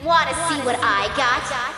Wanna see what I got?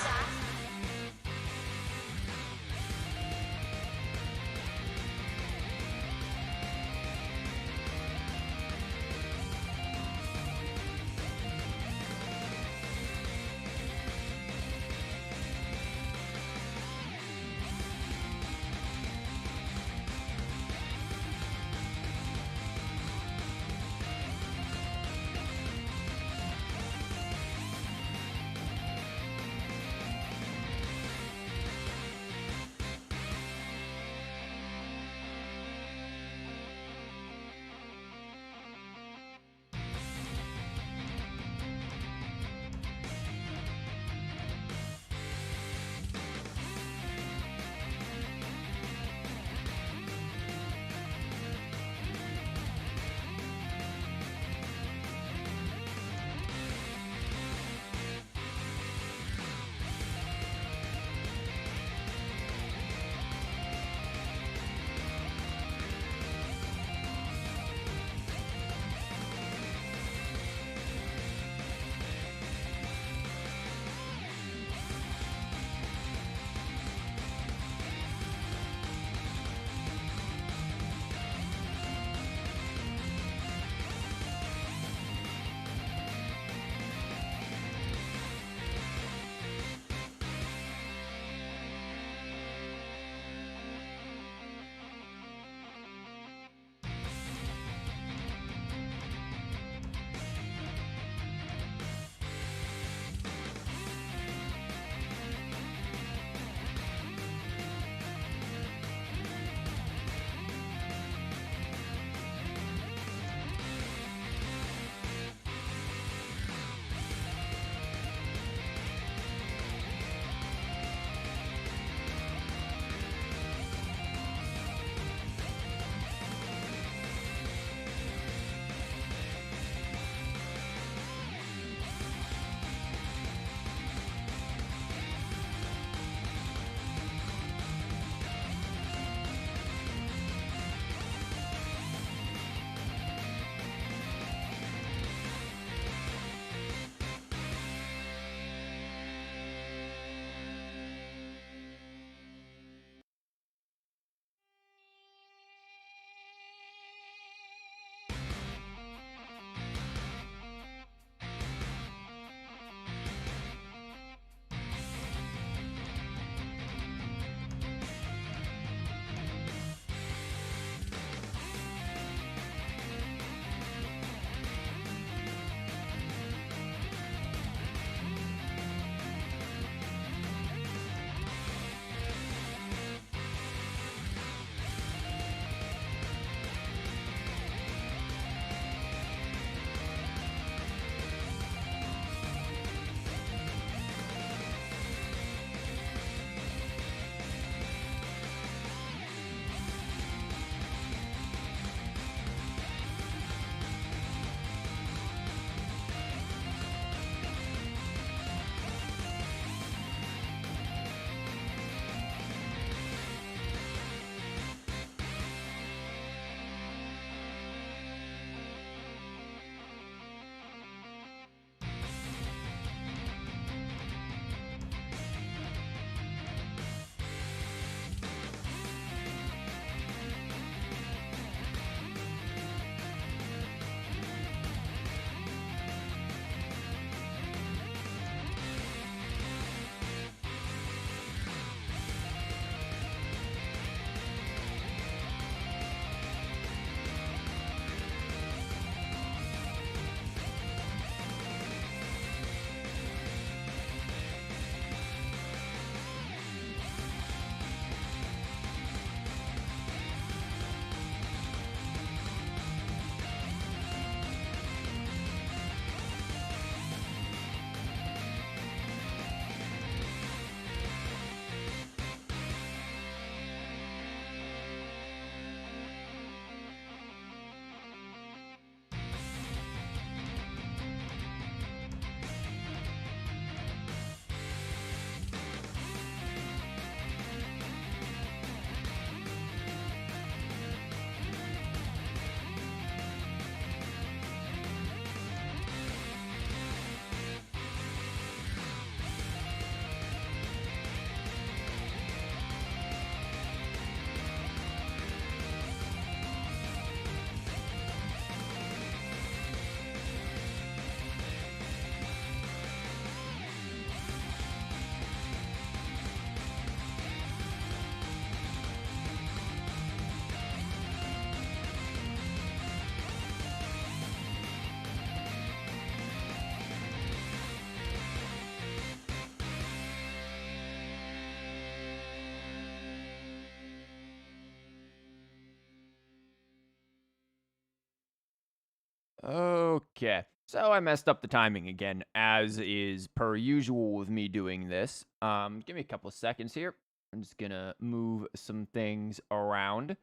Okay. So I messed up the timing again, as is per usual with me doing this. Give me a couple of seconds here. I'm just gonna move some things around.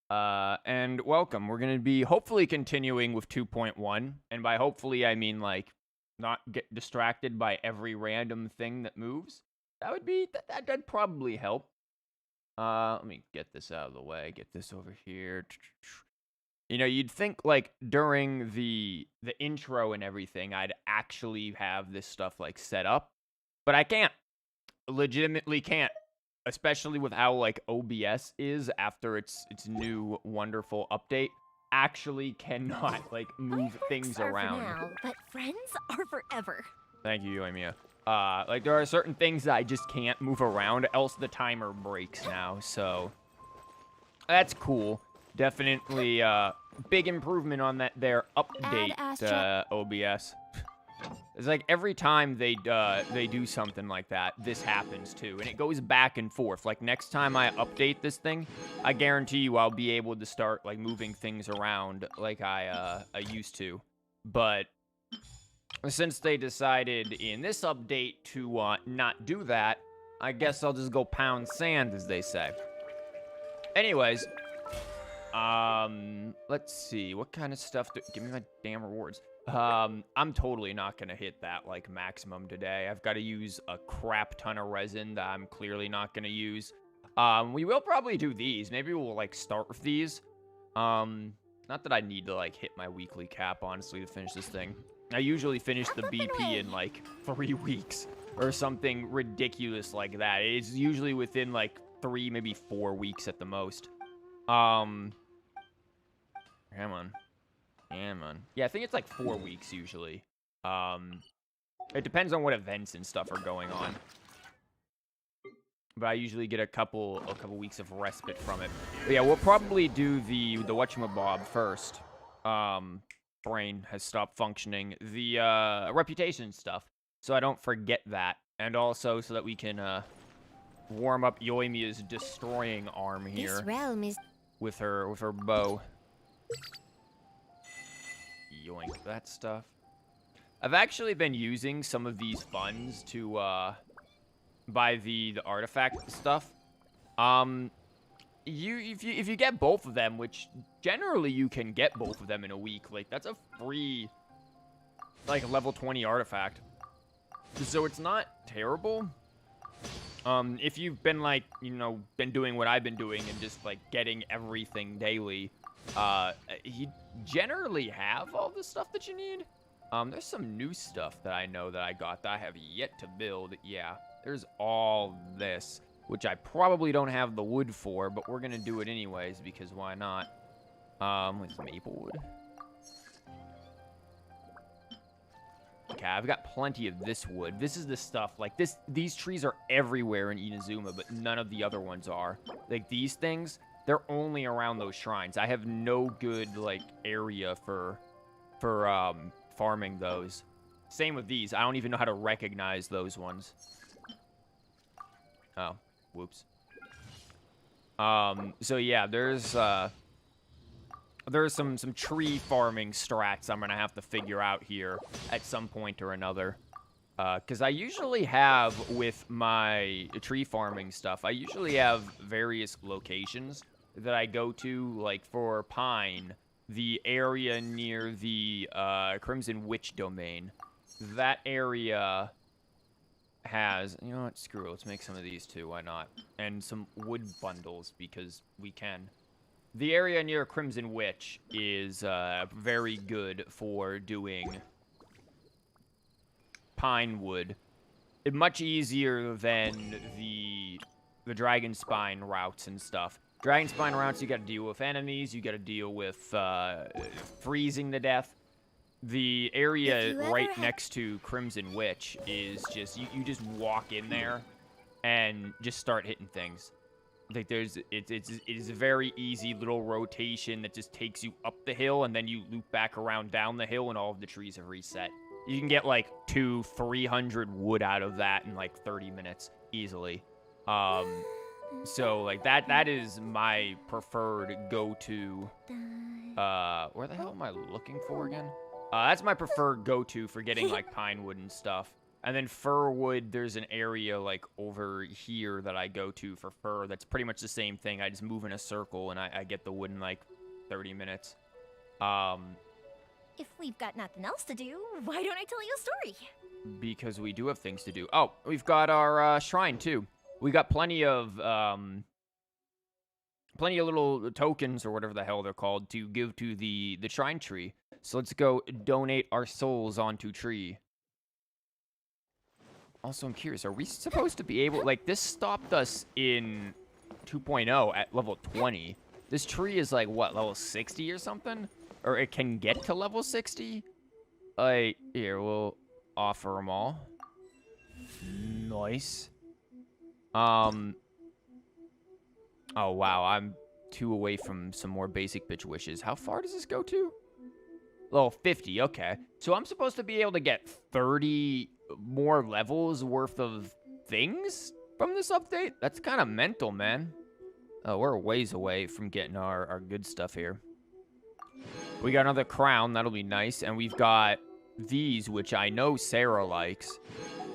And welcome. We're gonna be hopefully continuing with 2.1, and by hopefully I mean like not get distracted by every random thing that moves. That would be that'd probably help. Let me get this out of the way. Get this over here. You know, you'd think like during the intro and everything, I'd actually have this stuff like set up, but I can't. Legitimately can't. Especially with how like OBS is after its new wonderful update. Actually cannot like move Fireworks things are for around. now, but friends are forever. Thank you, Yoimiya. Like there are certain things that I just can't move around, else the timer breaks now. So that's cool. Definitely big improvement on that their update OBS. It's like every time they do something like that, this happens too, and it goes back and forth. Like next time I update this thing, I guarantee you I'll be able to start like moving things around like I used to. But since they decided in this update to not do that, I guess I'll just go pound sand, as they say. Anyways, let's see. What kind of stuff give me my damn rewards. I'm totally not gonna hit that, like, maximum today. I've got to use a crap ton of resin that I'm clearly not gonna use. We will probably do these. Maybe we'll, like, start with these. Not that I need to, like, hit my weekly cap, honestly, to finish this thing. I usually finish the BP in, like, 3 weeks or something ridiculous like that. It's usually within, like, 3, maybe 4 weeks at the most. Come on. Come on. Yeah, I think it's like 4 weeks usually. It depends on what events and stuff are going on. But I usually get a couple weeks of respite from it. But yeah, we'll probably do the whatchamabob first. Brain has stopped functioning. The reputation stuff, so I don't forget that, and also so that we can warm up Yoimiya's destroying arm here. This realm is with her bow. Yoink that stuff. I've actually been using some of these funds to buy the artifact stuff. If you get both of them, which generally you can get both of them in a week, like that's a free like level 20 artifact. So it's not terrible. If you've been like, you know, been doing what I've been doing and just like getting everything daily, you generally have all the stuff that you need. There's some new stuff that I know that I got that I have yet to build. Yeah, there's all this, which I probably don't have the wood for, but we're gonna do it anyways because why not? With maple wood. Okay, I've got plenty of this wood. This is the stuff, like, these trees are everywhere in Inazuma, but none of the other ones are. Like, these things, they're only around those shrines. I have no good, like, area for farming those. Same with these. I don't even know how to recognize those ones. Oh, whoops. So yeah, there's some tree farming strats I'm gonna have to figure out here at some point or another. Because I usually have, with my tree farming stuff, I usually have various locations that I go to, like for pine, the area near the Crimson Witch domain. That area has, you know what, screw it, let's make some of these too, why not? And some wood bundles, because we can. The area near Crimson Witch is very good for doing pine wood. Much easier than the Dragon Spine routes and stuff. Dragon Spine routes, you gotta deal with enemies, you gotta deal with freezing to death. The area right next to Crimson Witch is just, you just walk in there and just start hitting things. Like it is a very easy little rotation that just takes you up the hill and then you loop back around down the hill and all of the trees have reset. You can get like 200-300 wood out of that in like 30 minutes easily. So, like, that is my preferred go-to. Where the hell am I looking for again? That's my preferred go-to for getting, like, pine wood and stuff. And then fir wood, there's an area, like, over here that I go to for fir. That's pretty much the same thing. I just move in a circle, and I get the wood in, like, 30 minutes. If we've got nothing else to do, why don't I tell you a story? Because we do have things to do. Oh, we've got our shrine, too. We got plenty of little tokens, or whatever the hell they're called, to give to the shrine tree. So let's go donate our souls onto tree. Also, I'm curious, are we supposed to be able... Like, this stopped us in 2.0 at level 20. This tree is, like, what, level 60 or something? Or it can get to level 60? Here, we'll offer them all. Nice. Oh, wow, I'm 2 away from some more basic bitch wishes. How far does this go to? Level 50, okay. So I'm supposed to be able to get 30 more levels worth of things from this update? That's kind of mental, man. Oh, we're a ways away from getting our good stuff here. We got another crown, that'll be nice. And we've got these, which I know Sarah likes.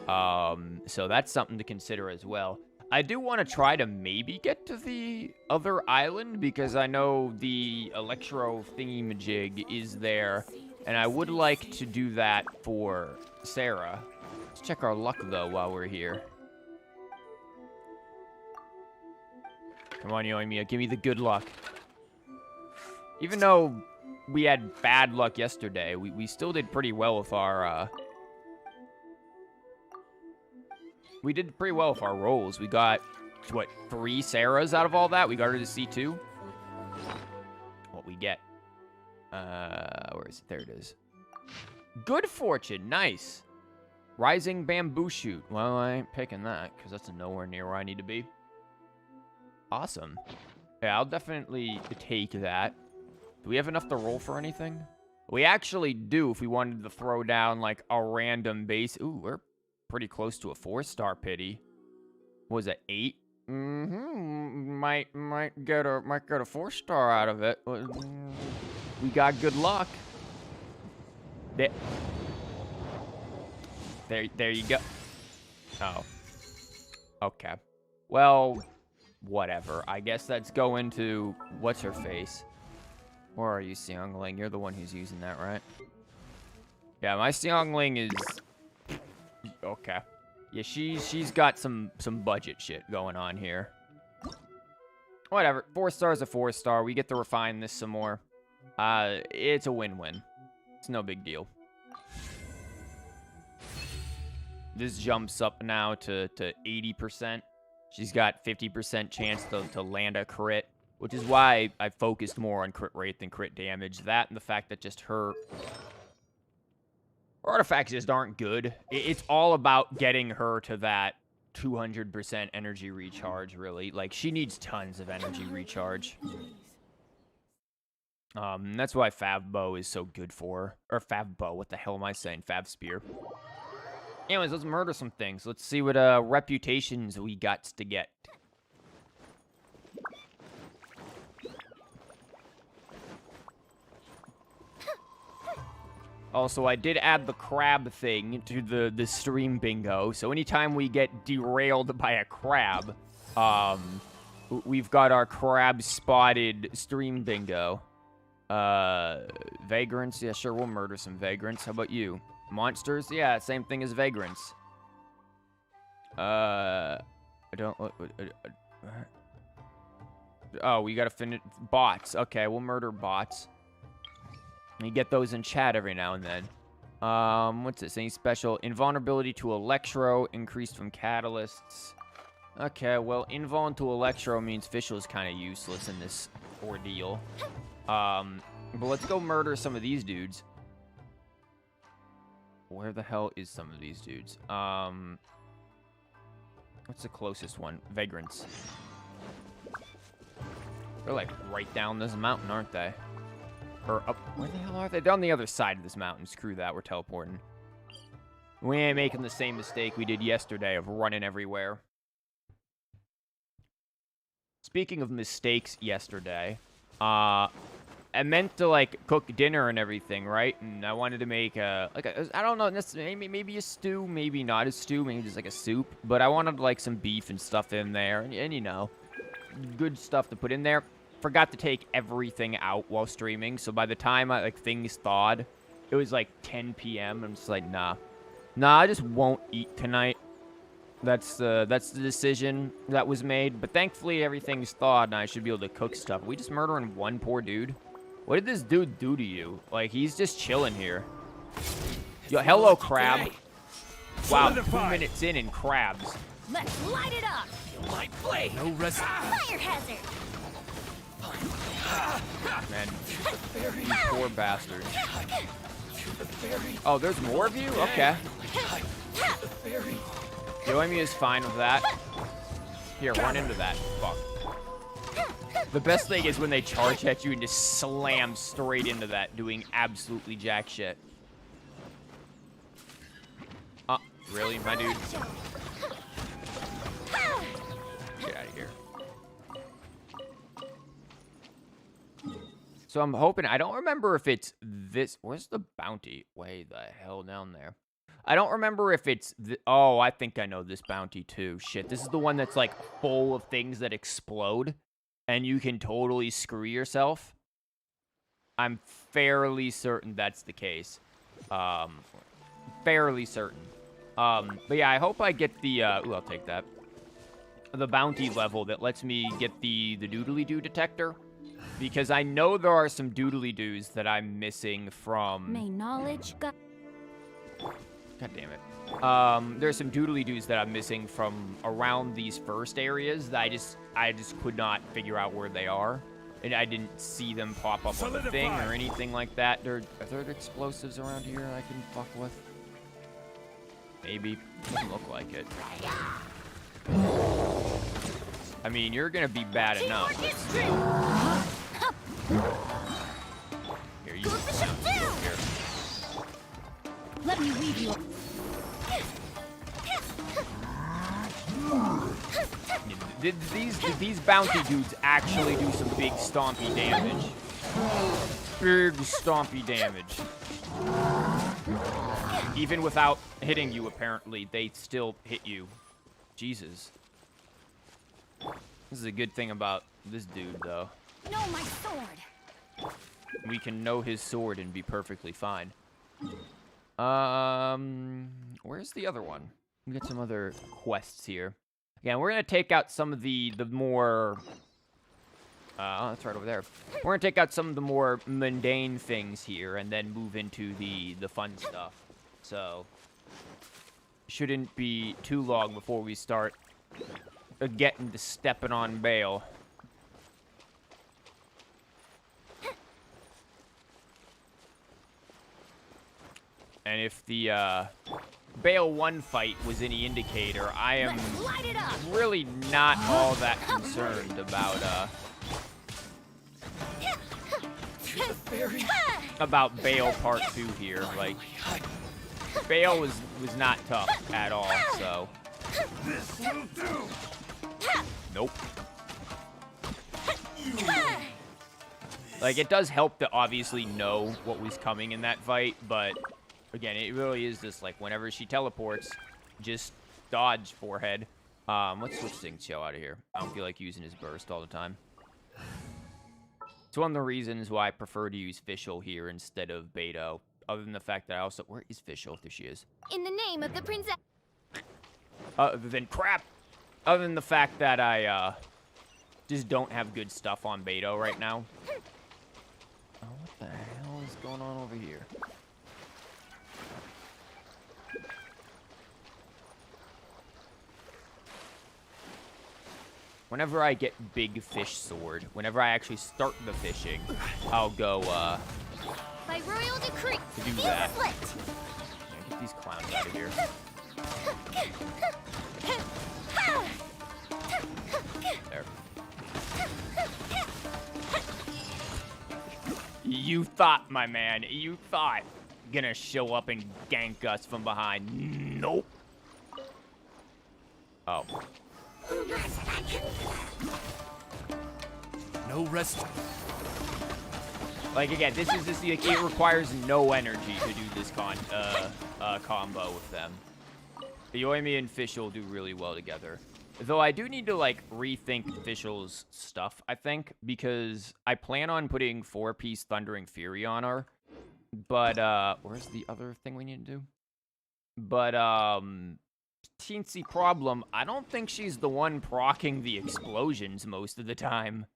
So that's something to consider as well. I do want to try to maybe get to the other island, because I know the electro thingy-majig is there, and I would like to do that for Sarah. Let's check our luck, though, while we're here. Come on, Yoimiya, give me the good luck. Even though we had bad luck yesterday, we still did pretty well with our, We did pretty well with our rolls. We got, what, 3 Sarahs out of all that? We got her to C2. What we get? Where is it? There it is. Good fortune. Nice. Rising bamboo shoot. Well, I ain't picking that, because that's nowhere near where I need to be. Awesome. Yeah, I'll definitely take that. Do we have enough to roll for anything? We actually do if we wanted to throw down, like, a random base. Ooh, we're pretty close to a 4-star pity. What was it, 8? Might get a 4-star out of it. We got good luck. There you go. Oh. Okay. Well, whatever. I guess let's go into what's her face. Where are you, Xiangling? You're the one who's using that, right? Yeah, my Xiangling is okay. Yeah, she's got some budget shit going on here. Whatever. 4 stars a 4-star. We get to refine this some more. It's a win-win. It's no big deal. This jumps up now to 80%. She's got 50% chance to land a crit, which is why I focused more on crit rate than crit damage. That and the fact that just her artifacts just aren't good. It's all about getting her to that 200% energy recharge, really. Like, she needs tons of energy recharge. That's why Fav Bow is so good for her. Or Fav Bow, what the hell am I saying? Fav Spear. Anyways, let's murder some things. Let's see what reputations we got to get. Also, I did add the crab thing to the stream bingo. So anytime we get derailed by a crab, we've got our crab spotted stream bingo. Vagrants, yeah, sure, we'll murder some vagrants. How about you? Monsters, yeah, same thing as vagrants. I don't. Oh, we gotta finish bots. Okay, we'll murder bots. You get those in chat every now and then. What's this? Any special? Invulnerability to Electro, increased from catalysts. Okay, well, invuln to Electro means Fischl is kind of useless in this ordeal. But let's go murder some of these dudes. Where the hell is some of these dudes? What's the closest one? Vagrants. They're like right down this mountain, aren't they? Or up, where the hell are they? They're on the other side of this mountain. Screw that, we're teleporting. We ain't making the same mistake we did yesterday of running everywhere. speaking of mistakes yesterday, I meant to, like, cook dinner and everything, right? And I wanted to make I don't know, maybe a stew, maybe not a stew, maybe just, like, a soup. But I wanted, like, some beef and stuff in there, and you know, good stuff to put in there. Forgot to take everything out while streaming, so by the time, things thawed, it was, like, 10 p.m. I'm just like, nah. Nah, I just won't eat tonight. That's the decision that was made. But thankfully, everything's thawed, and I should be able to cook stuff. Are we just murdering one poor dude? What did this dude do to you? Like, he's just chilling here. Yo, hello, crab. Wow, 2 minutes in and crabs. Let's light it up. Light flame. No rest. Fire hazard. Man, you poor bastard. Oh, there's more of you? Okay. Yoemi is fine with that. Here, run into that. Fuck. The best thing is when they charge at you and just slam straight into that, doing absolutely jack shit. Really, my dude? Get out of here. So I'm hoping, I don't remember if it's this. Where's the bounty? Way the hell down there. I don't remember if it's, oh, I think I know this bounty too. Shit, this is the one that's like full of things that explode and you can totally screw yourself. I'm fairly certain that's the case. Fairly certain. But yeah, I hope I get the, ooh, I'll take that. The bounty level that lets me get the doodly-doo detector. Because I know there are some doodly-doos that I'm missing from... May knowledge go... God damn it. There's some doodly-doos that I'm missing from around these first areas that I just could not figure out where they are. And I didn't see them pop up on the thing or anything like that. Are there explosives around here I can fuck with? Maybe. Doesn't look like it. I mean, you're gonna be bad enough. Here, you here. Let me weave you. These bounty dudes actually do some big stompy damage. Big stompy damage. Even without hitting you, apparently, they still hit you. Jesus. This is a good thing about this dude, though. Know my sword. We can know his sword and be perfectly fine. Where's the other one? We got some other quests here. Again, we're gonna take out some of the more. Oh, that's right over there. We're gonna take out some of the more mundane things here, and then move into the fun stuff. So, shouldn't be too long before we start getting to stepping on Baal. And if the Baal 1 fight was any indicator, I am really not all that concerned about Baal Part 2 here. Like, Baal was not tough at all, so. This will do. Nope. Like, it does help to obviously know what was coming in that fight, but again, it really is just like whenever she teleports, just dodge forehead. Let's switch things out of here. I don't feel like using his burst all the time. It's one of the reasons why I prefer to use Fischl here instead of Beto. Other than the fact that I also... Where is Fischl? There she is. In the name of the princess... Other than crap. Other than the fact that I, just don't have good stuff on Beto right now. Oh, what the hell is going on over here? Whenever I get big fish sword, whenever I actually start the fishing, I'll go, By royal decree, do that. Yeah, get these clowns out of here. There. You thought, my man, you thought gonna show up and gank us from behind. Nope. Oh. No rest. Like, again, this is just, like, it requires no energy to do this combo with them. The Yoimi and Fischl do really well together. Though I do need to, like, rethink Fischl's stuff, I think, because I plan on putting 4-piece Thundering Fury on her. But, where's the other thing we need to do? But, teensy problem, I don't think she's the one proccing the explosions most of the time.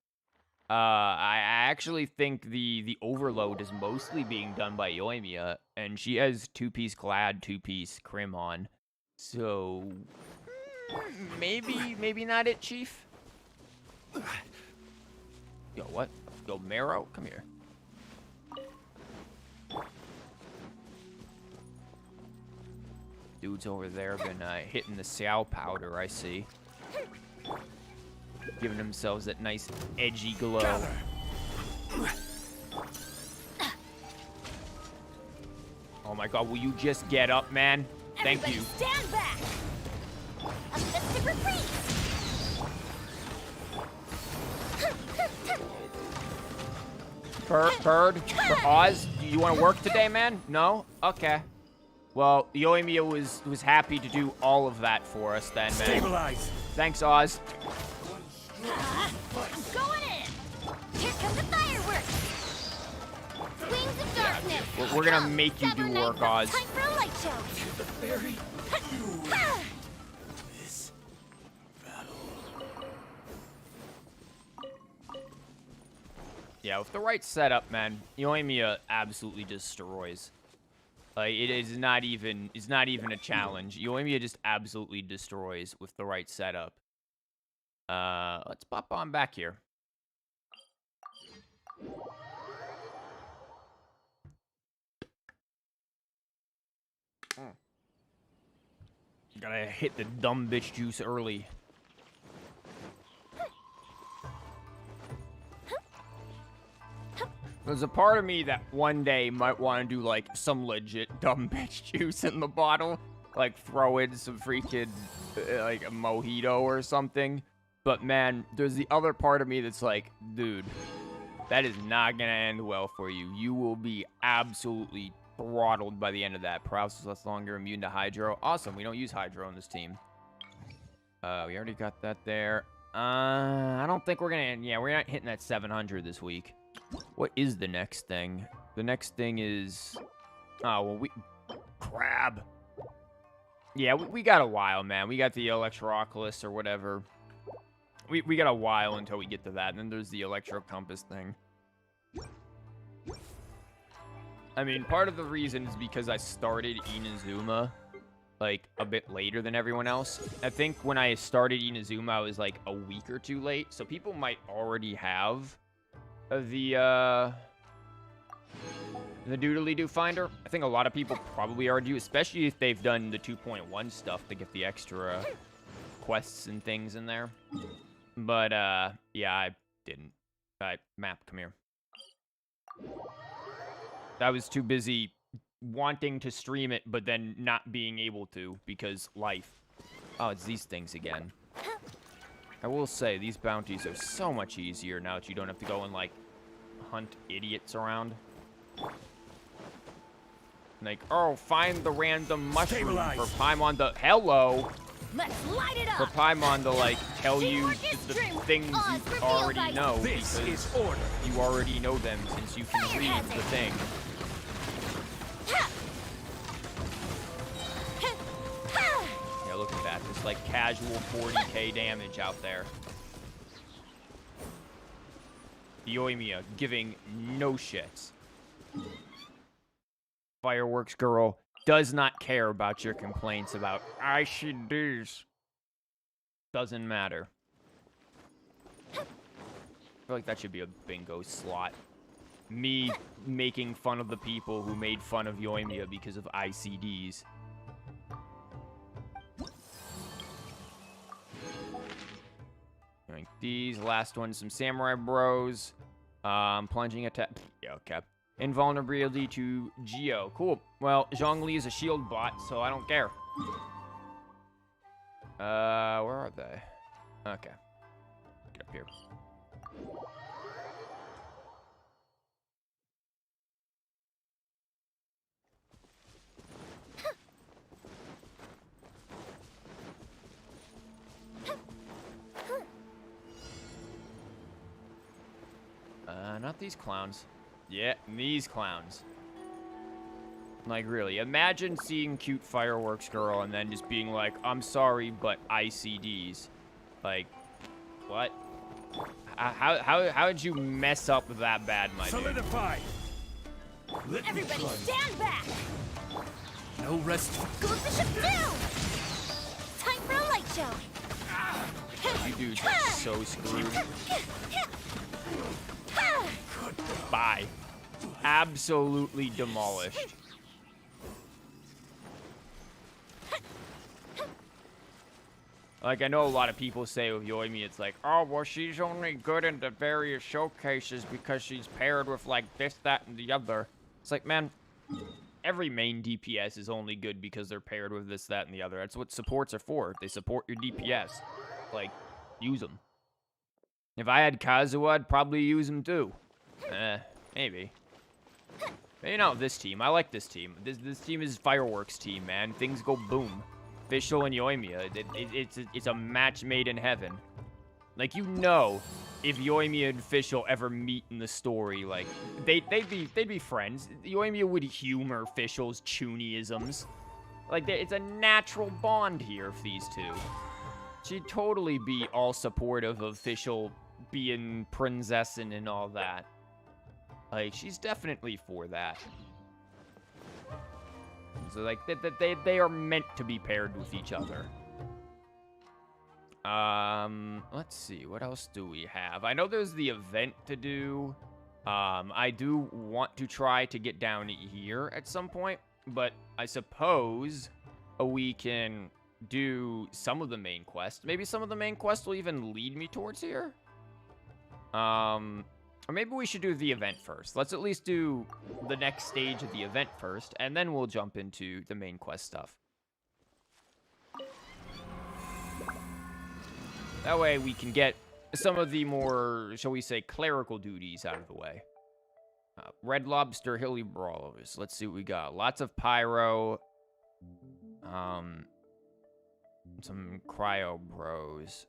I actually think the overload is mostly being done by Yoimiya, and she has 2-piece Glad, 2-piece Crim on. So, maybe not it, Chief? Yo, what? Yo, Marrow, come here. Dudes over there been hitting the Sao powder, I see. Giving themselves that nice edgy glow. Gather. Oh my god, will you just get up, man? Thank Everybody you. Stand back. A festive retreat. Bird, Oz, do you want to work today, man? No? Okay. Well, Yoimiya was happy to do all of that for us then, man. Stabilize. Thanks, Oz. I'm going in. Here come the fireworks. Wings of darkness. We're gonna make you do Sever work, Knights, Oz. Time for a light show. The fairy. Ah! This battle. Yeah, with the right setup, man, Yoimiya absolutely destroys. Like, it's not even a challenge. Yoimiya just absolutely destroys with the right setup. Let's pop on back here. Gotta hit the dumb bitch juice early. There's a part of me that one day might want to do, like, some legit dumb bitch juice in the bottle. Like, throw in some freaking, like, a mojito or something. But, man, there's the other part of me that's like, dude, that is not gonna end well for you. You will be absolutely throttled by the end of that. Paralysis less longer, immune to Hydro. Awesome, we don't use Hydro on this team. We already got that there. I don't think we're gonna, yeah, we're not hitting that 700 this week. What is the next thing? The next thing is... Oh, well, Crab. Yeah, we got a while, man. We got the Electroculus or whatever. We got a while until we get to that. And then there's the Electro Compass thing. I mean, part of the reason is because I started Inazuma, like, a bit later than everyone else. I think when I started Inazuma, I was, like, a week or two late. So people might already have... the Doodly-Doo Finder. I think a lot of people probably already do, especially if they've done the 2.1 stuff to get the extra quests and things in there. But, yeah, I didn't. Map, come here. I was too busy wanting to stream it, but then not being able to, because life. Oh, it's these things again. I will say, these bounties are so much easier now that you don't have to go and, like, hunt idiots around. Like, oh, find the random mushroom for Paimon to... Hello! Let's light it For up. Paimon to, like, tell you Teamwork is the strength. things Oz you revealed already by know, This because is order. you already know them since you can Fire read hazard. the thing. Ha! Ha! Yeah, look at that. Just, like, casual 40k damage out there. Yoimiya giving no shits. Fireworks girl does not care about your complaints about ICDs. Doesn't matter. I feel like that should be a bingo slot. Me making fun of the people who made fun of Yoimiya because of ICDs. Like these, last one, some Samurai Bros. Plunging attack. Yeah, okay. Invulnerability to Geo. Cool. Well, Zhongli is a shield bot, so I don't care. Where are they? Okay. Get up here. Not these clowns. Yeah, these clowns. Like, really, imagine seeing cute fireworks girl and then just being like, I'm sorry, but ICDs. Like, what? How did you mess up that bad, my dude? Solidify. Everybody stand back! No rest. Go the ship down! Time for a light show! You dudes are so screwed. Bye. Absolutely demolished. Like, I know a lot of people say with Yoimi, it's like, oh, well, she's only good in the various showcases because she's paired with, like, this, that, and the other. It's like, man, every main DPS is only good because they're paired with this, that, and the other. That's what supports are for. They support your DPS. Like, use them. If I had Kazuha, I'd probably use him too. Maybe. Maybe not with this team. I like this team. This team is fireworks team, man. Things go boom. Fischl and Yoimiya, it's a match made in heaven. Like, you know, if Yoimiya and Fischl ever meet in the story, like, they'd be friends. Yoimiya would humor Fischl's chunyisms. Like, it's a natural bond here of these two. She'd totally be all supportive of Fischl being prinzessin and all that. Like, she's definitely for that. So, like, they are meant to be paired with each other. Let's see. What else do we have? I know there's the event to do. I do want to try to get down here at some point. But I suppose we can do some of the main quest. Maybe some of the main quest will even lead me towards here. Or maybe we should do the event first. Let's at least do the next stage of the event first, and then we'll jump into the main quest stuff. That way we can get some of the more, shall we say, clerical duties out of the way. Red Lobster Hilly Brawlers. Let's see what we got. Lots of pyro. Some cryo bros.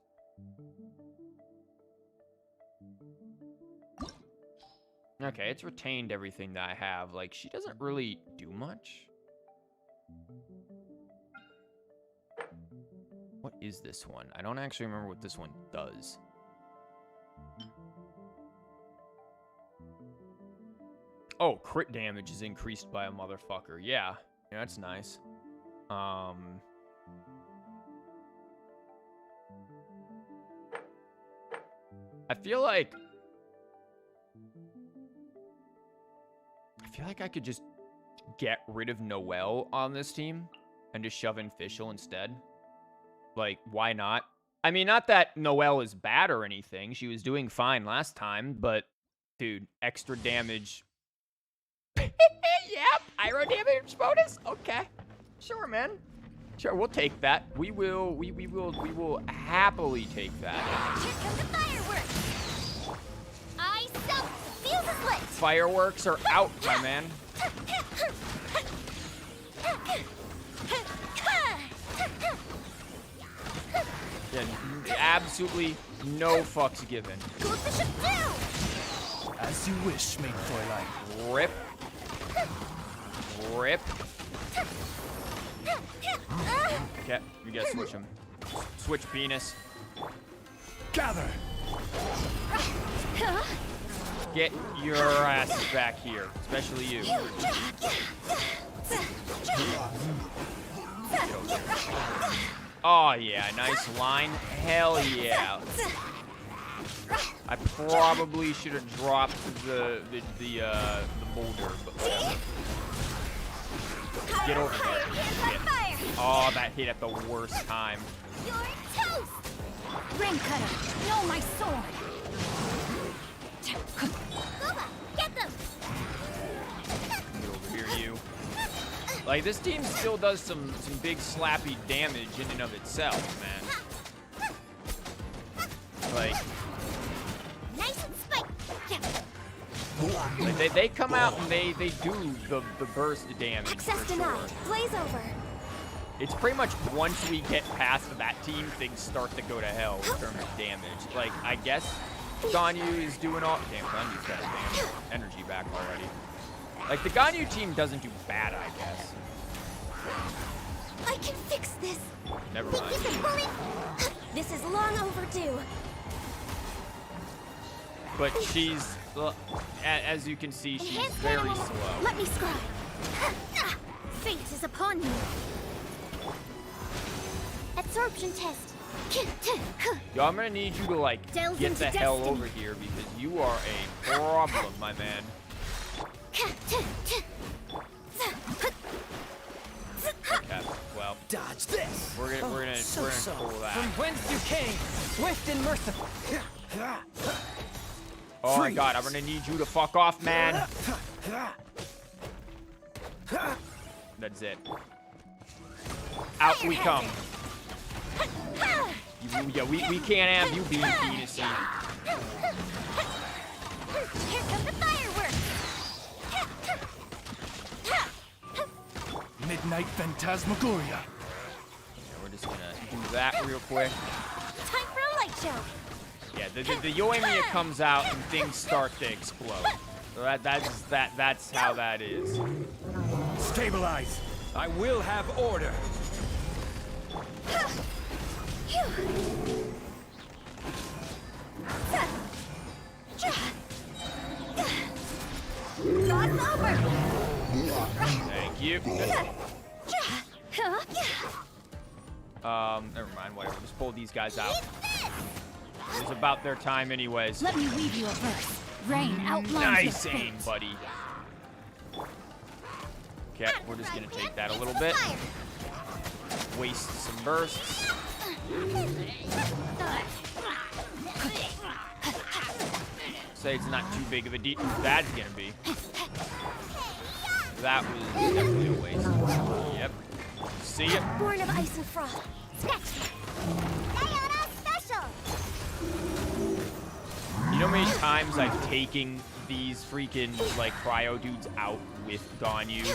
Okay, it's retained everything that I have. Like, she doesn't really do much. What is this one? I don't actually remember what this one does. Oh, crit damage is increased by a motherfucker. Yeah, that's nice. I feel like I could just get rid of Noelle on this team and just shove in Fischl instead. Like, why not? I mean, not that Noelle is bad or anything. She was doing fine last time, but, dude, extra damage. Yep, pyro damage bonus? Okay. Sure, man. Sure, we'll take that. We will happily take that. Here come the fireworks! I stop the fuse is lit! Fireworks are out, my man. Yeah, absolutely no fucks given. Go the ship down! As you wish, main Fräulein. Rip. Rip. Okay, you gotta switch him. Switch penis. Gather. Get your ass back here, especially you. Get over here. Oh yeah, nice line. Hell yeah. I probably should have dropped the boulder, but whatever. Get over here. Shit. Oh, that hit at the worst time. You're toast! Ring cutter, know my sword! Boba, get them! Get over here, you. Like, this team still does some big slappy damage in and of itself, man. Like, Nice and spiked! like they come out and they do the burst damage Access for sure. denied. Blaze over. It's pretty much once we get past that team, things start to go to hell in terms of damage. Like, I guess Ganyu is doing all. Damn, Ganyu's got his damn energy back already. Like, the Ganyu team doesn't do bad, I guess. I can fix this. Never Think mind. you can bully? This is long overdue. But she's, as you can see, she's Enhanced very animal. slow. Let me scribe. Fate is upon you. Absorption test. Yo, I'm gonna need you to, like, Delve get into the hell destiny. over here because you are a problem, my man. Okay, well, Dodge this. we're gonna pull that. From whence you came, swift and merciful. Oh my god, I'm gonna need you to fuck off, man. That's it. Out we come. Yeah, we can't have you being penisy. Here come the fireworks. Midnight Phantasmagoria. Yeah, we're just gonna do that real quick. Time for a light show. Yeah, the Yoimiya comes out and things start to explode. So that's how that is. Stabilize. I will have order. God's over. Thank you. Never mind, whatever. Just pull these guys out. It was about their time anyways. Let me weave you a verse. Rain outlines Nice your aim, fate. buddy. Okay, we're just gonna take that a little bit. Waste some bursts. Say it's not too big of a deal. That's gonna be. That was definitely a waste. Yep. See ya. Born of ice and frost. Sketch. Diana special. You know how many times I've taken these freaking, like, cryo dudes out with Ganyu?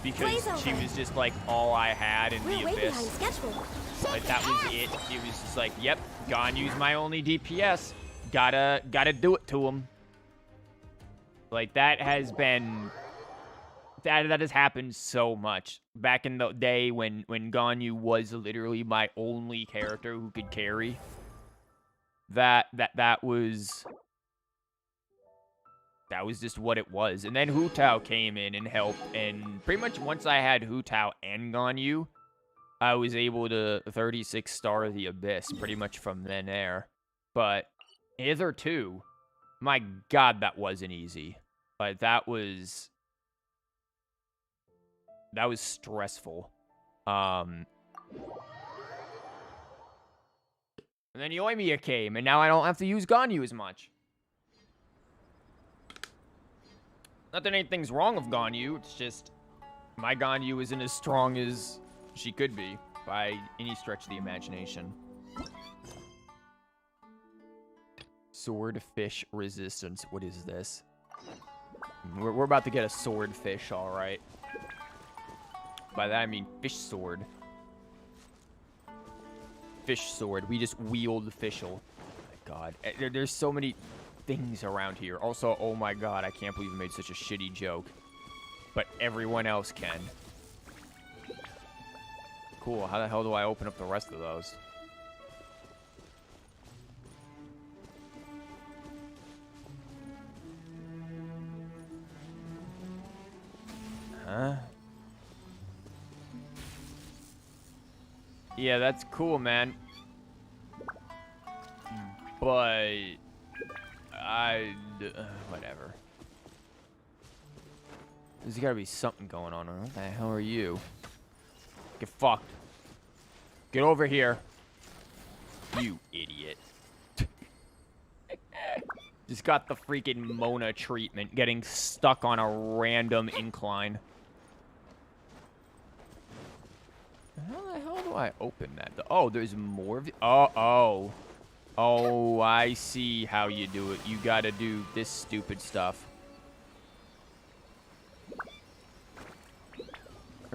Because she was just, like, all I had in the We're way behind Abyss. schedule. Like, that was it. It was just like, yep, Ganyu's my only DPS. Gotta do it to him. Like, that has been... That has happened so much. Back in the day when Ganyu was literally my only character who could carry. That was just what it was. And then Hu Tao came in and helped, and pretty much once I had Hu Tao and Ganyu, I was able to 36 star the Abyss pretty much from then there. But hitherto, my god, that wasn't easy. Like, that was stressful. And then Yoimiya came, and now I don't have to use Ganyu as much. Not that anything's wrong with Ganyu, it's just my Ganyu isn't as strong as she could be by any stretch of the imagination. Swordfish resistance. What is this? We're about to get a swordfish, all right. By that I mean fish sword. Fish sword. We just wield fischl. Oh my god. There's so many things around here. Also, oh my god, I can't believe I made such a shitty joke. But everyone else can. Cool. How the hell do I open up the rest of those? Huh? Yeah, that's cool, man. But whatever. There's gotta be something going on. What the hell are you? Get fucked. Get over here. You idiot. Just got the freaking Mona treatment, getting stuck on a random incline. How the hell do I open that? Oh, there's more of the... Oh, I see how you do it. You gotta do this stupid stuff.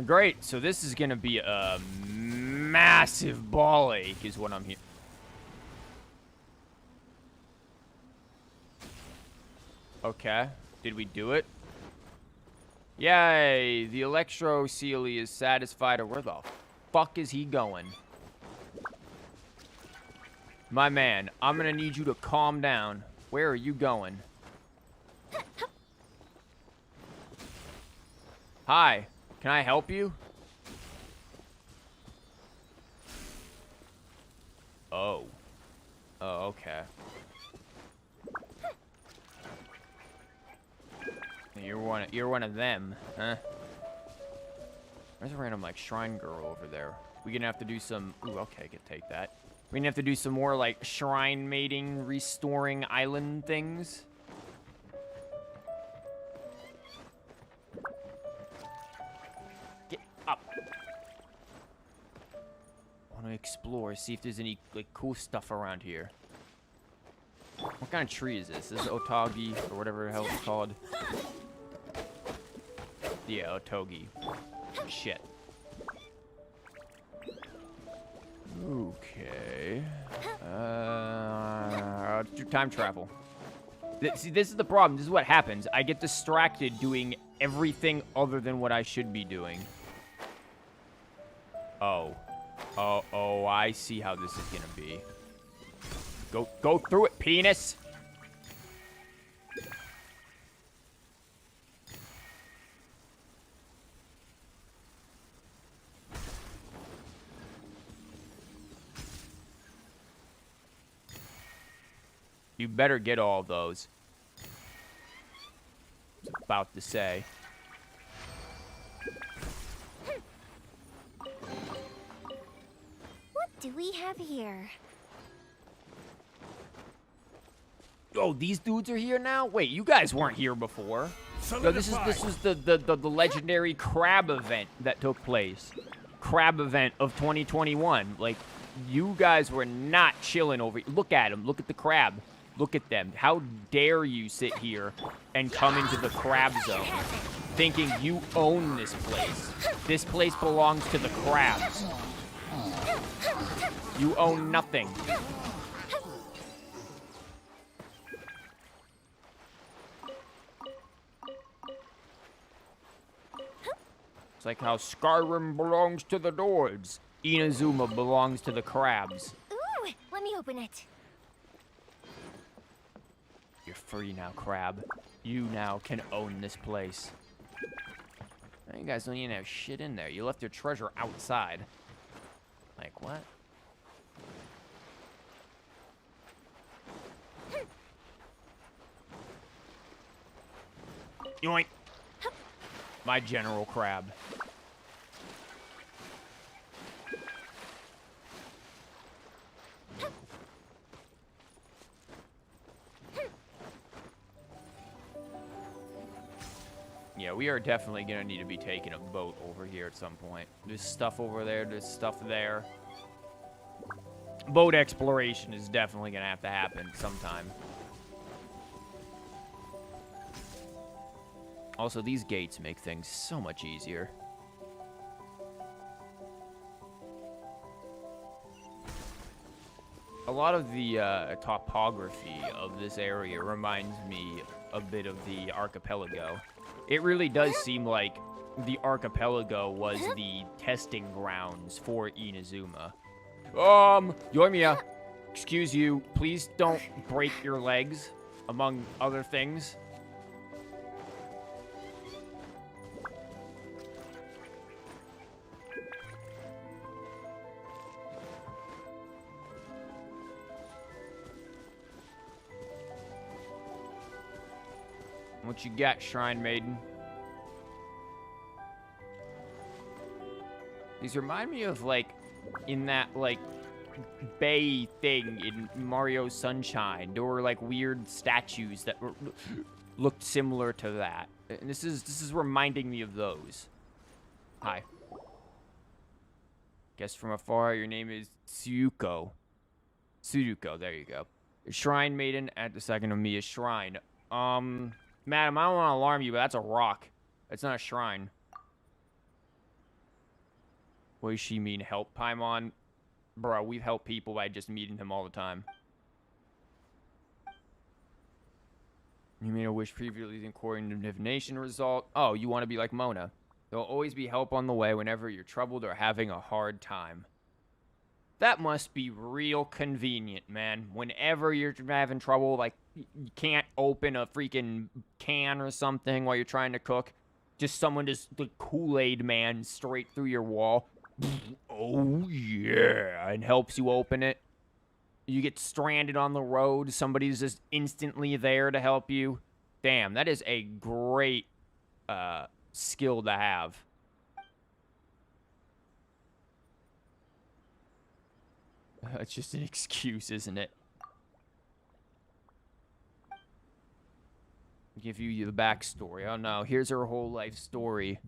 Great, so this is gonna be a massive ball ache is what I'm hearing. Okay. Did we do it? Yay! The Electro Sealy is satisfied. Or where the fuck is he going? My man, I'm gonna need you to calm down. Where are you going? Hi. Can I help you? Oh. Oh, okay. You're one of them, huh? There's a random like shrine girl over there. We're gonna have to do some. Ooh, okay, can take that. We're gonna have to do some more like shrine mating, restoring island things. Get up. I want to explore, see if there's any like cool stuff around here. What kind of tree is this? This is Otogi or whatever the hell it's called. Yeah, Otogi. Shit. Okay. Let's do time travel. See, this is the problem. This is what happens. I get distracted doing everything other than what I should be doing. Oh. Oh, I see how this is gonna be. Go through it, penis! You better get all of those. I was about to say. What do we have here? Oh, these dudes are here now? Wait, you guys weren't here before. No, this is the legendary crab event that took place. Crab event of 2021. Like, you guys were not chilling over. Look at them. Look at the crab. Look at them. How dare you sit here and come into the crab zone thinking you own this place. This place belongs to the crabs. You own nothing. It's like how Skyrim belongs to the dwarves. Inazuma belongs to the crabs. Ooh, let me open it. You're free now, crab. You now can own this place. You guys don't even have shit in there. You left your treasure outside. Like, what? Yoink. My general crab. Yeah, we are definitely gonna need to be taking a boat over here at some point. There's stuff over there, there's stuff there. Boat exploration is definitely gonna have to happen sometime. Also, these gates make things so much easier. A lot of the topography of this area reminds me a bit of the archipelago. It really does seem like the archipelago was the testing grounds for Inazuma. Yoimiya, excuse you, please don't break your legs, among other things. What you got, Shrine Maiden? These remind me of, like, in that, like, bay thing in Mario Sunshine. There were, like, weird statues that looked similar to that. And this is reminding me of those. Hi. Guess from afar, your name is Tsuko. Sudoku, there you go. Shrine Maiden at the second of me is shrine. Madam, I don't want to alarm you, but that's a rock. It's not a shrine. What does she mean, help Paimon? Bro, we've helped people by just meeting him all the time. You made a wish previously according to divination result. Oh, you want to be like Mona. There'll always be help on the way whenever you're troubled or having a hard time. That must be real convenient, man. Whenever you're having trouble, like, you can't open a freaking can or something while you're trying to cook. Just someone just, the Kool-Aid man straight through your wall. Oh, yeah. And helps you open it. You get stranded on the road. Somebody's just instantly there to help you. Damn, that is a great skill to have. It's just an excuse, isn't it? Give you the backstory. Oh no, here's her whole life story.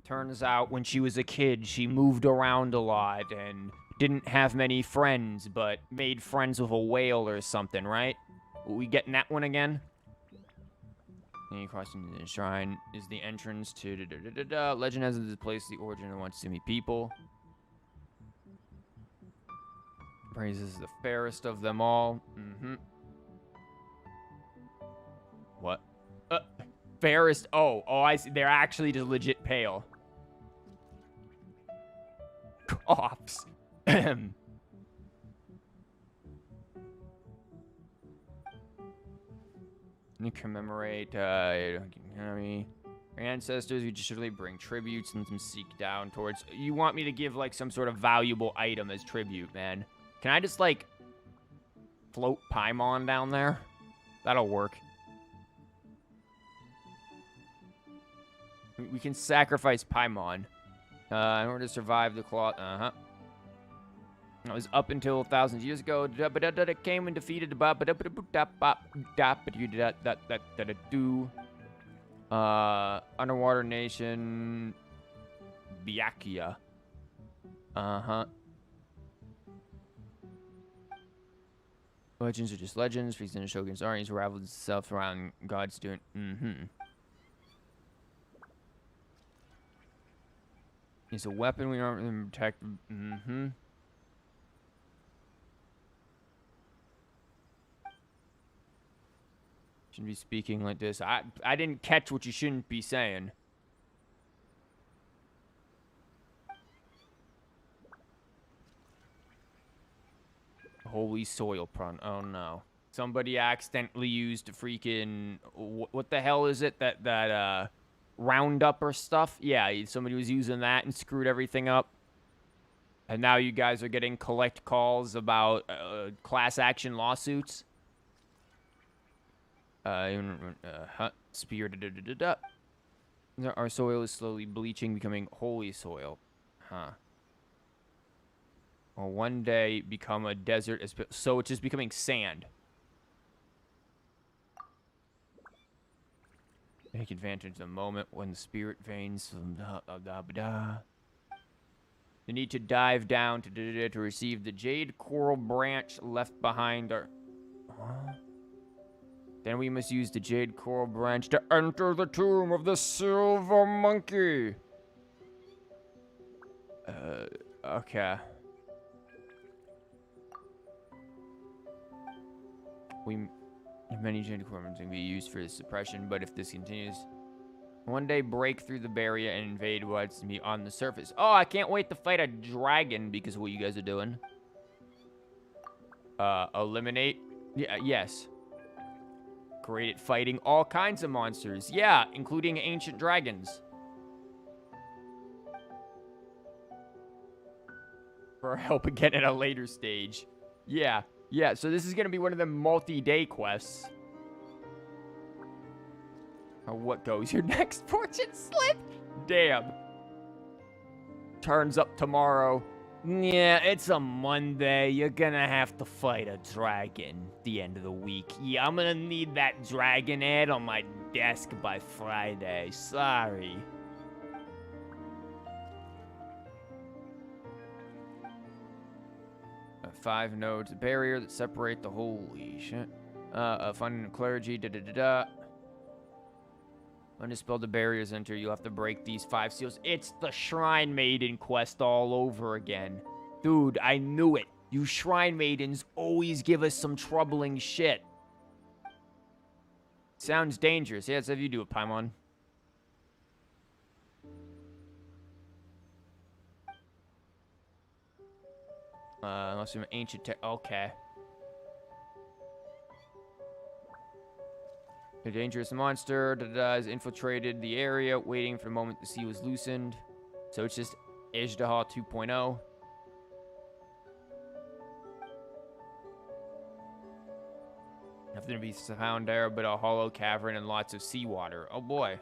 Turns out when she was a kid, she moved around a lot and didn't have many friends, but made friends with a whale or something, right? We getting that one again? Any crossing the shrine is the entrance to legend has this place the origin and wants to meet people. Praises the fairest of them all. What? Fairest? Oh, I see. They're actually just legit pale. Coughs. To commemorate your ancestors, you just really bring tributes and some seek down towards. You want me to give like some sort of valuable item as tribute, man? Can I just like float Paimon down there? That'll work. We can sacrifice Paimon in order to survive the claw. It was up until 1,000 years ago. It came and defeated underwater nation Byakuya. Legends are just legends. Priests and Shogun's armies raveled itself around God's doing. It's a weapon we aren't protect. Shouldn't be speaking like this. I didn't catch what you shouldn't be saying. Holy soil prawn. Oh no. Somebody accidentally used a freaking what the hell is it? That Roundup stuff? Yeah, somebody was using that and screwed everything up. And now you guys are getting collect calls about class action lawsuits. Spear. Our soil is slowly bleaching, becoming holy soil. Will one day become a desert, so it's just becoming sand. Take advantage of the moment when the spirit veins. The need to dive down to receive the jade coral branch left behind. Then we must use the jade coral branch to enter the tomb of the silver monkey. Okay. Many jade coral can be used for suppression, but if this continues, one day break through the barrier and invade what's to be on the surface. Oh, I can't wait to fight a dragon because of what you guys are doing. Eliminate? Yeah, yes. Great at fighting all kinds of monsters. Yeah, including ancient dragons. For help again at a later stage. Yeah, so this is going to be one of the multi-day quests. Oh, what goes? Your next fortune slip? Damn. Turns up tomorrow. Yeah, it's a Monday. You're gonna have to fight a dragon at the end of the week. Yeah, I'm gonna need that dragon head on my desk by Friday. Sorry. Five nodes, a barrier that separate the holy shit. Finding clergy, Undispel the barriers enter. You'll have to break these 5 seals. It's the Shrine Maiden quest all over again. Dude, I knew it. You Shrine Maidens always give us some troubling shit. Sounds dangerous. Yeah, that's how you do it, Paimon. Unless you're an ancient tech. Okay. A dangerous monster has infiltrated the area, waiting for the moment the sea was loosened. So it's just Ajdaha 2.0. Nothing to be found there but a hollow cavern and lots of seawater. Oh boy.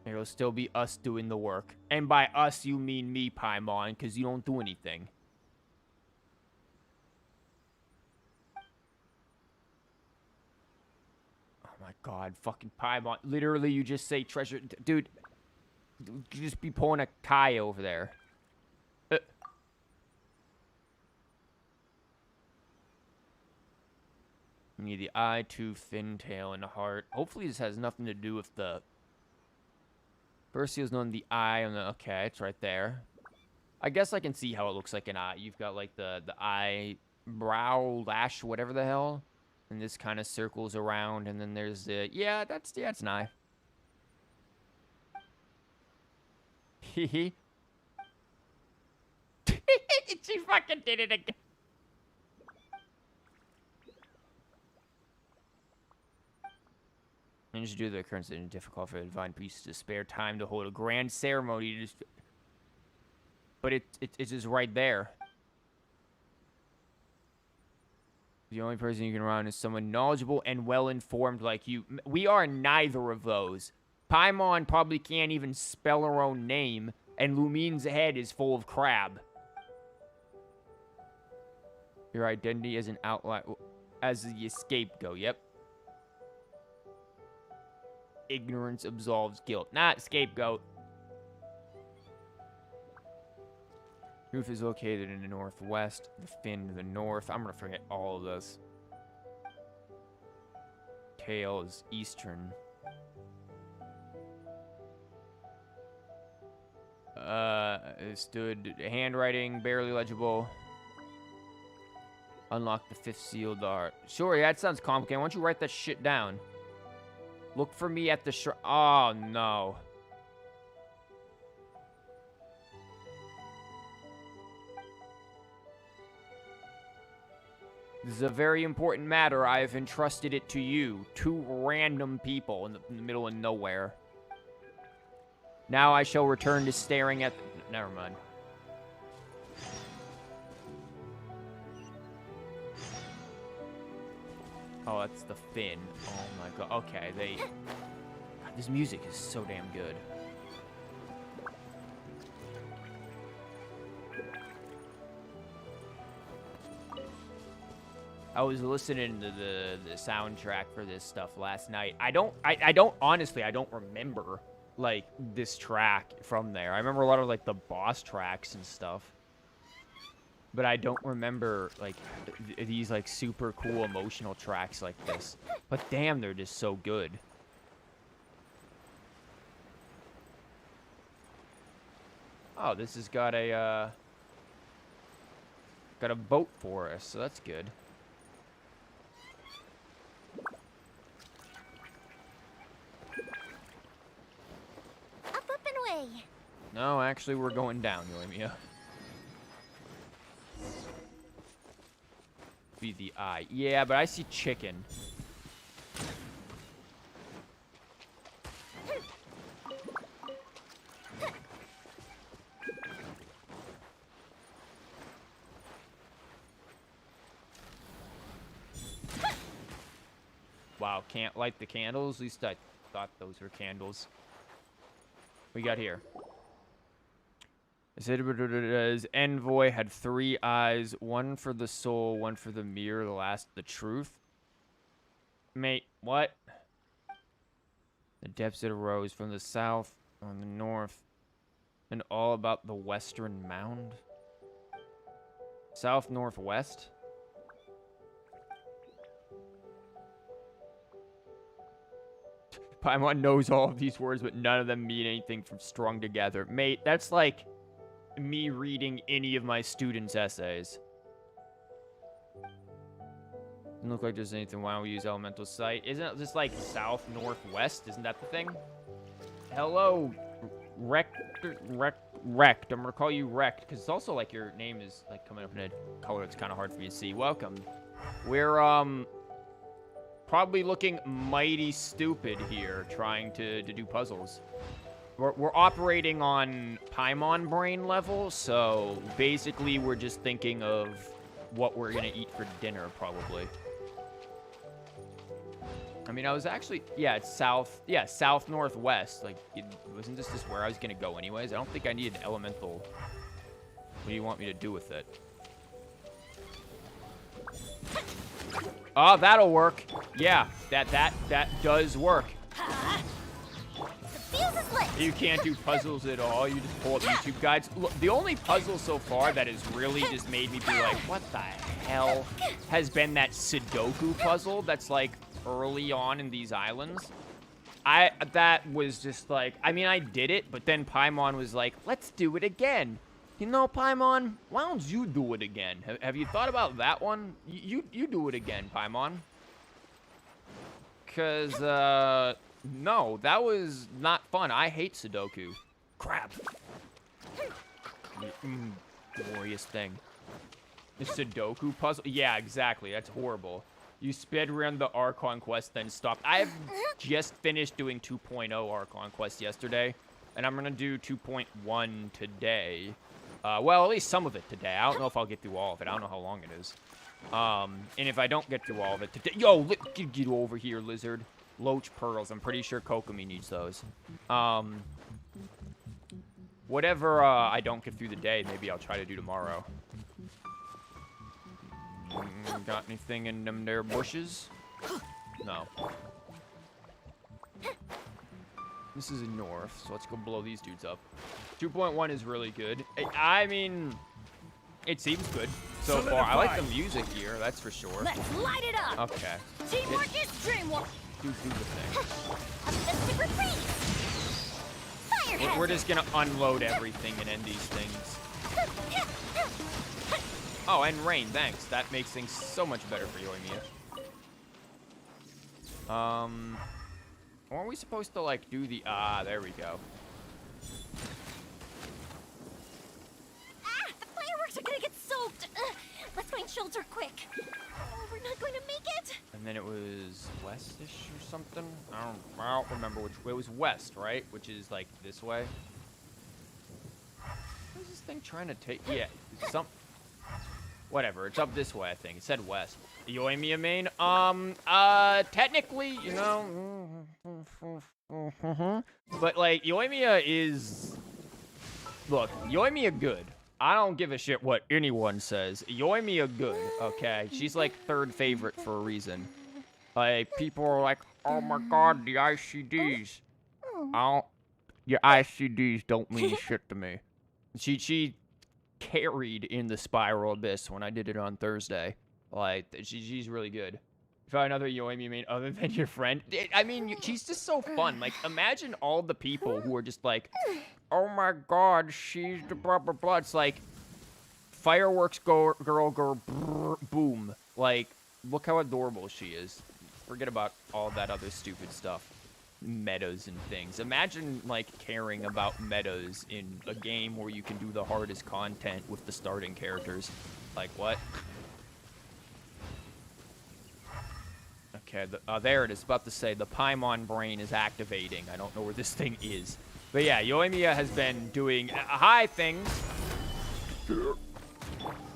It'll still be us doing the work. And by us, you mean me, Paimon, because you don't do anything. Oh my god, fucking Paimon. Literally, you just say treasure. Dude, you just be pulling a Kai over there. You need the eye, tooth, fin, tail, and the heart. Hopefully this has nothing to do with the... First seal's known the eye on the... Okay, it's right there. I guess I can see how it looks like an eye. You've got, like, the eye, brow, lash, whatever the hell. And this kind of circles around, and then there's the... Yeah, it's an eye. Hehe. She fucking did it again. And to do the occurrence in difficult for the divine priests to spare time to hold a grand ceremony. But it's just right there. The only person you can rely on is someone knowledgeable and well-informed like you. We are neither of those. Paimon probably can't even spell her own name, and Lumine's head is full of crab. Your identity as an outline... As the scapegoat, yep. Ignorance absolves guilt. Not scapegoat. Roof is located in the northwest. The fin to the north. I'm gonna forget all of this. Tail is eastern. It stood handwriting, barely legible. Unlock the fifth sealed art. Sure, yeah, that sounds complicated. Why don't you write that shit down? Look for me at the shrine. Oh, no. This is a very important matter. I have entrusted it to you. Two random people in the middle of nowhere. Now I shall return to staring at... Never mind. Oh, that's the fin. Oh my god. Okay, God, this music is so damn good. I was listening to the soundtrack for this stuff last night. I don't honestly, I don't remember, like, this track from there. I remember a lot of, like, the boss tracks and stuff. But I don't remember, like, these, like, super cool emotional tracks like this. But damn, they're just so good. Oh, this has got a boat for us, so that's good. Up and away. No, actually, we're going down, Yoimiya. Be the eye. Yeah, but I see chicken. Wow, can't light the candles? At least I thought those were candles. We got here. His envoy had 3 eyes, one for the soul, one for the mirror, the last the truth. Mate, what? The depths that arose from the south, on the north, and all about the western mound. South, northwest? Paimon knows all of these words, but none of them mean anything from strung together. Mate, that's like... me reading any of my students' essays. Doesn't look like there's anything. Why don't we use elemental sight? Isn't it just like south, northwest? Isn't that the thing? Hello, wrecked. I'm gonna call you wrecked because it's also like your name is like coming up in a color that's kind of hard for me to see. Welcome. We're probably looking mighty stupid here trying to do puzzles. We're operating on Paimon brain level, so basically we're just thinking of what we're gonna eat for dinner, probably. I mean, I was actually, yeah, it's south, yeah, south-northwest. Like, wasn't this just where I was gonna go anyways? I don't think I need an elemental. What do you want me to do with it? Oh, that'll work. Yeah, that does work. You can't do puzzles at all. You just pull up YouTube guides. Look, the only puzzle so far that has really just made me be like, what the hell, has been that Sudoku puzzle that's like early on in these islands. That was just like, I mean, I did it, but then Paimon was like, let's do it again. You know, Paimon, why don't you do it again? Have you thought about that one? You do it again, Paimon. Because, no, that was not fun. I hate Sudoku. Crap. Glorious thing. The Sudoku puzzle? Yeah, exactly. That's horrible. You sped around the Archon quest, then stopped. I've just finished doing 2.0 Archon quest yesterday, and I'm going to do 2.1 today. Well, at least some of it today. I don't know if I'll get through all of it. I don't know how long it is. And if I don't get through all of it today... Yo, get over here, lizard. Loach pearls. I'm pretty sure Kokomi needs those. Whatever I don't get through the day, maybe I'll try to do tomorrow. Got anything in them there bushes? No. This is north, so let's go blow these dudes up. 2.1 is really good. I mean, it seems good so far. I like the music here, that's for sure. Let's light it up. Okay. Teamwork is dreamwork. Do the thing. A mystic retreat. Fire We're just gonna unload everything and end these things. Oh, and rain, thanks. That makes things so much better for Yoimiya. Aren't we supposed to, like, do the... Ah, there we go. Ah, the fireworks are gonna get soaked. Let's find shelter quick. Oh, we're not going to make it. And then it was westish or something? I don't remember which way. It was west, right? Which is, like, this way. What is this thing trying to take? Yeah, whatever, it's up this way, I think. It said west. Yoimiya main? Technically, you know... But, like, Yoimiya is... Look, Yoimiya good. I don't give a shit what anyone says. Yoimiya good, okay? She's, like, third favorite for a reason. Like, people are like, oh my god, the ICDs. Your ICDs don't mean shit to me. She carried in the Spiral Abyss when I did it on Thursday. Like, she's really good. You found another Yoimiya main other than your friend? I mean, she's just so fun. Like, imagine all the people who are just like, oh my god, she's the blah, blah, blah. It's like, fireworks girl, brrr, boom. Like, look how adorable she is. Forget about all that other stupid stuff. Metas and things. Imagine, like, caring about metas in a game where you can do the hardest content with the starting characters. Like, what? Okay, there it is. About to say, the Paimon brain is activating. I don't know where this thing is. But yeah, Yoimiya has been doing high things.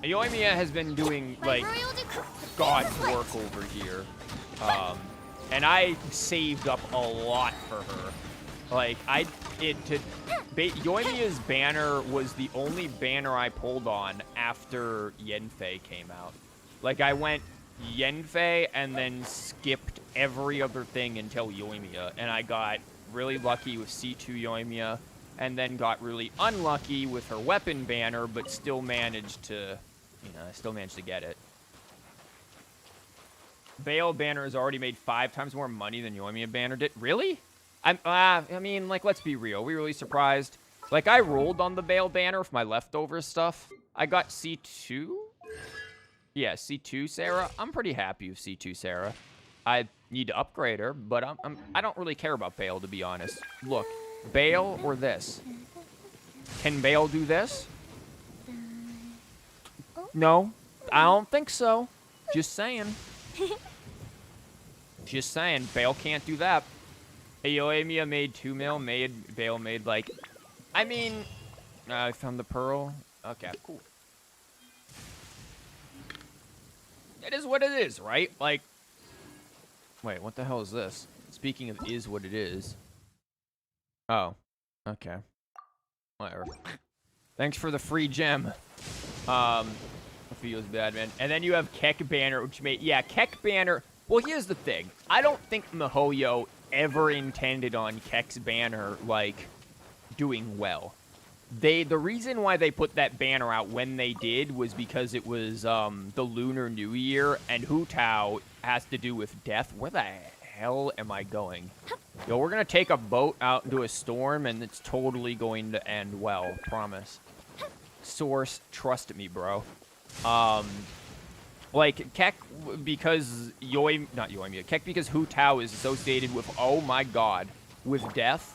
Yoimiya has been doing, like, God's work over here. And I saved up a lot for her. Like, Yoimiya's banner was the only banner I pulled on after Yenfei came out. Like, I went Yenfei and then skipped every other thing until Yoimiya. And I got really lucky with C2 Yoimiya, and then got really unlucky with her weapon banner, but still managed to, get it. Baal banner has already made 5 times more money than Yoimiya banner did. Really? I mean, like, let's be real. We really surprised. Like, I rolled on the Baal banner with my leftover stuff. I got C2? Yeah, C2 Sarah. I'm pretty happy with C2 Sarah. I need to upgrade her, but I don't really care about Baal, to be honest. Look, Baal or this? Can Baal do this? No, I don't think so. Just saying. Just saying, Baal can't do that. Yoemia made 2 mil, Baal made like... I mean... I found the pearl. Okay, cool. It is what it is, right? Like... Wait, what the hell is this? Speaking of is what it is. Oh. Okay. Whatever. Thanks for the free gem. Feels bad, man. And then you have Keck Banner, which made... Yeah, Keck Banner... Well, here's the thing. I don't think MiHoYo ever intended on Keck's banner, like, doing well. The reason why they put that banner out when they did was because it was the Lunar New Year, and Hu Tao has to do with death. Where the hell am I going? Yo, we're gonna take a boat out into a storm, and it's totally going to end well. Promise. Source, trust me, bro. Like, Keck, because not Yoimiya, Keck because Hu Tao is associated with, oh my god, with death.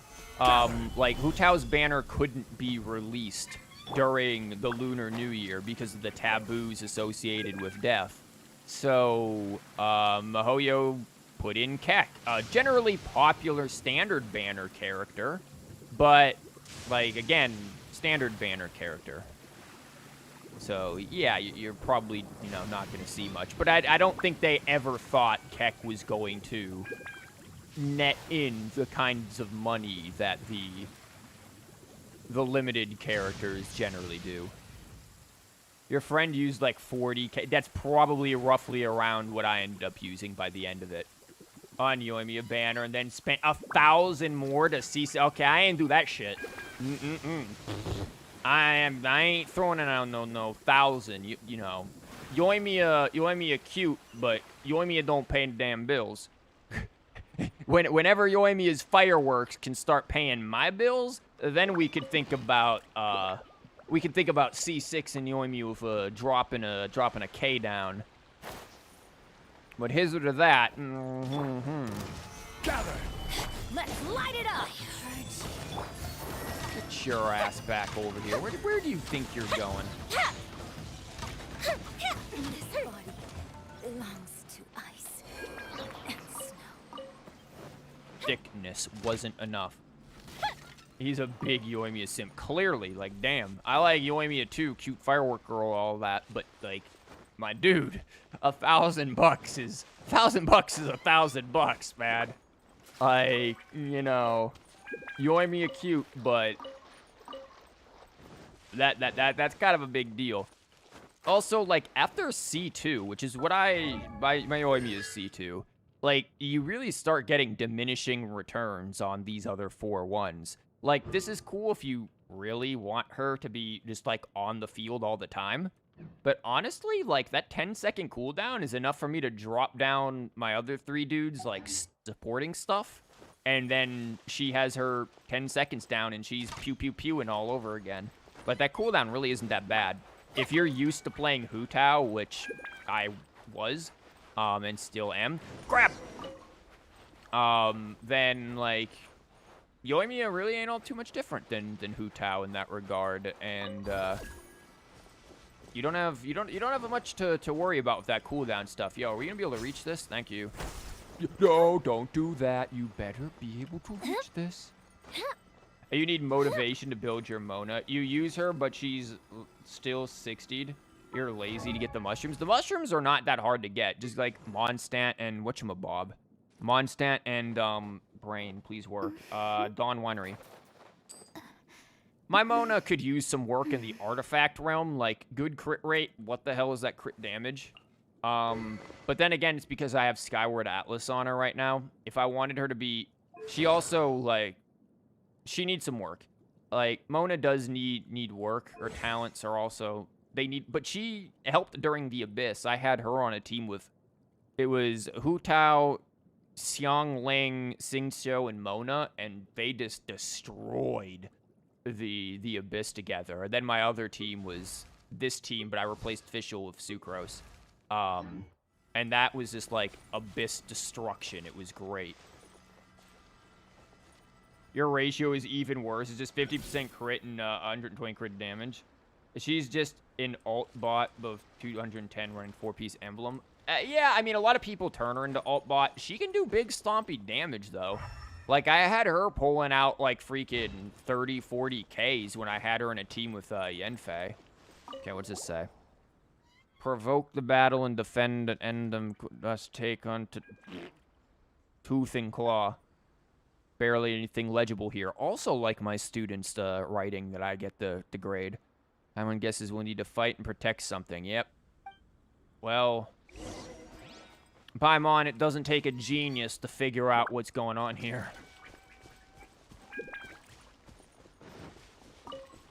Like, Hu Tao's banner couldn't be released during the Lunar New Year because of the taboos associated with death. So, MiHoYo put in Keck, a generally popular standard banner character, but, like, again, standard banner character. So, yeah, you're probably, you know, not going to see much. But I don't think they ever thought Keck was going to net in the kinds of money that the limited characters generally do. Your friend used like 40k. That's probably roughly around what I ended up using by the end of it. On Yoimiya banner, and then spent 1,000 more to see... Okay, I ain't do that shit. I ain't throwing it out no 1,000. You know, Yoimiya cute, but Yoimiya don't pay the damn bills. Whenever Yoimiya's fireworks can start paying my bills, then we could think about C6 and Yoimiya with dropping a K down. But his or that. Gather. Let's light it up. Get your ass back over here. Where do you think you're going? This body belongs to ice and snow. Thickness wasn't enough. He's a big Yoimiya simp. Clearly, like, damn. I like Yoimiya too. Cute firework girl, all that. But, like, my dude, $1,000 is... $1,000 is $1,000, man. Like, you know... Yoimiya cute, but... That's kind of a big deal. Also, like, after C2, which is what my Yoimiya is C2, like, you really start getting diminishing returns on these other 4 ones. Like, this is cool if you really want her to be just, like, on the field all the time. But honestly, like, that 10-second cooldown is enough for me to drop down my other 3 dudes, like, supporting stuff. And then she has her 10 seconds down, and she's pew-pew-pewing all over again. But that cooldown really isn't that bad. If you're used to playing Hu Tao, which I was, and still am, crap! Then, like, Yoimiya really ain't all too much different than Hu Tao in that regard, and you don't have much to worry about with that cooldown stuff. Yo, are we gonna be able to reach this? Thank you. No, don't do that. You better be able to reach this. You need motivation to build your Mona. You use her, but she's still 60'd. You're lazy to get the mushrooms. The mushrooms are not that hard to get. Just like Mondstadt and whatchamabob. Mondstadt and Brain, please work. Dawn Winery. My Mona could use some work in the artifact realm, like good crit rate. What the hell is that crit damage? But then again, it's because I have Skyward Atlas on her right now. If I wanted her to be... She also, like... She needs some work. Like, Mona does need work. Her talents are also... They need... But she helped during the Abyss. I had her on a team with... It was Hu Tao, Xiang Ling, Xing Xiu, and Mona, and they just destroyed the Abyss together. And then my other team was this team, but I replaced Fischl with Sucrose. And that was just like abyss destruction. It was great. Your ratio is even worse. It's just 50% crit and 120 crit damage. She's just an alt bot of 210 running 4-piece emblem. Yeah, I mean, a lot of people turn her into alt bot. She can do big stompy damage, though. Like, I had her pulling out, like, freaking 30, 40 Ks when I had her in a team with Yenfei. Okay, what's this say? Provoke the battle and defend and end them. Must take on to Tooth and Claw. Barely anything legible here. Also, like my students' writing that I get the grade. Everyone guesses we'll need to fight and protect something. Yep. Well, Paimon, it doesn't take a genius to figure out what's going on here.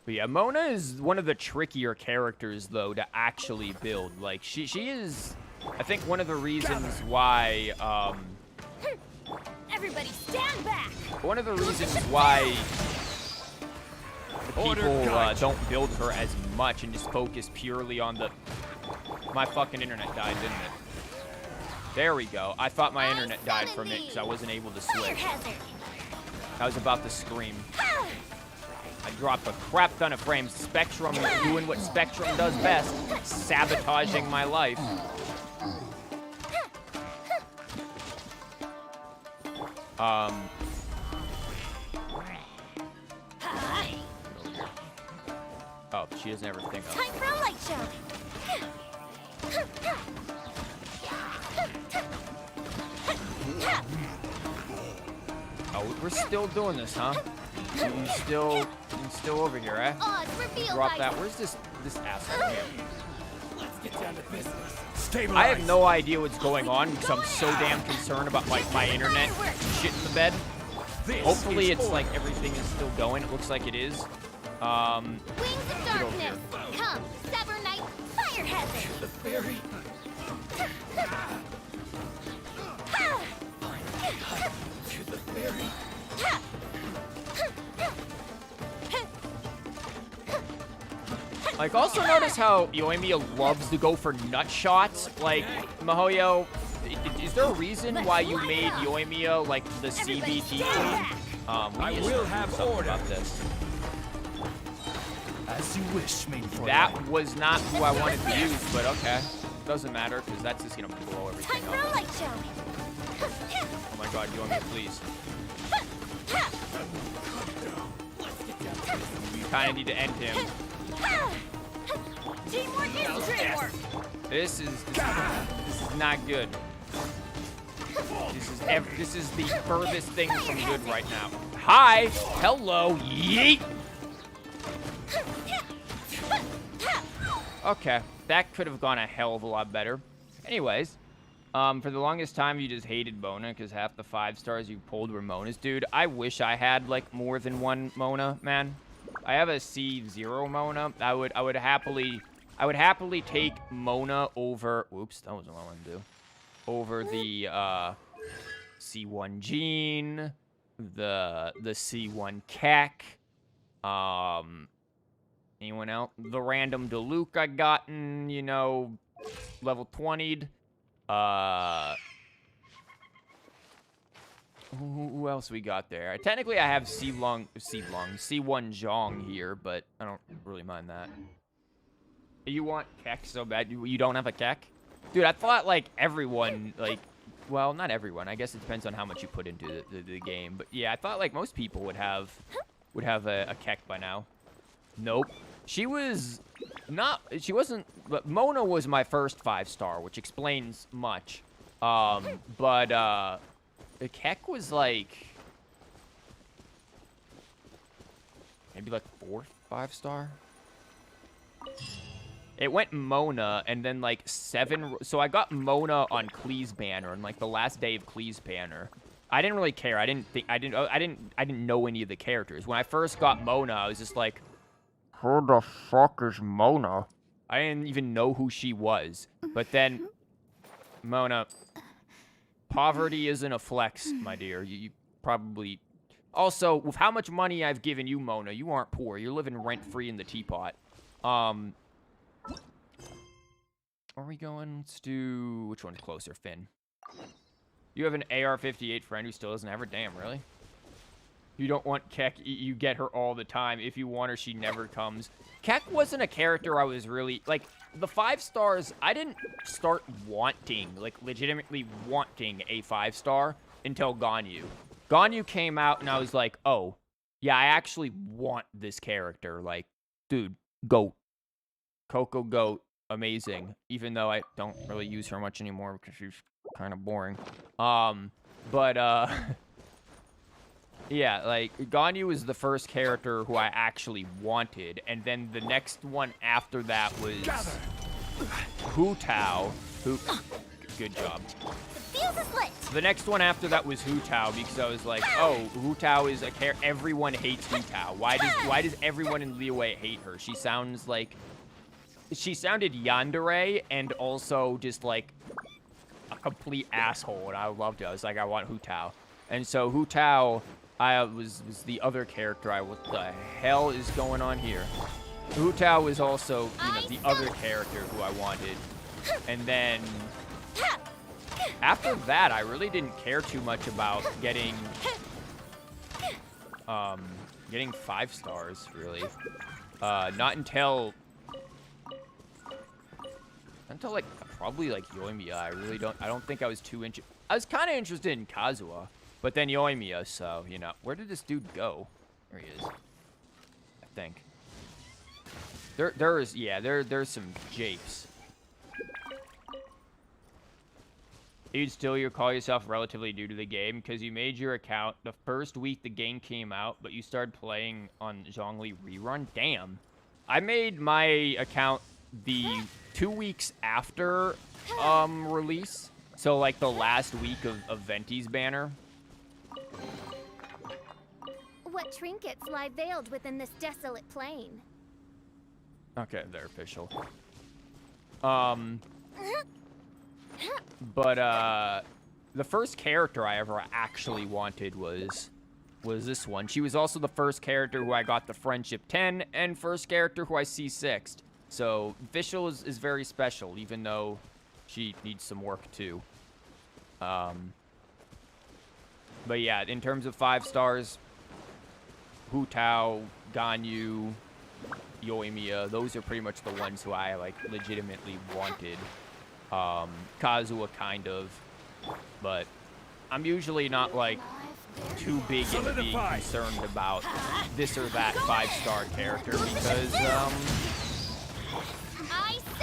But yeah, Mona is one of the trickier characters, though, to actually build. Like, she is, I think, one of the reasons why, Everybody stand back! one of the reasons why people don't build her as much and just focus purely on the... My fucking internet died, didn't it? There we go. I thought my internet died from it because I wasn't able to switch. I was about to scream. I dropped a crap ton of frames. Spectrum doing what Spectrum does best, sabotaging my life. Oh, she doesn't ever think of Time for a light show! Oh, we're still doing this, huh? You still over here, eh? Odds reveal Drop light. that. Where's this asshole here? Let's get down to business. Stabilize. I have no idea what's going on because I'm so damn concerned about my internet shit in the bed. Hopefully it's like everything is still going. It looks like it is. Wings of darkness! Come, sever night, fire hazard! The fairy. To the fairy. Like, also notice how Yoimiya loves to go for nut shots. Like, Mihoyo, is there a reason why you made Yoimiya, like, the CBT queen? I will have order. About this. As you wish, main for That was not who I wanted to use, but okay. Doesn't matter, because that's just gonna blow Time everything for a up. light show! Oh my god, Yoimiya, please. You kinda need to end him. Teamwork is dreamwork! This is not good. This is the furthest thing from good right now. Hi, hello, yeet. Okay, that could have gone a hell of a lot better. Anyways, for the longest time you just hated Mona because half the 5 stars you pulled were Monas, dude. I wish I had like more than one Mona, man. I have a C0 Mona. I would happily take Mona over. Oops, that wasn't what I wanted to do. Over the C1 Jean, the C1 Keck. Anyone else? The random Diluc I gotten, you know, level 20'd. Who else we got there? Technically, I have C1 Zhong here, but I don't really mind that. You want Keck so bad? You don't have a Keck? Dude, I thought, like, everyone, like... Well, not everyone. I guess it depends on how much you put into the game. But, yeah, I thought, like, most people would have a Keck by now. Nope. She was not... She wasn't... But Mona was my first 5-star, which explains much. The Keck was, like... Maybe, like, 4th 5-star? It went Mona, and then, like, 7... So I got Mona on Klee's banner, on, like, the last day of Klee's banner. I didn't really care. I didn't know any of the characters. When I first got Mona, I was just like, who the fuck is Mona? I didn't even know who she was. But then, Mona, poverty isn't a flex, my dear. You probably... Also, with how much money I've given you, Mona, you aren't poor. You're living rent-free in the teapot. are we going? Let's do... Which one's closer, Finn? You have an AR-58 friend who still doesn't have her. Damn, really? You don't want Keck. You get her all the time. If you want her, she never comes. Keck wasn't a character I was really... Like, the 5 stars, I didn't start wanting, like, legitimately wanting a 5-star until Ganyu. Ganyu came out, and I was like, oh, yeah, I actually want this character. Like, dude, GOAT. Coco GOAT. Amazing. Even though I don't really use her much anymore because she's kind of boring. Yeah, like, Ganyu was the first character who I actually wanted, and then the next one after that was Hu Tao, who... Good job. The fuse is lit. The next one after that was Hu Tao, because I was like, oh, Hu Tao is a character... Everyone hates Hu Tao. Why does everyone in Liyue hate her? She sounds like... She sounded yandere, and also just, like, a complete asshole, and I loved it. I was like, I want Hu Tao. And so Hu Tao... was the other character. What the hell is going on here? Hu Tao was also, the other character who I wanted. And then, after that, I really didn't care too much about getting 5 stars, really. Not until, like, probably, like, Yoimiya. I don't think I was too interested. I was kind of interested in Kazuha. But then Yoimiya, so, where did this dude go? There he is. I think. There's some japes. You'd still call yourself relatively new to the game because you made your account the first week the game came out, but you started playing on Zhongli Rerun? Damn. I made my account the 2 weeks after release. So, like, the last week of Venti's banner. What trinkets lie veiled within this desolate plain? Okay, they're official. But the first character I ever actually wanted was this one. She was also the first character who I got the Friendship 10, and first character who I C6'd. So, official is very special, even though she needs some work, too. But yeah, in terms of 5 stars, Hu Tao, Ganyu, Yoimiya, those are pretty much the ones who I, like, legitimately wanted. Kazuha, kind of. But I'm usually not, like, too big into being concerned about this or that 5-star character because,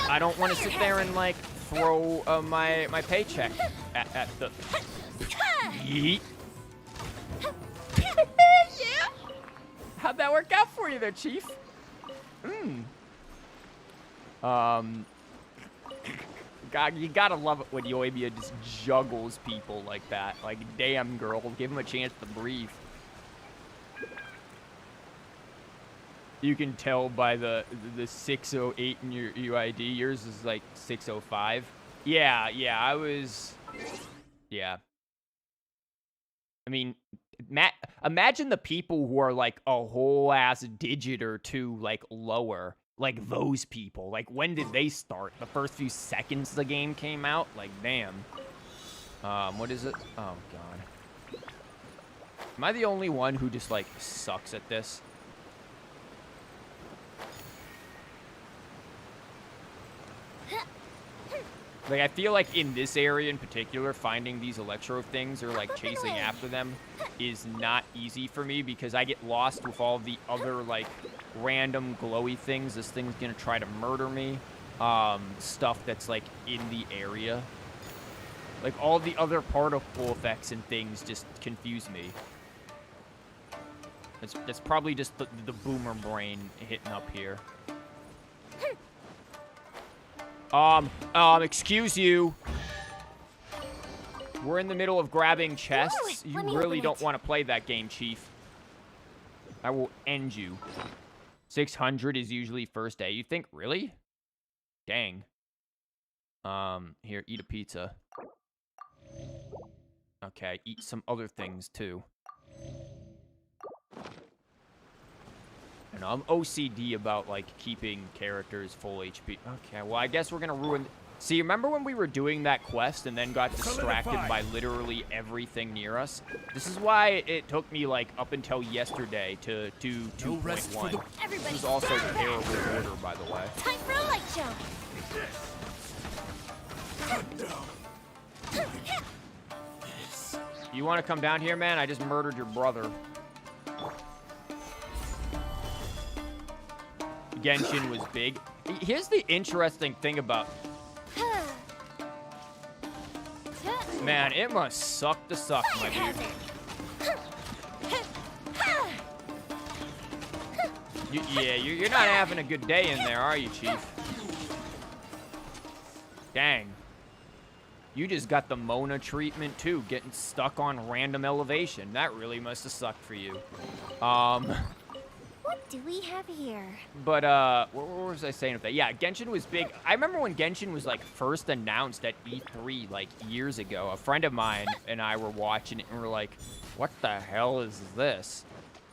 I don't want to sit there and, like, throw my paycheck at the... Yeet. Yeah. How'd that work out for you there, Chief? God, you gotta love it when Yoimiya just juggles people like that. Like, damn, girl, give him a chance to breathe. You can tell by the 608 in your UID. Yours is like 605. Yeah, I was... Yeah. I mean, imagine the people who are, like, a whole ass digit or two, like, lower. Like, those people. Like, when did they start? The first few seconds the game came out? Like, damn. What is it? Oh, God. Am I the only one who just, like, sucks at this? Like, I feel like in this area in particular, finding these electro things or, like, chasing after them is not easy for me because I get lost with all the other, like, random glowy things. This thing's gonna try to murder me. Stuff that's, like, in the area. Like, all the other particle effects and things just confuse me. It's probably just the boomer brain hitting up here. Excuse you. We're in the middle of grabbing chests. You really don't want to play that game, Chief. I will end you. 600 is usually first day. You think, really? Dang. Here, eat a pizza. Okay, eat some other things, too. I'm OCD about, like, keeping characters full HP. Okay, well, I guess we're gonna ruin... See, remember when we were doing that quest and then got distracted by literally everything near us? This is why it took me, like, up until yesterday to 2.1. This is also terrible order, by the way. Time for a light jump. You want to come down here, man? I just murdered your brother. Genshin was big. Here's the interesting thing about... Man, it must suck to suck, my dude. Yeah, you're not having a good day in there, are you, Chief? Dang. You just got the Mona treatment, too, getting stuck on random elevation. That really must have sucked for you. What do we have here? But, what was I saying with that? Yeah, Genshin was big. I remember when Genshin was, like, first announced at E3, like, years ago. A friend of mine and I were watching it, and we were like, what the hell is this?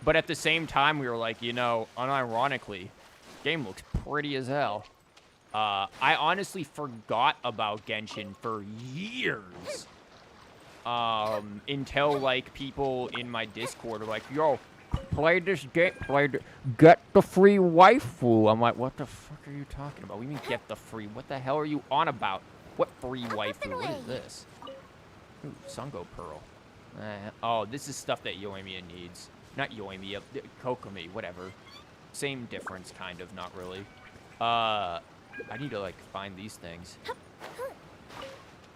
But at the same time, we were like, you know, unironically, game looks pretty as hell. I honestly forgot about Genshin for years. Until, like, people in my Discord are like, yo, play this game, get the free waifu. I'm like, what the fuck are you talking about? We mean get the free, what the hell are you on about? What free waifu? What is this? Ooh, Sungo Pearl. Oh, this is stuff that Yoimiya needs. Not Yoimiya, Kokomi, whatever. Same difference, kind of, not really. I need to, like, find these things.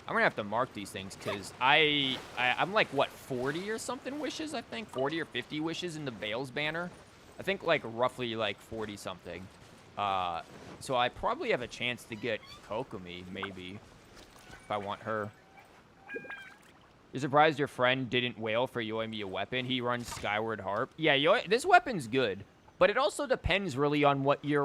I'm gonna have to mark these things, because I'm like, what, 40 or something wishes, I think? 40 or 50 wishes in the Baal's banner? I think, like, roughly, like, 40-something. So I probably have a chance to get Kokomi, maybe, if I want her. You're surprised your friend didn't wail for Yoimiya weapon? He runs Skyward Harp. Yeah, this weapon's good, but it also depends really on what your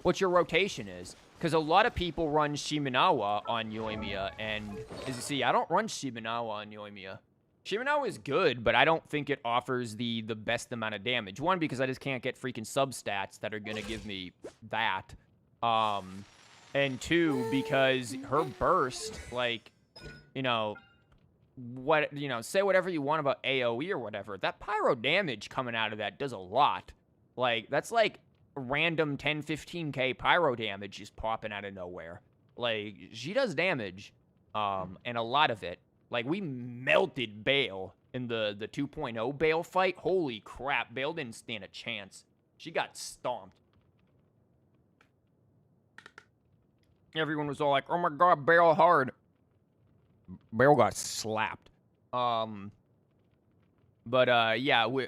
rotation is. Because a lot of people run Shimenawa on Yoimiya, and as you see, I don't run Shimenawa on Yoimiya. Shimenawa is good, but I don't think it offers the best amount of damage. One, because I just can't get freaking substats that are going to give me that. And two, because her burst, like, you know, say whatever you want about AoE or whatever. That pyro damage coming out of that does a lot. Like, that's like random 10, 15k pyro damage just popping out of nowhere. Like, she does damage, and a lot of it. Like, we melted Baal in the 2.0 Baal fight. Holy crap, Baal didn't stand a chance. She got stomped. Everyone was all like, oh my god, Baal hard. Baal got slapped. Yeah,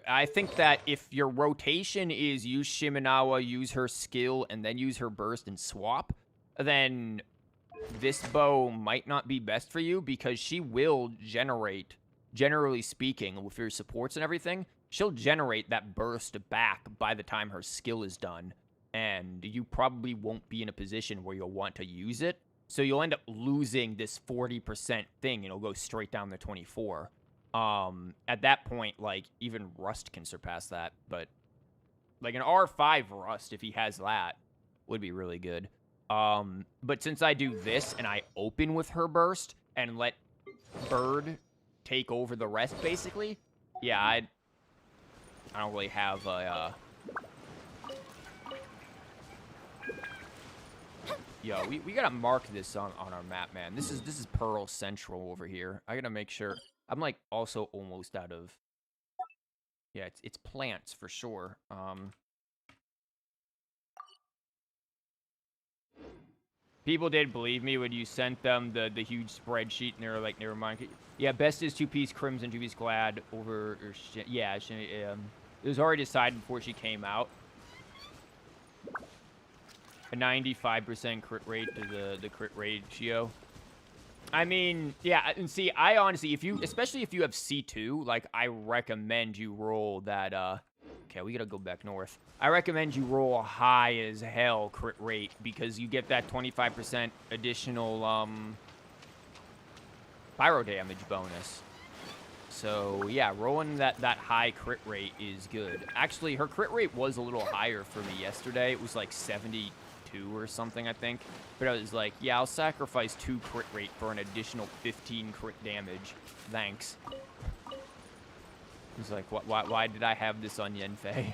I think that if your rotation is use Shimenawa, use her skill, and then use her burst and swap, then this bow might not be best for you, because she will generate, generally speaking, with her supports and everything, she'll generate that burst back by the time her skill is done, and you probably won't be in a position where you'll want to use it, so you'll end up losing this 40% thing, and it'll go straight down to 24. At that point, like, even Rust can surpass that, but, like, an R5 Rust, if he has that, would be really good. But since I do this, and I open with her burst, and let Bird take over the rest, basically, yeah, I don't really have a, Yo, we gotta mark this on our map, man. This is Pearl Central over here. I gotta make sure. I'm, like, also almost out of... Yeah, it's plants, for sure. People did believe me when you sent them the huge spreadsheet, and they were like, never mind. Yeah, best is 2-piece Crimson, 2-piece Glad over... yeah, it was already decided before she came out. A 95% crit rate to the crit ratio. I mean, yeah, and see, I honestly, especially if you have C2, like, I recommend you roll that, okay, we gotta go back north. I recommend you roll a high as hell crit rate, because you get that 25% additional, pyro damage bonus. So, yeah, rolling that high crit rate is good. Actually, her crit rate was a little higher for me yesterday. It was like 70, 2 or something, I think. But I was like, yeah, I'll sacrifice 2 crit rate for an additional 15 crit damage. Thanks. He's like, why did I have this on Yenfei?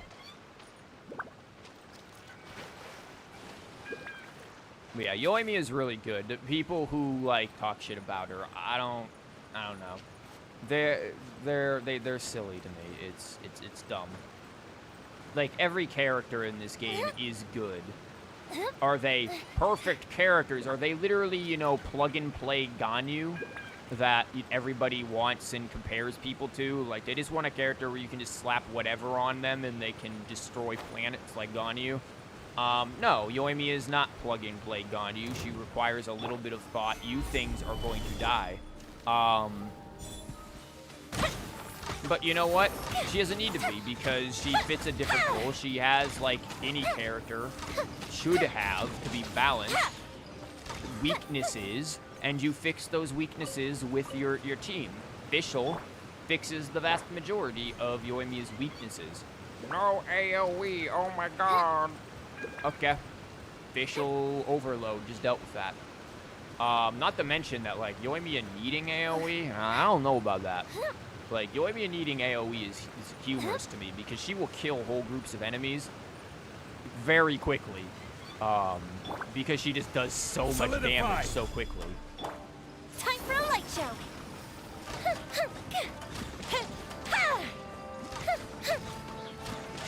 But yeah, Yoimi is really good. The people who like talk shit about her, I don't know. They're silly to me. It's dumb. Like, every character in this game is good. Are they perfect characters? Are they literally, you know, plug and play Ganyu that everybody wants and compares people to? Like, they just want a character where you can just slap whatever on them and they can destroy planets like Ganyu. No, Yoimi is not plug and play Ganyu. She requires a little bit of thought. You things are going to die. But you know what? She doesn't need to be, because she fits a different role. She has, like, any character should have to be balanced. Weaknesses, and you fix those weaknesses with your team. Fischl fixes the vast majority of Yoimi's weaknesses. No AoE, oh my god. Okay. Fischl overload just dealt with that. Not to mention that, like, Yoimiya needing AoE, I don't know about that. Like, Yoimiya needing AoE is humorous to me, because she will kill whole groups of enemies very quickly. Because she just does so much damage so quickly. Time for a light show.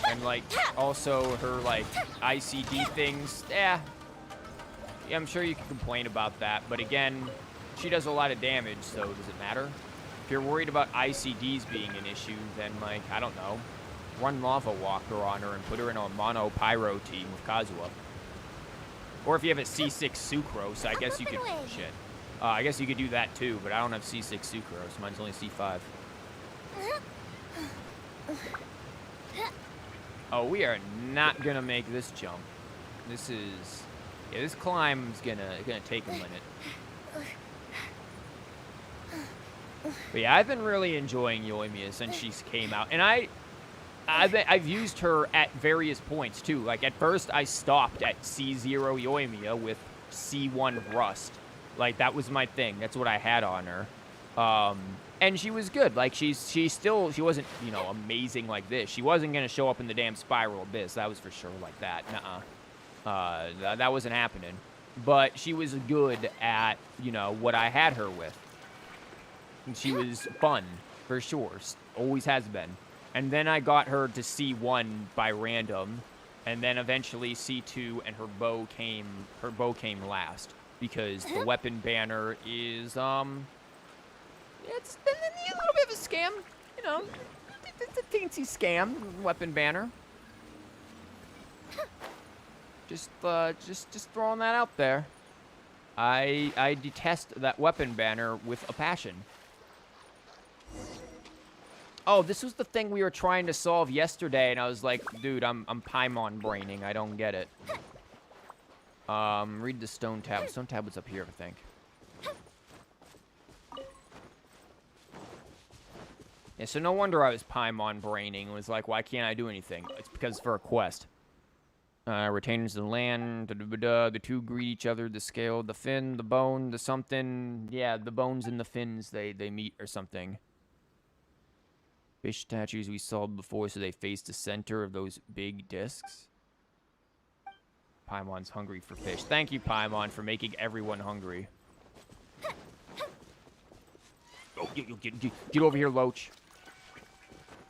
And, like, also her, like, ICD things, yeah, I'm sure you can complain about that, but again, she does a lot of damage, so does it matter? If you're worried about ICDs being an issue, then, like, I don't know, run Lava Walker on her and put her in a mono pyro team with Kazuha. Or if you have a C6 Sucrose, I guess you could, shit. I guess you could do that too, but I don't have C6 Sucrose, mine's only C5. Oh, we are not gonna make this jump. This is, yeah, this climb's gonna take a minute. But yeah, I've been really enjoying Yoimiya since she came out, and I've used her at various points too. Like, at first I stopped at C0 Yoimiya with C1 Rust. Like, that was my thing. That's what I had on her. And she was good. Like, she wasn't, you know, amazing like this. She wasn't gonna show up in the damn Spiral Abyss. That was for sure like that. Nuh-uh. That wasn't happening. But she was good at, you know, what I had her with. And she was fun, for sure. Always has been. And then I got her to C1 by random, and then eventually C2, and her bow came last, because the weapon banner is it's a little bit of a scam, you know. It's a teensy scam, weapon banner. Just throwing that out there. I detest that weapon banner with a passion. Oh, this was the thing we were trying to solve yesterday, and I was like, dude, I'm Paimon braining. I don't get it. Read the stone tab. Stone tab was up here, I think. Yeah, so no wonder I was Paimon braining. It was like, why can't I do anything? It's because for a quest. Retainers of the land, the two greet each other, the scale, the fin, the bone, the something. Yeah, the bones and the fins, they meet or something. Fish statues we saw before, so they face the center of those big discs. Paimon's hungry for fish. Thank you, Paimon, for making everyone hungry. Oh, get over here, Loach.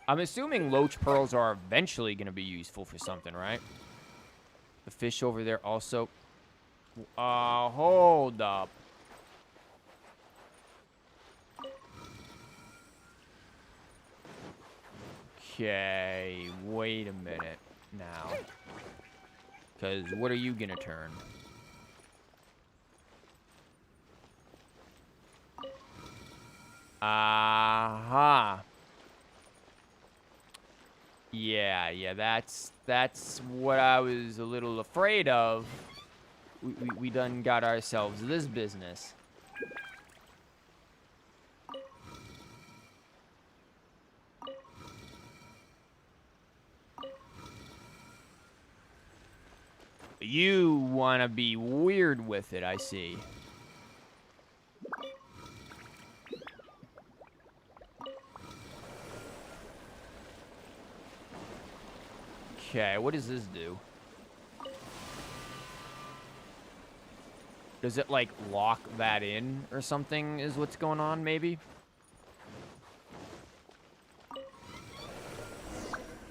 I'm assuming Loach pearls are eventually going to be useful for something, right? The fish over there also... hold up. Okay, wait a minute now. Because what are you going to turn? Aha. Yeah, that's what I was a little afraid of. We done got ourselves this business. You want to be weird with it, I see. Okay, what does this do? Does it, like, lock that in or something is what's going on, maybe?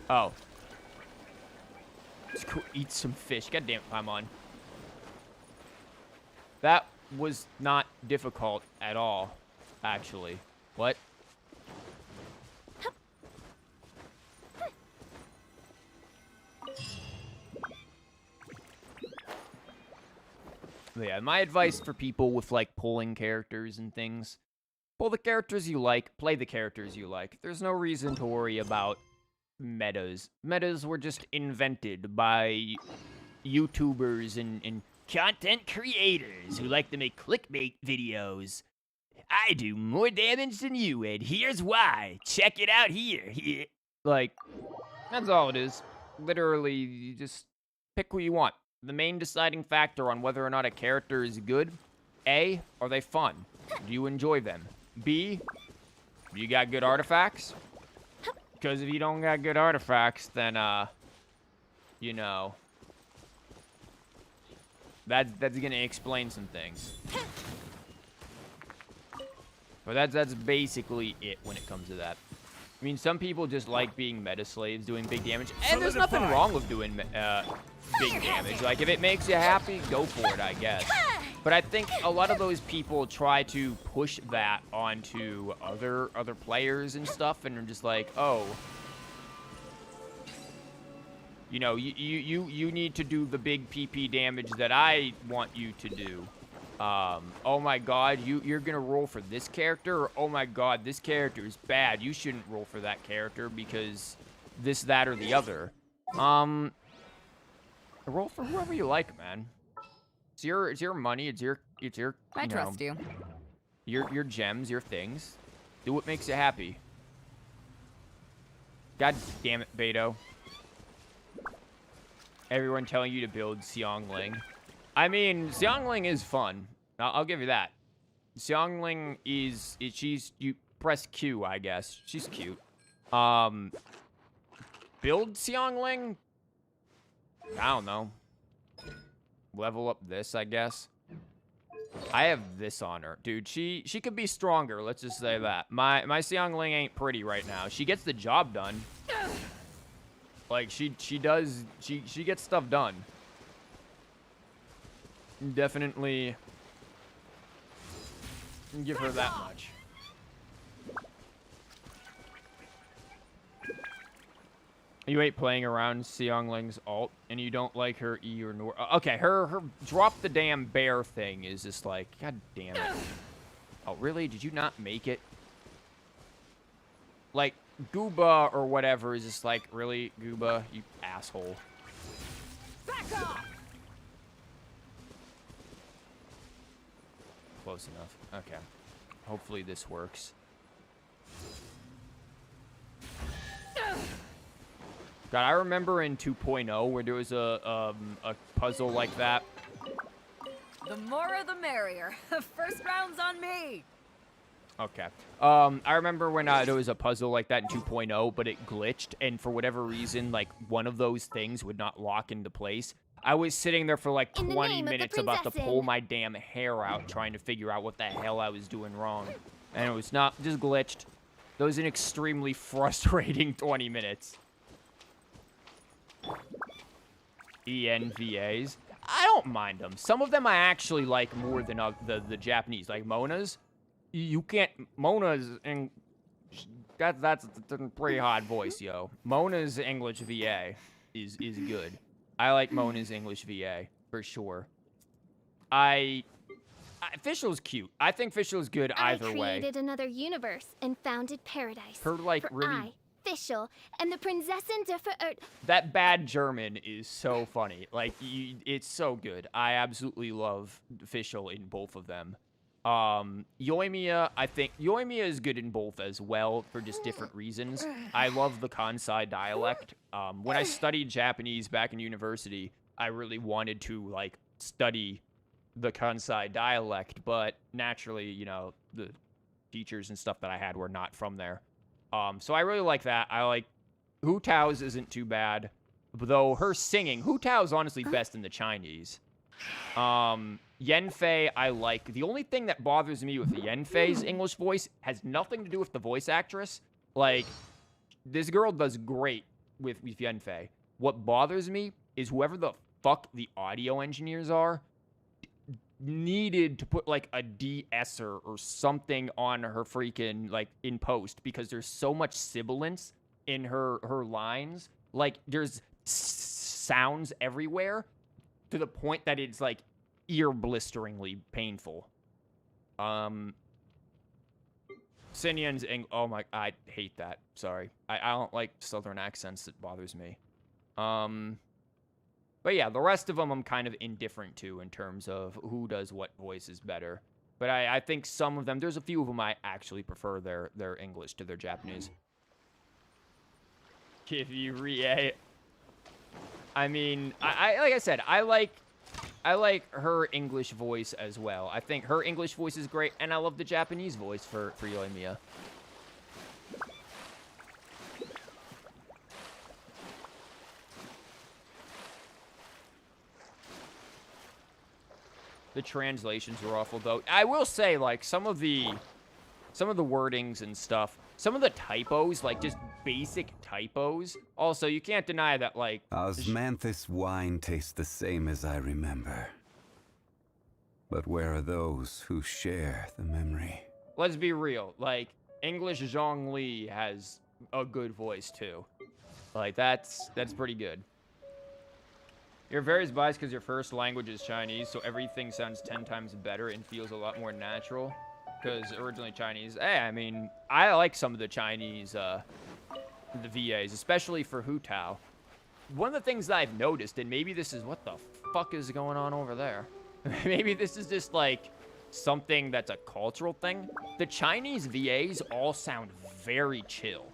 Oh. Let's go eat some fish. God damn it, I'm on. That was not difficult at all, actually. What? But yeah, my advice for people with, like, pulling characters and things, pull the characters you like, play the characters you like. There's no reason to worry about metas. Metas were just invented by YouTubers and content creators who like to make clickbait videos. I do more damage than you, and here's why. Check it out here. Like, that's all it is. Literally, you just pick who you want. The main deciding factor on whether or not a character is good, A, are they fun? Do you enjoy them? B, you got good artifacts? Because if you don't got good artifacts, then, you know, that's gonna explain some things. But that's basically it when it comes to that. I mean, some people just like being meta slaves, doing big damage, and there's nothing wrong with doing big damage. Like, if it makes you happy, go for it, I guess. But I think a lot of those people try to push that onto other players and stuff, and are just like, oh, you know, you need to do the big PP damage that I want you to do. Oh my god, you're gonna roll for this character, or oh my god, this character is bad. You shouldn't roll for that character because this, that, or the other. Roll for whoever you like, man. It's your money. It's your. I trust you. Your gems, your things. Do what makes you happy. God damn it, Beto. Everyone telling you to build Xiangling. I mean, Xiangling is fun. I'll give you that. Xiangling you press Q, I guess. She's cute. Build Xiangling? I don't know. Level up this, I guess. I have this on her. Dude, she could be stronger, let's just say that. My Xiangling ain't pretty right now. She gets the job done. Like, she gets stuff done. Definitely give her that much. You ain't playing around Xiangling's ult, and you don't like her E or nor. Okay, her drop the damn bear thing is just like, god damn it. Oh, really? Did you not make it? Like, Gooba or whatever is just like, really, Gooba, you asshole. Back off! Close enough. Okay. Hopefully this works. God, I remember in 2.0 where there was a puzzle like that. The more the merrier. First round's on me. Okay. I remember when there was a puzzle like that in 2.0, but it glitched, and for whatever reason, like, one of those things would not lock into place. I was sitting there for like 20 minutes about to pull my damn hair out trying to figure out what the hell I was doing wrong. And it was not just glitched. That was an extremely frustrating 20 minutes. ENVAs. I don't mind them. Some of them I actually like more than the Japanese. Like Mona's. You can't... Mona's... And that's a pretty hard voice, yo. Mona's English VA is good. I like Mona's English VA, for sure. Fischl's cute. I think Fischl's good either way. I created another universe and founded paradise. Her, like, for really... Fischl, and the Prinzessin der That bad German is so funny. Like, it's so good. I absolutely love Fischl in both of them. Yoimiya, I think... Yoimiya is good in both as well, for just different reasons. I love the Kansai dialect. When I studied Japanese back in university, I really wanted to, like, study the Kansai dialect, but naturally, you know, the teachers and stuff that I had were not from there. So I really like that. I like Hu Tao's isn't too bad, though her singing, Hu Tao's honestly best in the Chinese. Yen Fei, I like. The only thing that bothers me with Yen Fei's English voice has nothing to do with the voice actress. Like, this girl does great with Yen Fei. What bothers me is whoever the fuck the audio engineers are needed to put, like, a de-esser or something on her freaking, like, in post, because there's so much sibilance in her lines. Like, there's sounds everywhere to the point that it's, like, ear-blisteringly painful. Sinyan's oh my, I hate that. Sorry. I don't like southern accents. It bothers me. But yeah, the rest of them I'm kind of indifferent to in terms of who does what voice is better. But I think some of them, there's a few of them I actually prefer their English to their Japanese. If you I mean, I like I said, I like her English voice as well. I think her English voice is great, and I love the Japanese voice for Yoimiya. The translations were awful, though. I will say, like, some of the wordings and stuff, some of the typos, like, just basic typos. Also, you can't deny that, like... Osmanthus wine tastes the same as I remember. But where are those who share the memory? Let's be real. Like, English Zhongli has a good voice, too. Like, that's pretty good. You're very biased because your first language is Chinese, so everything sounds 10 times better and feels a lot more natural. Because originally Chinese, I mean, I like some of the Chinese, the VAs, especially for Hu Tao. One of the things that I've noticed, and maybe this is what the fuck is going on over there. Maybe this is just like something that's a cultural thing. The Chinese VAs all sound very chill.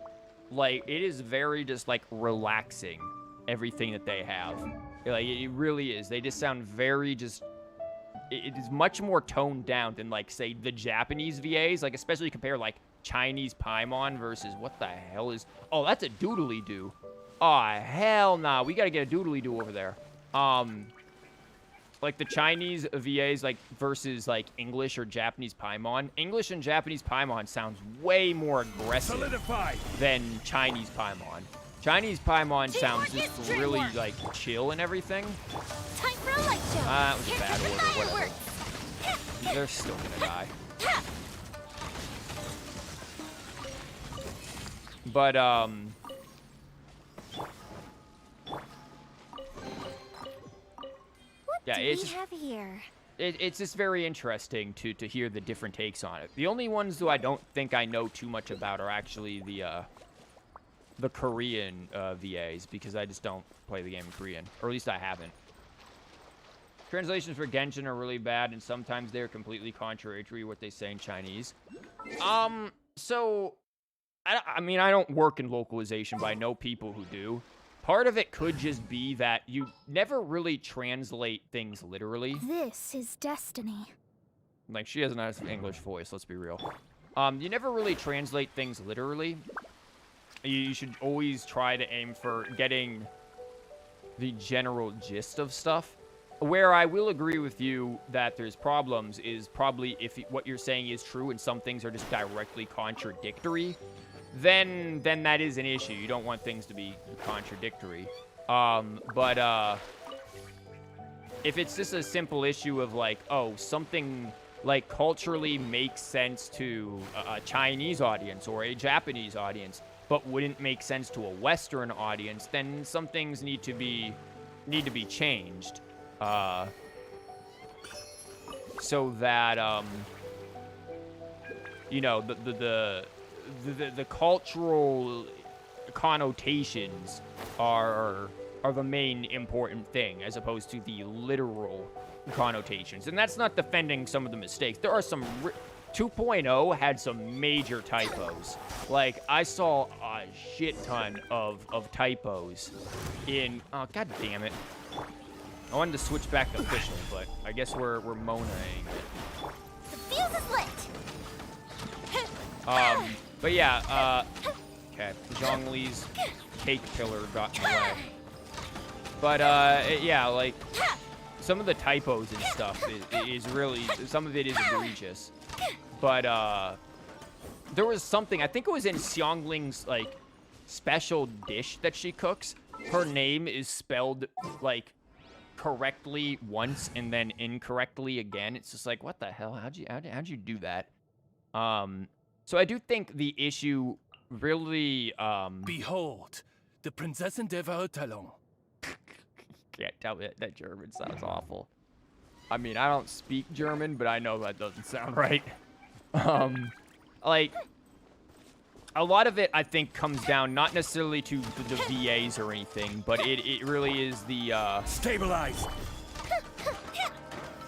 Like, it is very just like relaxing, everything that they have. Like, it really is. They just sound very just... It is much more toned down than, like, say, the Japanese VAs. Like, especially compare, like, Chinese Paimon versus... What the hell is... Oh, that's a doodly-doo. Oh, hell nah. We gotta get a doodly-doo over there. Like, the Chinese VAs, like, versus, like, English or Japanese Paimon. English and Japanese Paimon sounds way more aggressive than Chinese Paimon. Chinese Paimon sounds just really, like, chill and everything. Time for a light show. That was a bad order, whatever. They're still gonna die. But, What do we have here? It's just very interesting to hear the different takes on it. The only ones who I don't think I know too much about are actually the Korean VAs, because I just don't play the game in Korean, or at least I haven't. Translations for Genshin are really bad, and sometimes they're completely contradictory what they say in Chinese. So, I mean, I don't work in localization, but I know people who do. Part of it could just be that you never really translate things literally. This is destiny. Like, she has a nice English voice, let's be real. You never really translate things literally. You should always try to aim for getting the general gist of stuff. Where I will agree with you that there's problems is probably if what you're saying is true and some things are just directly contradictory, then that is an issue. You don't want things to be contradictory. But if it's just a simple issue of like, oh, something like culturally makes sense to a Chinese audience or a Japanese audience, but wouldn't make sense to a Western audience, then some things need to be changed, so that you know, the cultural connotations are the main important thing, as opposed to the literal connotations. And that's not defending some of the mistakes. There are some 2.0 had some major typos. Like, I saw a shit ton of typos in... Oh, god damn it. I wanted to switch back to official, but I guess we're Monaing it. The fuse is lit. But yeah, okay, Zhongli's cake pillar got in the way. But, yeah, like, some of the typos and stuff is really, some of it is egregious. But, there was something, I think it was in Xiangling's, like, special dish that she cooks. Her name is spelled, like, correctly once and then incorrectly again. It's just like, what the hell? How'd you do that? So I do think the issue really, Behold, the Princess and Talon. can't tell me that German sounds awful. I mean, I don't speak German, but I know that doesn't sound right. Like, a lot of it, I think, comes down not necessarily to the VAs or anything, but it really is the, Stabilize!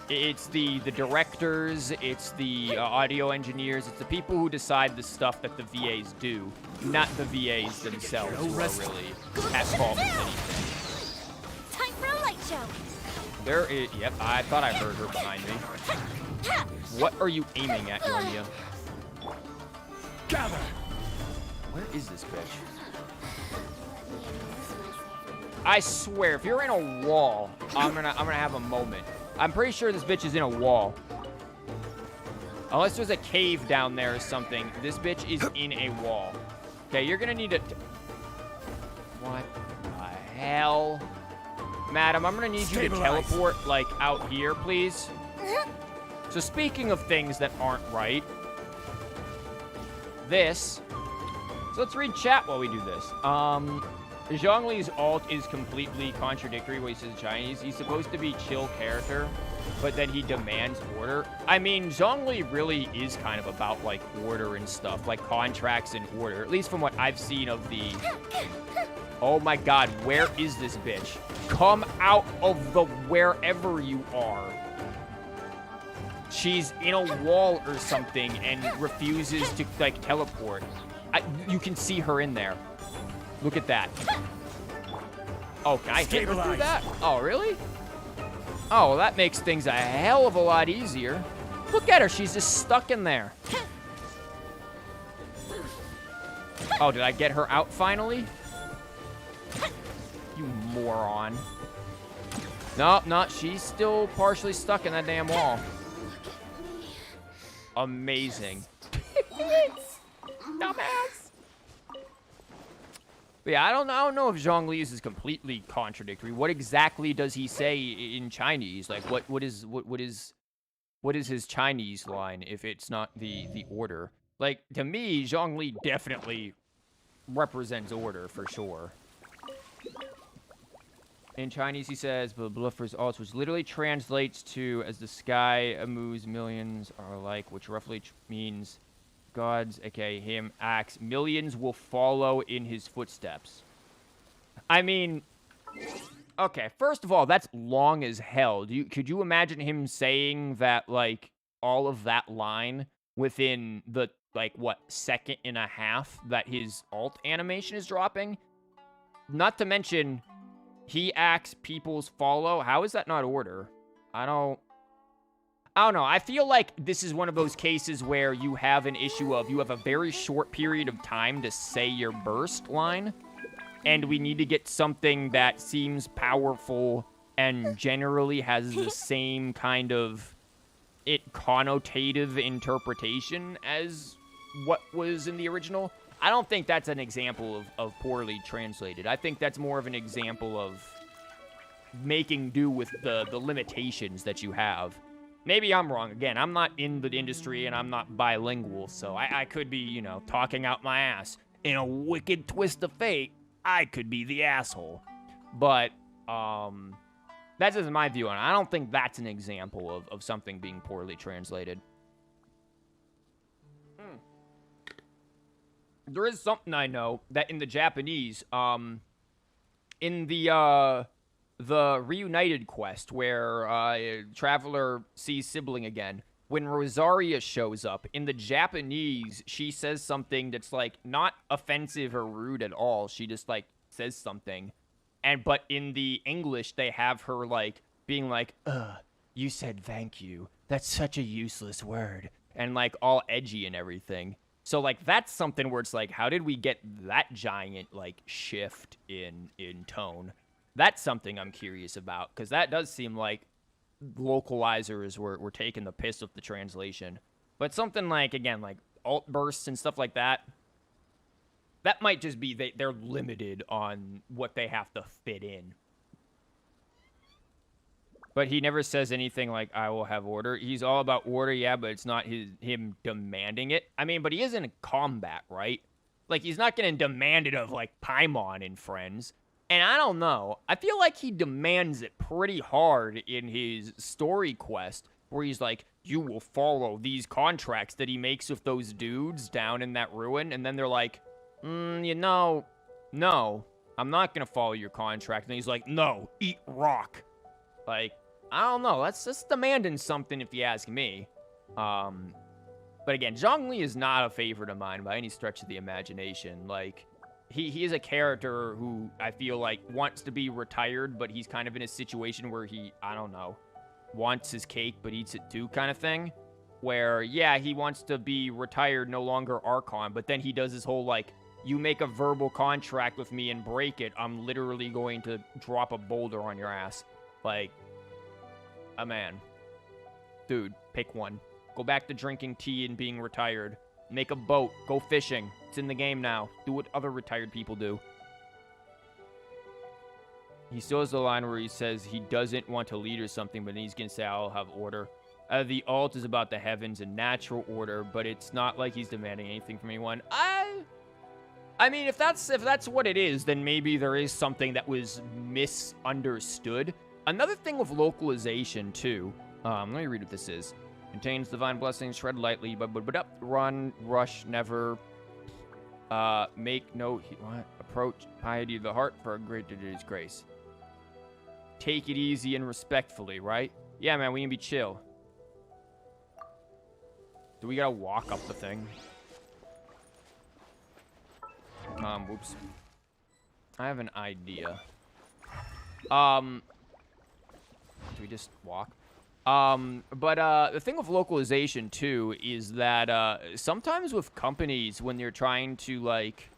It's the directors, it's the audio engineers, it's the people who decide the stuff that the VAs do, not the VAs themselves who are really at fault with anything. Time for a light show. There is, yep, I thought I heard her behind me. What are you aiming at, Yonya? Gather! Where is this bitch? I swear, if you're in a wall, I'm gonna have a moment. I'm pretty sure this bitch is in a wall. Unless there's a cave down there or something, this bitch is in a wall. Okay, you're gonna need to... What the hell? Madam, I'm gonna need you to teleport, like, out here, please. So speaking of things that aren't right, this... So let's read chat while we do this. Zhongli's alt is completely contradictory what he says in Chinese. He's supposed to be chill character, but then he demands order. I mean, Zhongli really is kind of about, like, order and stuff, like contracts and order, at least from what I've seen of the... Oh my god, where is this bitch? Come out of the wherever you are. She's in a wall or something and refuses to, like, teleport. You can see her in there. Look at that. Oh, can I hit her through that? Oh, really? Oh, well, that makes things a hell of a lot easier. Look at her. She's just stuck in there. Oh, did I get her out finally? You moron. Nope, no, she's still partially stuck in that damn wall. Amazing. Dumbass. But yeah, I don't know if Zhongli's is completely contradictory. What exactly does he say in Chinese? Like, what is his Chinese line if it's not the order? Like, to me, Zhongli definitely represents order for sure. In Chinese, he says, "The bluffer's alt," which literally translates to "as the sky moves, millions are like," which roughly means gods, aka him, acts, millions will follow in his footsteps. I mean, okay, first of all, that's long as hell. Could you imagine him saying that, like, all of that line within the, like, what, second and a half that his alt animation is dropping? Not to mention, he acts, people's follow. How is that not order? I don't know. I feel like this is one of those cases where you have an issue of you have a very short period of time to say your burst line, and we need to get something that seems powerful and generally has the same kind of connotative interpretation as what was in the original. I don't think that's an example of poorly translated. I think that's more of an example of making do with the limitations that you have. Maybe I'm wrong. Again, I'm not in the industry and I'm not bilingual, so I could be, you know, talking out my ass. In a wicked twist of fate, I could be the asshole. But, that's just my view on it. I don't think that's an example of something being poorly translated. There is something I know that in the Japanese, in the Reunited quest where Traveler sees Sibling again, when Rosaria shows up, in the Japanese, she says something that's, like, not offensive or rude at all. She just, like, says something. But in the English, they have her, like, being like, you said thank you. That's such a useless word. And, like, all edgy and everything. So, like, that's something where it's like, how did we get that giant, like, shift in tone? That's something I'm curious about, because that does seem like localizers were taking the piss with the translation. But something like, again, like, alt bursts and stuff like that, that might just be they're limited on what they have to fit in. But he never says anything like, I will have order. He's all about order, yeah, but it's not him demanding it. I mean, but he is in combat, right? Like, he's not going to demand it of, like, Paimon and friends. And I don't know. I feel like he demands it pretty hard in his story quest, where he's like, you will follow these contracts that he makes with those dudes down in that ruin. And then they're like, you know, no, I'm not going to follow your contract. And he's like, no, eat rock. Like, I don't know. That's just demanding something if you ask me. But again, Zhongli is not a favorite of mine by any stretch of the imagination. Like, he is a character who I feel like wants to be retired, but he's kind of in a situation where he, I don't know, wants his cake but eats it too kind of thing. Where, yeah, he wants to be retired, no longer Archon, but then he does this whole, like, you make a verbal contract with me and break it, I'm literally going to drop a boulder on your ass. Like, a man. Dude, pick one. Go back to drinking tea and being retired. Make a boat. Go fishing. It's in the game now. Do what other retired people do. He still has the line where he says he doesn't want to lead or something, but then he's going to say, I'll have order. The alt is about the heavens and natural order, but it's not like he's demanding anything from anyone. I mean, if that's what it is, then maybe there is something that was misunderstood. Another thing with localization, too. Let me read what this is. Contains divine blessings, tread lightly, but run, rush, never. Make no, what? Approach piety of the heart for a greater day's grace. Take it easy and respectfully, right? Yeah, man, we can be chill. Do we gotta walk up the thing? Whoops. I have an idea. Do we just walk? The thing with localization, too, is that, sometimes with companies, when they're trying to, like,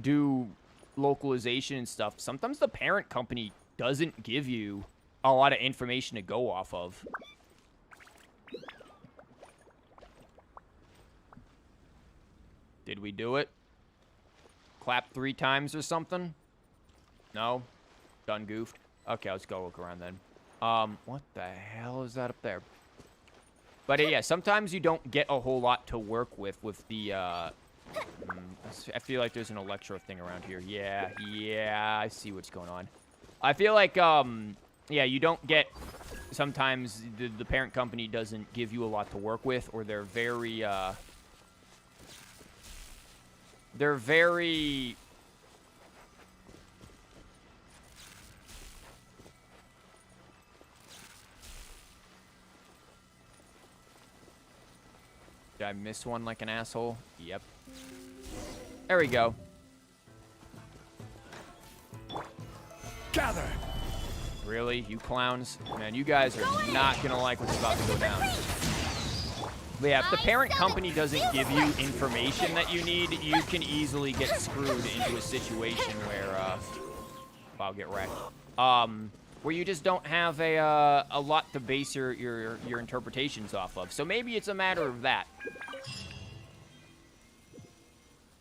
do localization and stuff, sometimes the parent company doesn't give you a lot of information to go off of. Did we do it? Clap 3 times or something? No? Done goofed? Okay, let's go look around then. What the hell is that up there? But yeah, sometimes you don't get a whole lot to work with the, I feel like there's an Electro thing around here. Yeah, I see what's going on. I feel like, yeah, you don't get, sometimes the parent company doesn't give you a lot to work with, or they're very, Did I miss one like an asshole? Yep. There we go. Gather! Really? You clowns? Man, you guys are not gonna like what's about to go down. But yeah, if the parent company doesn't give you information that you need, you can easily get screwed into a situation where, I'll get wrecked. Where you just don't have a lot to base your interpretations off of. So maybe it's a matter of that.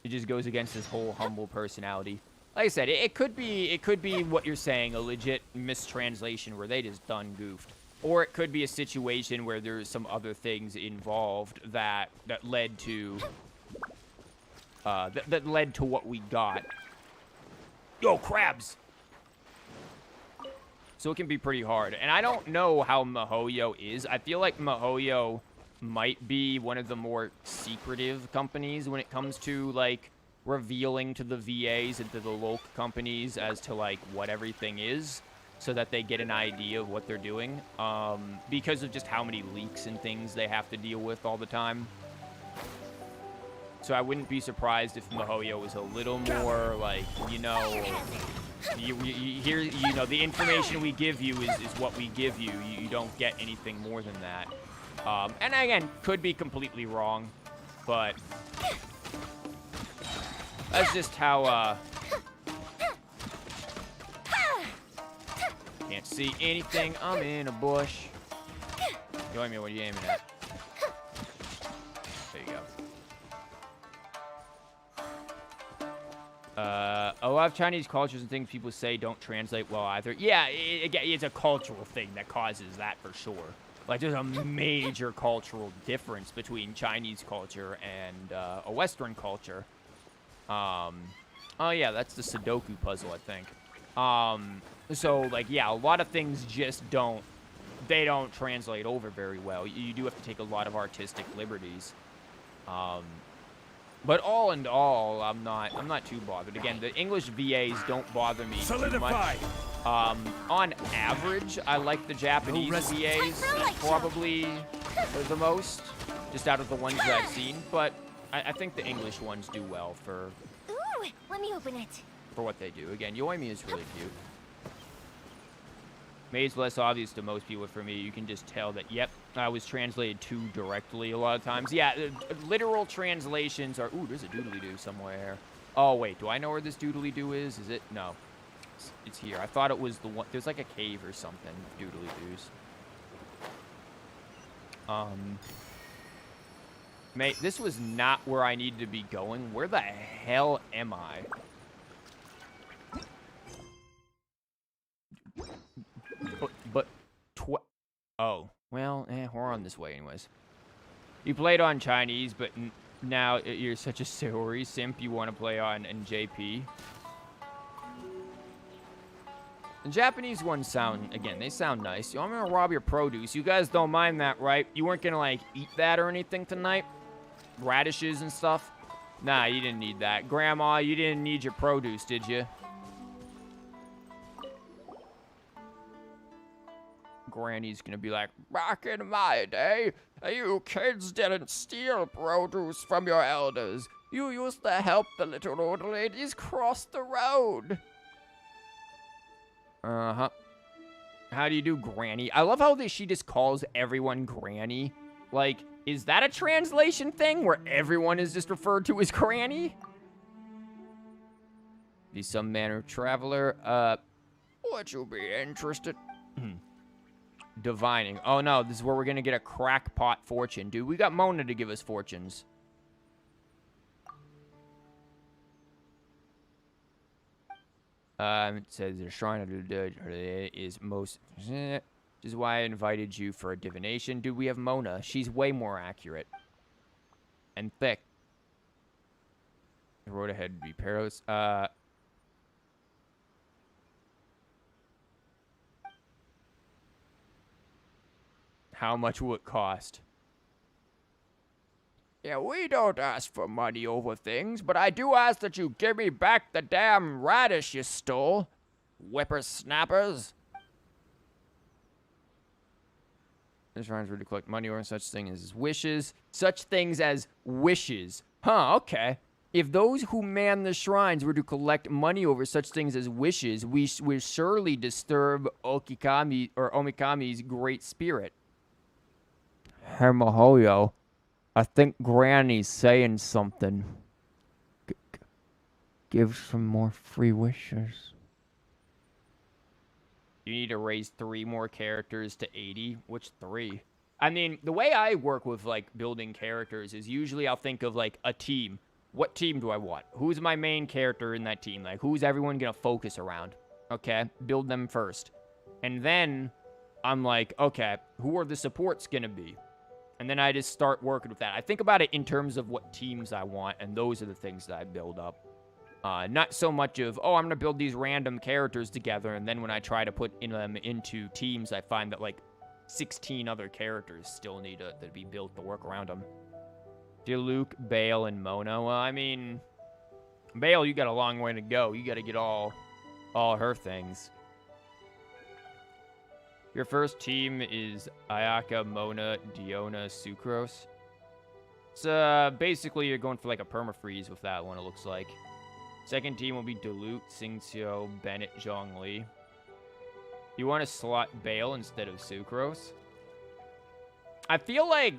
It just goes against his whole humble personality. Like I said, it could be what you're saying, a legit mistranslation where they just done goofed. Or it could be a situation where there's some other things involved that led to that led to what we got. Yo, crabs! So it can be pretty hard. And I don't know how MiHoYo is. I feel like MiHoYo might be one of the more secretive companies when it comes to, like, revealing to the VAs and to the local companies as to, like, what everything is, so that they get an idea of what they're doing. Because of just how many leaks and things they have to deal with all the time. So I wouldn't be surprised if MiHoYo was a little more, like, you know, Here, you know, the information we give you is what we give you. You don't get anything more than that. And again, could be completely wrong, but that's just how, can't see anything. I'm in a bush. Join me, what are you aiming at? There you go. A lot of Chinese cultures and things people say don't translate well either. Yeah, it's a cultural thing that causes that for sure. Like, there's a major cultural difference between Chinese culture and a Western culture. Oh yeah, that's the Sudoku puzzle, I think. So, like, yeah, a lot of things just don't translate over very well. You do have to take a lot of artistic liberties. But all in all, I'm not too bothered. Again, the English VAs don't bother me too much. On average, I like the Japanese VAs probably the most, just out of the ones that I've seen. But I think the English ones do well for Let me open it. for what they do. Again, Yoimi is really cute. Made's less obvious to most people. For me, you can just tell that, yep, I was translated too directly a lot of times. Yeah, literal translations are... Ooh, there's a doodly-doo somewhere. Oh, wait, do I know where this doodly-doo is? Is it? No. It's here. I thought it was the one... There's like a cave or something of doodly-doos. Mate, this was not where I needed to be going. Where the hell am I? Oh, well, we're on this way anyways. You played on Chinese, but now you're such a Saori simp, you want to play on JP. The Japanese ones sound, again, they sound nice. I'm gonna rob your produce. You guys don't mind that, right? You weren't gonna, like, eat that or anything tonight? Radishes and stuff? Nah, you didn't need that. Grandma, you didn't need your produce, did you? Granny's gonna be like, back in my day, you kids didn't steal produce from your elders. You used to help the little old ladies cross the road. Uh-huh. How do you do, Granny? I love how she just calls everyone Granny. Like, is that a translation thing where everyone is just referred to as Granny? Be some manner of traveler. Would you be interested? Divining. Oh no, this is where we're gonna get a crackpot fortune. Dude, we got Mona to give us fortunes. It says the shrine of the dead is most... Which is why I invited you for a divination. Dude, we have Mona. She's way more accurate. And thick. The road ahead would be perilous. How much will it cost? Yeah, we don't ask for money over things, but I do ask that you give me back the damn radish you stole. Whippersnappers. This shrines were to collect money or such things as wishes. Such things as wishes. Huh, okay. If those who man the shrines were to collect money over such things as wishes, we would surely disturb Okikami or Omikami's great spirit. Hermahoyo, I think Granny's saying something. Give some more free wishes. You need to raise 3 more characters to 80? Which 3? I mean, the way I work with, like, building characters is usually I'll think of, like, a team. What team do I want? Who's my main character in that team? Like, who's everyone gonna focus around? Okay, build them first. And then I'm like, okay, who are the supports gonna be? And then I just start working with that. I think about it in terms of what teams I want, and those are the things that I build up. Not so much of, oh, I'm going to build these random characters together, and then when I try to put them into teams, I find that, like, 16 other characters still need to be built to work around them. Dear Luke, Baal, and Mona. Well, I mean, Baal, you got a long way to go. You got to get all her things. Your first team is Ayaka, Mona, Diona, Sucrose. So basically you're going for like a permafreeze with that one, it looks like. Second team will be Duluth, Singxiu, Bennett, Zhongli. You want to slot Baal instead of Sucrose? I feel like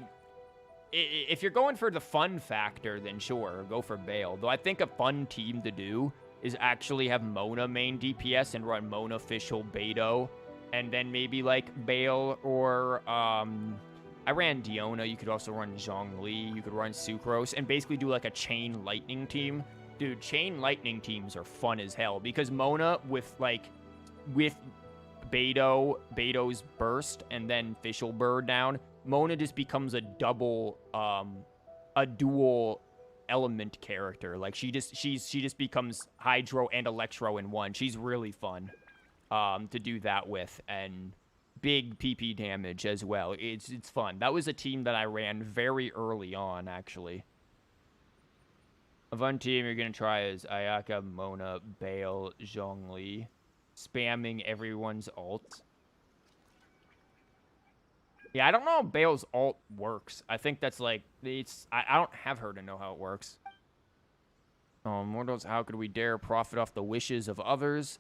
if you're going for the fun factor, then sure, go for Baal. Though I think a fun team to do is actually have Mona main DPS and run Mona, Fischl, Beto, and then maybe like Baal or I ran Diona. You could also run Zhongli. You could run Sucrose and basically do like a Chain Lightning team. Dude, Chain Lightning teams are fun as hell because Mona with Beto's burst and then Fischl bird down, Mona just becomes a dual element character. Like she just becomes Hydro and Electro in one. She's really fun to do that with, and big PP damage as well. It's fun. That was a team that I ran very early on, actually. A fun team you're gonna try is Ayaka, Mona, Baal, Zhongli, spamming everyone's ult. Yeah, I don't know if Bale's ult works. I think that's like, I don't have her to know how it works. Mortals, how could we dare profit off the wishes of others?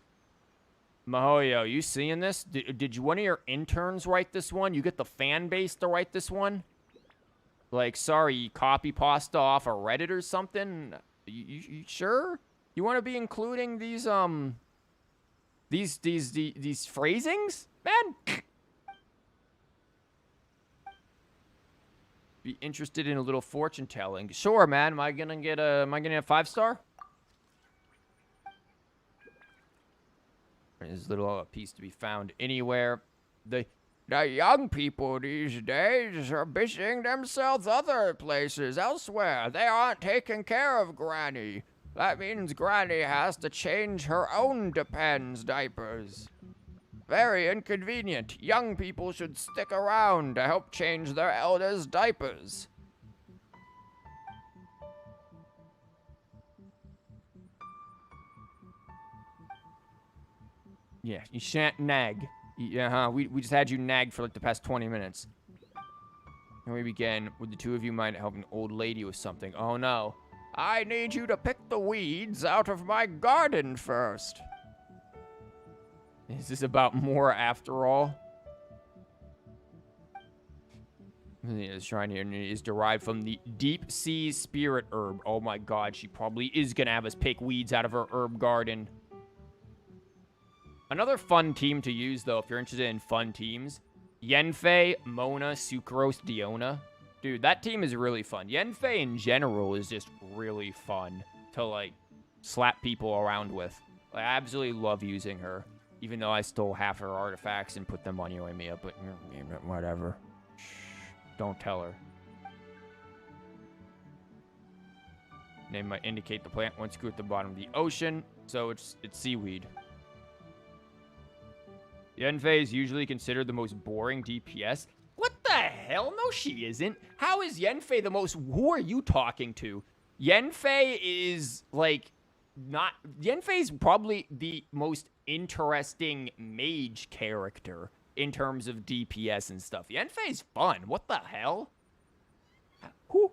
Mahoyo, you seeing this? Did one of your interns write this one? You get the fan base to write this one? Like, sorry, you copy pasta off of Reddit or something? You sure? You want to be including these phrasings? Man! Be interested in a little fortune telling. Sure, man. Am I gonna get a 5-star? There's little piece to be found anywhere. The young people these days are busying themselves other places elsewhere. They aren't taking care of Granny. That means Granny has to change her own Depends diapers. Very inconvenient. Young people should stick around to help change their elders' diapers. Yeah, you shan't nag. Yeah, we just had you nag for like the past 20 minutes. And we began with the two of you might help an old lady with something. Oh no. I need you to pick the weeds out of my garden first. Is this about more after all? The shrine here is derived from the deep sea spirit herb. Oh my god, she probably is gonna have us pick weeds out of her herb garden. Another fun team to use, though, if you're interested in fun teams. Yenfei, Mona, Sucrose, Diona. Dude, that team is really fun. Yenfei in general is just really fun to, like, slap people around with. I absolutely love using her. Even though I stole half her artifacts and put them on Yoimiya, but whatever. Shh, don't tell her. Name might indicate the plant once grew at the bottom of the ocean, so it's seaweed. Yenfei is usually considered the most boring DPS. What the hell? No, she isn't. How is Yenfei the most... Who are you talking to? Yenfei is, like, not... Yenfei's probably the most interesting mage character in terms of DPS and stuff. Yenfei's fun. What the hell? Who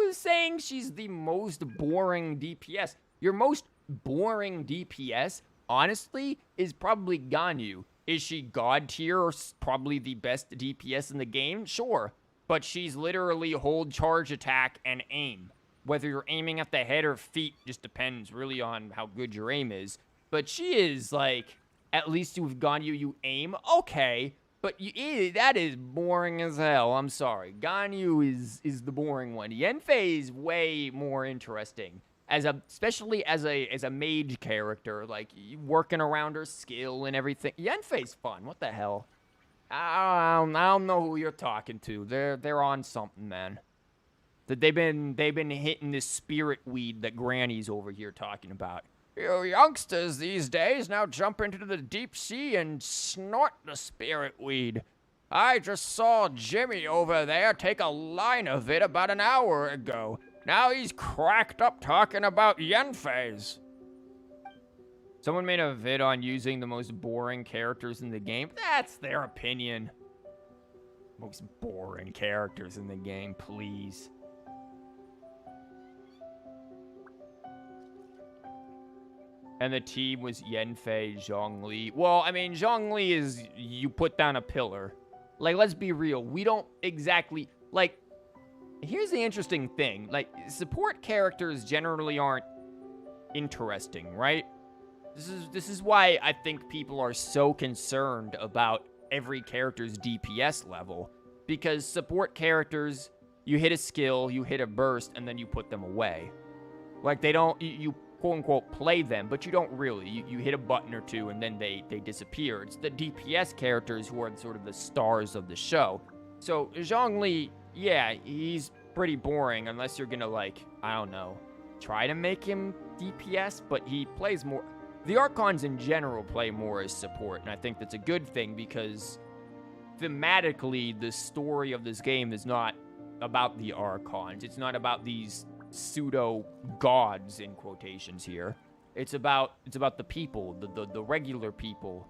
is saying she's the most boring DPS? Your most boring DPS... honestly, is probably Ganyu. Is she god tier or probably the best DPS in the game? Sure. But she's literally hold, charge, attack, and aim. Whether you're aiming at the head or feet just depends really on how good your aim is. But she is, like, at least with Ganyu you aim. Okay. But that is boring as hell. I'm sorry. Ganyu is the boring one. Yenfei is way more interesting. Especially as a mage character, like working around her skill and everything. Yenfei's fun. What the hell? I don't know who you're talking to. They're on something, man. That they've been hitting this spirit weed that Granny's over here talking about. You youngsters these days now jump into the deep sea and snort the spirit weed. I just saw Jimmy over there take a line of it about an hour ago. Now he's cracked up talking about Yenfei's. Someone made a vid on using the most boring characters in the game. That's their opinion. Most boring characters in the game, please. And the team was Yanfei, Zhongli. Well, I mean, Zhongli is you put down a pillar. Like, let's be real. We don't exactly... Like, here's the interesting thing. Like, support characters generally aren't interesting, right? This is why I think people are so concerned about every character's DPS level. Because support characters, you hit a skill, you hit a burst, and then you put them away. Like, they don't... You quote-unquote play them, but you don't really. You hit a button or two, and then they disappear. It's the DPS characters who are sort of the stars of the show. So, Zhongli, yeah, he's pretty boring unless you're gonna, like, I don't know, try to make him DPS, but he plays more... The Archons in general play more as support, and I think that's a good thing because thematically, the story of this game is not about the Archons. It's not about these pseudo gods in quotations here. It's about the people, the regular people,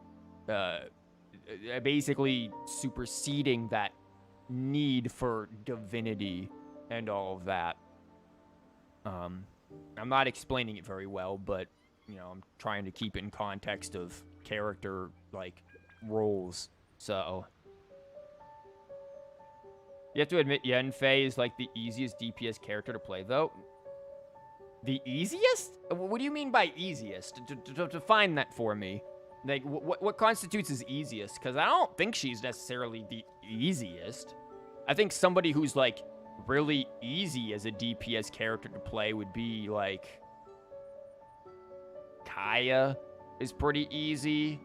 basically superseding that need for divinity and all of that. I'm not explaining it very well, but you know, I'm trying to keep it in context of character like roles. So you have to admit, Yanfei is like the easiest DPS character to play, though. The easiest? What do you mean by easiest? Define that for me. Like, what constitutes as easiest? Because I don't think she's necessarily the easiest. I think somebody who's, like, really easy as a DPS character to play would be, like... Kaya is pretty easy.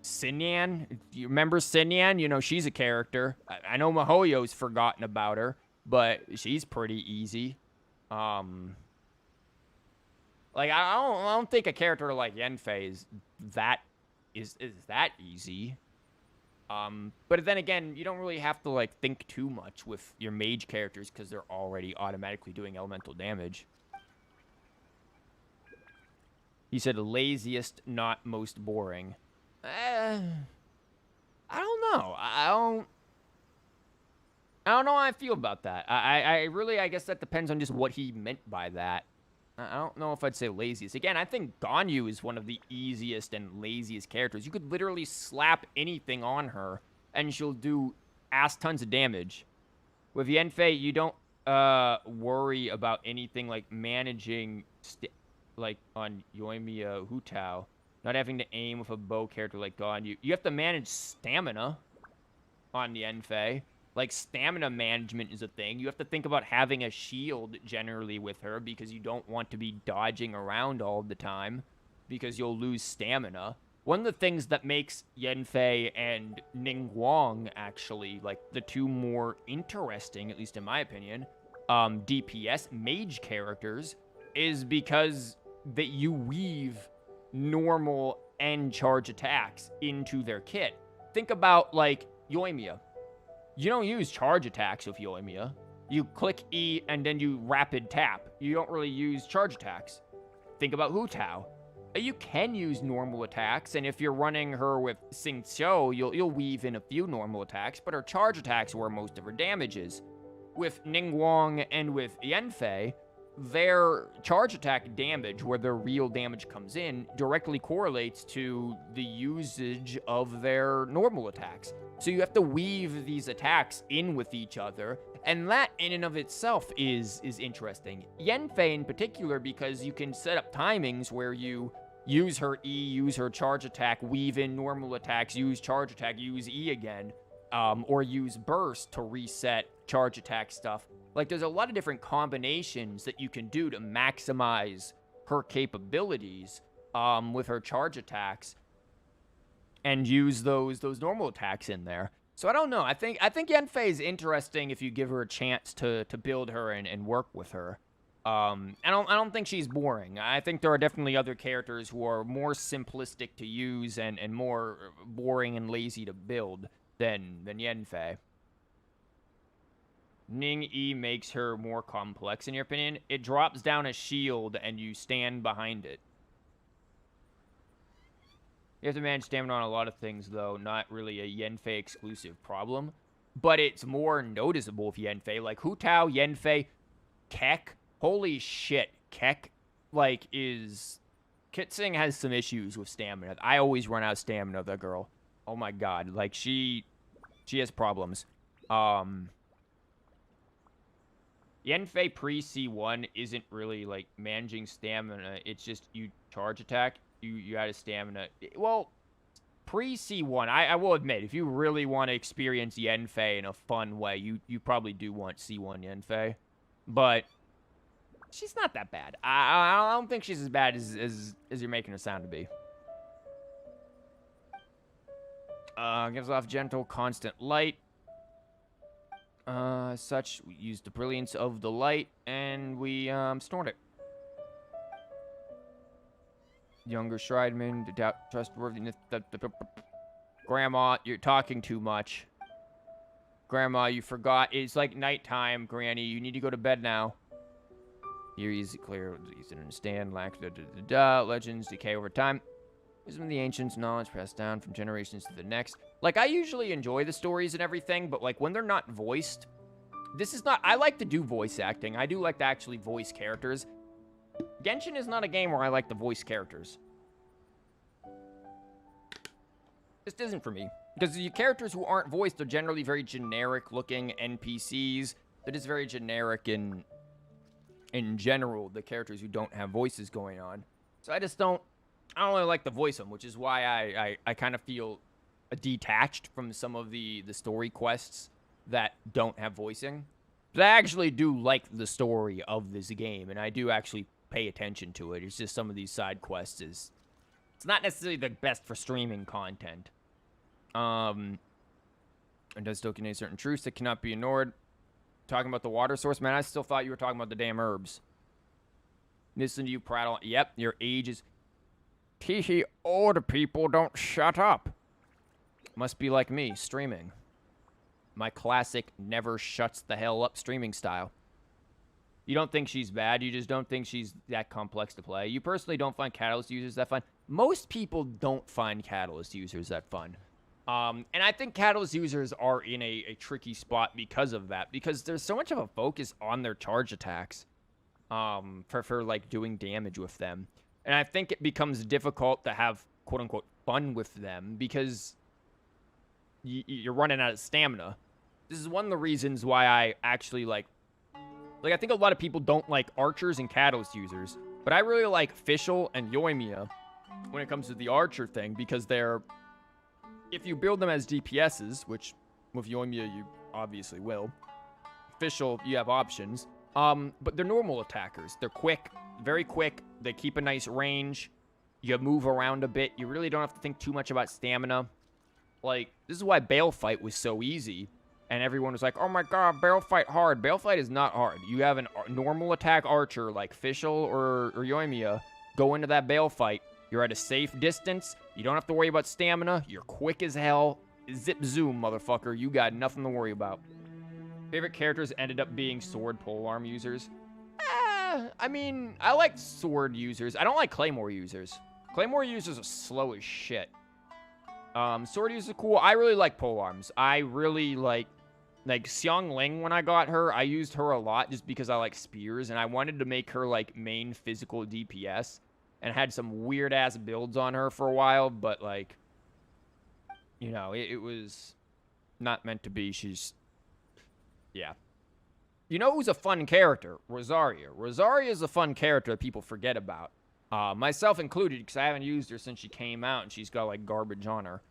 Sinyan, do you remember Sinyan? You know, she's a character. I know Mihoyo's forgotten about her, but she's pretty easy. Like, I don't think a character like Yanfei is that easy. But then again, you don't really have to, like, think too much with your mage characters because they're already automatically doing elemental damage. He said laziest, not most boring. I don't know. I don't know how I feel about that. I really, I guess that depends on just what he meant by that. I don't know if I'd say laziest. Again, I think Ganyu is one of the easiest and laziest characters. You could literally slap anything on her, and she'll do ass tons of damage. With Yanfei, you don't worry about anything like managing, like on Yoimiya Hutao. Not having to aim with a bow character like Ganyu. You have to manage stamina on the Yanfei. Like, stamina management is a thing. You have to think about having a shield generally with her because you don't want to be dodging around all the time because you'll lose stamina. One of the things that makes Yanfei and Ningguang, actually, like, the two more interesting, at least in my opinion, DPS mage characters, is because that you weave normal and charge attacks into their kit. Think about, like, Yoimiya. You don't use charge attacks with Yoimiya. You click E and then you rapid tap. You don't really use charge attacks. Think about Hutao. You can use normal attacks, and if you're running her with Xingqiu, you'll weave in a few normal attacks, but her charge attacks are where most of her damage is. With Ningguang and with Yanfei, their charge attack damage, where their real damage comes in, directly correlates to the usage of their normal attacks. So you have to weave these attacks in with each other, and that in and of itself is interesting. Yanfei in particular, because you can set up timings where you use her E, use her charge attack, weave in normal attacks, use charge attack, use E again, or use burst to reset charge attack stuff. Like, there's a lot of different combinations that you can do to maximize her capabilities with her charge attacks and use those normal attacks in there. So I don't know. I think Yanfei is interesting if you give her a chance to build her and work with her. I don't think she's boring. I think there are definitely other characters who are more simplistic to use and more boring and lazy to build than Yanfei. Ning E makes her more complex, in your opinion? It drops down a shield, and you stand behind it. You have to manage stamina on a lot of things, though. Not really a Yanfei exclusive problem. But it's more noticeable with Yanfei. Like, Hutao, Yanfei, Keck, Holy shit, Keck, like, Kitsing has some issues with stamina. I always run out of stamina, the girl. Oh my god, like, she has problems. Yenfei pre-C1 isn't really, like, managing stamina. It's just you charge attack, you add a stamina. Well, pre-C1, I will admit, if you really want to experience Yenfei in a fun way, you probably do want C1 Yenfei. But she's not that bad. I don't think she's as bad as you're making her sound to be. Gives off gentle, constant light. Such, we use the brilliance of the light, and we, snort it. Younger Shrideman, the doubt trustworthiness. Grandma, you're talking too much. Grandma, you forgot. It's like nighttime, Granny. You need to go to bed now. Here, easy, clear, easy to understand. Lack legends decay over time. Wisdom of the ancients, knowledge passed down from generations to the next. Like, I usually enjoy the stories and everything, but, like, when they're not voiced, this is not... I like to do voice acting. I do like to actually voice characters. Genshin is not a game where I like to voice characters. Just isn't for me. Because the characters who aren't voiced are generally very generic-looking NPCs. They're just very generic in general, the characters who don't have voices going on. So I just don't... I don't really like to voice them, which is why I kind of feel detached from some of the story quests that don't have voicing. But I actually do like the story of this game, and I do actually pay attention to it. It's just some of these side quests it's not necessarily the best for streaming content. It does still contain certain truths that cannot be ignored. Talking about the water source, man, I still thought you were talking about the damn herbs. Listen to you prattle. Yep, your age is... Teehee, older people don't shut up. Must be like me, streaming. My classic never shuts the hell up streaming style. You don't think she's bad, you just don't think she's that complex to play. You personally don't find Catalyst users that fun. Most people don't find Catalyst users that fun. And I think Catalyst users are in a tricky spot because of that. Because there's so much of a focus on their charge attacks. For like, doing damage with them. And I think it becomes difficult to have, quote-unquote, fun with them because you're running out of stamina. This is one of the reasons why I actually, like, I think a lot of people don't like archers and Catalyst users. But I really like Fischl and Yoimiya when it comes to the archer thing because they're... If you build them as DPSs, which with Yoimiya you obviously will, Fischl, you have options. But they're normal attackers. They're quick, very quick. They keep a nice range. You move around a bit. You really don't have to think too much about stamina. Like, this is why Baal fight was so easy. And everyone was like, oh my god, Baal fight hard. Baal fight is not hard. You have a normal attack archer like Fischl or Yoimiya. Go into that Baal fight. You're at a safe distance. You don't have to worry about stamina. You're quick as hell. Zip zoom, motherfucker. You got nothing to worry about. Favorite characters ended up being sword polearm users. I mean, I like sword users. I don't like claymore users. Claymore users are slow as shit. Sword users are cool. I really like polearms. I really like Xiang Ling when I got her. I used her a lot just because I like spears, and I wanted to make her like main physical DPS, and had some weird ass builds on her for a while. But like, you know, it was not meant to be. She's... Yeah. You know who's a fun character? Rosaria. Rosaria is a fun character that people forget about. Myself included, because I haven't used her since she came out, and she's got, like, garbage on her.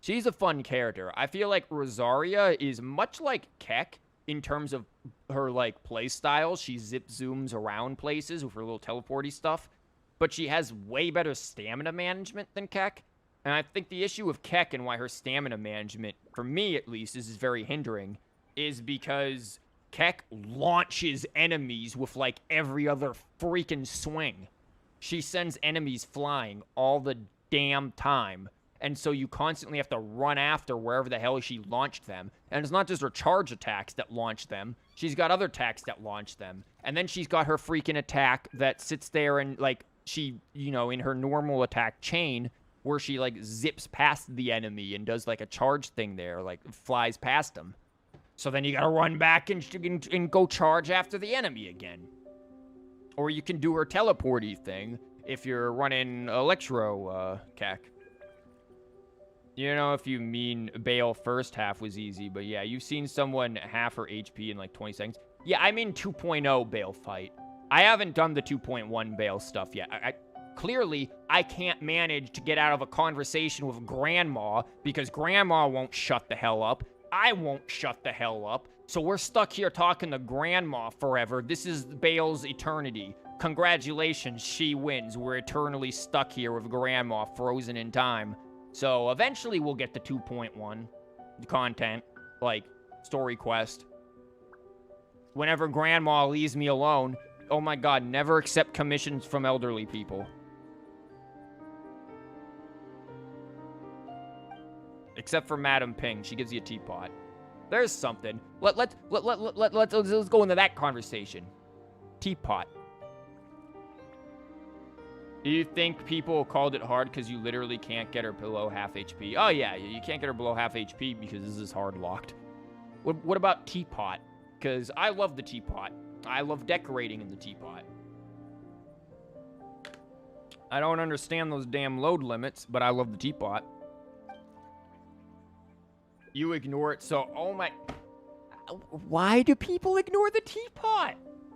She's a fun character. I feel like Rosaria is much like Keck in terms of her, like, play style. She zip zooms around places with her little teleporty stuff. But she has way better stamina management than Keck. And I think the issue with Keck and why her stamina management, for me at least, is very hindering, is because Keck launches enemies with, like, every other freaking swing. She sends enemies flying all the damn time. And so you constantly have to run after wherever the hell she launched them. And it's not just her charge attacks that launch them. She's got other attacks that launch them. And then she's got her freaking attack that sits there and, like, she, you know, in her normal attack chain, where she, like, zips past the enemy and does, like, a charge thing there, like, flies past them. So then you gotta run back and go charge after the enemy again. Or you can do her teleporty thing if you're running Electro CAC. You know, if you mean Baal first half was easy, but yeah, you've seen someone half her HP in like 20 seconds. Yeah, I'm in 2.0 Baal fight. I haven't done the 2.1 Baal stuff yet. Clearly, I can't manage to get out of a conversation with Grandma because Grandma won't shut the hell up. I won't shut the hell up. So we're stuck here talking to Grandma forever. This is Baal's eternity. Congratulations, she wins. We're eternally stuck here with Grandma, frozen in time. So eventually we'll get to 2.1 content, like story quest. Whenever Grandma leaves me alone, oh my god, never accept commissions from elderly people. Except for Madam Ping, she gives you a teapot. There's something. Let's go into that conversation. Teapot. Do you think people called it hard because you literally can't get her below half HP? Oh yeah, you can't get her below half HP because this is hard locked. What about teapot? Because I love the teapot. I love decorating in the teapot. I don't understand those damn load limits, but I love the teapot. You ignore it, so, oh my... Why do people ignore the teapot?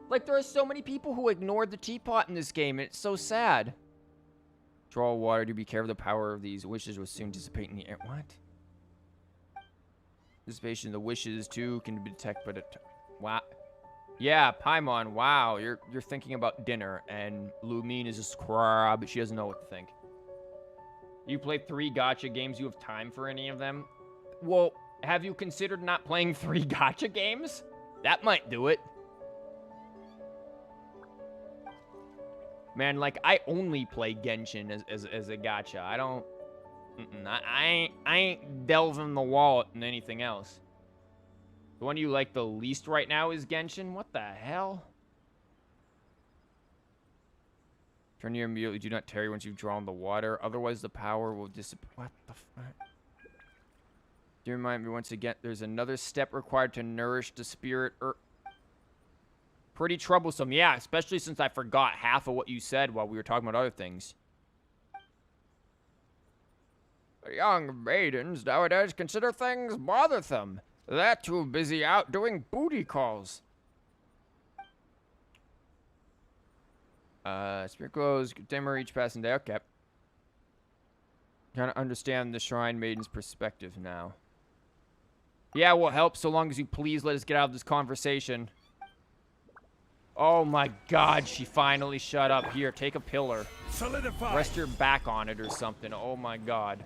Like, there are so many people who ignore the teapot in this game, and it's so sad. Draw water to be careful. The power of these wishes will soon dissipate in the air. What? Dissipation of the wishes, too, can be detected, but... Wow. Yeah, Paimon, wow, you're thinking about dinner, and Lumine is a scrub, but she doesn't know what to think. You play 3 gacha games, you have time for any of them? Well, have you considered not playing 3 gacha games? That might do it. Man, like, I only play Genshin as a gacha. I don't... I ain't delving the wallet in anything else. The one you like the least right now is Genshin? What the hell? Turn your immediately. Do not tarry once you've drawn the water. Otherwise, the power will dissipate. What the fuck? Do you remind me once again, there's another step required to nourish the spirit. Pretty troublesome. Yeah, especially since I forgot half of what you said while we were talking about other things. Young maidens nowadays consider things bothersome. They're too busy out doing booty calls. Spirit glows dimmer each passing day. Okay. Trying to understand the Shrine Maiden's perspective now. Yeah, we'll help so long as you please let us get out of this conversation. Oh my god, she finally shut up. Here, take a pillar. Solidify. Rest your back on it or something. Oh my god.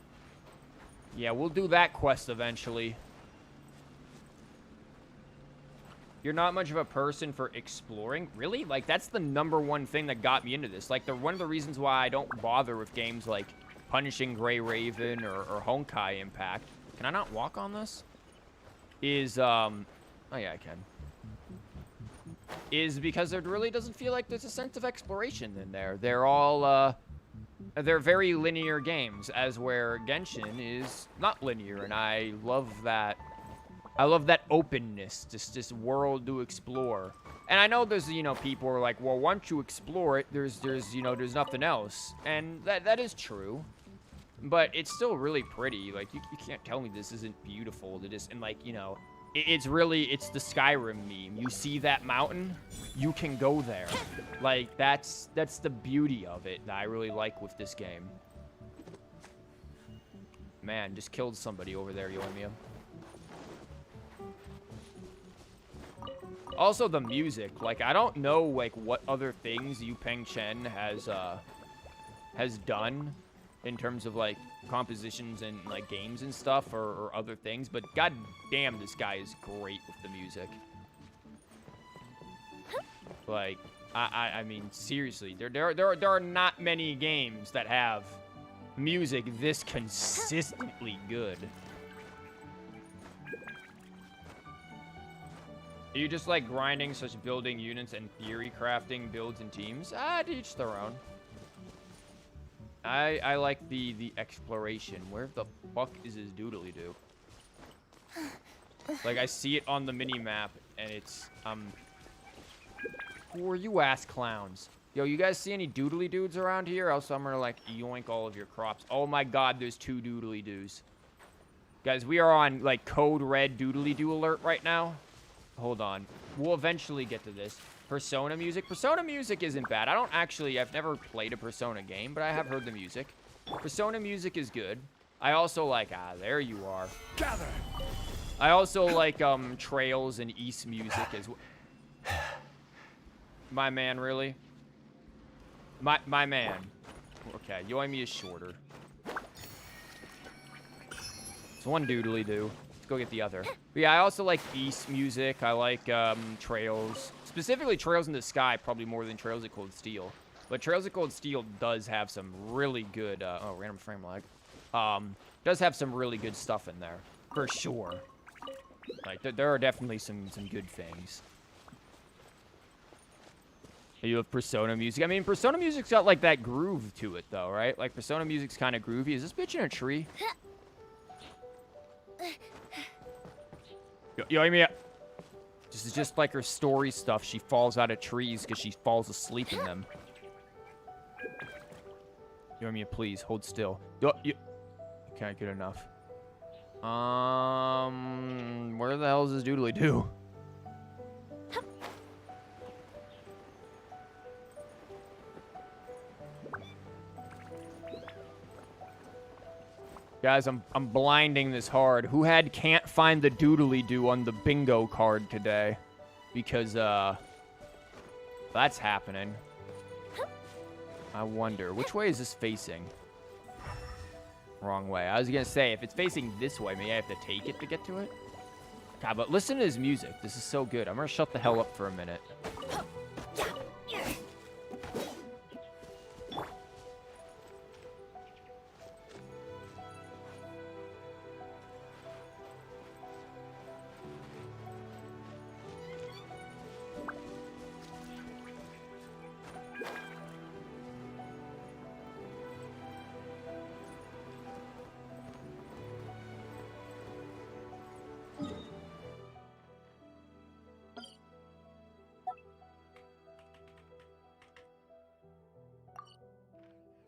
Yeah, we'll do that quest eventually. You're not much of a person for exploring? Really? Like, that's the #1 thing that got me into this. Like, one of the reasons why I don't bother with games like Punishing Grey Raven or Honkai Impact. Can I not walk on this? Is, oh yeah, I can. Is because there really doesn't feel like there's a sense of exploration in there. They're all, they're very linear games, as where Genshin is not linear, and I love that. I love that openness, just this world to explore. And I know there's, you know, people who are like, well, once you explore it, there's you know, there's nothing else. And that is true. But it's still really pretty. Like, you can't tell me this isn't beautiful. And like, you know, it's the Skyrim meme. You see that mountain, you can go there. Like, that's the beauty of it that I really like with this game. Man, just killed somebody over there, Yoimiya. Also, the music. Like, I don't know, like, what other things Yu Peng Chen has done in terms of, like, compositions and, like, games and stuff or other things, but god damn, this guy is great with the music. Like, I mean, seriously, there are not many games that have music this consistently good. Are you just like grinding such building units and theory crafting builds and teams? To each their own. I like the exploration. Where the fuck is his doodly-doo? Like, I see it on the mini-map, and it's, who are you ass clowns? Yo, you guys see any doodly dudes around here? Else I'm gonna, like, yoink all of your crops. Oh my god, there's 2 doodly doos. Guys, we are on, like, code red doodly doo alert right now. Hold on. We'll eventually get to this. Persona music. Persona music isn't bad. I've never played a Persona game, but I have heard the music. Persona music is good. I also like, there you are. Gather. I also like, Trails and East music as well. My man, really? My man. Okay, Yoimi is shorter. It's one doodly doo. Let's go get the other. But yeah, I also like East music. I like, Trails. Specifically, Trails in the Sky, probably more than Trails of Cold Steel. But Trails of Cold Steel does have some really good, oh, random frame lag. Does have some really good stuff in there, for sure. Like, there are definitely some good things. You have Persona music. I mean, Persona music's got, like, that groove to it, though, right? Like, Persona music's kind of groovy. Is this bitch in a tree? Yo, I mean, this is just like her story stuff. She falls out of trees because she falls asleep in them. Yoimiya, please, hold still. Okay, good enough. Where the hell is this doodly doo? Guys, I'm blinding this hard. Who can't find the doodly doo on the bingo card today? Because, that's happening. I wonder, which way is this facing? Wrong way. I was gonna say, if it's facing this way, maybe I have to take it to get to it? God, but listen to his music. This is so good. I'm gonna shut the hell up for a minute.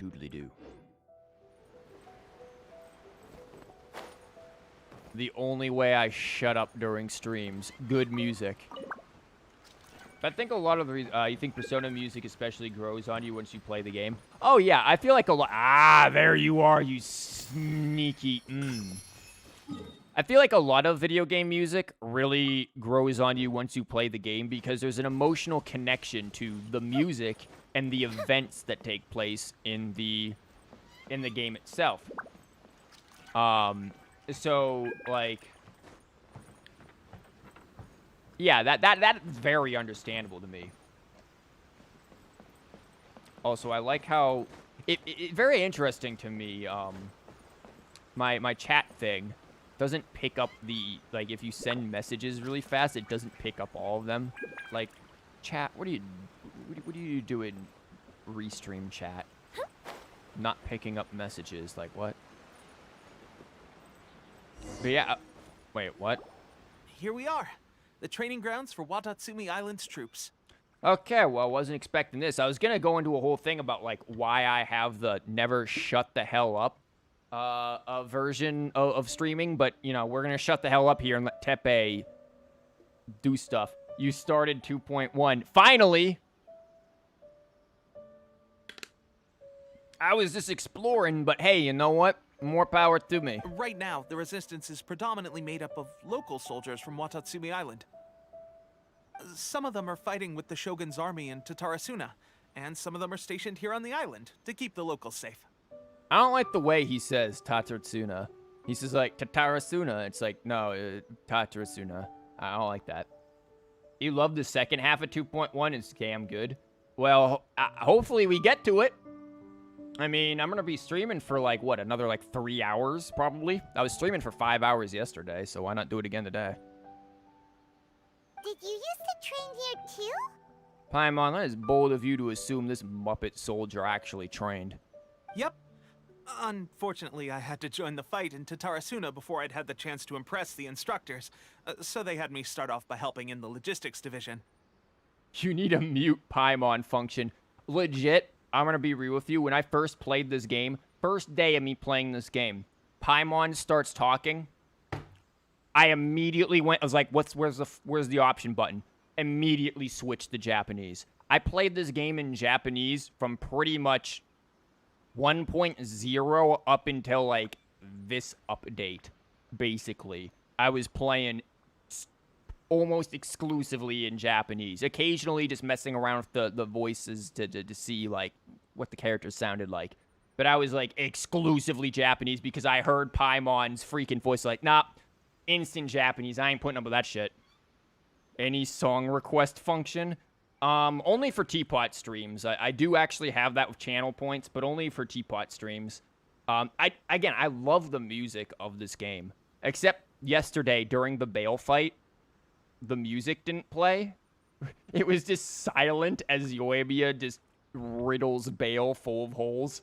Doodly-doo. The only way I shut up during streams. Good music. I think a lot of the reason, you think Persona music especially grows on you once you play the game? Oh, yeah. I feel like a lot... there you are, you sneaky... I feel like a lot of video game music really grows on you once you play the game because there's an emotional connection to the music and the events that take place in the game itself. So like, yeah, that is very understandable to me. Also, I like how it very interesting to me. My chat thing doesn't pick up the, like, if you send messages really fast, it doesn't pick up all of them. Like, chat, what do you do in restream chat? Not picking up messages, like what? But yeah, wait, what? Here we are, the training grounds for Watatsumi Island's troops. Okay, well, I wasn't expecting this. I was gonna go into a whole thing about, like, why I have the never shut the hell up version of streaming, but, you know, we're gonna shut the hell up here and let Tepe do stuff. You started 2.1. Finally! I was just exploring, but hey, you know what? More power to me. Right now, the resistance is predominantly made up of local soldiers from Watatsumi Island. Some of them are fighting with the Shogun's army in Tatarasuna, and some of them are stationed here on the island to keep the locals safe. I don't like the way he says Tatarasuna. He says, like, Tatarasuna. It's like, no, Tatarasuna. I don't like that. You love the second half of 2.1. It's damn good. Well, hopefully we get to it. I mean, I'm going to be streaming for, like, what, another, like, 3 hours, probably? I was streaming for 5 hours yesterday, so why not do it again today? Did you used to train here too? Paimon, that is bold of you to assume this Muppet soldier actually trained. Yep. Unfortunately, I had to join the fight in Tatarasuna before I'd had the chance to impress the instructors, so they had me start off by helping in the logistics division. You need a mute Paimon function. Legit, I'm going to be real with you. When I first played this game, first day of me playing this game, Paimon starts talking. I immediately I was like, where's the option button? Immediately switched to Japanese. I played this game in Japanese from pretty much 1.0 up until, like, this update, basically. I was playing almost exclusively in Japanese. Occasionally just messing around with the voices to see, like, what the characters sounded like. But I was, like, exclusively Japanese because I heard Paimon's freaking voice, like, nah, instant Japanese. I ain't putting up with that shit. Any song request function? Only for Teapot streams. I do actually have that with channel points, but only for Teapot streams. I love the music of this game. Except yesterday, during the Baal fight, the music didn't play. It was just silent as Yoimiya just riddles Baal full of holes.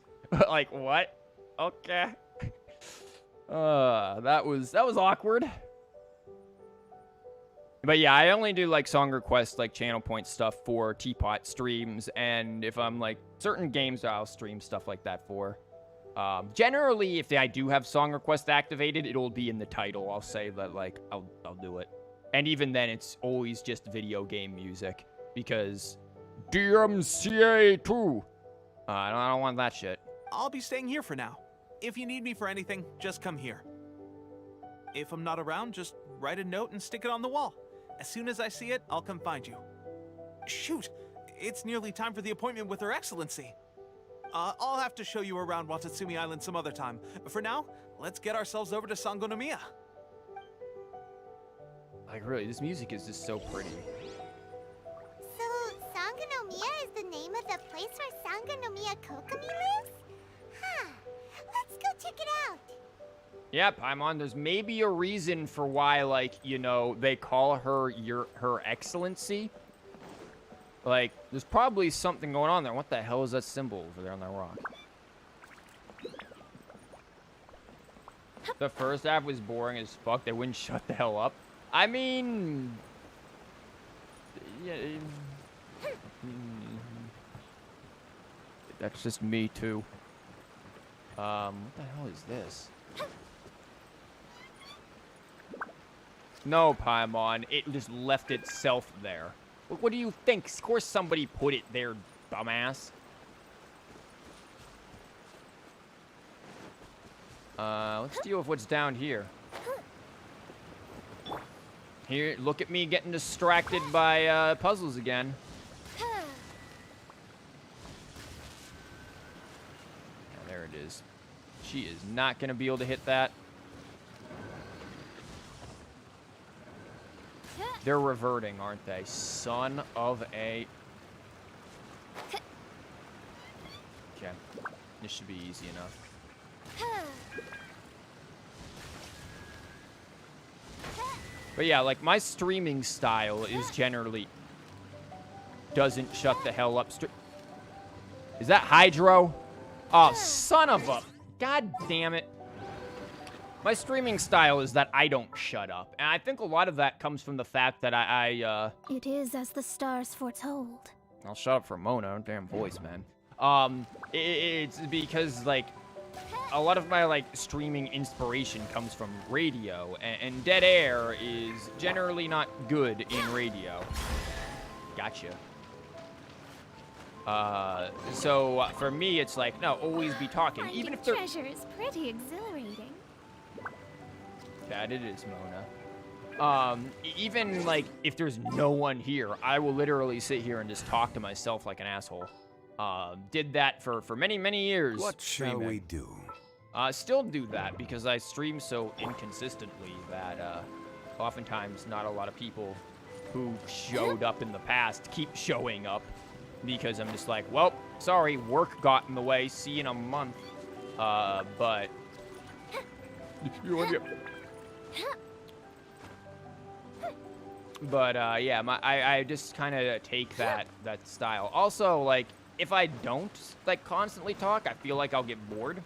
Like, what? Okay. That was awkward. But yeah, I only do, like, song requests, like, channel point stuff for Teapot streams, and if I'm, like, certain games I'll stream stuff like that for. Generally, if I do have song request activated, it'll be in the title. I'll say that, like, I'll do it. And even then, it's always just video game music, because DMCA 2. I don't want that shit. I'll be staying here for now. If you need me for anything, just come here. If I'm not around, just write a note and stick it on the wall. As soon as I see it, I'll come find you. Shoot! It's nearly time for the appointment with Her Excellency. I'll have to show you around Watatsumi Island some other time. For now, let's get ourselves over to Sangonomiya. Like, really, this music is just so pretty. So, Sangonomiya is the name of the place where Sangonomiya Kokomi lives? Huh. Let's go check it out. Yeah, Paimon, there's maybe a reason for why, like, you know, they call her Her Excellency. Like, there's probably something going on there. What the hell is that symbol over there on that rock? The first half was boring as fuck. They wouldn't shut the hell up. I mean... Yeah... That's just me, too. What the hell is this? No, Paimon. It just left itself there. What do you think? Of course somebody put it there, dumbass. Let's deal with what's down here. Here, look at me getting distracted by, puzzles again. Yeah, there it is. She is not gonna be able to hit that. They're reverting, aren't they? Son of a... Okay. This should be easy enough. But yeah, like, my streaming style is generally... doesn't shut the hell up. Is that Hydro? Oh, son of a... God damn it. My streaming style is that I don't shut up. And I think a lot of that comes from the fact that It is as the stars foretold. I'll shut up for Mona. Damn voice, man. It's because, like, a lot of my, like, streaming inspiration comes from radio. And dead air is generally not good in radio. Gotcha. So for me, it's like, no, always be talking. Even if they're... treasure is pretty exhilarating. That it is, Mona. Even, like, if there's no one here, I will literally sit here and just talk to myself like an asshole. Did that for many, many years. What shall we do? Still do that because I stream so inconsistently that, oftentimes not a lot of people who showed up in the past keep showing up because I'm just like, well, sorry, work got in the way. See you in a month. But... But, yeah, I just kind of take that style. Also, like, if I don't, like, constantly talk, I feel like I'll get bored.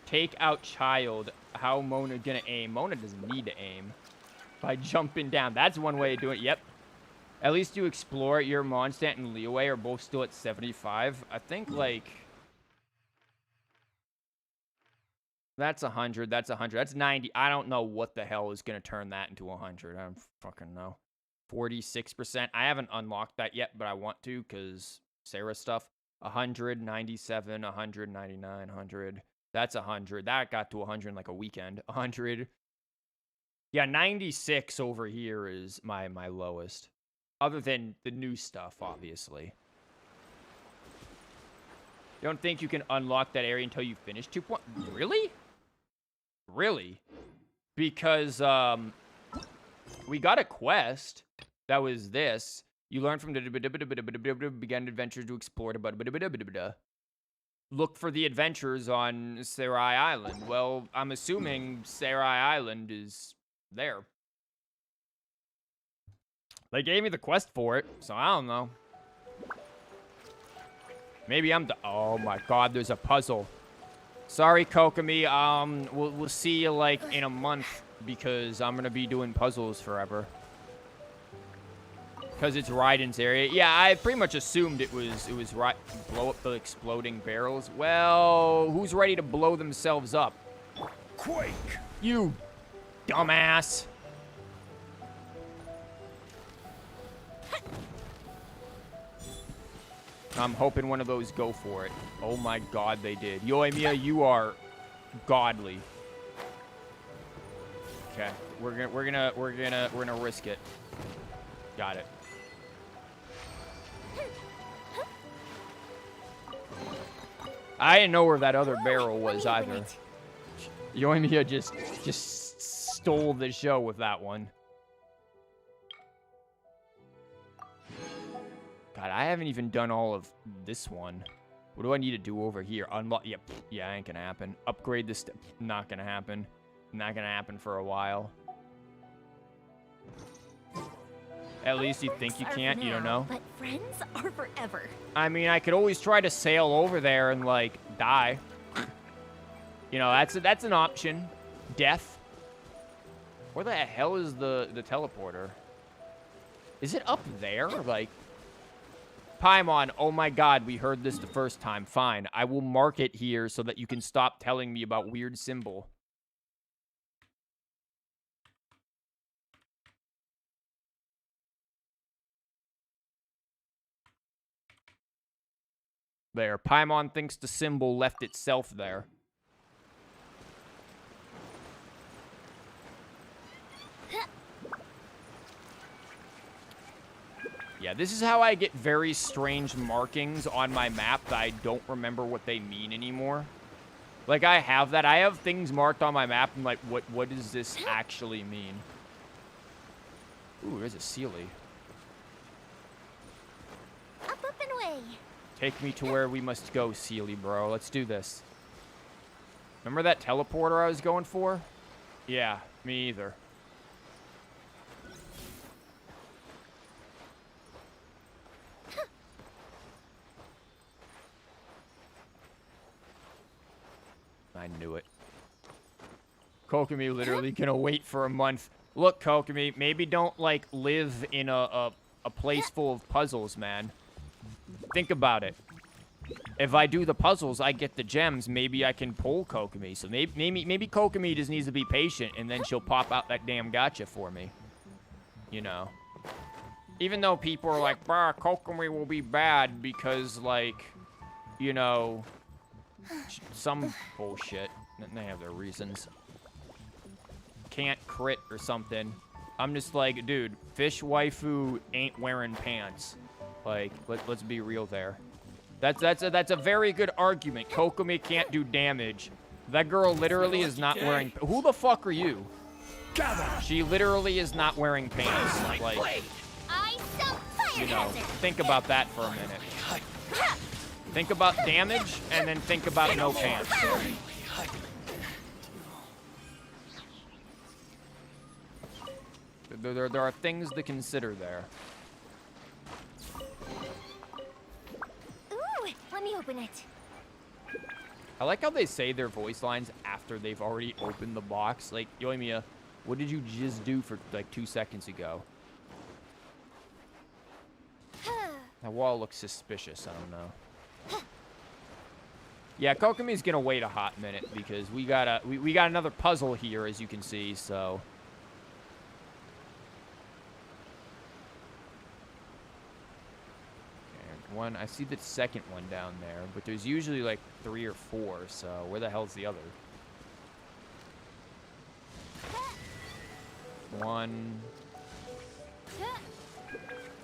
Take out child. How Mona gonna aim? Mona doesn't need to aim. By jumping down. That's one way to do it. Yep. At least you explore it. Your Mondstadt and Leeway are both still at 75. I think, like... That's 100. That's 100. That's 90. I don't know what the hell is going to turn that into 100. I don't fucking know. 46%. I haven't unlocked that yet, but I want to because Sarah stuff. 100, 97, 100, 99, 100. That's 100. That got to 100 in like a weekend. 100. Yeah, 96 over here is my lowest. Other than the new stuff, obviously. You don't think you can unlock that area until you finish 2 point? Really? Really? Because, we got a quest that was this. You learn from the began adventures to explore the look for the adventures on Sarai Island. Well, I'm assuming Sarai Island is there. They gave me the quest for it, so I don't know. Maybe I'm oh my god, there's a puzzle. Sorry, Kokomi. We'll see you like in a month because I'm gonna be doing puzzles forever. Because it's Raiden's area. Yeah, I pretty much assumed it was right. Blow up the exploding barrels. Well, who's ready to blow themselves up? Quake! You dumbass. I'm hoping one of those go for it. Oh my god, they did. Yoimiya, you are godly. Okay, we're gonna risk it. Got it. I didn't know where that other barrel was either. Yoimiya just stole the show with that one. God, I haven't even done all of this one. What do I need to do over here? Unlock. Yep. Yeah, ain't gonna happen. Upgrade this. Not gonna happen. Not gonna happen for a while. At least you think you can't. You don't know. But friends are forever. I mean, I could always try to sail over there and like die. You know, that's an option. Death. Where the hell is the teleporter? Is it up there? Like, Paimon, oh my god, we heard this the first time. Fine, I will mark it here so that you can stop telling me about weird symbol. There, Paimon thinks the symbol left itself there. Yeah, this is how I get very strange markings on my map that I don't remember what they mean anymore. Like, I have that. I have things marked on my map, and like, what does this actually mean? Ooh, there's a Sealy. Up and away. Take me to where we must go, Sealy, bro. Let's do this. Remember that teleporter I was going for? Yeah, me either. I knew it. Kokomi literally gonna wait for a month. Look, Kokomi, maybe don't, like, live in a place full of puzzles, man. Think about it. If I do the puzzles, I get the gems. Maybe I can pull Kokomi. So maybe Kokomi just needs to be patient, and then she'll pop out that damn gotcha for me. You know. Even though people are like, bah, Kokomi will be bad because, like, you know, some bullshit. They have their reasons. Can't crit or something. I'm just like, dude, fish waifu ain't wearing pants. Like, let's be real there. That's a very good argument. Kokomi can't do damage. That girl literally is not wearing. Who the fuck are you? She literally is not wearing pants. Like, you know, think about that for a minute. Think about damage, and then think about no pants. There are things to consider there. Ooh, let me open it. I like how they say their voice lines after they've already opened the box. Like, Yoimiya, what did you just do for like 2 seconds ago? That wall looks suspicious. I don't know. Yeah, Kokomi's gonna wait a hot minute because we got another puzzle here, as you can see. So. One, I see the second one down there, but there's usually like 3 or 4, so where the hell's the other? 1,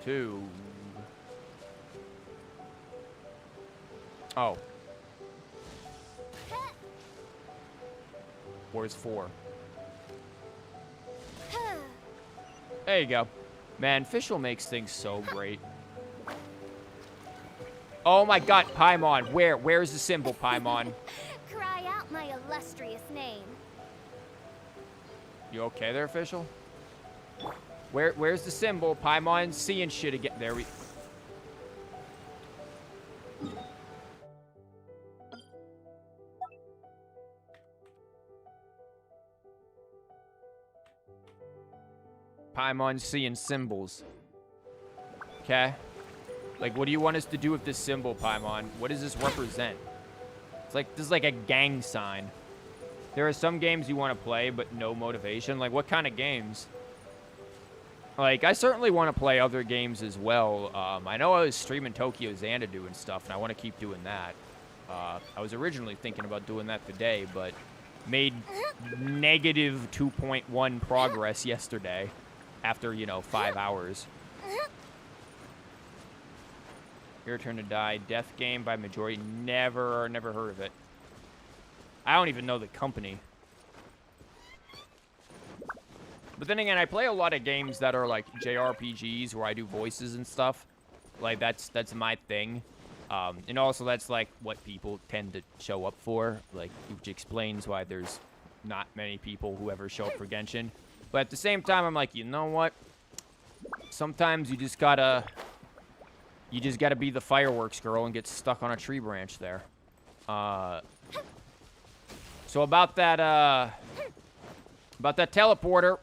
2. Oh. Where's 4? There you go. Man, Fischl makes things so great. Oh my god, Paimon, where's the symbol, Paimon? Cry out my illustrious name. You okay there, Fischl? Where's the symbol? Paimon seeing shit again. There we... Paimon seeing symbols. Okay. Like, what do you want us to do with this symbol, Paimon? What does this represent? It's like, this is like a gang sign. There are some games you want to play, but no motivation. Like, what kind of games? Like, I certainly want to play other games as well. I know I was streaming Tokyo Xanadu and stuff, and I want to keep doing that. I was originally thinking about doing that today, but made negative 2.1 progress yesterday after, you know, 5 hours. Your Turn to Die. Death Game by Majority. Never heard of it. I don't even know the company. But then again, I play a lot of games that are like JRPGs where I do voices and stuff. Like, that's my thing. And also, that's like what people tend to show up for. Like, which explains why there's not many people who ever show up for Genshin. But at the same time, I'm like, you know what? Sometimes you just gotta be the fireworks girl and get stuck on a tree branch there. So about that teleporter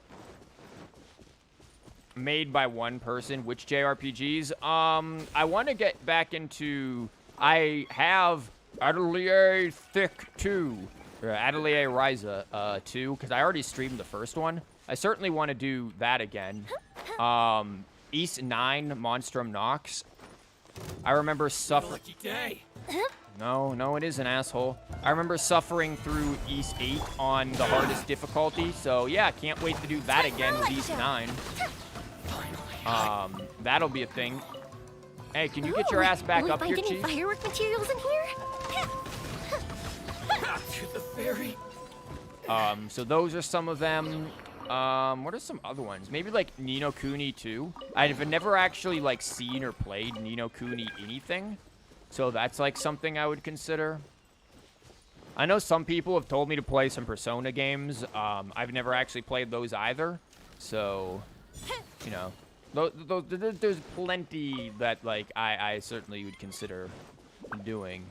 made by one person, which JRPGs? I want to get back into, I have Atelier Thick 2, or Atelier Ryza 2, because I already streamed the first one. I certainly want to do that again. East 9, Monstrum Nox. I remember suffering. No, it is an asshole. I remember suffering through East 8 on the hardest difficulty. So yeah, can't wait to do that again with East 9. That'll be a thing. Hey, can you get your ass back up here, Chief? Firework materials in here? To the ferry. So those are some of them. What are some other ones? Maybe like Ni no Kuni 2. I've never actually like seen or played Ni no Kuni anything. So that's like something I would consider. I know some people have told me to play some Persona games. I've never actually played those either. So, you know, there's plenty that like I certainly would consider doing.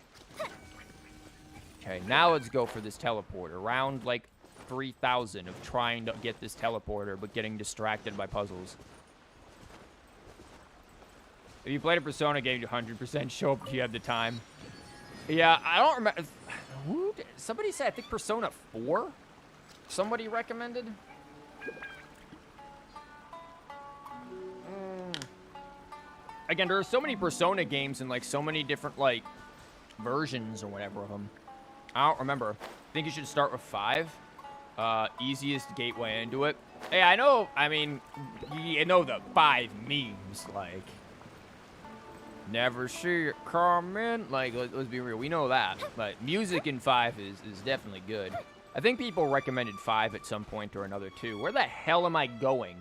Okay, now let's go for this teleporter. Round like 3,000 of trying to get this teleporter, but getting distracted by puzzles. If you played a Persona game, you 100% show up if you have the time. Yeah, I don't remember. Somebody said, I think Persona 4? Somebody recommended? Again, there are so many Persona games and like so many different like versions or whatever of them. I don't remember. I think you should start with 5. Easiest gateway into it. Hey, I know, I mean, you know the 5 memes, like, never see it coming. Like, let's be real, we know that. But music in 5 is definitely good. I think people recommended 5 at some point or another, too. Where the hell am I going?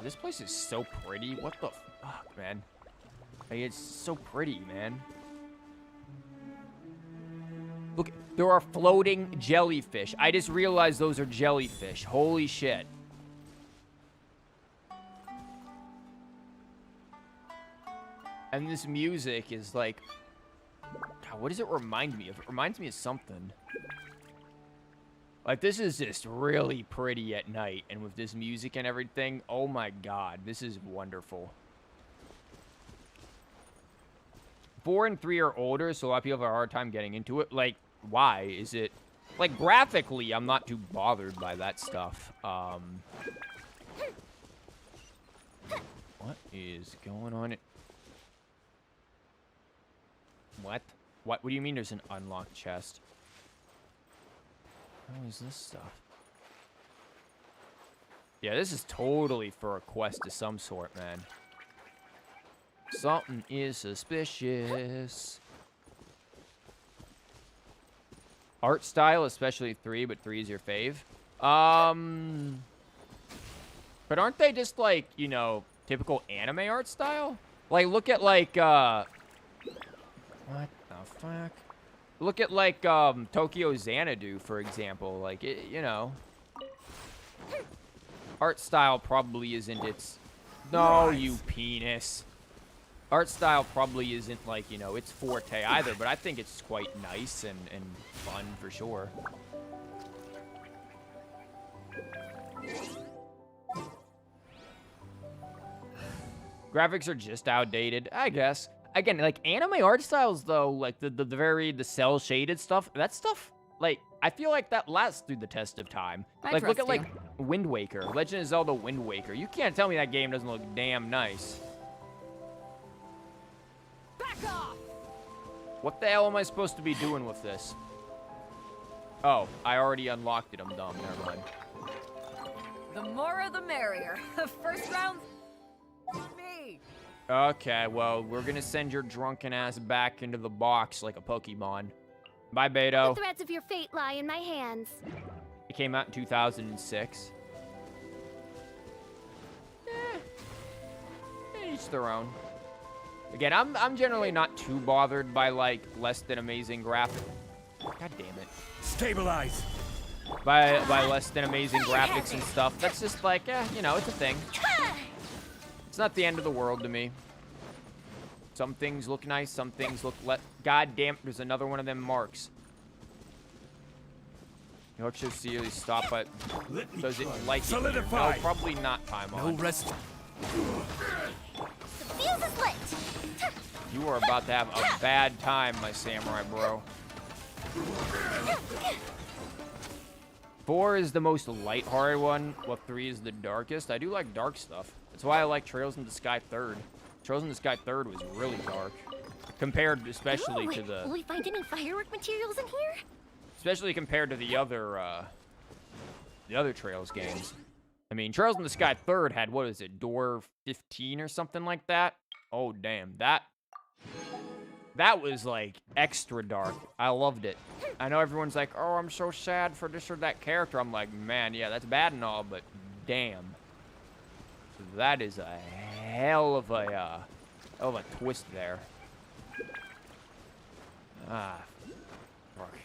This place is so pretty. What the fuck, man? Like, it's so pretty, man. Look, there are floating jellyfish. I just realized those are jellyfish. Holy shit. And this music is like what does it remind me of? It reminds me of something. Like, this is just really pretty at night, and with this music and everything, oh my god, this is wonderful. 4 and 3 are older, so a lot of people have a hard time getting into it. Like, why? Is it... Like, graphically, I'm not too bothered by that stuff. What is going on? What? What do you mean there's an unlocked chest? What is this stuff? Yeah, this is totally for a quest of some sort, man. Something is suspicious. Art style, especially 3, but 3 is your fave. But aren't they just like, you know, typical anime art style? Like, look at like, what the fuck? Look at like, Tokyo Xanadu, for example. Like, it, you know. Art style probably isn't its... No, you penis. Art style probably isn't like, you know, its forte either, but I think it's quite nice and fun for sure. Graphics are just outdated, I guess. Again, like, anime art styles, though, like, the cel-shaded stuff, that stuff, like, I feel like that lasts through the test of time. Like, look at, like, Wind Waker, Legend of Zelda Wind Waker. You can't tell me that game doesn't look damn nice. Back off! What the hell am I supposed to be doing with this? Oh, I already unlocked it. I'm dumb. Never mind. The more the merrier. First round, me. Okay, well, we're gonna send your drunken ass back into the box like a Pokemon. Bye, Beto. The threads of your fate lie in my hands. It came out in 2006. Each their own. Again, I'm generally not too bothered by, like, less than amazing graphics. God damn it. Stabilize. By less than amazing graphics and stuff. That's just like, you know, it's a thing. It's not the end of the world to me. Some things look nice, some things look God damn, there's another one of them marks. Let's just see you stop it. Does it like it? Solidify. No, probably not time No on. rest. The fuse is lit. You are about to have a bad time, my samurai bro. 4 is the most lighthearted one, while 3 is the darkest. I do like dark stuff. That's why I like Trails in the Sky 3rd. Trails in the Sky 3rd was really dark. Compared especially to the... Will we find any firework materials in here? Especially compared to the other Trails games. I mean, Trails in the Sky 3rd had, what is it, door 15 or something like that? Oh, damn. That was, like, extra dark. I loved it. I know everyone's like, oh, I'm so sad for this or that character. I'm like, man, yeah, that's bad and all, but damn. That is a hell of a twist there.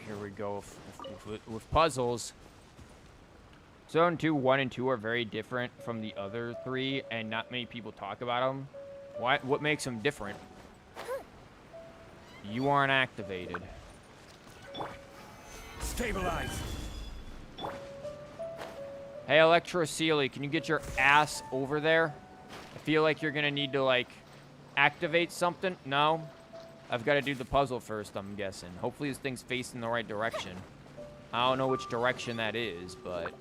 Here we go with puzzles. Zone 2, 1, and 2 are very different from the other 3, and not many people talk about them. What makes them different? You aren't activated. Stabilize. Hey, Electrocelia, can you get your ass over there? I feel like you're gonna need to, like, activate something. No? I've got to do the puzzle first, I'm guessing. Hopefully this thing's facing the right direction. I don't know which direction that is, but...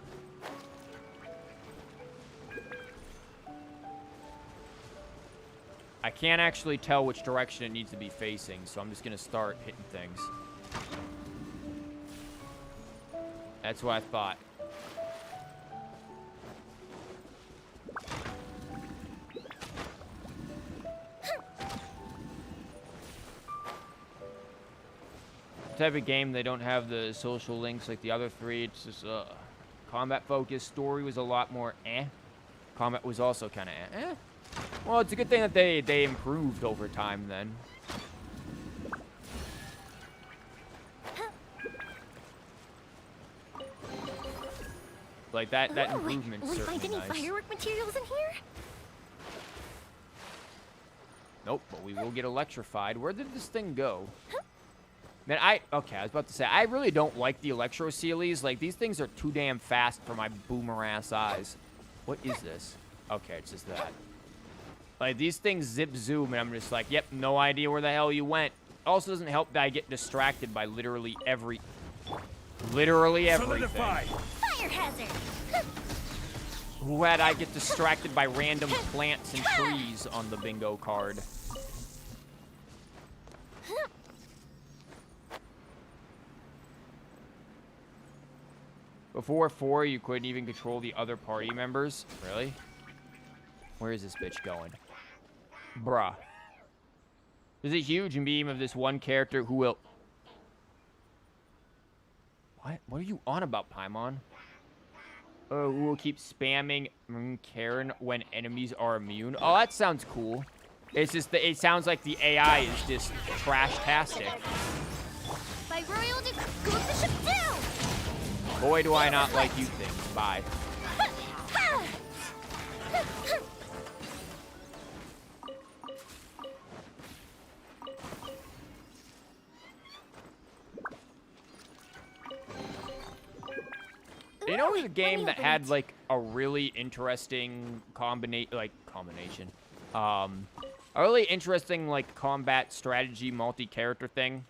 I can't actually tell which direction it needs to be facing, so I'm just gonna start hitting things. That's what I thought. Type of game, they don't have the social links like the other 3. It's just combat focused. Story was a lot more Combat was also kind of eh. Well, it's a good thing that they improved over time then. Like that improvement Will we find certainly any nice. firework materials in here? Nope, but we will get electrified. Where did this thing go? Man, I was about to say, I really don't like the Electro Sealies. Like, these things are too damn fast for my boomer-ass eyes. What is this? Okay, it's just that. Like, these things zip zoom, and I'm just like, yep, no idea where the hell you went. Also doesn't help that I get distracted by literally everything. Solidify. Fire hazard! Who had I get distracted by random plants and trees on the bingo card? Before 4, you couldn't even control the other party members? Really? Where is this bitch going? Bruh. There's a huge meme of this one character who will... What? What are you on about, Paimon? Who will keep spamming Karen when enemies are immune? Oh, that sounds cool. It's just... it sounds like the AI is just trash-tastic. By royal go the ship down! Boy, do I not like you things. Bye. You know, it was a game that had like a really interesting combination. A really interesting like combat strategy multi-character thing.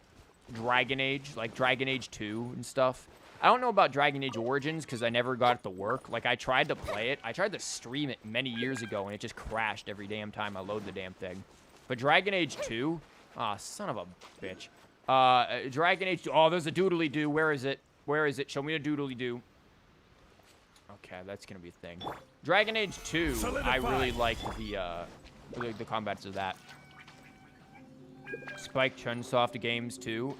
Dragon Age, like Dragon Age 2 and stuff. I don't know about Dragon Age Origins because I never got it to work. Like, I tried to play it. I tried to stream it many years ago, and it just crashed every damn time I load the damn thing. But Dragon Age 2? Ah, son of a bitch. Dragon Age 2. Oh, there's a doodly-doo. Where is it? Where is it? Show me a doodly-doo. Okay, that's going to be a thing. Dragon Age 2, Solidify. I really liked the combats of that. Spike Chunsoft games, too.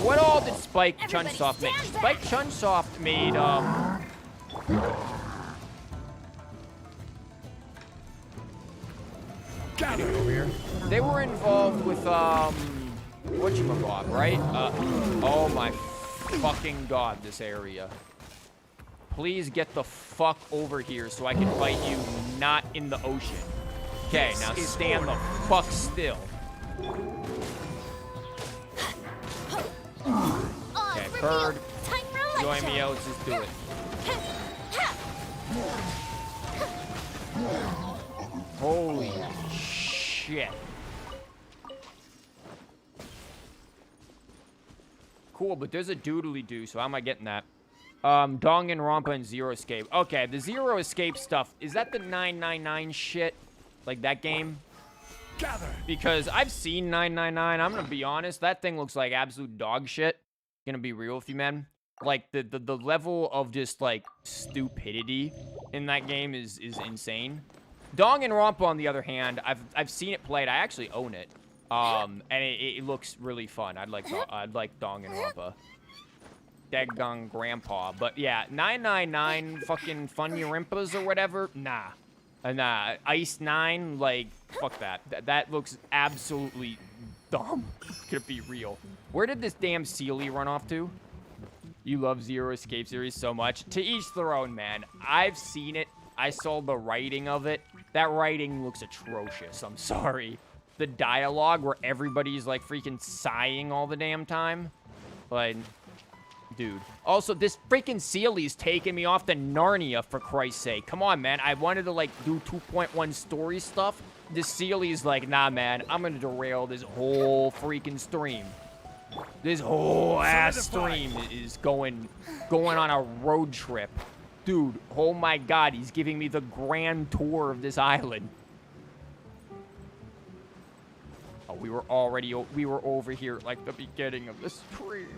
What all did Spike Chunsoft make? Spike Chunsoft made, Gather over here. they were involved with, whatchamacallit, right? Oh my fucking god, this area. Please get the fuck over here so I can fight you not in the ocean. Okay, now stand the fuck still. Okay, Bird, join me out, let's just do it. Holy shit. Cool, but there's a doodly-doo, so how am I getting that? Danganronpa and Zero Escape. Okay, the Zero Escape stuff, is that the 999 shit? Like that game? Gather. Because I've seen 999, I'm gonna be honest, that thing looks like absolute dog shit. Gonna be real with you, man. Like, the level of just, like, stupidity in that game is insane. Danganronpa, on the other hand, I've seen it played. I actually own it. And it looks really fun. I'd like Danganronpa. Daggone grandpa. But yeah, 999 fucking Funny-Rimpas or whatever, nah. Nah, Ice 9, like, fuck that. That looks absolutely dumb. Could be real. Where did this damn Sealy run off to? You love Zero Escape series so much. To each their own, man. I've seen it. I saw the writing of it. That writing looks atrocious. I'm sorry. The dialogue where everybody's, like, freaking sighing all the damn time. Like, dude. Also, this freaking Sealy's taking me off to Narnia, for Christ's sake. Come on, man. I wanted to, like, do 2.1 story stuff. This Sealy's like, nah, man. I'm gonna derail this whole freaking stream. This whole ass stream is going on a road trip. Dude, oh my god, he's giving me the grand tour of this island. Oh, we were over here like the beginning of the stream.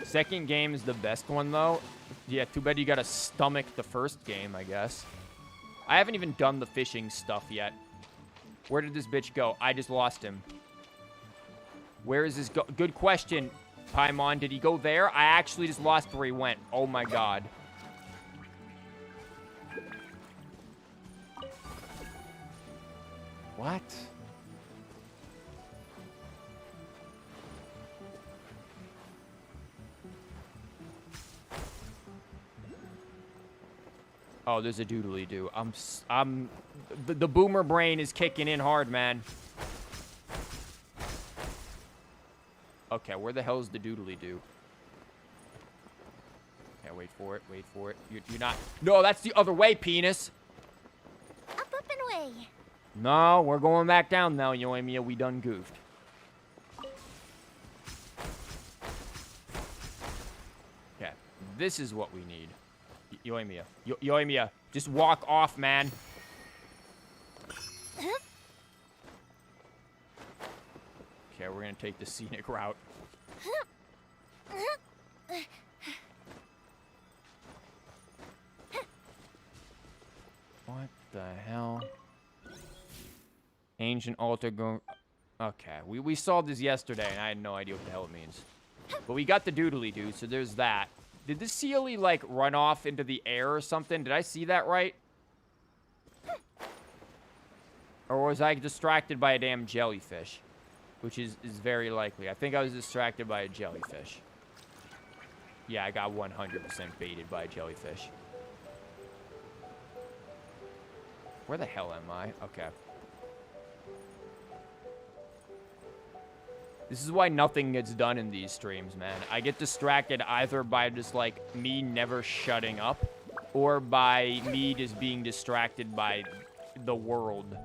Second game is the best one, though. Yeah, too bad you gotta stomach the first game, I guess. I haven't even done the fishing stuff yet. Where did this bitch go? I just lost him. Where is this go? Good question, Paimon. Did he go there? I actually just lost where he went. Oh my god. What? Oh, there's a doodly-doo. The boomer brain is kicking in hard, man. Okay, where the hell is the doodly-doo? Okay, wait for it, wait for it. You're not... No, that's the other way, penis! Up, and away. No, we're going back down now, Yoimiya. We done goofed. Okay, this is what we need. Yoimiya. Yoimiya, just walk off, man. Okay, we're gonna take the scenic route. What the hell? Ancient altar go... Okay, we solved this yesterday, and I had no idea what the hell it means. But we got the doodly-doo, so there's that. Did the Sealy, like, run off into the air or something? Did I see that right? Or was I distracted by a damn jellyfish? Which is very likely. I think I was distracted by a jellyfish. Yeah, I got 100% baited by a jellyfish. Where the hell am I? Okay. This is why nothing gets done in these streams, man. I get distracted either by just, like, me never shutting up, or by me just being distracted by the world.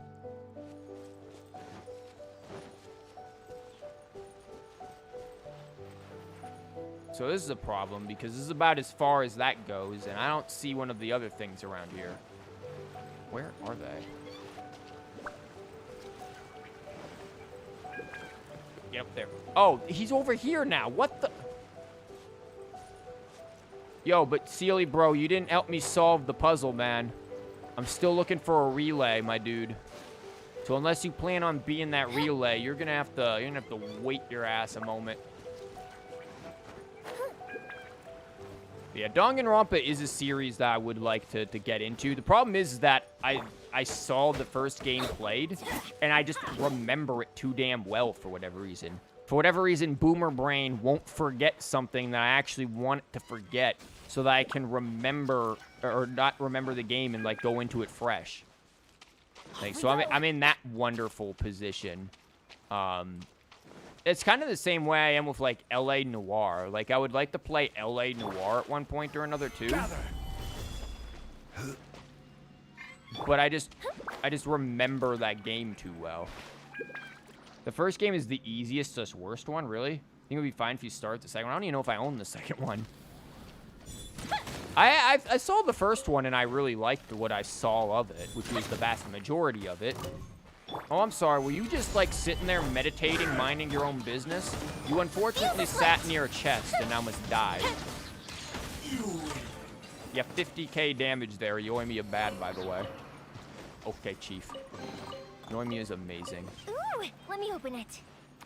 So this is a problem, because this is about as far as that goes, and I don't see one of the other things around here. Where are they? Yep, there. Oh, he's over here now. What the? Yo, but Sealy, bro, you didn't help me solve the puzzle, man. I'm still looking for a relay, my dude. So unless you plan on being that relay, you're gonna have to wait your ass a moment. Yeah, Danganronpa is a series that I would like to get into. The problem is that I saw the first game played, and I just remember it too damn well for whatever reason. For whatever reason, Boomer Brain won't forget something that I actually want it to forget, so that I can remember, or not remember the game and, like, go into it fresh. Like, so I'm in that wonderful position. It's kind of the same way I am with, like, L.A. Noire. Like, I would like to play L.A. Noire at one point or another, too. But I just remember that game too well. The first game is the easiest, just worst one, really? I think it would be fine if you start the second one. I don't even know if I own the second one. I saw the first one, and I really liked what I saw of it, which was the vast majority of it. Oh, I'm sorry. Were you just, like, sitting there meditating, minding your own business? You unfortunately sat near a chest and now must die. Yeah, 50k damage there. Yoimiya bad, by the way. Okay, Chief. Yoimiya is amazing. Ooh, let me open it.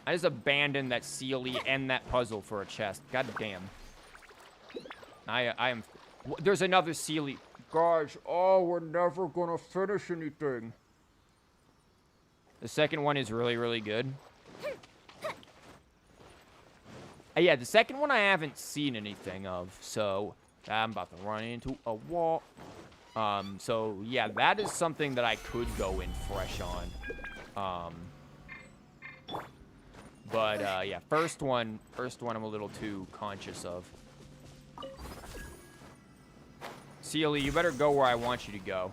I just abandoned that Sealy and that puzzle for a chest. God damn. I am... There's another Sealy. Gosh, oh, we're never gonna finish anything. The second one is really, really good. Yeah, the second one I haven't seen anything of, so I'm about to run into a wall. So yeah, that is something that I could go in fresh on. But yeah, first one I'm a little too conscious of. Sealy, you better go where I want you to go.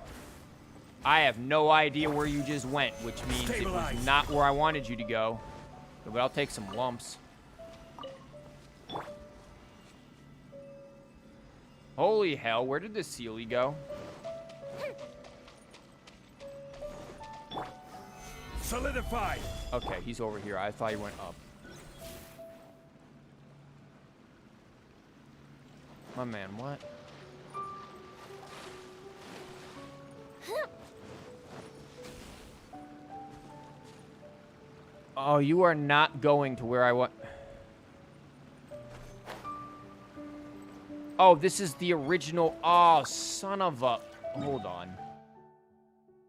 I have no idea where you just went, which means it was not where I wanted you to go. But I'll take some lumps. Holy hell, where did the Sealy go? Solidified. Okay, he's over here. I thought he went up. My man, what? Oh, you are not going to where I want. Oh, this is the original. Oh, son of a... Hold on.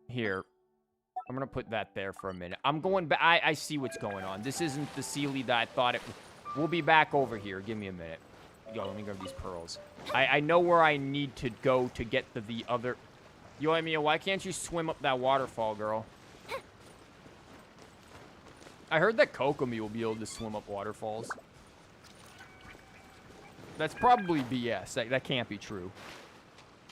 Here. I'm going to put that there for a minute. I'm going back. I see what's going on. This isn't the Sealy that I thought it... We'll be back over here. Give me a minute. Yo, let me grab these pearls. I know where I need to go to get the other... Yo, Emiya, why can't you swim up that waterfall, girl? I heard that Kokomi will be able to swim up waterfalls. That's probably BS. That can't be true.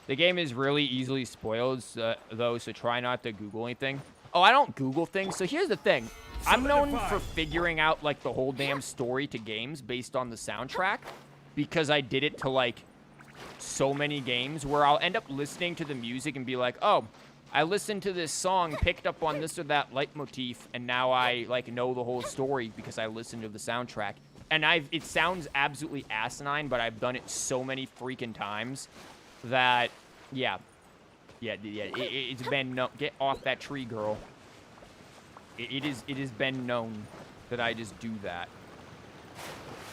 The game is really easily spoiled, though, so try not to Google anything. Oh, I don't Google things. So here's the thing. I'm known for figuring out, like, the whole damn story to games based on the soundtrack. Because I did it to, like, so many games where I'll end up listening to the music and be like, oh, I listened to this song, picked up on this or that leitmotif, and now I, like, know the whole story because I listened to the soundtrack. And it sounds absolutely asinine, but I've done it so many freaking times that, yeah, it's been known. Get off that tree, girl. It has been known that I just do that.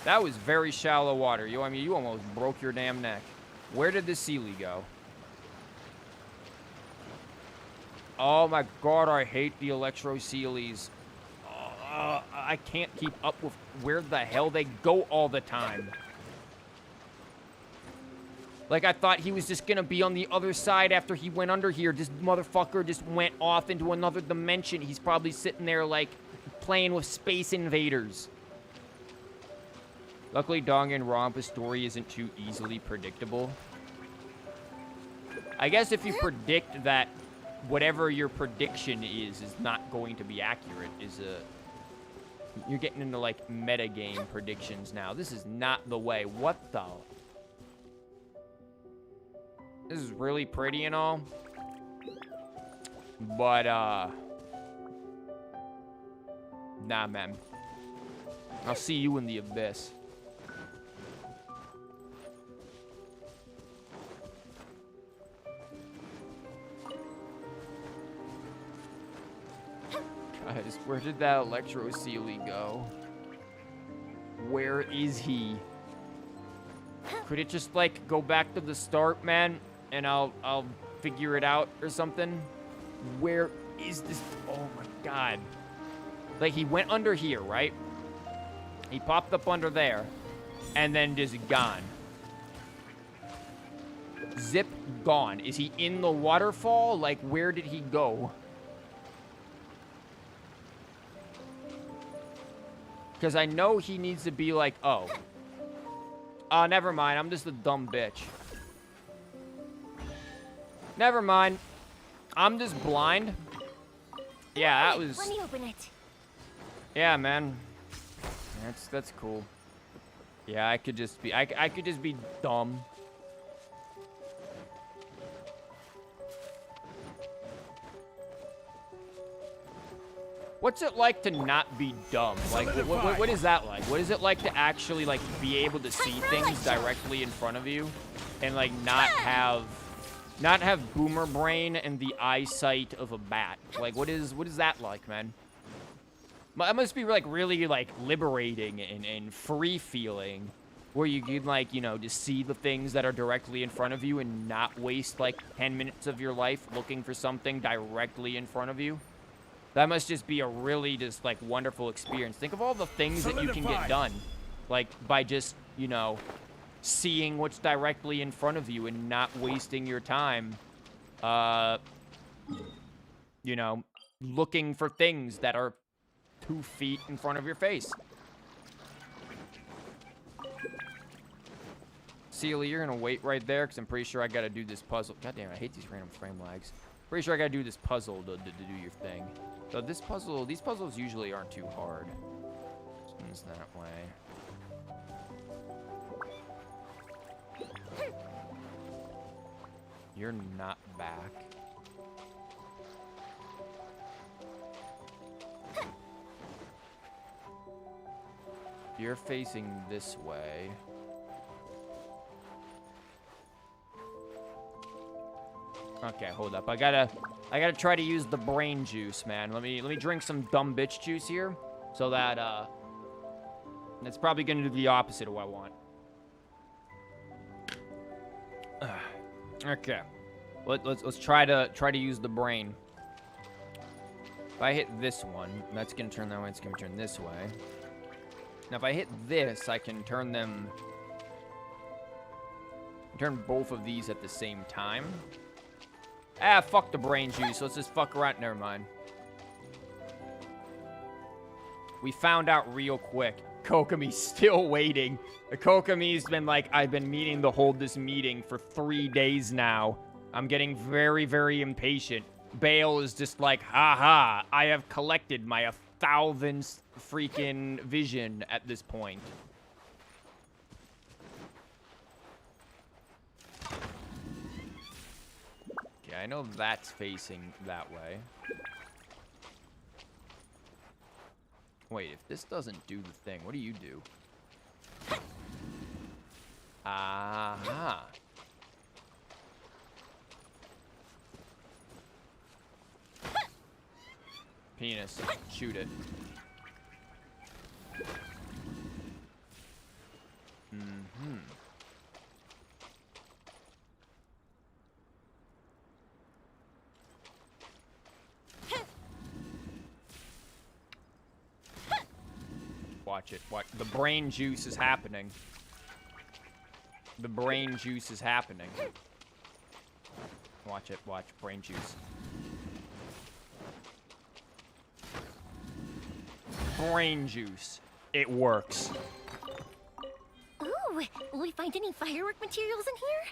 That was very shallow water. Yo, I mean, you almost broke your damn neck. Where did the Sealy go? Oh my god, I hate the Electro Sealies. I can't keep up with where the hell they go all the time. Like, I thought he was just gonna be on the other side after he went under here. This motherfucker just went off into another dimension. He's probably sitting there, like, playing with Space Invaders. Luckily, Danganronpa's story isn't too easily predictable. I guess if you predict that whatever your prediction is not going to be accurate, you're getting into, like, metagame predictions now. This is not the way. What the... This is really pretty and all. But, nah, man. I'll see you in the abyss. Guys, where did that Electro Sealy go? Where is he? Could it just, like, go back to the start, man? And I'll figure it out or something? Where is this? Oh my god. Like, he went under here, right? He popped up under there. And then just gone. Zip, gone. Is he in the waterfall? Like, where did he go? Because I know he needs to be like, oh. Never mind. I'm just a dumb bitch. Never mind. I'm just blind. Yeah, that was... Let me open it. Yeah, man. That's cool. Yeah, I could just be... I could just be dumb. What's it like to not be dumb? Like, what is that like? What is it like to actually, like, be able to see things directly in front of you? And, like, not have boomer brain and the eyesight of a bat? Like, what is that like, man? It must be, like, really, like, liberating and free-feeling. Where you can, like, you know, just see the things that are directly in front of you and not waste, like, 10 minutes of your life looking for something directly in front of you. That must just be a really just, like, wonderful experience. Think of all the things that you can get done. Like, by just, you know, seeing what's directly in front of you and not wasting your time, you know, looking for things that are 2 feet in front of your face. Sealy, you're gonna wait right there, because I'm pretty sure I gotta do this puzzle. God damn, I hate these random frame lags. Pretty sure I gotta do this puzzle to do your thing. So these puzzles usually aren't too hard. Spins that way. You're not back. You're facing this way. Okay, hold up. I gotta try to use the brain juice, man. Let me drink some dumb bitch juice here, so that it's probably gonna do the opposite of what I want. Okay, let's try to use the brain. If I hit this one, that's gonna turn that way. It's gonna turn this way. Now, if I hit this, I can turn them Turn both of these at the same time. Ah, fuck the brain juice. Let's just fuck around. Never mind. We found out real quick. Kokomi's still waiting. The Kokomi's been like, I've been meaning to hold this meeting for 3 days now. I'm getting very, very impatient. Baal is just like, haha, I have collected my 1,000th freaking vision at this point. Okay, I know that's facing that way. Wait, if this doesn't do the thing, what do you do? Aha. Penis. Shoot it. Mm-hmm. Watch it. Watch. The brain juice is happening. The brain juice is happening. Watch it. Watch. Brain juice. Brain juice. It works. Ooh, will we find any firework materials in here?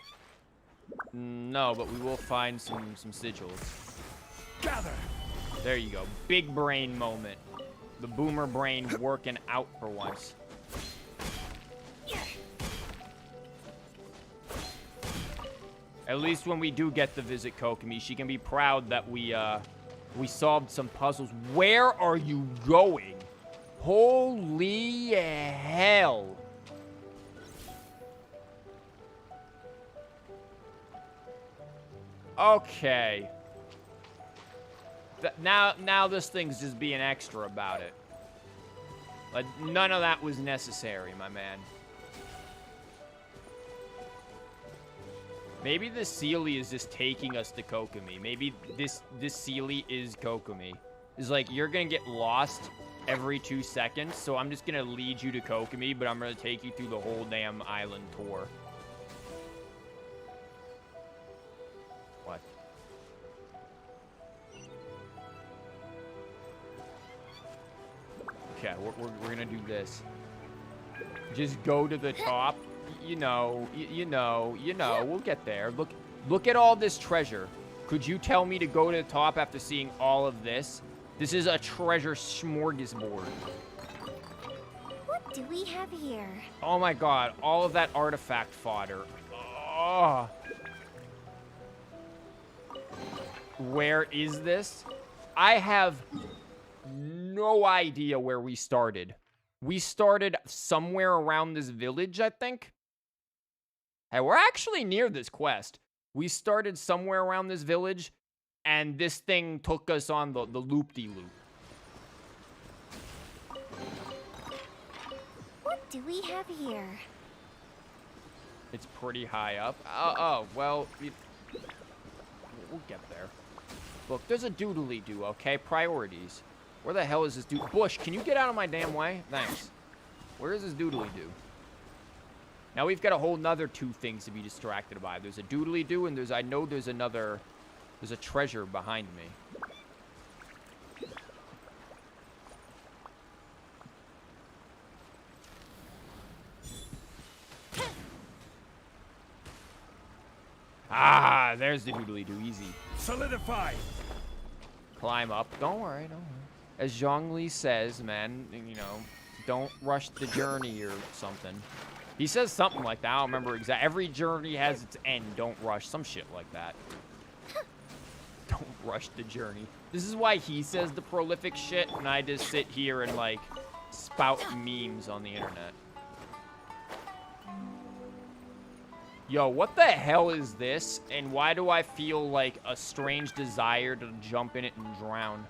No, but we will find some sigils. Gather. There you go. Big brain moment. The boomer brain working out for once. At least when we do get to visit Kokomi, she can be proud that we solved some puzzles. Where are you going? Holy hell. Okay. Now this thing's just being extra about it. Like, none of that was necessary, my man. Maybe the Sealy is just taking us to Kokomi. Maybe this Sealy is Kokomi. It's like, you're gonna get lost every 2 seconds, so I'm just gonna lead you to Kokomi, but I'm gonna take you through the whole damn island tour. What? Okay, we're gonna do this. Just go to the top. You know, we'll get there. Look at all this treasure. Could you tell me to go to the top after seeing all of this? This is a treasure smorgasbord. What do we have here? Oh my god, all of that artifact fodder. Oh. Where is this? I have no idea where we started. We started somewhere around this village, I think. Hey, we're actually near this quest. We started somewhere around this village, and this thing took us on the loop-de-loop. What do we have here? It's pretty high up. Oh, well, we'll get there. Look, there's a doodly-doo, okay? Priorities. Where the hell is this dude? Bush, can you get out of my damn way? Thanks. Where is this doodly-doo? Now we've got a whole nother 2 things to be distracted by. There's a doodly-doo, and I know there's another... There's a treasure behind me. Ah, there's the doodly-doo. Easy. Solidify. Climb up. Don't worry. As Zhongli says, man, you know, don't rush the journey or something. He says something like that. I don't remember exactly. Every journey has its end. Don't rush. Some shit like that. Don't rush the journey. This is why he says the prolific shit, and I just sit here and, like, spout memes on the internet. Yo, what the hell is this? And why do I feel, like, a strange desire to jump in it and drown?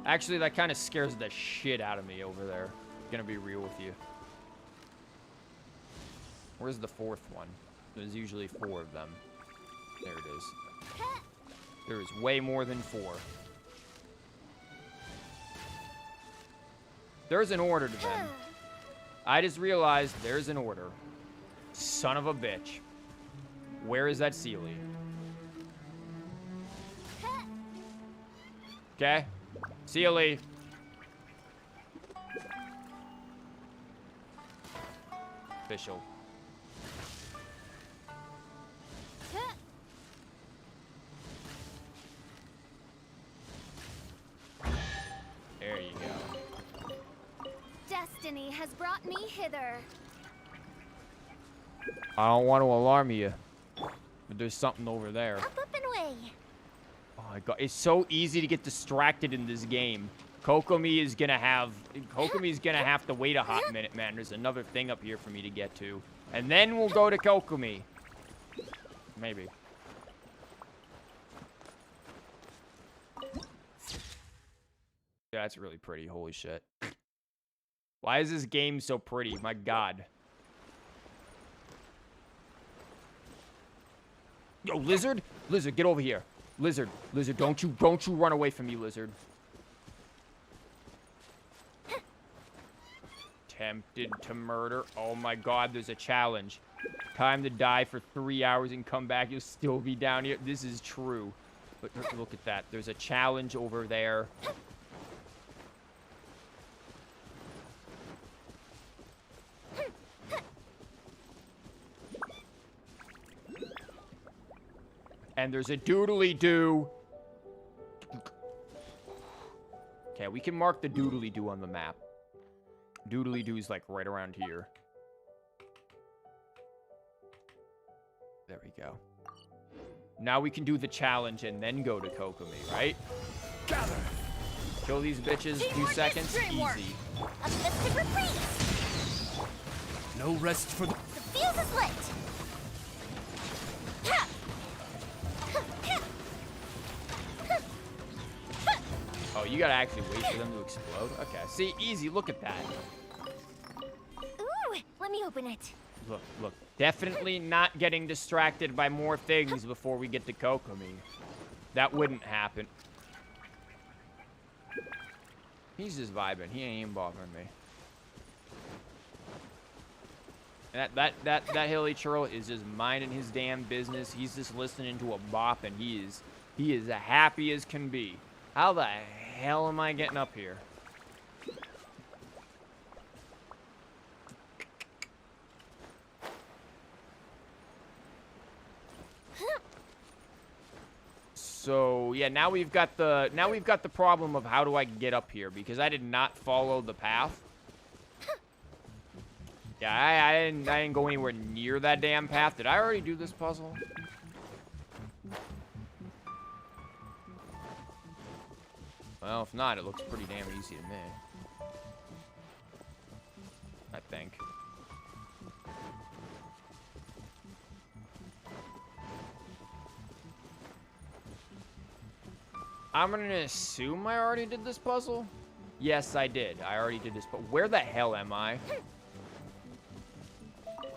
Actually, that kind of scares the shit out of me over there. Gonna be real with you. Where's the 4th one? There's usually 4 of them. There it is. There is way more than 4. There's an order to them. I just realized there's an order. Son of a bitch. Where is that Sealy? Okay. Sealy. Official. There you go. Destiny has brought me hither. I don't want to alarm you, but there's something over there. Up and away. Oh my god, it's so easy to get distracted in this game. Kokomi's gonna have to wait a hot minute, man. There's another thing up here for me to get to. And then we'll go to Kokomi. Maybe. Yeah, that's really pretty. Holy shit. Why is this game so pretty? My god. Yo, Lizard? Lizard, get over here. Lizard, don't you run away from me, Lizard. Tempted to murder. Oh my god, there's a challenge. Time to die for 3 hours and come back. You'll still be down here. This is true. But look at that. There's a challenge over there. And there's a doodly-doo. Okay, we can mark the doodly-doo on the map. Doodly-doo is like right around here. There we go. Now we can do the challenge and then go to Kokomi, right? Gather. Kill these bitches, 2 seconds, easy. A festive retreat. No rest for the... The fuse is lit. Ha! Oh, you gotta actually wait for them to explode? Okay, see, easy, look at that. Ooh, let me open it. Look. Definitely not getting distracted by more things before we get to Kokomi. That wouldn't happen. He's just vibing. He ain't even bothering me. And that hilly churl is just minding his damn business. He's just listening to a bop, and he is happy as can be. How the hell am I getting up here? So yeah, now we've got the problem of how do I get up here, because I did not follow the path. Yeah, I didn't go anywhere near that damn path. Did I already do this puzzle? Well, if not, it looks pretty damn easy to me. I think. I'm gonna assume I already did this puzzle. Yes, I did. I already did this, but where the hell am I?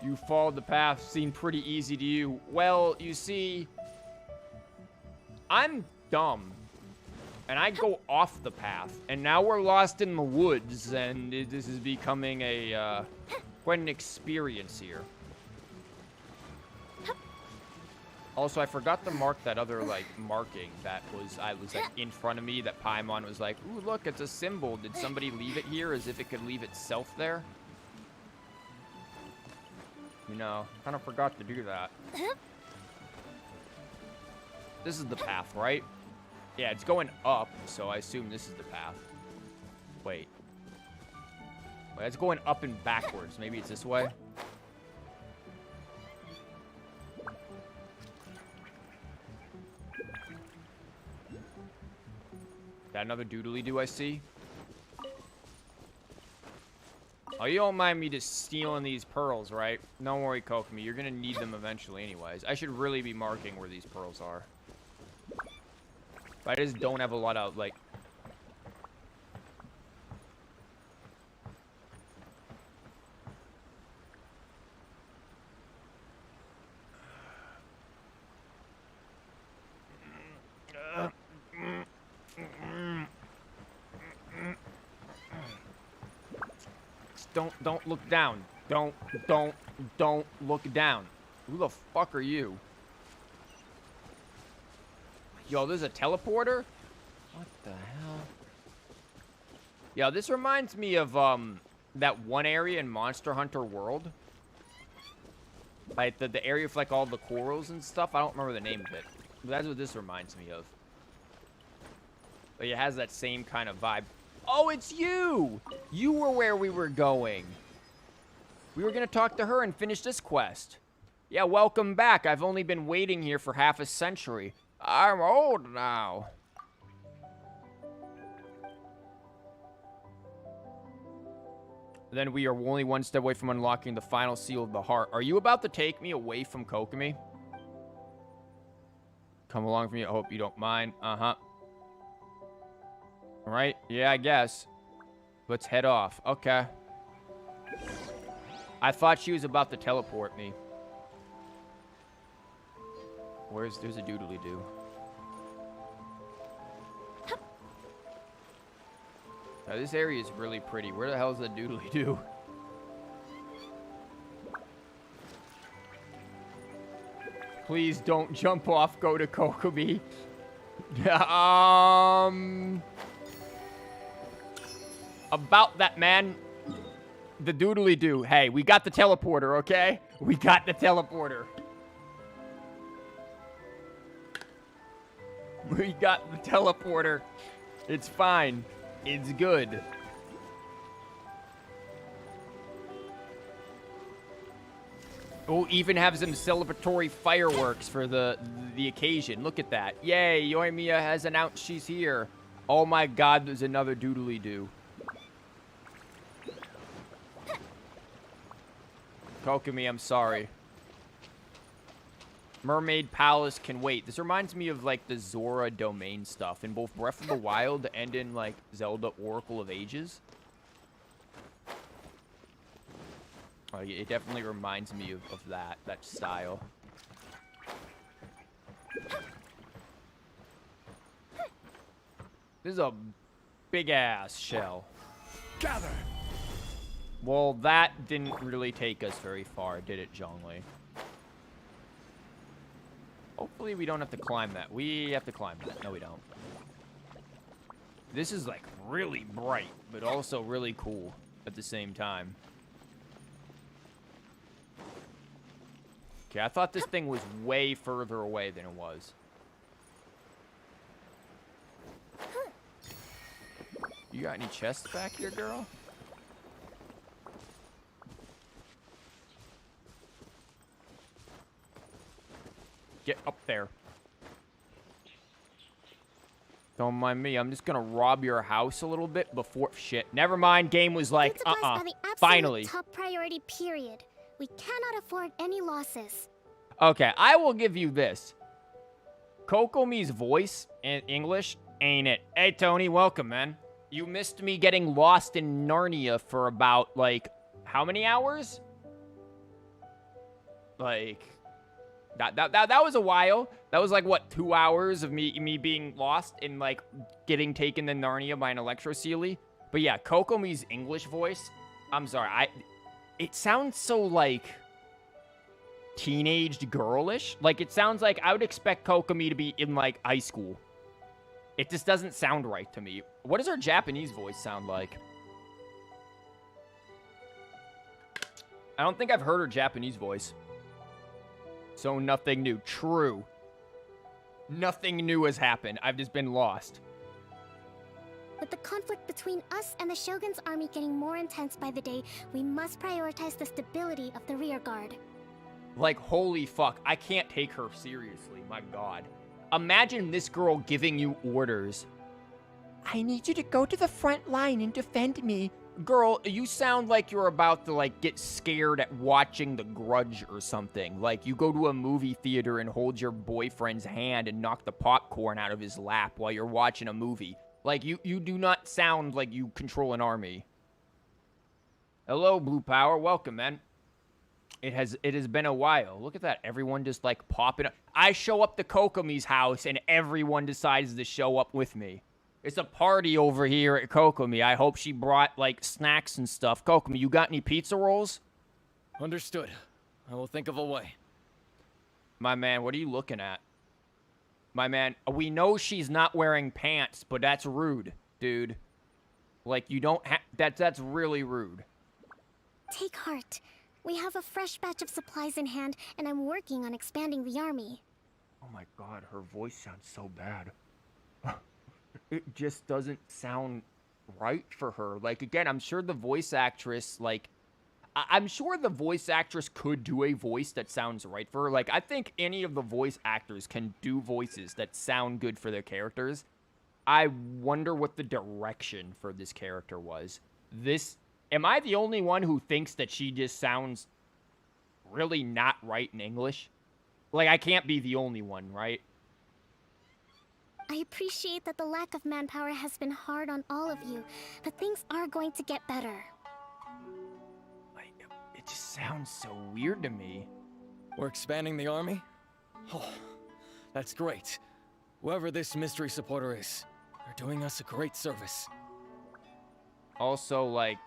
You followed the path, seemed pretty easy to you. Well, you see, I'm dumb. And I go off the path, and now we're lost in the woods, and this is becoming a, quite an experience here. Also, I forgot to mark that other, like, marking that was, like, in front of me, that Paimon was like, ooh, look, it's a symbol. Did somebody leave it here as if it could leave itself there? You know, kind of forgot to do that. This is the path, right? Yeah, it's going up, so I assume this is the path. Wait. Wait, it's going up and backwards. Maybe it's this way? Got another doodly-doo I see? Oh, you don't mind me just stealing these pearls, right? Don't worry, Kokomi. You're gonna need them eventually anyways. I should really be marking where these pearls are. But I just don't have a lot of, like... don't look down. Don't look down. Who the fuck are you? Yo, there's a teleporter? What the hell? Yo, this reminds me of, that one area in Monster Hunter World. Like, the area with, like, all the corals and stuff. I don't remember the name of it. But that's what this reminds me of. Like, it has that same kind of vibe. Oh, it's you! You were where we were going. We were gonna talk to her and finish this quest. Yeah, welcome back. I've only been waiting here for half a century. I'm old now. Then we are only one step away from unlocking the final seal of the heart. Are you about to take me away from Kokomi? Come along with me. I hope you don't mind. Uh-huh. Right? Yeah, I guess. Let's head off. Okay. I thought she was about to teleport me. There's a doodly-doo. Now, this area is really pretty. Where the hell is the doodly-doo? Please don't jump off, go to Kokomi. About that, man. The doodly-doo. Hey, we got the teleporter, okay? We got the teleporter. We got the teleporter. It's fine. It's good. We'll even have some celebratory fireworks for the occasion. Look at that. Yay, Yoimiya has announced she's here. Oh my god, there's another doodly-doo. Kokomi, I'm sorry. Mermaid Palace can wait. This reminds me of, like, the Zora domain stuff in both Breath of the Wild and in, like, Zelda Oracle of Ages. It definitely reminds me of that style. This is a big-ass shell. Gather! Well, that didn't really take us very far, did it, Zhongli? Hopefully we don't have to climb that. We have to climb that. No, we don't. This is, like, really bright, but also really cool at the same time. Okay, I thought this thing was way further away than it was. You got any chests back here, girl? Get up there. Don't mind me. I'm just gonna rob your house a little bit before... Shit. Never mind. Game was like, Food supplies are the absolute finally. top priority, period. We cannot afford any losses. Okay, I will give you this. Kokomi's voice in English ain't it. Hey, Tony, welcome, man. You missed me getting lost in Narnia for about, like, how many hours? Like... That was a while. That was like, what, 2 hours of me being lost and, like, getting taken to Narnia by an Electrosealy? But yeah, Kokomi's English voice, I'm sorry, it sounds so, like, teenaged girlish. Like, it sounds like I would expect Kokomi to be in, like, high school. It just doesn't sound right to me. What does her Japanese voice sound like? I don't think I've heard her Japanese voice. So nothing new. True. Nothing new has happened. I've just been lost. With the conflict between us and the Shogun's army getting more intense by the day, we must prioritize the stability of the rear guard. Like, holy fuck. I can't take her seriously. My god. Imagine this girl giving you orders. I need you to go to the front line and defend me. Girl, you sound like you're about to, like, get scared at watching The Grudge or something. Like, you go to a movie theater and hold your boyfriend's hand and knock the popcorn out of his lap while you're watching a movie. Like, you do not sound like you control an army. Hello, Blue Power. Welcome, man. It has been a while. Look at that. Everyone just, like, popping up. I show up to Kokomi's house and everyone decides to show up with me. It's a party over here at Kokomi. I hope she brought, like, snacks and stuff. Kokomi, you got any pizza rolls? Understood. I will think of a way. My man, what are you looking at? My man, we know she's not wearing pants, but that's rude, dude. Like, you don't have... That's really rude. Take heart. We have a fresh batch of supplies in hand, and I'm working on expanding the army. Oh my god, her voice sounds so bad. It just doesn't sound right for her. Like, again, I'm sure the voice actress, like... I'm sure the voice actress could do a voice that sounds right for her. Like, I think any of the voice actors can do voices that sound good for their characters. I wonder what the direction for this character was. Am I the only one who thinks that she just sounds really not right in English? Like, I can't be the only one, right? I appreciate that the lack of manpower has been hard on all of you, but things are going to get better. It just sounds so weird to me. We're expanding the army? Oh, that's great. Whoever this mystery supporter is, they're doing us a great service. Also, like,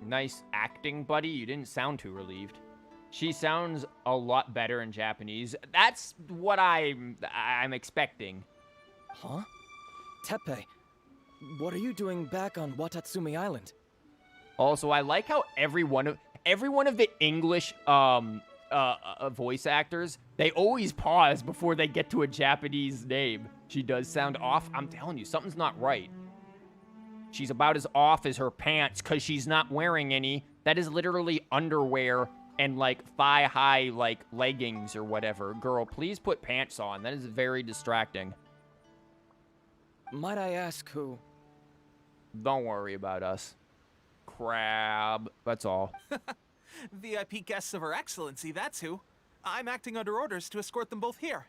nice acting, buddy. You didn't sound too relieved. She sounds a lot better in Japanese. That's what I'm expecting. Huh? Teppei, what are you doing back on Watatsumi Island? Also, I like how every one of the English voice actors, they always pause before they get to a Japanese name. She does sound off. I'm telling you, something's not right. She's about as off as her pants because she's not wearing any. That is literally underwear and, like, thigh-high, like, leggings or whatever. Girl, please put pants on. That is very distracting. Might I ask who? Don't worry about us. Crab. That's all. VIP guests of Her Excellency, that's who. I'm acting under orders to escort them both here.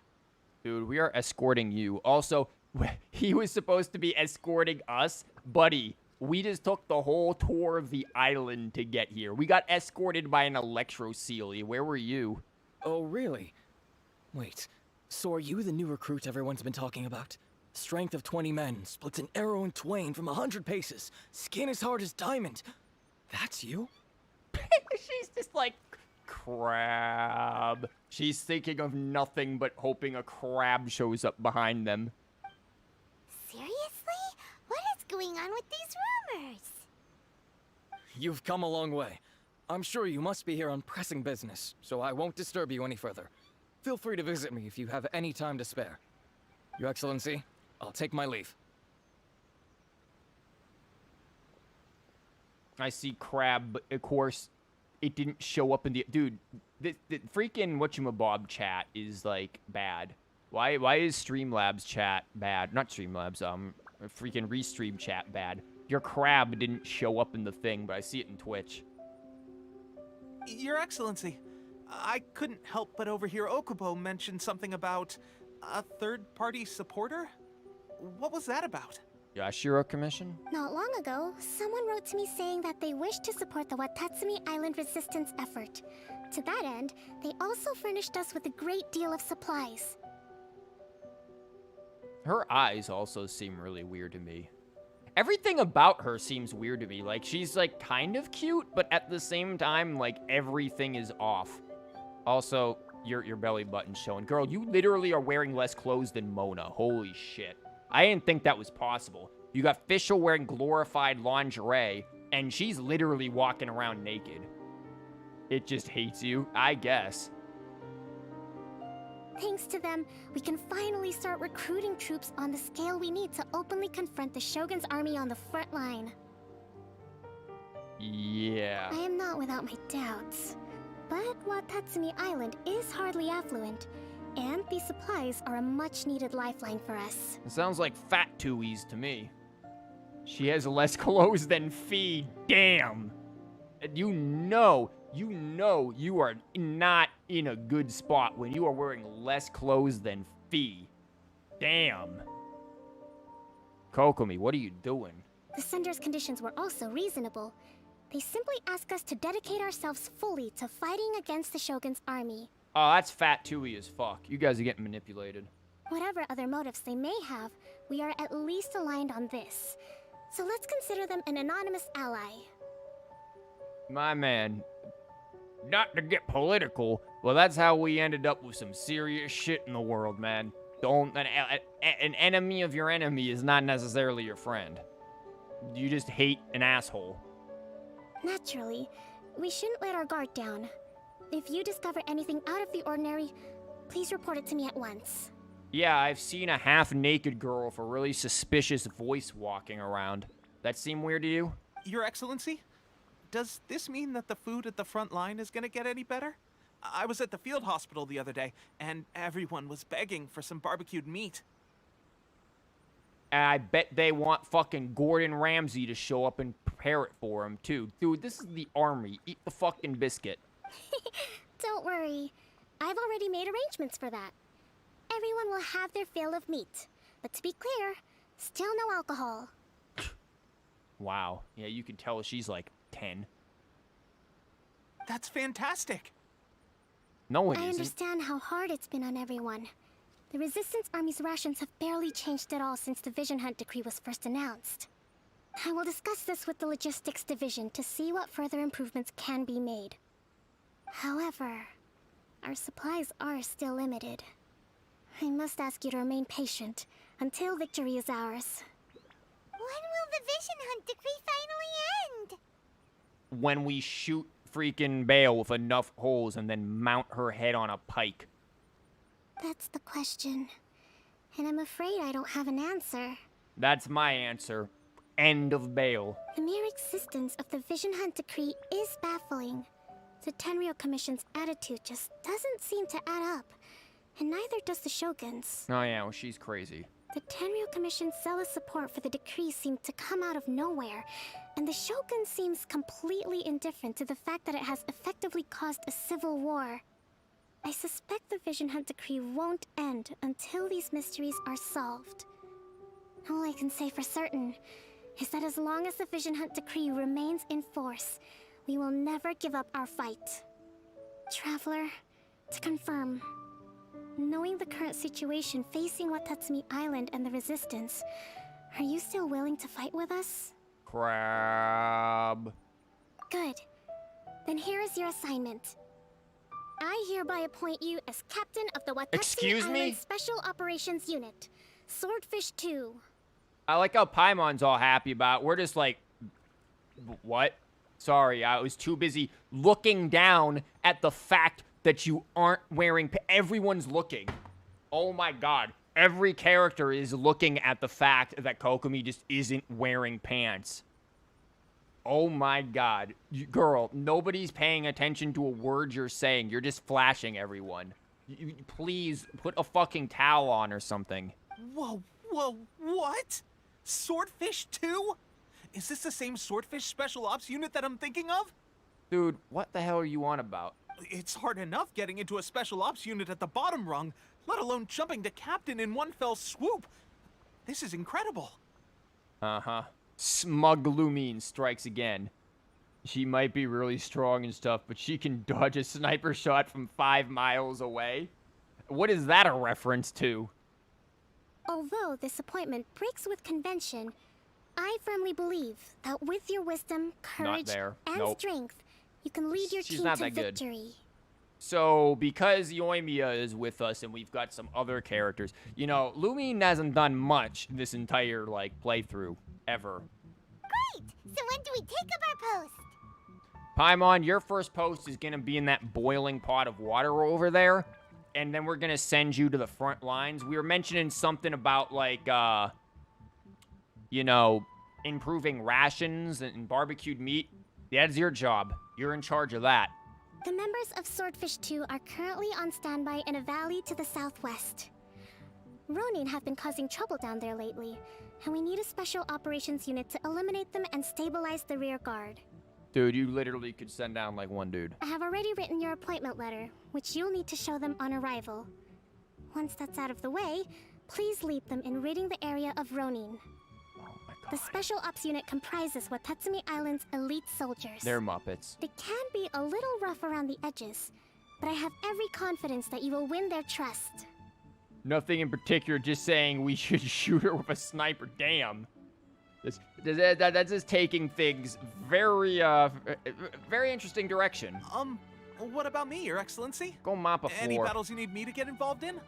Dude, we are escorting you. Also, he was supposed to be escorting us. Buddy, we just took the whole tour of the island to get here. We got escorted by an electro Sealy. Where were you? Oh, really? Wait, so are you the new recruit everyone's been talking about? Strength of 20 men, splits an arrow in twain from 100 paces, skin as hard as diamond. That's you? She's just like, crab. She's thinking of nothing but hoping a crab shows up behind them. Seriously? What is going on with these rumors? You've come a long way. I'm sure you must be here on pressing business, so I won't disturb you any further. Feel free to visit me if you have any time to spare. Your Excellency, I'll take my leave. I see crab, but of course, it didn't show up in the... Dude, the freaking whatchamabob chat is, like, bad. Why is Streamlabs chat bad? Not Streamlabs, freaking Restream chat bad. Your crab didn't show up in the thing, but I see it in Twitch. Your Excellency, I couldn't help but overhear Okubo mention something about a third-party supporter? What was that about? Yashiro Commission? Not long ago, someone wrote to me saying that they wish to support the Watatsumi Island resistance effort. To that end, they also furnished us with a great deal of supplies. Her eyes also seem really weird to me. Everything about her seems weird to me. Like, she's, like, kind of cute, but at the same time, like, everything is off. Also, your belly button's showing. Girl, you literally are wearing less clothes than Mona. Holy shit. I didn't think that was possible. You got Fischl wearing glorified lingerie, and she's literally walking around naked. It just hates you, I guess. Thanks to them, we can finally start recruiting troops on the scale we need to openly confront the Shogun's army on the front line. Yeah. I am not without my doubts. But Watatsumi Island is hardly affluent, and these supplies are a much-needed lifeline for us. It sounds like Fat Tui's to me. She has less clothes than Fee. Damn. And you know you are not in a good spot when you are wearing less clothes than Fee. Damn. Kokomi, what are you doing? The sender's conditions were also reasonable. They simply ask us to dedicate ourselves fully to fighting against the Shogun's army. Oh, that's Fat Tui as fuck. You guys are getting manipulated. Whatever other motives they may have, we are at least aligned on this. So let's consider them an anonymous ally. My man, not to get political, well, that's how we ended up with some serious shit in the world, man. An enemy of your enemy is not necessarily your friend. You just hate an asshole. Naturally, we shouldn't let our guard down. If you discover anything out of the ordinary, please report it to me at once. Yeah, I've seen a half-naked girl with a really suspicious voice walking around. That seem weird to you? Your Excellency, does this mean that the food at the front line is gonna get any better? I was at the field hospital the other day, and everyone was begging for some barbecued meat. And I bet they want fucking Gordon Ramsay to show up and prepare it for them, too. Dude, this is the army. Eat the fucking biscuit. Don't worry. I've already made arrangements for that. Everyone will have their fill of meat. But to be clear, still no alcohol. Wow. Yeah, you can tell she's like 10. That's fantastic. No, it I isn't. understand how hard it's been on everyone. The Resistance Army's rations have barely changed at all since the Vision Hunt decree was first announced. I will discuss this with the Logistics Division to see what further improvements can be made. However, our supplies are still limited. I must ask you to remain patient until victory is ours. When will the Vision Hunt decree finally end? When we shoot freaking Baal with enough holes and then mount her head on a pike. That's the question. And I'm afraid I don't have an answer. That's my answer. End of Baal. The mere existence of the Vision Hunt decree is baffling. The Tenryou Commission's attitude just doesn't seem to add up. And neither does the Shogun's. Oh yeah, well, she's crazy. The Tenryou Commission's zealous support for the decree seemed to come out of nowhere, and the Shogun seems completely indifferent to the fact that it has effectively caused a civil war. I suspect the Vision Hunt decree won't end until these mysteries are solved. All I can say for certain is that as long as the Vision Hunt decree remains in force, we will never give up our fight. Traveler, to confirm, knowing the current situation facing Watatsumi Island and the Resistance, are you still willing to fight with us? Crab. Good. Then here is your assignment. I hereby appoint you as captain of the Watatsumi Excuse me? Island Special Operations Unit, Swordfish 2. I like how Paimon's all happy about it. We're just like, what? Sorry, I was too busy looking down at the fact that you aren't wearing everyone's looking. Oh my god. Every character is looking at the fact that Kokomi just isn't wearing pants. Oh my god. Girl, nobody's paying attention to a word you're saying. You're just flashing everyone. Please put a fucking towel on or something. Whoa, what? Swordfish 2? Is this the same Swordfish Special Ops unit that I'm thinking of? Dude, what the hell are you on about? It's hard enough getting into a Special Ops unit at the bottom rung, let alone jumping to captain in one fell swoop. This is incredible. Uh-huh. Smug Lumine strikes again. She might be really strong and stuff, but she can dodge a sniper shot from 5 miles away. What is that a reference to? Although this appointment breaks with convention, I firmly believe that with your wisdom, courage, there. and Nope. strength, you can lead your She's team not to that good. victory. So, because Yoimiya is with us and we've got some other characters, you know, Lumine hasn't done much this entire, like, playthrough, ever. Great! So when do we take up our post? Paimon, your first post is gonna be in that boiling pot of water over there, and then we're gonna send you to the front lines. We were mentioning something about, like, you know, improving rations and barbecued meat. That's your job. You're in charge of that. The members of Swordfish 2 are currently on standby in a valley to the southwest. Ronin have been causing trouble down there lately, and we need a special operations unit to eliminate them and stabilize the rear guard. Dude, you literally could send down, like, one dude. I have already written your appointment letter, which you'll need to show them on arrival. Once that's out of the way, please lead them in ridding the area of Ronin. Oh my god. The Special Ops unit comprises Watatsumi Island's elite soldiers. They're Muppets. They can be a little rough around the edges, but I have every confidence that you will win their trust. Nothing in particular, just saying we should shoot her with a sniper. Damn. That's just taking things very, very interesting direction. What about me, Your Excellency? Go mop a floor. Any battles you need me to get involved in?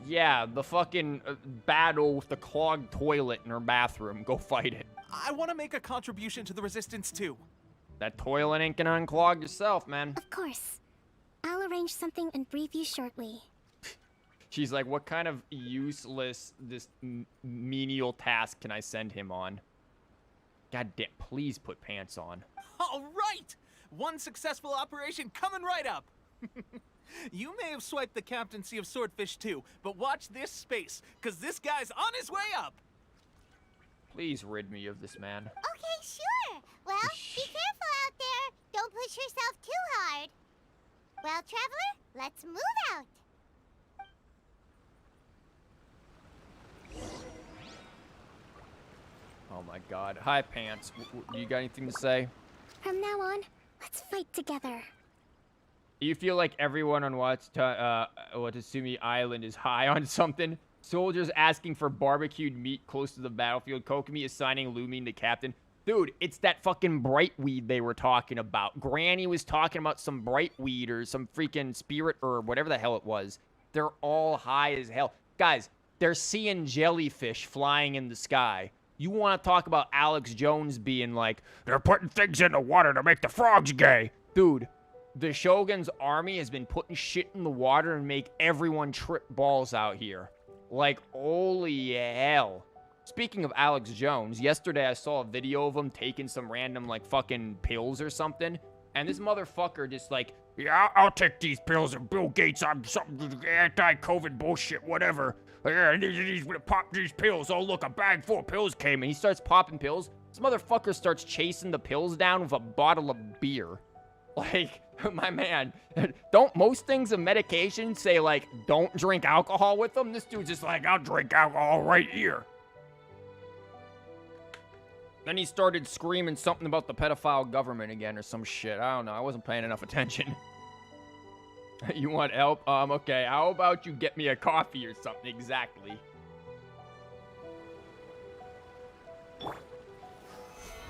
Yeah, the fucking battle with the clogged toilet in her bathroom. Go fight it. I want to make a contribution to the Resistance too. That toilet ain't gonna unclog yourself, man. Of course. I'll arrange something and brief you shortly. She's like, what kind of useless, menial task can I send him on? God damn, please put pants on. All right! One successful operation coming right up! You may have swiped the captaincy of Swordfish too, but watch this space, because this guy's on his way up! Please rid me of this man. Okay, sure. Well, be careful out there. Don't push yourself too hard. Well, Traveler, let's move out. Oh my god. Hi, Pants. You got anything to say? From now on, let's fight together. You feel like everyone on Watatsumi Island is high on something? Soldiers asking for barbecued meat close to the battlefield. Kokomi assigning Lumine to captain. Dude, it's that fucking bright weed they were talking about. Granny was talking about some bright weed or some freaking spirit herb, whatever the hell it was. They're all high as hell. Guys, they're seeing jellyfish flying in the sky. You want to talk about Alex Jones being like, they're putting things in the water to make the frogs gay. Dude, the Shogun's army has been putting shit in the water and make everyone trip balls out here. Like, holy hell. Speaking of Alex Jones, yesterday I saw a video of him taking some random, like, fucking pills or something. And this motherfucker just like, yeah, I'll take these pills and Bill Gates on some anti-COVID bullshit, whatever. Yeah, he's gonna pop these pills. Oh, look, a bag full of pills came. And he starts popping pills. This motherfucker starts chasing the pills down with a bottle of beer. Like, my man, don't most things in medication say, like, don't drink alcohol with them? This dude's just like, I'll drink alcohol right here. Then he started screaming something about the pedophile government again or some shit. I don't know. I wasn't paying enough attention. You want help? Okay. How about you get me a coffee or something? Exactly.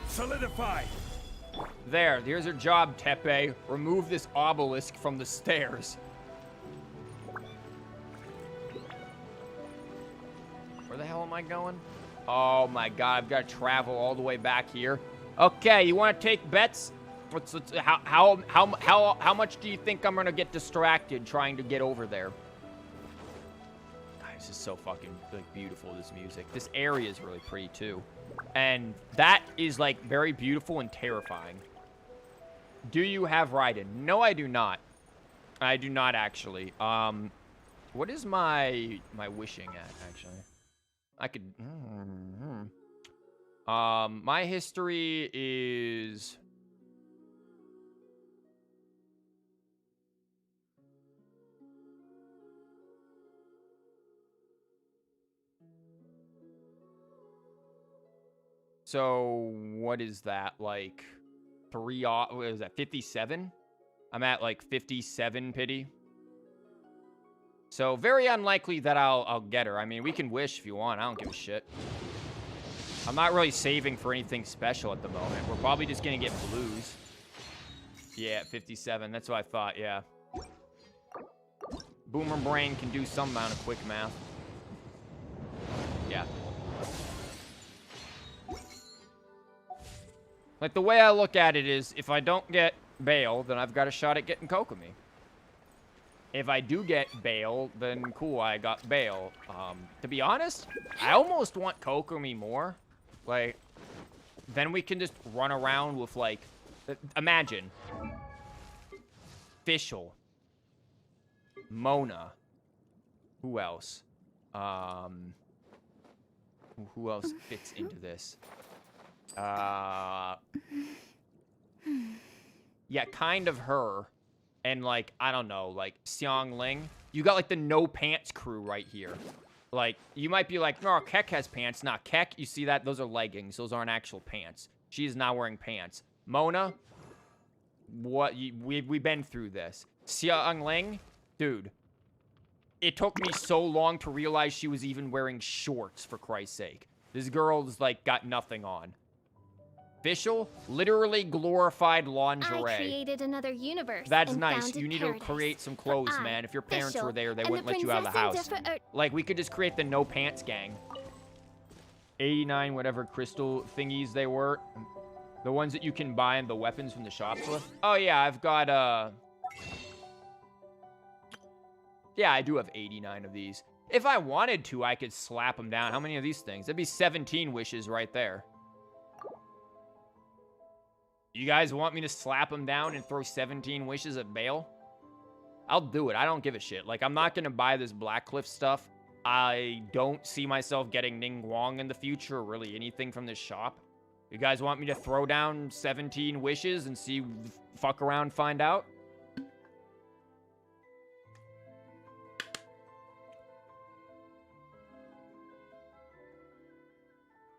Solidify. Here's your job, Tepe. Remove this obelisk from the stairs. Where the hell am I going? Oh my god, I've got to travel all the way back here. Okay, you want to take bets? How much do you think I'm gonna get distracted trying to get over there? God, this is so fucking like beautiful, this music. This area is really pretty too. And that is like very beautiful and terrifying. Do you have Raiden? No, I do not. I do not actually. What is my wishing at actually? I could. My history is. So, what is that, like, what is that, 57? I'm at, like, 57 pity. So, very unlikely that I'll get her. I mean, we can wish if you want. I don't give a shit. I'm not really saving for anything special at the moment. We're probably just gonna get blues. Yeah, 57. That's what I thought, yeah. Boomer Brain can do some amount of quick math. Yeah. Like, the way I look at it is, if I don't get Baal, then I've got a shot at getting Kokomi. If I do get Baal, then cool, I got Baal. To be honest, I almost want Kokomi more. Like, then we can just run around with, like, imagine. Fischl. Mona. Who else? Who else fits into this? Yeah, kind of her. And, like, I don't know, like, Xiang Ling. You got, like, the no pants crew right here. Like, you might be like, no, Keck has pants. Nah, Keck, you see that? Those are leggings. Those aren't actual pants. She is not wearing pants. Mona, what? We've been through this. Xiang Ling, dude. it took me so long to realize she was even wearing shorts, for Christ's sake. This girl's, like, got nothing on. Official, literally glorified lingerie. I created another universe. That's and nice. founded You need paradise. to create some For clothes, I, man. If your parents were Official, there, they and wouldn't the let you out of the house. princess and Like, we could just create the no pants gang. 89 whatever crystal thingies they were. The ones that you can buy and the weapons from the shops with. Oh, yeah, I've got, yeah, I do have 89 of these. If I wanted to, I could slap them down. How many of these things? That'd be 17 wishes right there. You guys want me to slap them down and throw 17 wishes at Baal? I'll do it. I don't give a shit. Like, I'm not going to buy this Blackcliff stuff. I don't see myself getting Ning Guang in the future or really anything from this shop. You guys want me to throw down 17 wishes and see, fuck around, find out?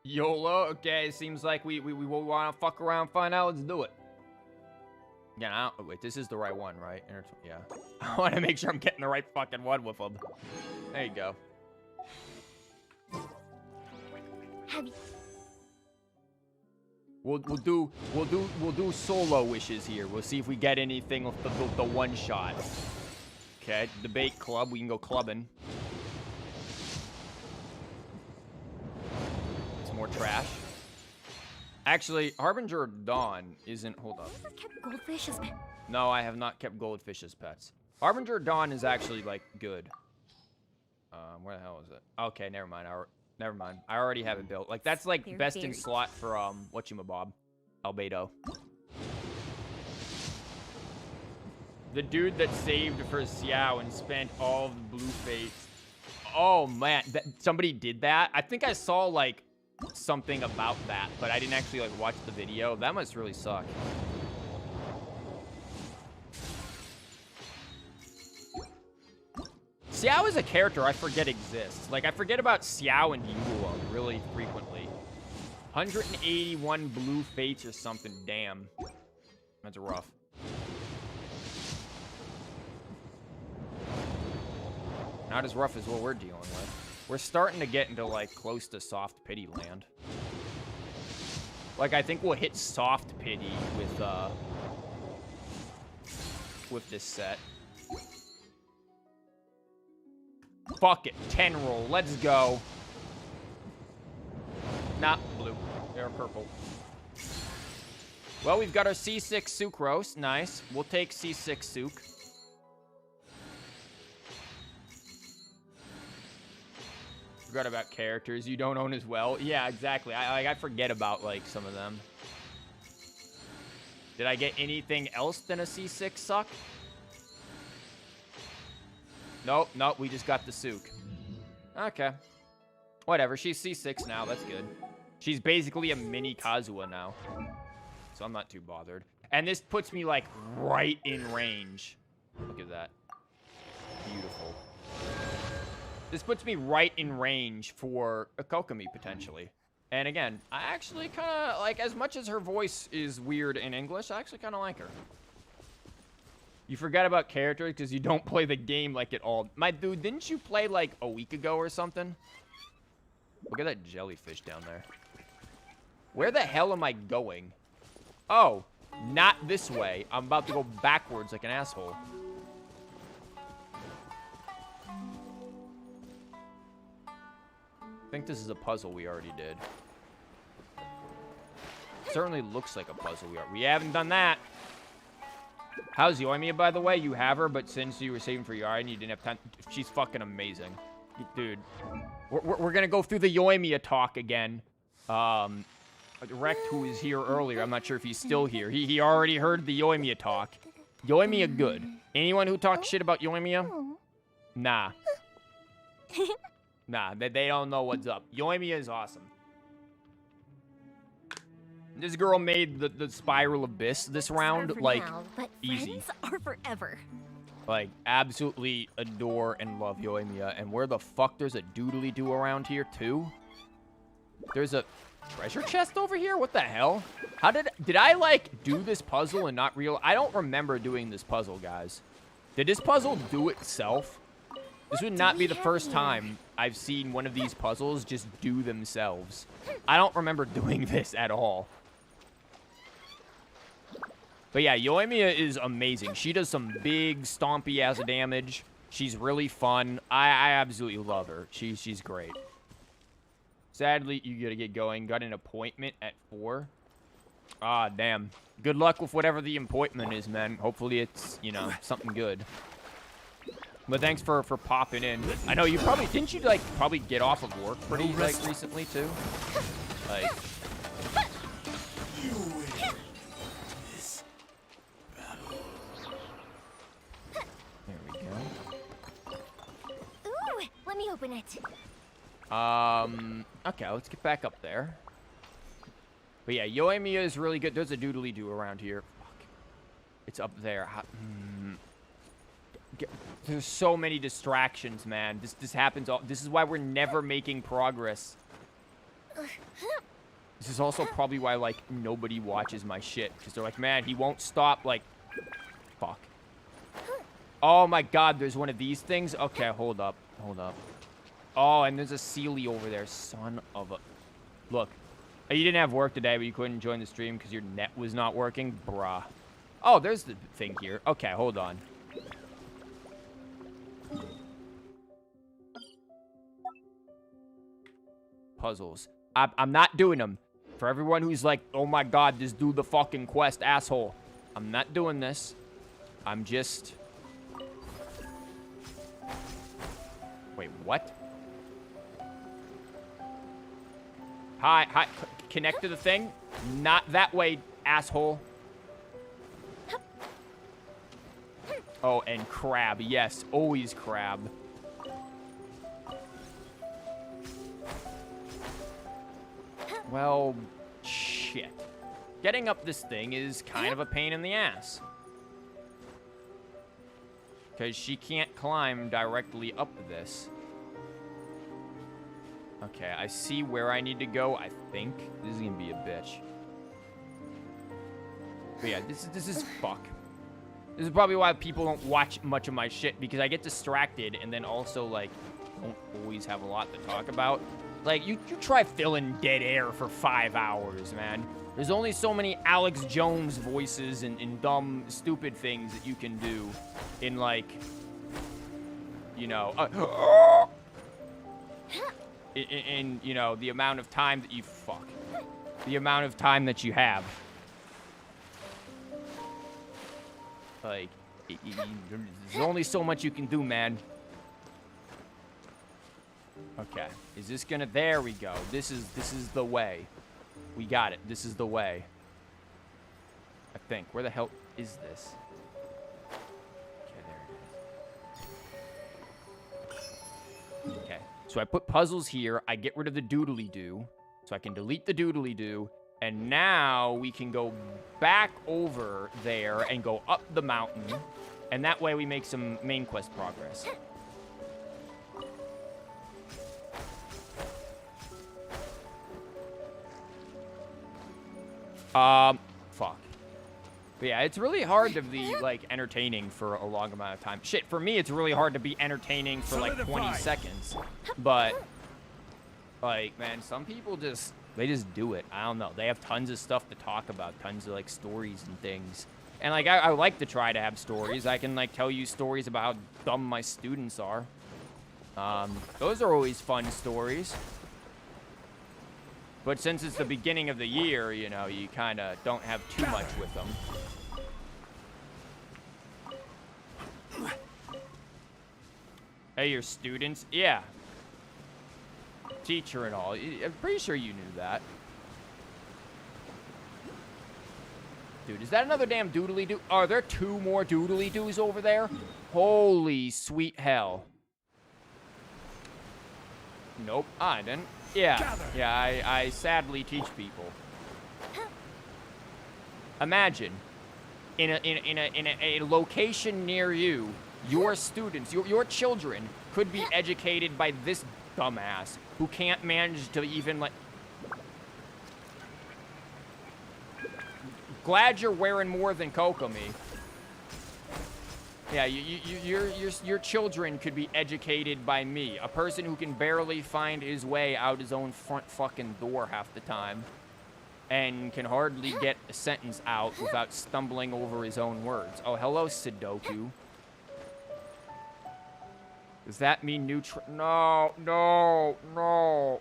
YOLO, okay, seems like we want to fuck around, find out, let's do it. Yeah, wait, this is the right one, right? Yeah. I want to make sure I'm getting the right fucking one with them. There you go. We'll do solo wishes here. We'll see if we get anything with the one shot. Okay, debate club, we can go clubbing. More trash. Actually, Harbinger of Dawn isn't... Hold up. Kept goldfish as pets. No, I have not kept goldfish as pets. Harbinger of Dawn is actually, like, good. Where the hell is it? Okay, never mind. Never mind. I already have it built. Like, that's, like, best in slot for, whatchamabob. Albedo. The dude that saved for Xiao and spent all of the blue fates. Oh, man. Somebody did that? I think I saw, like... something about that, but I didn't actually like watch the video. That must really suck. Xiao is a character I forget exists. Like, I forget about Xiao and Yulong really frequently. 181 blue fates or something. Damn. That's rough. Not as rough as what we're dealing with. We're starting to get into, like, close to soft pity land. Like, I think we'll hit soft pity with this set. Fuck it. 10 roll. Let's go. Nah, blue. They're purple. Well, we've got our C6 Sucrose. Nice. We'll take C6 Suc. Forgot about characters you don't own as well. Yeah, exactly. I forget about, like, some of them. Did I get anything else than a C6 suck? Nope, we just got the Suc. Okay. Whatever, she's C6 now, that's good. She's basically a mini Kazuha now. So I'm not too bothered. And this puts me, like, right in range. Look at that. Beautiful. This puts me right in range for a Kokomi, potentially. And again, I actually kind of, like, as much as her voice is weird in English, I actually kind of like her. You forgot about characters because you don't play the game, like, at all. My dude, didn't you play, like, a week ago or something? Look at that jellyfish down there. Where the hell am I going? Oh, not this way. I'm about to go backwards like an asshole. I think this is a puzzle we already did. Certainly looks like a puzzle we haven't done that. How's Yoimiya, by the way? You have her, but since you were saving for Yara and you didn't have time, she's fucking amazing. Dude, we're gonna go through the Yoimiya talk again. Rect, who was here earlier, I'm not sure if he's still here. He already heard the Yoimiya talk. Yoimiya good. Anyone who talks shit about Yoimiya? Nah. Nah, they don't know what's up. Yoimiya is awesome. This girl made the Spiral Abyss this round, like, now, but easy. Friends are forever. Like, absolutely adore and love Yoimiya. And where the fuck there's a doodly-doo around here, too? There's a treasure chest over here? What the hell? How did I, like, do this puzzle and not realize? I don't remember doing this puzzle, guys. Did this puzzle do itself? This would not be the first time I've seen one of these puzzles just do themselves. I don't remember doing this at all. But yeah, Yoimiya is amazing. She does some big stompy ass damage. She's really fun. I absolutely love her. She's great. Sadly, you gotta get going. Got an appointment at 4. Ah, damn. Good luck with whatever the appointment is, man. Hopefully it's, you know, something good. But thanks for popping in. I know you probably, didn't you, like, probably get off of work pretty, like, recently, too? Like... There we go. Ooh, let me open it. Okay, let's get back up there. But yeah, Yoimiya is really good. There's a doodly-doo around here. Fuck. It's up there. There's so many distractions, man. This happens all... This is why we're never making progress. This is also probably why, like, nobody watches my shit. Because they're like, man, he won't stop, like... Fuck. Oh my god, there's one of these things? Okay, hold up. Hold up. Oh, and there's a Sealy over there. Son of a... Look. You didn't have work today, but you couldn't join the stream because your net was not working? Bruh. Oh, there's the thing here. Okay, hold on. Puzzles. I'm not doing them. For everyone who's like, oh my god, just do the fucking quest, asshole. I'm not doing this. I'm just... Wait, what? Hi, connect to the thing. Not that way, asshole. Oh, and crab. Yes, always crab. Well, shit. Getting up this thing is kind of a pain in the ass. Because she can't climb directly up this. Okay, I see where I need to go, I think. This is gonna be a bitch. But yeah, this is fuck. This is probably why people don't watch much of my shit, because I get distracted and then also, like, don't always have a lot to talk about. Like, you try filling dead air for 5 hours, man. There's only so many Alex Jones voices and dumb, stupid things that you can do in, like, you know, in, you know, the amount of time that you... Fuck. The amount of time that you have. Like, there's only so much you can do, man. Okay. Is this gonna... There we go. This is the way. We got it. This is the way. I think. Where the hell is this? Okay, there it is. Okay. So I put puzzles here. I get rid of the doodly-doo. So I can delete the doodly-doo. And now we can go back over there and go up the mountain. And that way we make some main quest progress. Fuck. But yeah, it's really hard to be, like, entertaining for a long amount of time. Shit, for me, it's really hard to be entertaining for, like, 20 seconds. But, like, man, some people just, they just do it. I don't know. They have tons of stuff to talk about, tons of, like, stories and things. And, like, I like to try to have stories. I can, like, tell you stories about how dumb my students are. Those are always fun stories. But since it's the beginning of the year, you know, you kind of don't have too much with them. Hey, your students? Yeah. Teacher and all. I'm pretty sure you knew that. Dude, is that another damn doodly-doo? Are there 2 more doodly-doos over there? Holy sweet hell. Nope, I didn't. Yeah, I sadly teach people. Imagine, in a location near you, your students, your children could be educated by this dumbass who can't manage to even, like... Glad you're wearing more than Kokomi. Yeah, your children could be educated by me, a person who can barely find his way out his own front fucking door half the time, and can hardly get a sentence out without stumbling over his own words. Oh, hello, Sudoku. Does that mean neutral? No, no, no.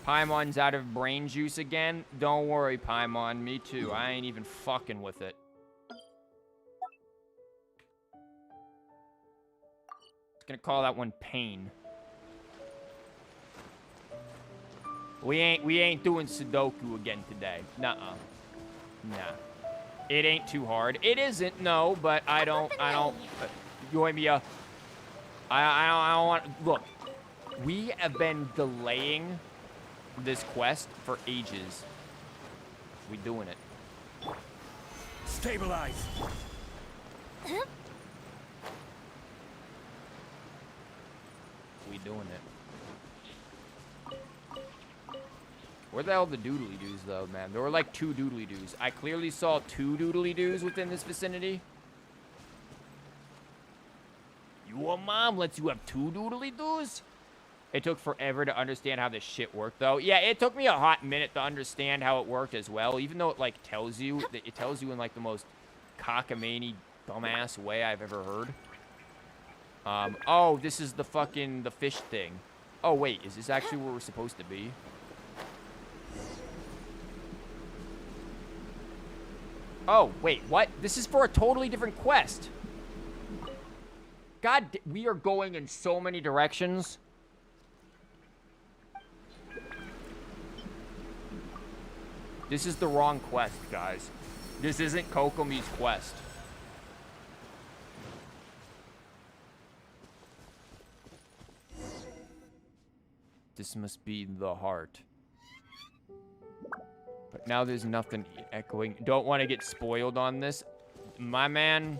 Paimon's out of brain juice again? Don't worry, Paimon. Me too. I ain't even fucking with it. Gonna call that one pain. We ain't doing Sudoku again today. Nuh-uh. Nah. It ain't too hard. It isn't, no, but I don't, Yoimiya, I don't want, look, we have been delaying this quest for ages. We doing it. Stabilize. We doing it. Where the hell are the doodly-doos, though, man? There were like 2 doodly-doos. I clearly saw 2 doodly-doos within this vicinity. Your mom lets you have 2 doodly-doos? It took forever to understand how this shit worked, though. Yeah, it took me a hot minute to understand how it worked as well, even though it, like, tells you. It tells you in, like, the most cockamamie, dumbass way I've ever heard. Oh, this is the fucking, the fish thing. Oh, wait, is this actually where we're supposed to be? Oh, wait, what? This is for a totally different quest. God, we are going in so many directions. This is the wrong quest, guys. This isn't Kokomi's quest. This must be the heart. But now there's nothing echoing. Don't want to get spoiled on this. My man,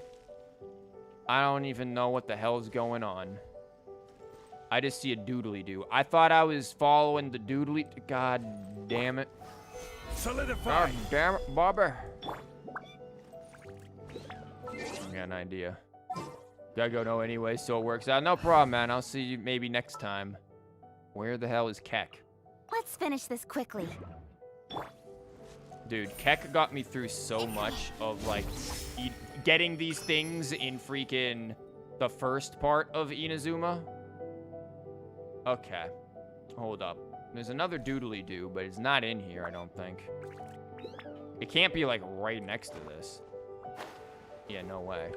I don't even know what the hell's going on. I just see a doodly-doo. I thought I was following the doodly... God damn it. Solidify. God damn it, Bobber. I got an idea. Gotta go no anyway, so it works out. No problem, man. I'll see you maybe next time. Where the hell is Keck? Let's finish this quickly. Dude, Keck got me through so much of, like, getting these things in freaking the first part of Inazuma. Okay. Hold up. There's another doodly-doo, but it's not in here, I don't think. It can't be, like, right next to this. Yeah, no way.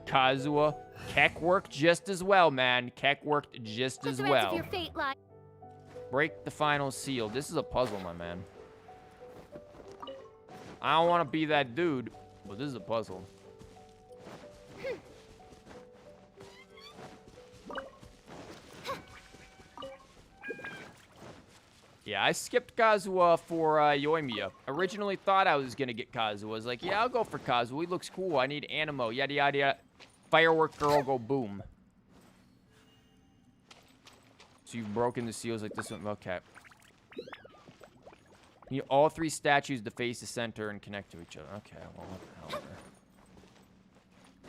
Kazuha. Keck worked just as well, man. Keck worked just as well. Your fate lie. Break the final seal. This is a puzzle, my man. I don't want to be that dude, but this is a puzzle. Yeah, I skipped Kazuha for Yoimiya. Originally thought I was going to get Kazuha. I was like, yeah, I'll go for Kazuha. He looks cool. I need Animo. Yada, yada, yada. Firework girl go boom. So you've broken the seals like this one. Okay. You need all 3 statues to face the center and connect to each other. Okay, well, what the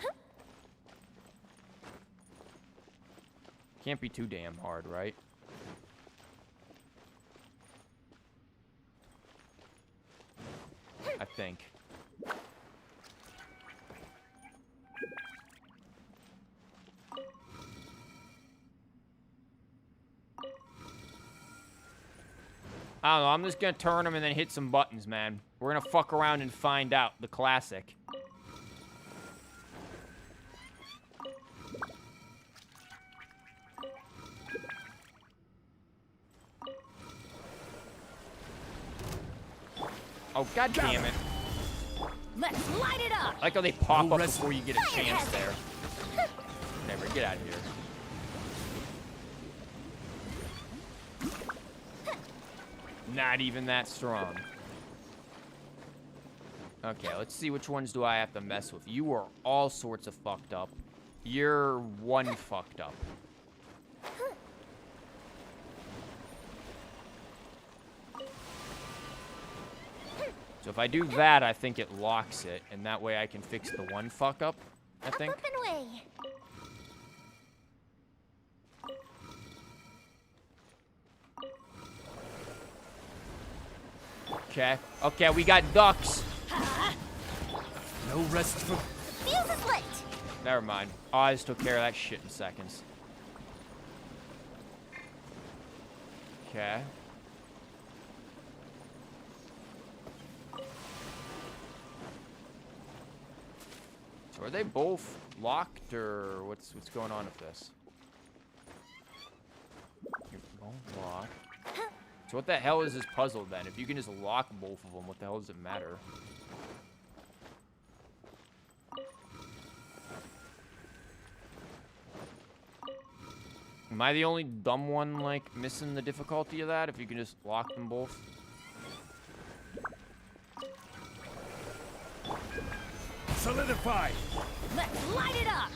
hell? Can't be too damn hard, right? I think. I don't know, I'm just gonna turn them and then hit some buttons, man. We're gonna fuck around and find out. The classic. Oh, god damn it. Let's light it up! I like how they pop up before you get a chance there. Never, get out of here. Not even that strong. Okay, let's see which ones do I have to mess with. You are all sorts of fucked up. You're one fucked up. So if I do that, I think it locks it, and that way I can fix the one fuck up, I think. Up and away. Okay. Okay, we got ducks. No rest for... Fuse is lit. Never mind. Oz took care of that shit in seconds. Okay. So are they both locked, or what's going on with this? You're both locked. So what the hell is this puzzle then? If you can just lock both of them, what the hell does it matter? Am I the only dumb one, like, missing the difficulty of that? If you can just lock them both? Solidify! Let's light it up!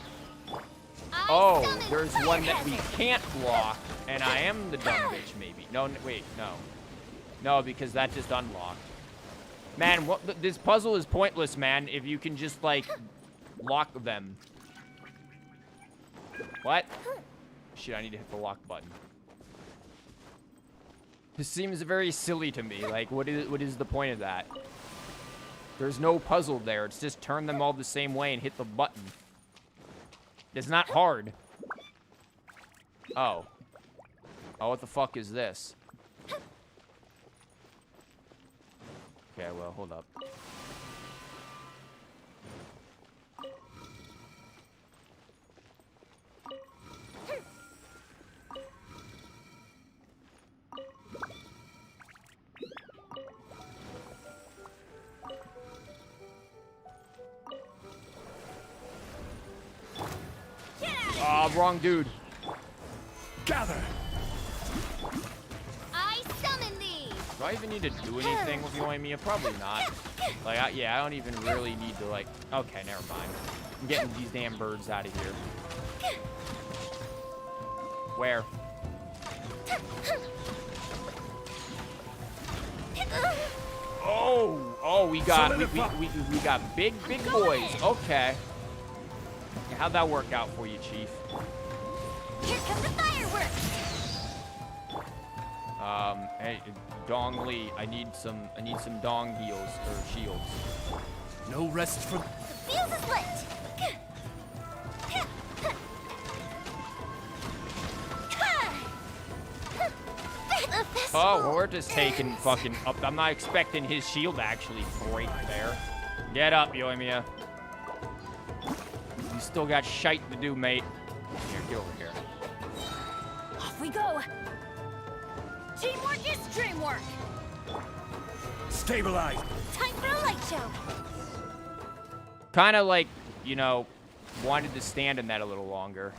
Oh, there's one that we can't lock, and I am the dumb bitch, maybe. No, wait, no. No, because that just unlocked. Man, this puzzle is pointless, man, if you can just, like, lock them. What? Shit, I need to hit the lock button. This seems very silly to me. Like, what is the point of that? There's no puzzle there. It's just turn them all the same way and hit the button. It's not hard. Oh. Oh, what the fuck is this? Okay, well, hold up. Ah, wrong dude. Gather! I summon thee. Do I even need to do anything with Yoimiya? Probably not. Like, yeah, I don't even really need to, like... Okay, never mind. I'm getting these damn birds out of here. Where? Oh, we got we got big boys. Okay. How'd that work out for you, Chief? Here come the fireworks. Hey, Dong Lee, I need some dong heals or shields. No rest for... The fuse is lit. Oh, well, we're just taking fucking up. I'm not expecting his shield to actually break there. Get up, Yoimiya. You still got shite to do, mate. Here, get over here. Off we go! Teamwork is dreamwork! Stabilize! Time for a light show. Kind of like, you know, wanted to stand in that a little longer.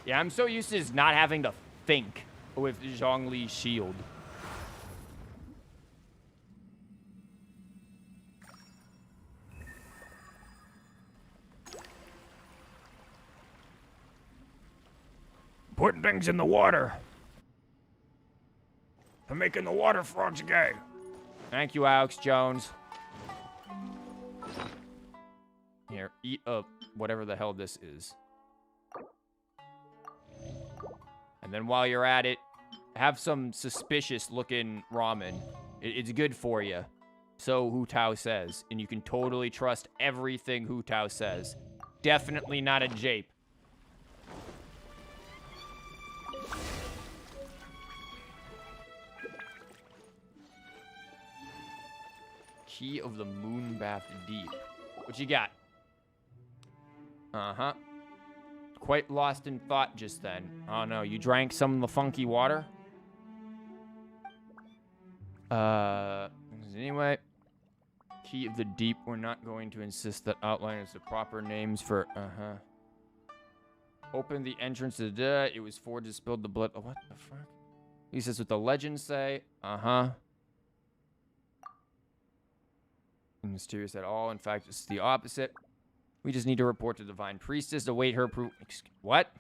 Yeah, I'm so used to just not having to think with Zhongli's shield. Putting things in the water. I'm making the water frogs gay. Thank you, Alex Jones. Here, eat up whatever the hell this is. And then while you're at it, have some suspicious-looking ramen. It's good for you. So Hu Tao says. And you can totally trust everything Hu Tao says. Definitely not a jape. Key of the Moonbath Deep. What you got? Uh-huh. Quite lost in thought just then. Oh no, you drank some of the funky water? Anyway. Key of the Deep. We're not going to insist that outline is the proper names for... Uh-huh. Open the entrance to the... It was forged to spill the blood... Oh, what the fuck? He says what the legends say. Uh-huh. Mysterious at all. In fact, it's the opposite. We just need to report to Divine Priestess, await her proof. What?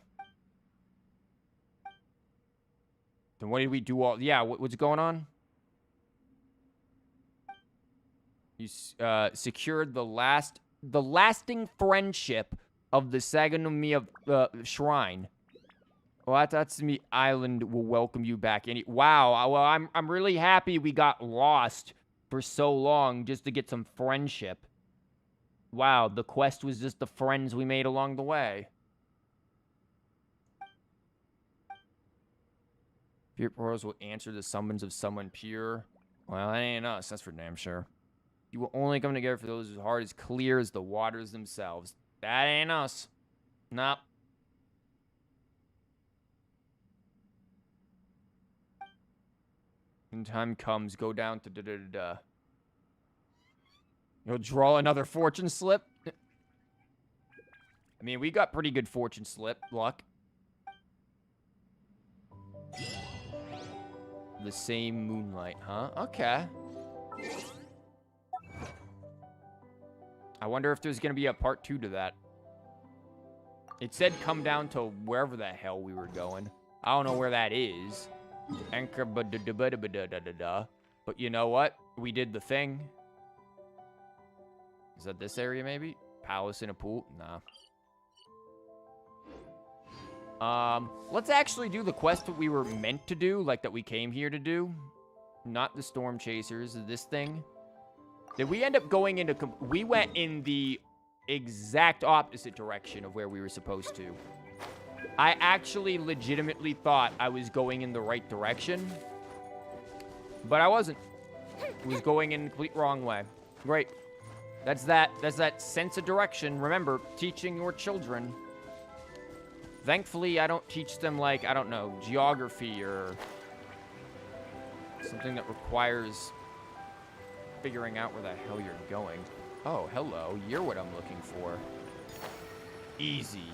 Then what did we do all... Yeah, what's going on? You secured the lasting friendship of the Saganomiya Shrine. Watatsumi Island will welcome you back. Wow, well, I'm really happy we got lost for so long just to get some friendship. Wow, the quest was just the friends we made along the way. Pure pearls will answer the summons of someone pure. Well, that ain't us, that's for damn sure. You will only come together for those whose heart is clear as the waters themselves. That ain't us. Nope. When time comes, go down to da-da-da-da. You'll draw another fortune slip? I mean, we got pretty good fortune slip luck. The same moonlight, huh? Okay. I wonder if there's gonna be a part 2 to that. It said come down to wherever the hell we were going. I don't know where that is. Anchor, but you know what? We did the thing. Is that this area maybe? Palace in a pool? Nah. Let's actually do the quest that we were meant to do, like that we came here to do. Not the storm chasers, this thing. Did we end up going into... We went in the exact opposite direction of where we were supposed to. I actually legitimately thought I was going in the right direction. But I wasn't. I was going in the complete wrong way. Great. That's that sense of direction. Remember, teaching your children. Thankfully, I don't teach them, like, I don't know, geography or something that requires figuring out where the hell you're going. Oh, hello. You're what I'm looking for. Easy.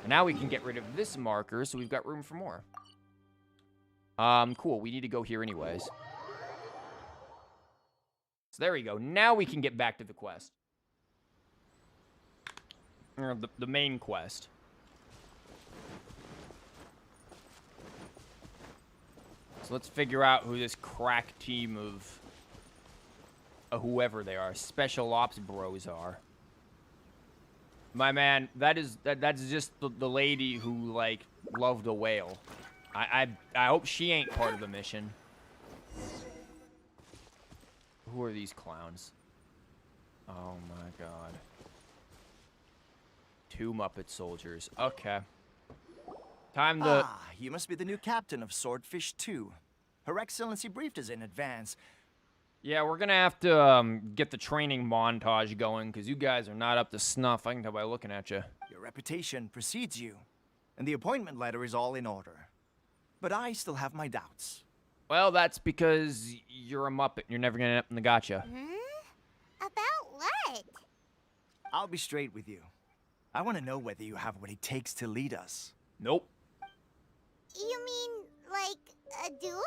And now we can get rid of this marker, so we've got room for more. Cool. We need to go here anyways. So there we go. Now we can get back to the quest. Or the main quest. So let's figure out who this crack team of whoever they are, special ops bros are. My man, that's just the lady who, like, loved a whale. I hope she ain't part of the mission. Who are these clowns? Oh my god. 2 Muppet soldiers. Okay. Time to... Ah, you must be the new captain of Swordfish 2. Her Excellency briefed us in advance. Yeah, we're gonna have to get the training montage going, because you guys are not up to snuff. I can tell by looking at you. Your reputation precedes you, and the appointment letter is all in order. But I still have my doubts. Well, that's because you're a Muppet and you're never gonna end up in the gotcha. About what? I'll be straight with you. I want to know whether you have what it takes to lead us. Nope. You mean, like, a duel?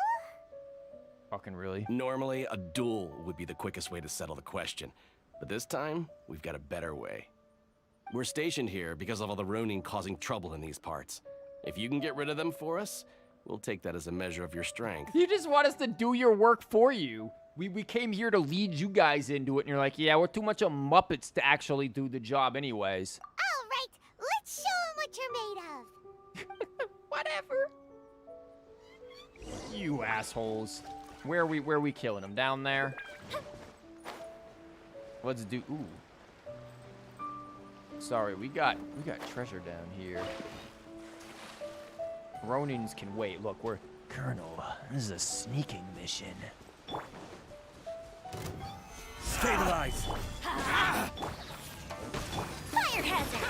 Fucking really? Normally, a duel would be the quickest way to settle the question. But this time, we've got a better way. We're stationed here because of all the Ronin causing trouble in these parts. If you can get rid of them for us, we'll take that as a measure of your strength. You just want us to do your work for you. We came here to lead you guys into it, and you're like, yeah, we're too much of Muppets to actually do the job anyways. All right, let's show 'em what you're made of. Whatever. You assholes. Where are we killing them? Down there? Let's do... Ooh. Sorry, we got treasure down here. Ronins can wait. Look, we're... Colonel, this is a sneaking mission. Stabilize! Fire hazard!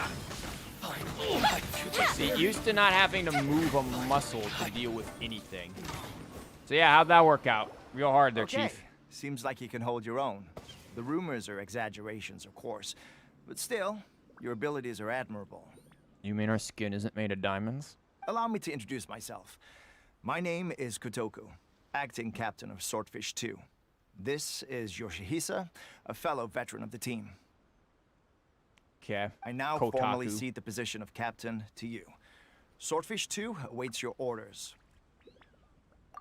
See, used to not having to move a muscle to deal with anything. So yeah, how'd that work out? Real hard there, Okay. Chief. Seems like you can hold your own. The rumors are exaggerations, of course. But still, your abilities are admirable. You mean our skin isn't made of diamonds? Allow me to introduce myself. My name is Kotoku, acting captain of Swordfish 2. This is Yoshihisa, a fellow veteran of the team. Okay. I now Kotaku. formally cede the position of captain to you. Swordfish 2 awaits your orders.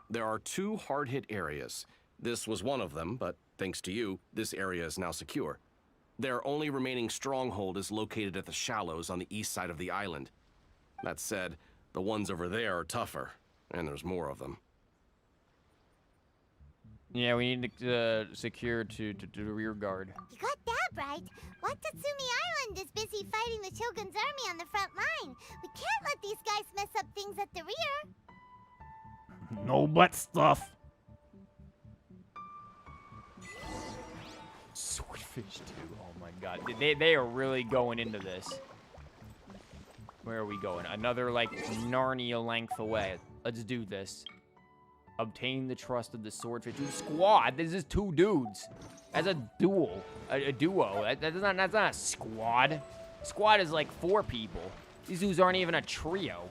There are 2 hard-hit areas. This was one of them, but thanks to you, this area is now secure. Their only remaining stronghold is located at the shallows on the east side of the island. That said, the ones over there are tougher, and there's more of them. Yeah, we need to secure to the rear guard. You got that right. Watatsumi Island is busy fighting the Shogun's army on the front line. We can't let these guys mess up things at the rear. No butt stuff. Swordfish 2. Oh my god. They are really going into this. Where are we going? Another, like, Narnia length away. Let's do this. Obtain the trust of the Swordfish. Dude, squad. This is 2 dudes. That's a duel. A duo. That's not a squad. Squad is like 4 people. These dudes aren't even a trio.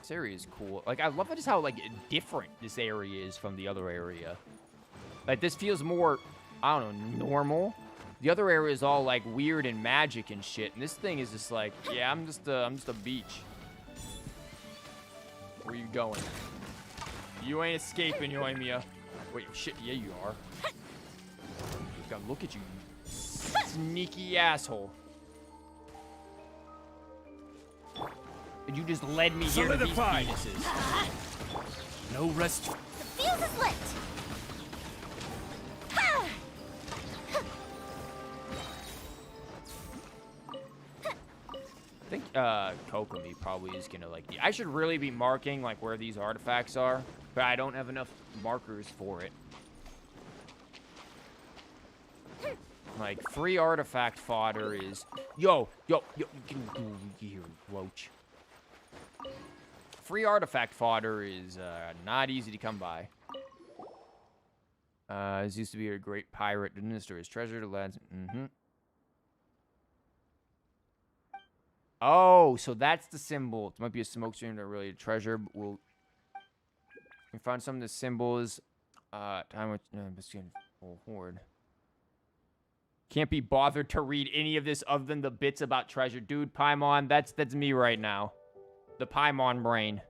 This area is cool. Like, I love just how, like, different this area is from the other area. Like, this feels more, I don't know, normal. The other area is all, like, weird and magic and shit. And this thing is just like, yeah, I'm just a beach. Where you going? You ain't escaping, Yoimiya. Wait, shit, yeah, you are. God, look at you, sneaky asshole. And you just led me here to these penises. No rest. The fuse is lit. Ha! I think Kokomi probably is gonna like. I should really be marking like where these artifacts are, but I don't have enough markers for it. Like free artifact fodder is yo, here, roach. Free artifact fodder is not easy to come by. This used to be a great pirate to administer his treasure to lads. Oh, so that's the symbol. It might be a smoke stream to really treasure, but we found some of the symbols. Time which horde. Can't be bothered to read any of this other than the bits about treasure. Dude, Paimon, that's me right now. The Paimon brain.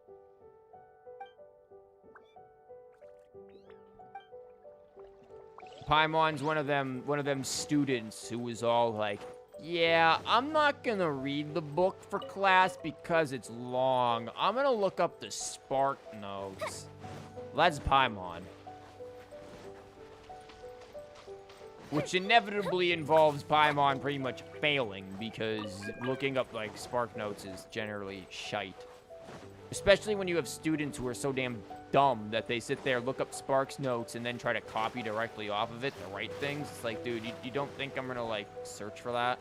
Paimon's one of them students who was all like, yeah, I'm not gonna read the book for class because it's long. I'm gonna look up the Spark Notes. That's Paimon. Which inevitably involves Paimon pretty much failing because looking up, like, Spark Notes is generally shite. Especially when you have students who are so damn dumb that they sit there, look up Spark's Notes, and then try to copy directly off of it to write things. It's like, dude, you don't think I'm gonna, like, search for that?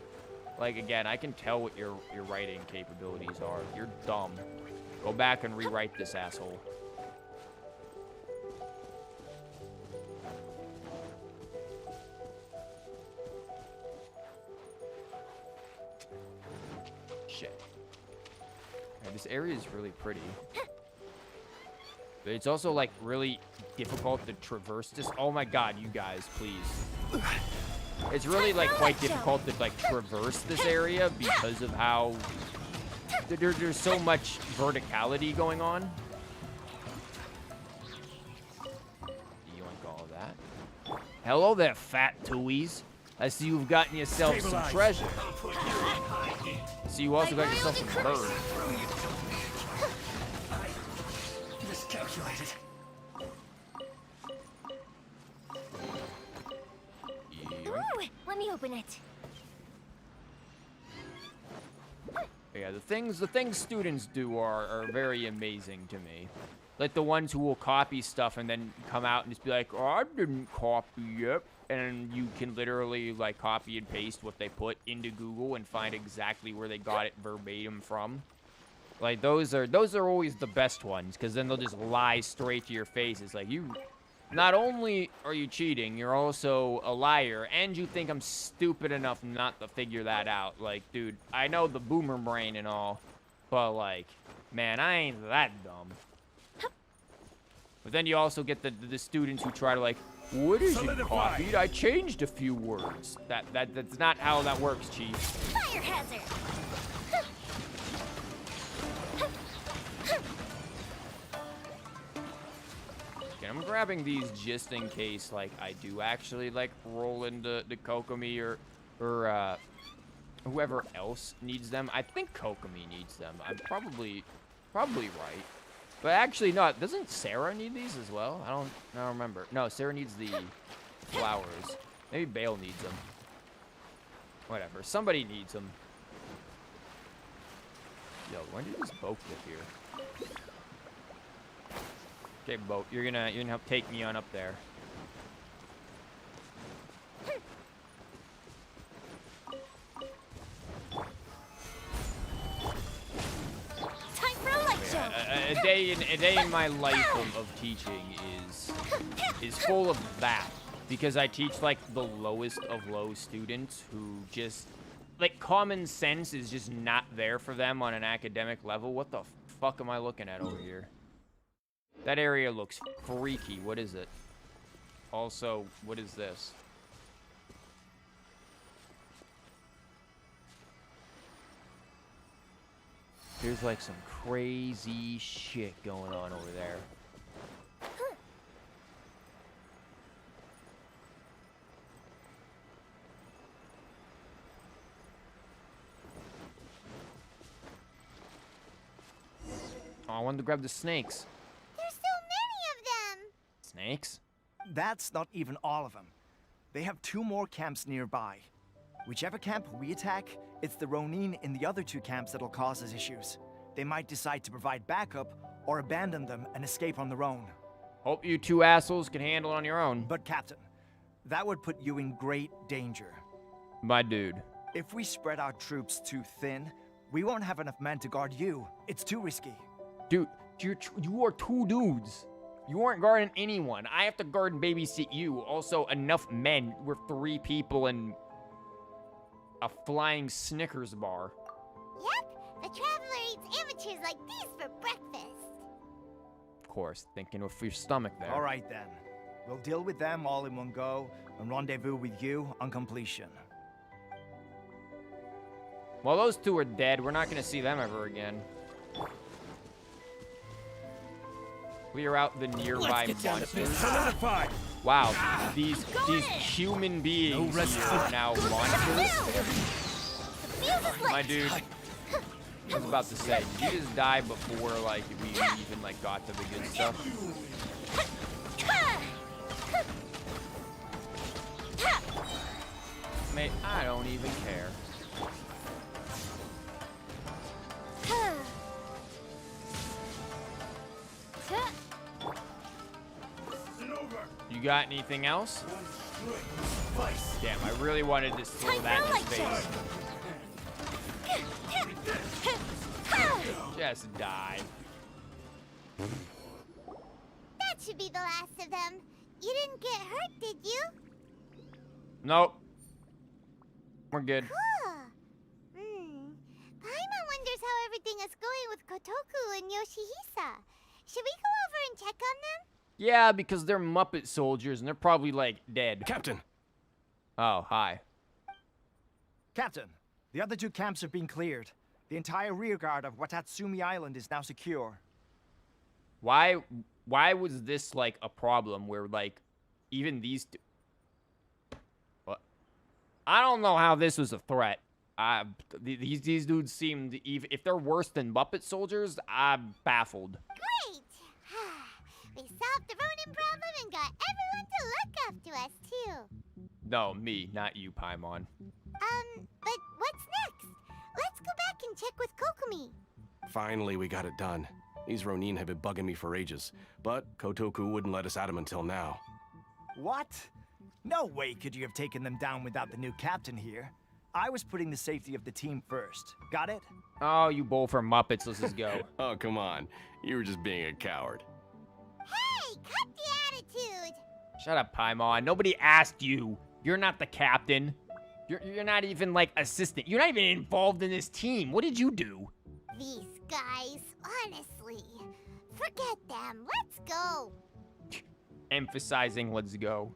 Like, again, I can tell what your writing capabilities are. You're dumb. Go back and rewrite this, asshole. Shit. Yeah, this area is really pretty. But it's also, like, really difficult to traverse this. Oh my god, you guys, please. It's really, like, quite difficult to, like, traverse this area because of how... There's so much verticality going on. You like all of that? Hello there, fat tuies. I see you've gotten yourself some treasure. I see you also got yourself some birds. Miscalculated. Ooh, let me open it. Yeah, the things students do are very amazing to me. Like the ones who will copy stuff and then come out and just be like, oh, I didn't copy it. And you can literally like copy and paste what they put into Google and find exactly where they got it verbatim from. Like those are always the best ones, because then they'll just lie straight to your face. It's like, you not only are you cheating, you're also a liar, and you think I'm stupid enough not to figure that out. Like, dude, I know the boomer brain and all, but like, man, I ain't that dumb. But then you also get the students who try to like, what is it copied? I changed a few words. That's not how that works, Chief. Fire hazard! Okay, I'm grabbing these just in case, like, I do actually, like, roll into the Kokomi or whoever else needs them. I think Kokomi needs them. I'm probably right. But actually, no, doesn't Sarah need these as well? I don't remember. No, Sarah needs the flowers. Maybe Baal needs them. Whatever, somebody needs them. Yo, when did this boat get here? Okay, boat, you're gonna help take me on up there. Time for a light show! A day in my life of teaching is full of that, because I teach like the lowest of low students who just like common sense is just not there for them on an academic level. What the fuck am I looking at over here? That area looks freaky. What is it? Also, what is this? There's like some crazy shit going on over there. Oh, I wanted to grab the snakes. There's so many of them! Snakes? That's not even all of them. They have 2 more camps nearby. Whichever camp we attack, it's the Ronin in the other 2 camps that'll cause us issues. They might decide to provide backup or abandon them and escape on their own. Hope you 2 assholes can handle it on your own. But Captain, that would put you in great danger. My dude. If we spread our troops too thin, we won't have enough men to guard you. It's too risky. Dude, you are 2 dudes. You aren't guarding anyone. I have to guard and babysit you. Also, enough men. We're 3 people and a flying Snickers bar. Yep, the Traveler eats amateurs like these for breakfast. Of course, thinking of your stomach there. All right then. We'll deal with them all in one go and rendezvous with you on completion. Well, those 2 are dead. We're not going to see them ever again. Clear out the nearby monsters. Wow, these human beings here are now monsters. My dude, I was about to say, did you just die before like we even like got to the good stuff? Mate, I don't even care. You got anything else? Damn, I really wanted to throw that in his face. Just die. That should be the last of them. You didn't get hurt, did you? Nope. We're good. Cool. Paimon wonders how everything is going with Kotoku and Yoshihisa. Should we go over and check on them? Yeah, because they're Muppet soldiers and they're probably like dead. Captain! Oh, hi. Captain, the other 2 camps have been cleared. The entire rearguard of Watatsumi Island is now secure. Why was this like a problem where like even these what? I don't know how this was a threat. These dudes seemed, if they're worse than Muppet soldiers, I'm baffled. Great! We solved the Ronin problem and got everyone to look after us, too. No, me, not you, Paimon. But what's next? Let's go back and check with Kokomi. Finally, we got it done. These Ronin have been bugging me for ages, but Kotoku wouldn't let us at them until now. What? No way could you have taken them down without the new captain here. I was putting the safety of the team first. Got it? Oh, you both are Muppets. Let's just go. Oh, come on. You were just being a coward. Hey, cut the attitude! Shut up, Paimon. Nobody asked you. You're not the captain. You're not even, like, assistant. You're not even involved in this team. What did you do? These guys, honestly. Forget them. Let's go. emphasizing let's go.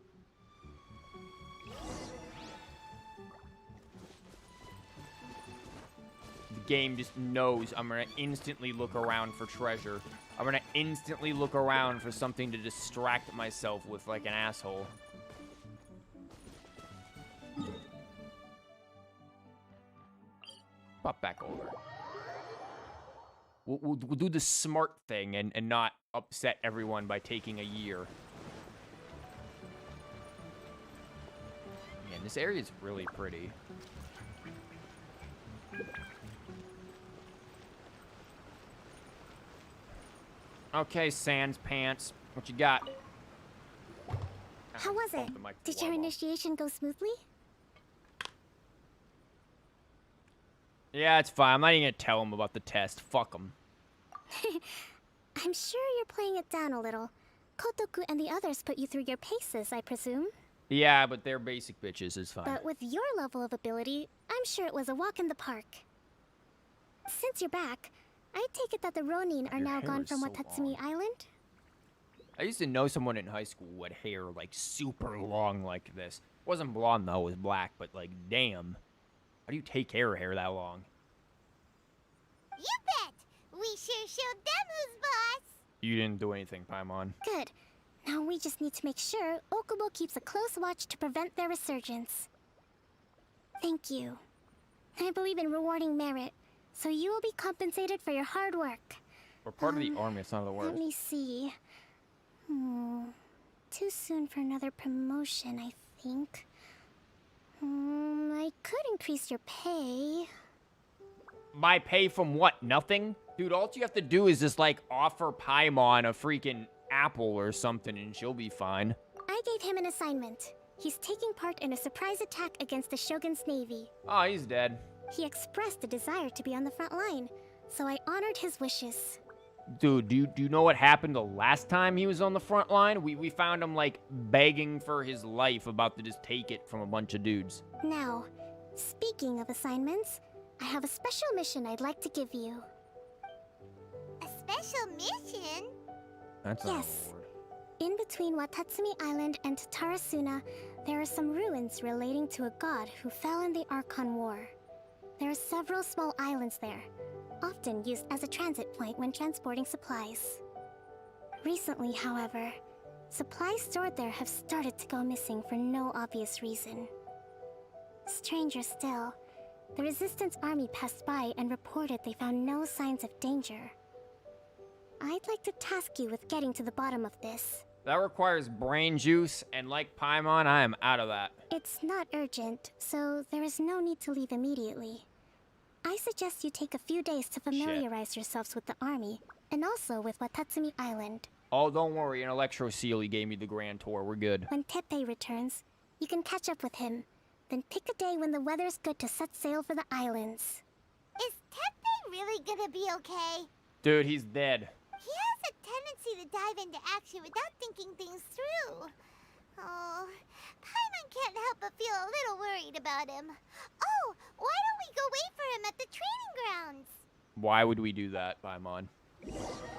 The game just knows I'm gonna instantly look around for treasure. I'm gonna instantly look around for something to distract myself with like an asshole. Pop back over. We'll do the smart thing and not upset everyone by taking a year. Man, this area is really pretty. Okay, Sans Pants, what you got? How was it? Did your initiation go smoothly? Yeah, it's fine. I'm not even gonna tell him about the test. Fuck him. I'm sure you're playing it down a little. Kotoku and the others put you through your paces, I presume. Yeah, but they're basic bitches. It's fine. But with your level of ability, I'm sure it was a walk in the park. Since you're back, I take it that the Ronin are Your now hair gone is from so Watatsumi Island? I used to know someone in high school who had hair like super long like this. Wasn't blonde though, it was black, but like damn. How do you take care of hair that long? You bet! We sure showed them who's boss! You didn't do anything, Paimon. Good. Now we just need to make sure Okubo keeps a close watch to prevent their resurgence. Thank you. I believe in rewarding merit, so you will be compensated for your hard work. We're part of the army, it's not the worst. Let me see. Too soon for another promotion, I think. I could increase your pay. My pay from what? Nothing? Dude, all you have to do is just like offer Paimon a freaking apple or something and she'll be fine. I gave him an assignment. He's taking part in a surprise attack against the Shogun's navy. Oh, he's dead. He expressed a desire to be on the front line, so I honored his wishes. Dude, do you know what happened the last time he was on the front line? We found him like begging for his life, about to just take it from a bunch of dudes. Now, speaking of assignments, I have a special mission I'd like to give you. A special mission? That's not Yes. a word. In between Watatsumi Island and Tatarasuna, there are some ruins relating to a god who fell in the Archon War. There are several small islands there, often used as a transit point when transporting supplies. Recently, however, supplies stored there have started to go missing for no obvious reason. Stranger still, the Resistance Army passed by and reported they found no signs of danger. I'd like to task you with getting to the bottom of this. That requires brain juice, and like Paimon, I am out of that. It's not urgent, so there is no need to leave immediately. I suggest you take a few days to familiarize yourselves with the army, and also with Watatsumi Island. Oh, don't worry, an Electro Seal, he gave me the grand tour, we're good. When Teppei returns, you can catch up with him. Then pick a day when the weather's good to set sail for the islands. Is Teppei really gonna be okay? Dude, he's dead. He has a tendency to dive into action without thinking things through. Oh, Paimon can't help but feel a little worried about him. Oh, why don't we go wait for him at the training grounds? Why would we do that, Paimon?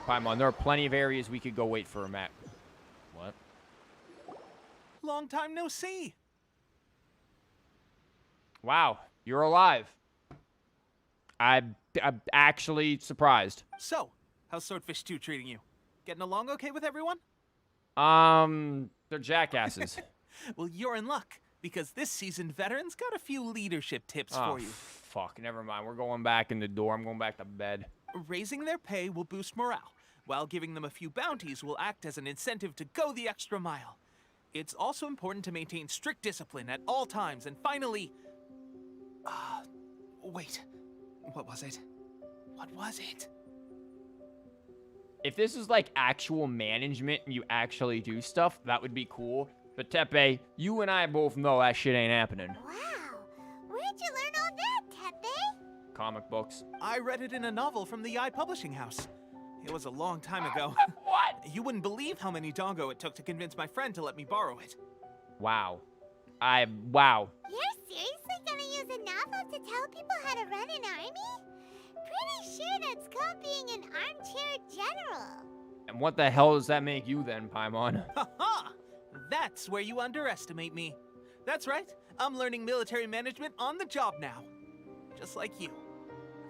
Paimon, there are plenty of areas we could go wait for him at. What? Long time no see. Wow, you're alive. I'm actually surprised. So, how's Swordfish 2 treating you? Getting along okay with everyone? They're jackasses. Well, you're in luck, because this seasoned veteran's got a few leadership tips Oh, for you. fuck, never mind. We're going back in the door. I'm going back to bed. Raising their pay will boost morale, while giving them a few bounties will act as an incentive to go the extra mile. It's also important to maintain strict discipline at all times, and finally... wait. What was it? What was it? If this is like actual management and you actually do stuff, that would be cool. But Teppei, you and I both know that shit ain't happening. Wow, where'd you learn all that, Teppei? Comic books. I read it in a novel from the I Publishing House. It was a long time ago. What? You wouldn't believe how many dongo it took to convince my friend to let me borrow it. Wow. Wow. You're seriously gonna use a novel to tell people how to run an army? Pretty sure that's called being an armchair general. And what the hell does that make you then, Paimon? Ha! That's where you underestimate me. That's right. I'm learning military management on the job now. Just like you.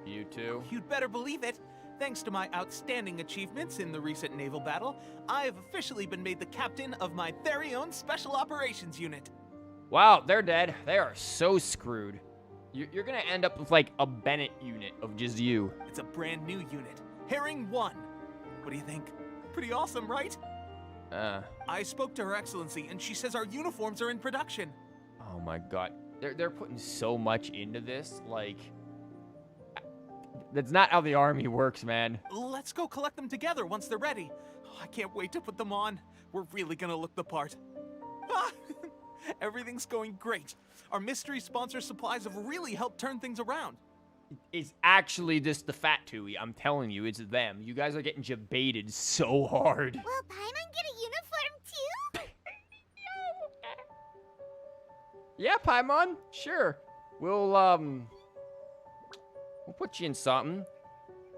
You too? You'd better believe it. Thanks to my outstanding achievements in the recent naval battle, I have officially been made the captain of my very own Special Operations Unit. Wow, they're dead. They are so screwed. You're gonna end up with like a Bennett unit of just you. It's a brand new unit, Herring 1. What do you think? Pretty awesome, right? I spoke to Her Excellency, and she says our uniforms are in production. Oh my god. They're putting so much into this, like... That's not how the army works, man. Let's go collect them together once they're ready. Oh, I can't wait to put them on. We're really gonna look the part. Ah, everything's going great. Our mystery sponsor supplies have really helped turn things around. It's actually just the Fat Tui. I'm telling you, it's them. You guys are getting jebaited so hard. Will Paimon get a uniform too? Yeah, Paimon, sure. We'll put you in something.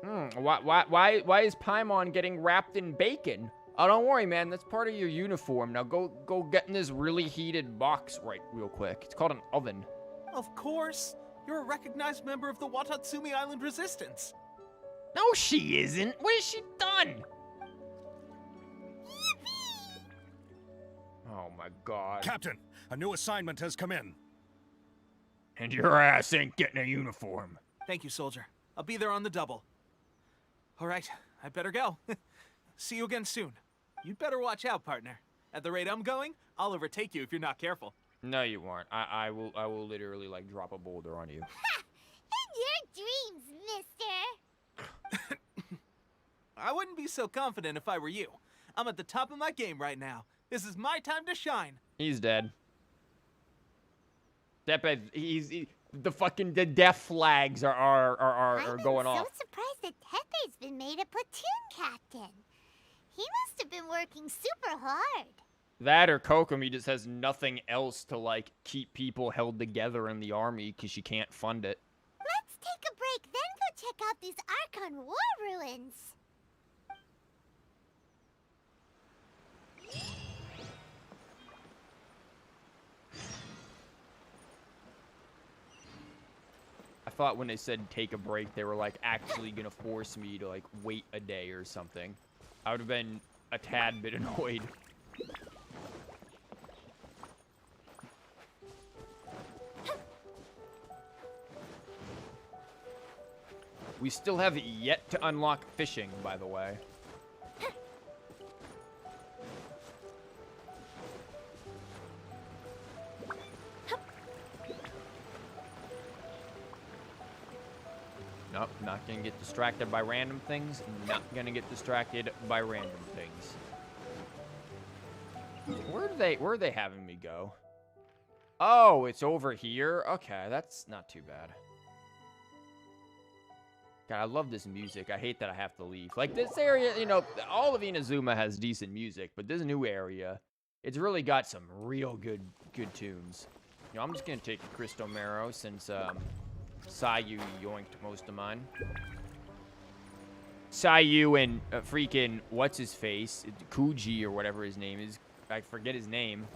Why is Paimon getting wrapped in bacon? Oh, don't worry, man. That's part of your uniform. Now go get in this really heated box real quick. It's called an oven. Of course. You're a recognized member of the Watatsumi Island Resistance. No, she isn't. What has she done? Oh my god. Captain, a new assignment has come in. And your ass ain't getting a uniform. Thank you, soldier. I'll be there on the double. All right, I better go. See you again soon. You'd better watch out, partner. At the rate I'm going, I'll overtake you if you're not careful. No, you won't. I will literally like drop a boulder on you. Ha! In your dreams, mister! I wouldn't be so confident if I were you. I'm at the top of my game right now. This is my time to shine. He's dead. The death flags are going off. I'm so surprised that Tepe's been made a platoon captain. He must have been working super hard. That or Kokomi just has nothing else to like keep people held together in the army because she can't fund it. Let's take a break, then go check out these Archon War ruins. I thought when they said take a break, they were like actually gonna force me to like wait a day or something. I would have been a tad bit annoyed. We still have yet to unlock fishing, by the way. Nope, not gonna get distracted by random things. Not gonna get distracted by random things. Where are they having me go? Oh, it's over here? Okay, that's not too bad. God, I love this music. I hate that I have to leave. Like, this area, you know, all of Inazuma has decent music, but this new area, it's really got some real good tunes. You know, I'm just gonna take the Crystal Marrow since, Sayu yoinked most of mine. Sayu and freaking, what's-his-face? Kuji or whatever his name is. I forget his name.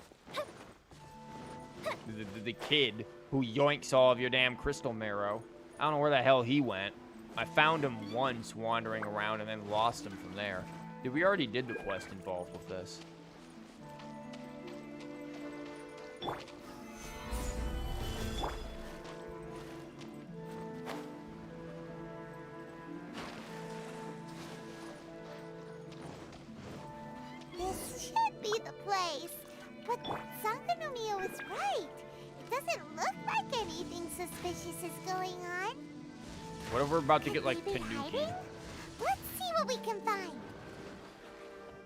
The kid who yoinks all of your damn Crystal Marrow. I don't know where the hell he went. I found him once wandering around and then lost him from there. We already did the quest involved with this. This should be the place. But Sangonomiya was right. It doesn't look like anything suspicious is going on. What if we're about to Could get, like, we be Tanuki? hiding? Let's see what we can find.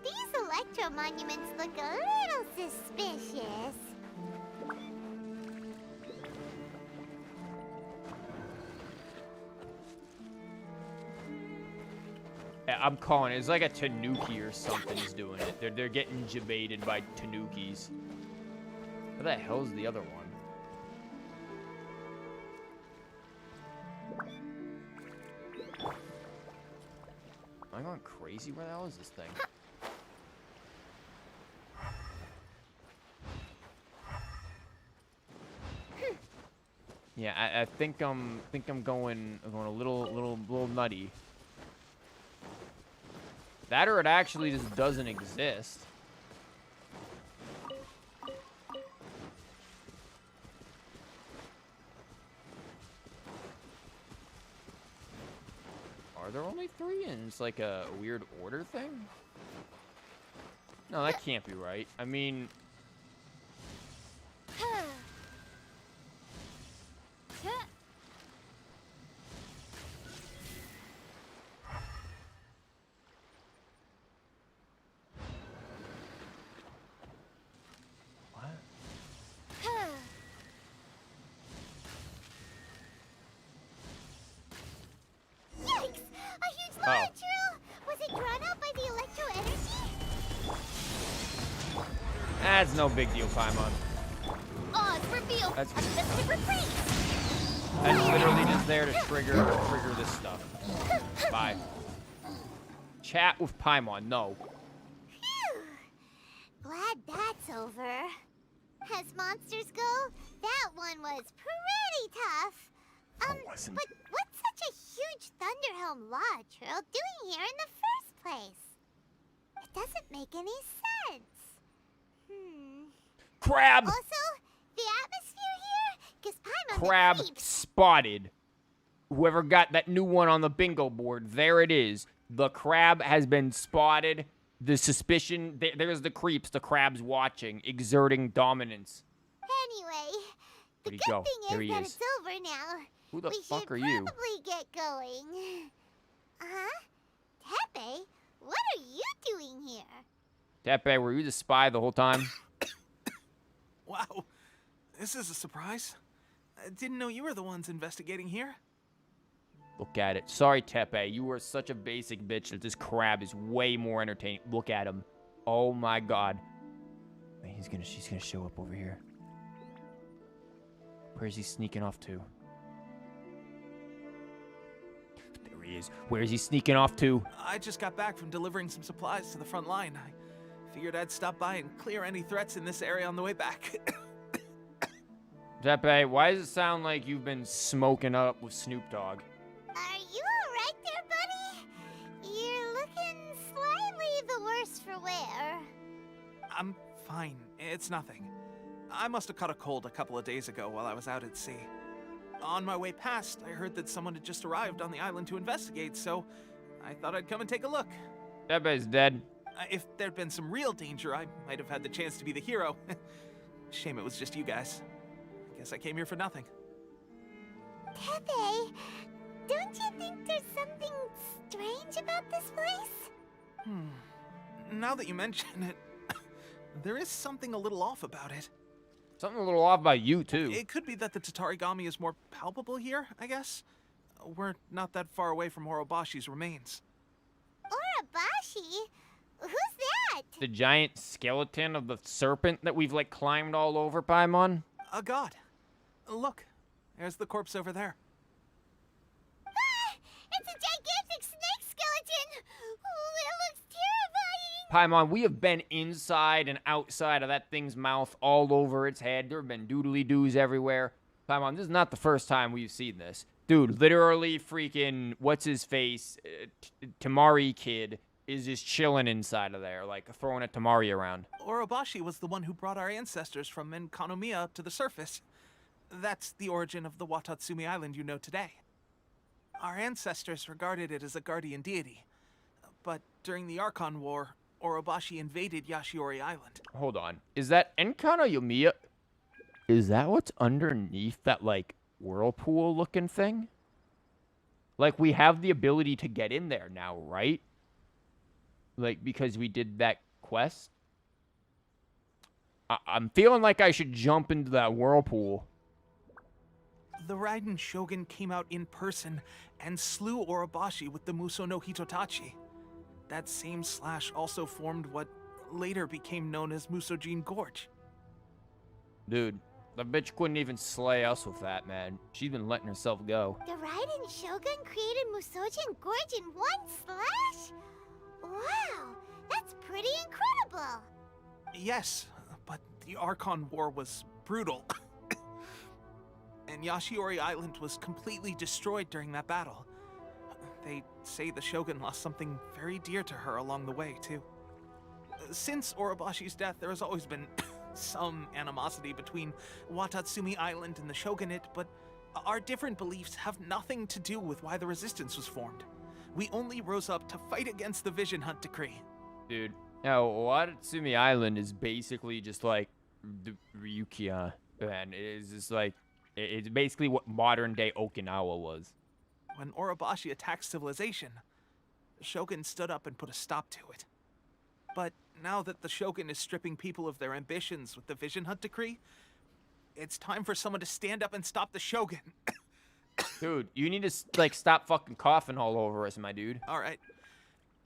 These electro monuments look a little suspicious. Yeah, I'm calling it. It's like a Tanuki or something's doing it. They're getting jebaited by Tanukis. Where the hell's the other one? Am I going crazy? Where the hell is this thing? Yeah, I think I'm going a little nutty. That or it actually just doesn't exist. Are there only 3 and it's like a weird order thing? No, that can't be right. I mean, Yikes! A huge lava drill! Was it drawn out by the electro energy? that's no big deal, Paimon. Oz reveal That's- a mystic retreat! That's literally just there to trigger this stuff. Bye. Chat with Paimon. No. Phew. Glad that's over. As monsters go, that one was pretty tough. wasn't. But what's such a huge Thunderhelm lava trail doing here in the first place? It doesn't make any sense. Crab! Also, the atmosphere here gives Paimon Crab the creeps. spotted. Whoever got that new one on the bingo board, there it is. The crab has been spotted. The suspicion, there's the creeps, the crab's watching, exerting dominance. Anyway, the Where'd he good go? thing There is he that is. it's over now. Who the We fuck should are you? probably get going. Tepe, what are you doing here? Tepe, were you the spy the whole time? Wow, this is a surprise. I didn't know you were the ones investigating here. Look at it. Sorry, Tepe. You were such a basic bitch that this crab is way more entertaining. Look at him. Oh my god. Wait, she's gonna show up over here. Where is he sneaking off to? There he is. Where is he sneaking off to? I just got back from delivering some supplies to the front line. I figured I'd stop by and clear any threats in this area on the way back. Tepe, why does it sound like you've been smoking up with Snoop Dogg? Are you alright there, buddy? You're looking slightly the worse for wear. I'm fine. It's nothing. I must have caught a cold a couple of days ago while I was out at sea. On my way past, I heard that someone had just arrived on the island to investigate, so I thought I'd come and take a look. Tepe's dead. If there'd been some real danger, I might have had the chance to be the hero. Shame it was just you guys. Guess I came here for nothing. Tepe, don't you think there's something strange about this place? Now that you mention it, there is something a little off about it. Something a little off by you, too. It could be that the Tatarigami is more palpable here, I guess. We're not that far away from Orobashi's remains. Urabashi? Who's that? The giant skeleton of the serpent that we've, like, climbed all over, Paimon? A god. Look, there's the corpse over there. Ah! It's a gigantic snake skeleton! Oh, it looks terrifying! Paimon, we have been inside and outside of that thing's mouth, all over its head. There have been doodly-doos everywhere. Paimon, this is not the first time we've seen this. Dude, literally freaking, what's-his-face, Tamari kid is just chilling inside of there, like throwing a Tamari around. Orobashi was the one who brought our ancestors from Enkanomiya up to the surface. That's the origin of the Watatsumi Island you know today. Our ancestors regarded it as a guardian deity. But during the Archon War, Orobashi invaded Yashiori Island. Hold on. Is that Enkana Yomiya? Is that what's underneath that, like, whirlpool-looking thing? Like, we have the ability to get in there now, right? Like, because we did that quest? I'm feeling like I should jump into that whirlpool. The Raiden Shogun came out in person and slew Orobashi with the Muso no Hitotachi. That same slash also formed what later became known as Musojin Gorge. Dude, the bitch couldn't even slay us with that, man. She's been letting herself go. The Raiden Shogun created Musojin Gorge in one slash? Wow, that's pretty incredible. Yes, but the Archon War was brutal. And Yashiori Island was completely destroyed during that battle. They say the Shogun lost something very dear to her along the way, too. Since Orobashi's death, there has always been some animosity between Watatsumi Island and the Shogunate, but our different beliefs have nothing to do with why the resistance was formed. We only rose up to fight against the Vision Hunt Decree. Dude, now Watatsumi Island is basically just like the Ryukiya, and it is just like it's basically what modern day Okinawa was. When Orobashi attacked civilization, the Shogun stood up and put a stop to it. But now that the Shogun is stripping people of their ambitions with the Vision Hunt Decree, it's time for someone to stand up and stop the Shogun. Dude, you need to like stop fucking coughing all over us, my dude. All right,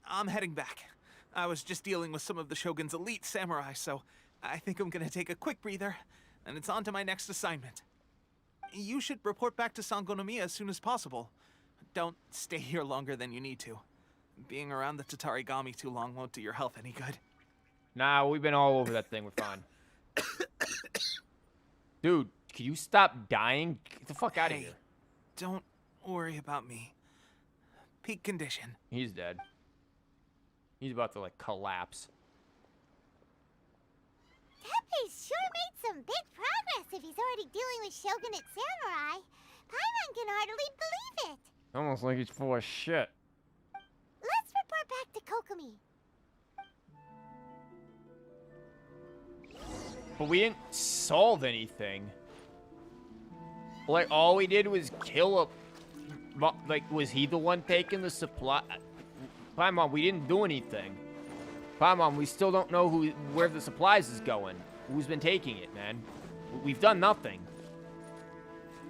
I'm heading back. I was just dealing with some of the Shogun's elite samurai, so I think I'm gonna take a quick breather, and it's on to my next assignment. You should report back to Sangonomiya as soon as possible. Don't stay here longer than you need to. Being around the Tatarigami too long won't do your health any good. Nah, we've been all over that thing. We're fine. Dude, can you stop dying? Get the fuck out of Hey, here. Don't worry about me. Peak condition. He's dead. He's about to like collapse. Teppei's sure made some big progress if he's already dealing with Shogunate samurai. Paimon can hardly believe it. Almost like he's full of shit. Let's report back to Kokomi. But we didn't solve anything. Like, all we did was kill a... Like, was he the one taking the supply? Paimon, we didn't do anything. Paimon, we still don't know where the supplies is going. Who's been taking it, man? We've done nothing.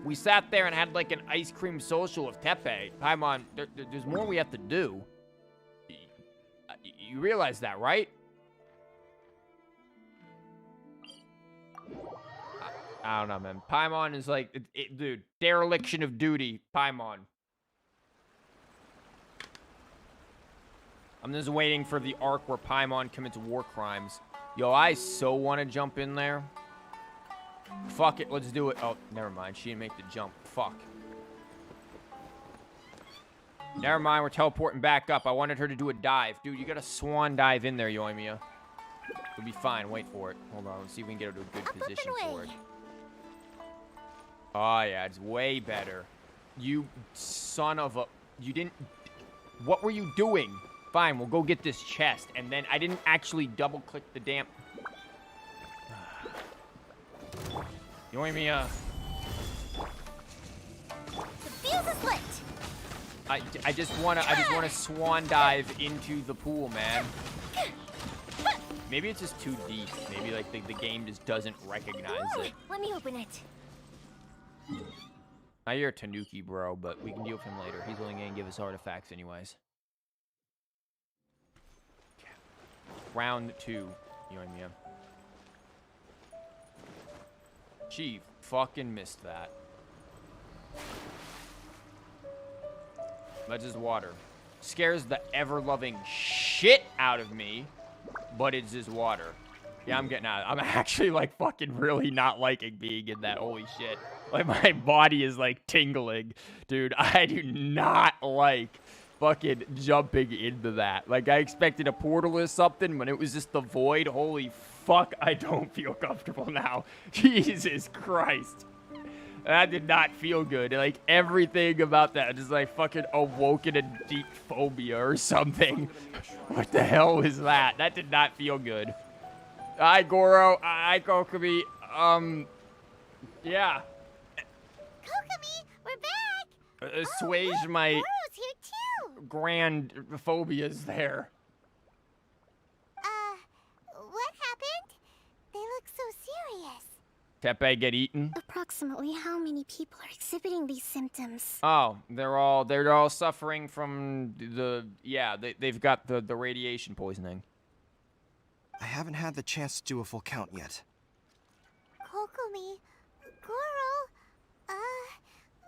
We sat there and had, like, an ice cream social with Teppei. Paimon, there's more we have to do. You realize that, right? I don't know, man. Paimon is like, dude, dereliction of duty, Paimon. I'm just waiting for the arc where Paimon commits war crimes. Yo, I so want to jump in there. Fuck it, let's do it. Oh, never mind. She didn't make the jump. Fuck. Never mind, we're teleporting back up. I wanted her to do a dive. Dude, you got a swan dive in there, Yoimiya. It'll be fine. Wait for it. Hold on. Let's see if we can get her to a good position for it. Oh, yeah. It's way better. You son of a... You didn't... What were you doing? Fine, we'll go get this chest. And then I didn't actually double-click the damn... Yoimiya. The fuse is lit. I just wanna swan dive into the pool, man. Maybe it's just too deep. Maybe like the game just doesn't recognize it. Let me open it. Now you're a Tanuki, bro, but we can deal with him later. He's only gonna give us artifacts anyways. Round 2, Yoimiya. She fucking missed that. That's just water. Scares the ever-loving shit out of me, but it's just water. Yeah, I'm getting out. I'm actually, like, fucking really not liking being in that. Holy shit. Like, my body is, like, tingling. Dude, I do not like fucking jumping into that. Like, I expected a portal or something, when it was just the void. Holy fuck, I don't feel comfortable now. Jesus Christ. That did not feel good. Like, everything about that just, like, fucking awoken a deep phobia or something. What the hell was that? That did not feel good. Hi, Goro. Hi, Kokomi. Yeah. Kokomi, we're back. Assuage look, my Goro's here too. grand phobias there. What happened? They look so serious. Teppei get eaten? Approximately how many people are exhibiting these symptoms? Oh, they're all suffering from they've got the radiation poisoning. I haven't had the chance to do a full count yet. Kokomi, Goro,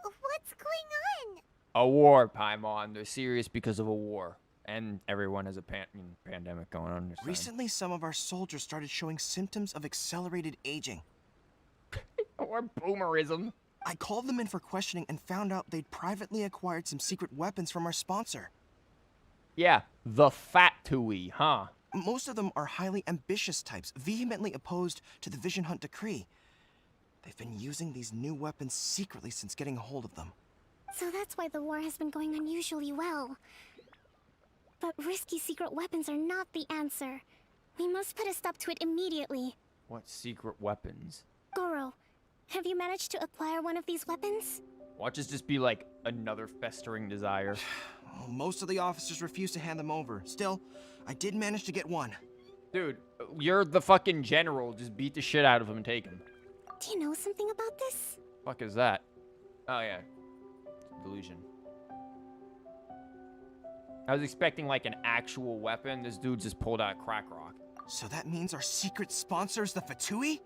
what's going on? A war, Paimon. They're serious because of a war. And everyone has a pandemic going on. Just saying. Recently, some of our soldiers started showing symptoms of accelerated aging. Or boomerism. I called them in for questioning and found out they'd privately acquired some secret weapons from our sponsor. Yeah, the Fat Tui, huh? Most of them are highly ambitious types, vehemently opposed to the Vision Hunt decree. They've been using these new weapons secretly since getting a hold of them. So that's why the war has been going unusually well. But risky secret weapons are not the answer. We must put a stop to it immediately. What secret weapons? Goro, have you managed to acquire one of these weapons? Watch this just be like another festering desire. Well, most of the officers refuse to hand them over. Still, I did manage to get one. Dude, you're the fucking general. Just beat the shit out of him and take him. Do you know something about this? Fuck is that? Oh, yeah. Delusion. I was expecting like an actual weapon. This dude just pulled out a crack rock. So that means our secret sponsor is the Fatui?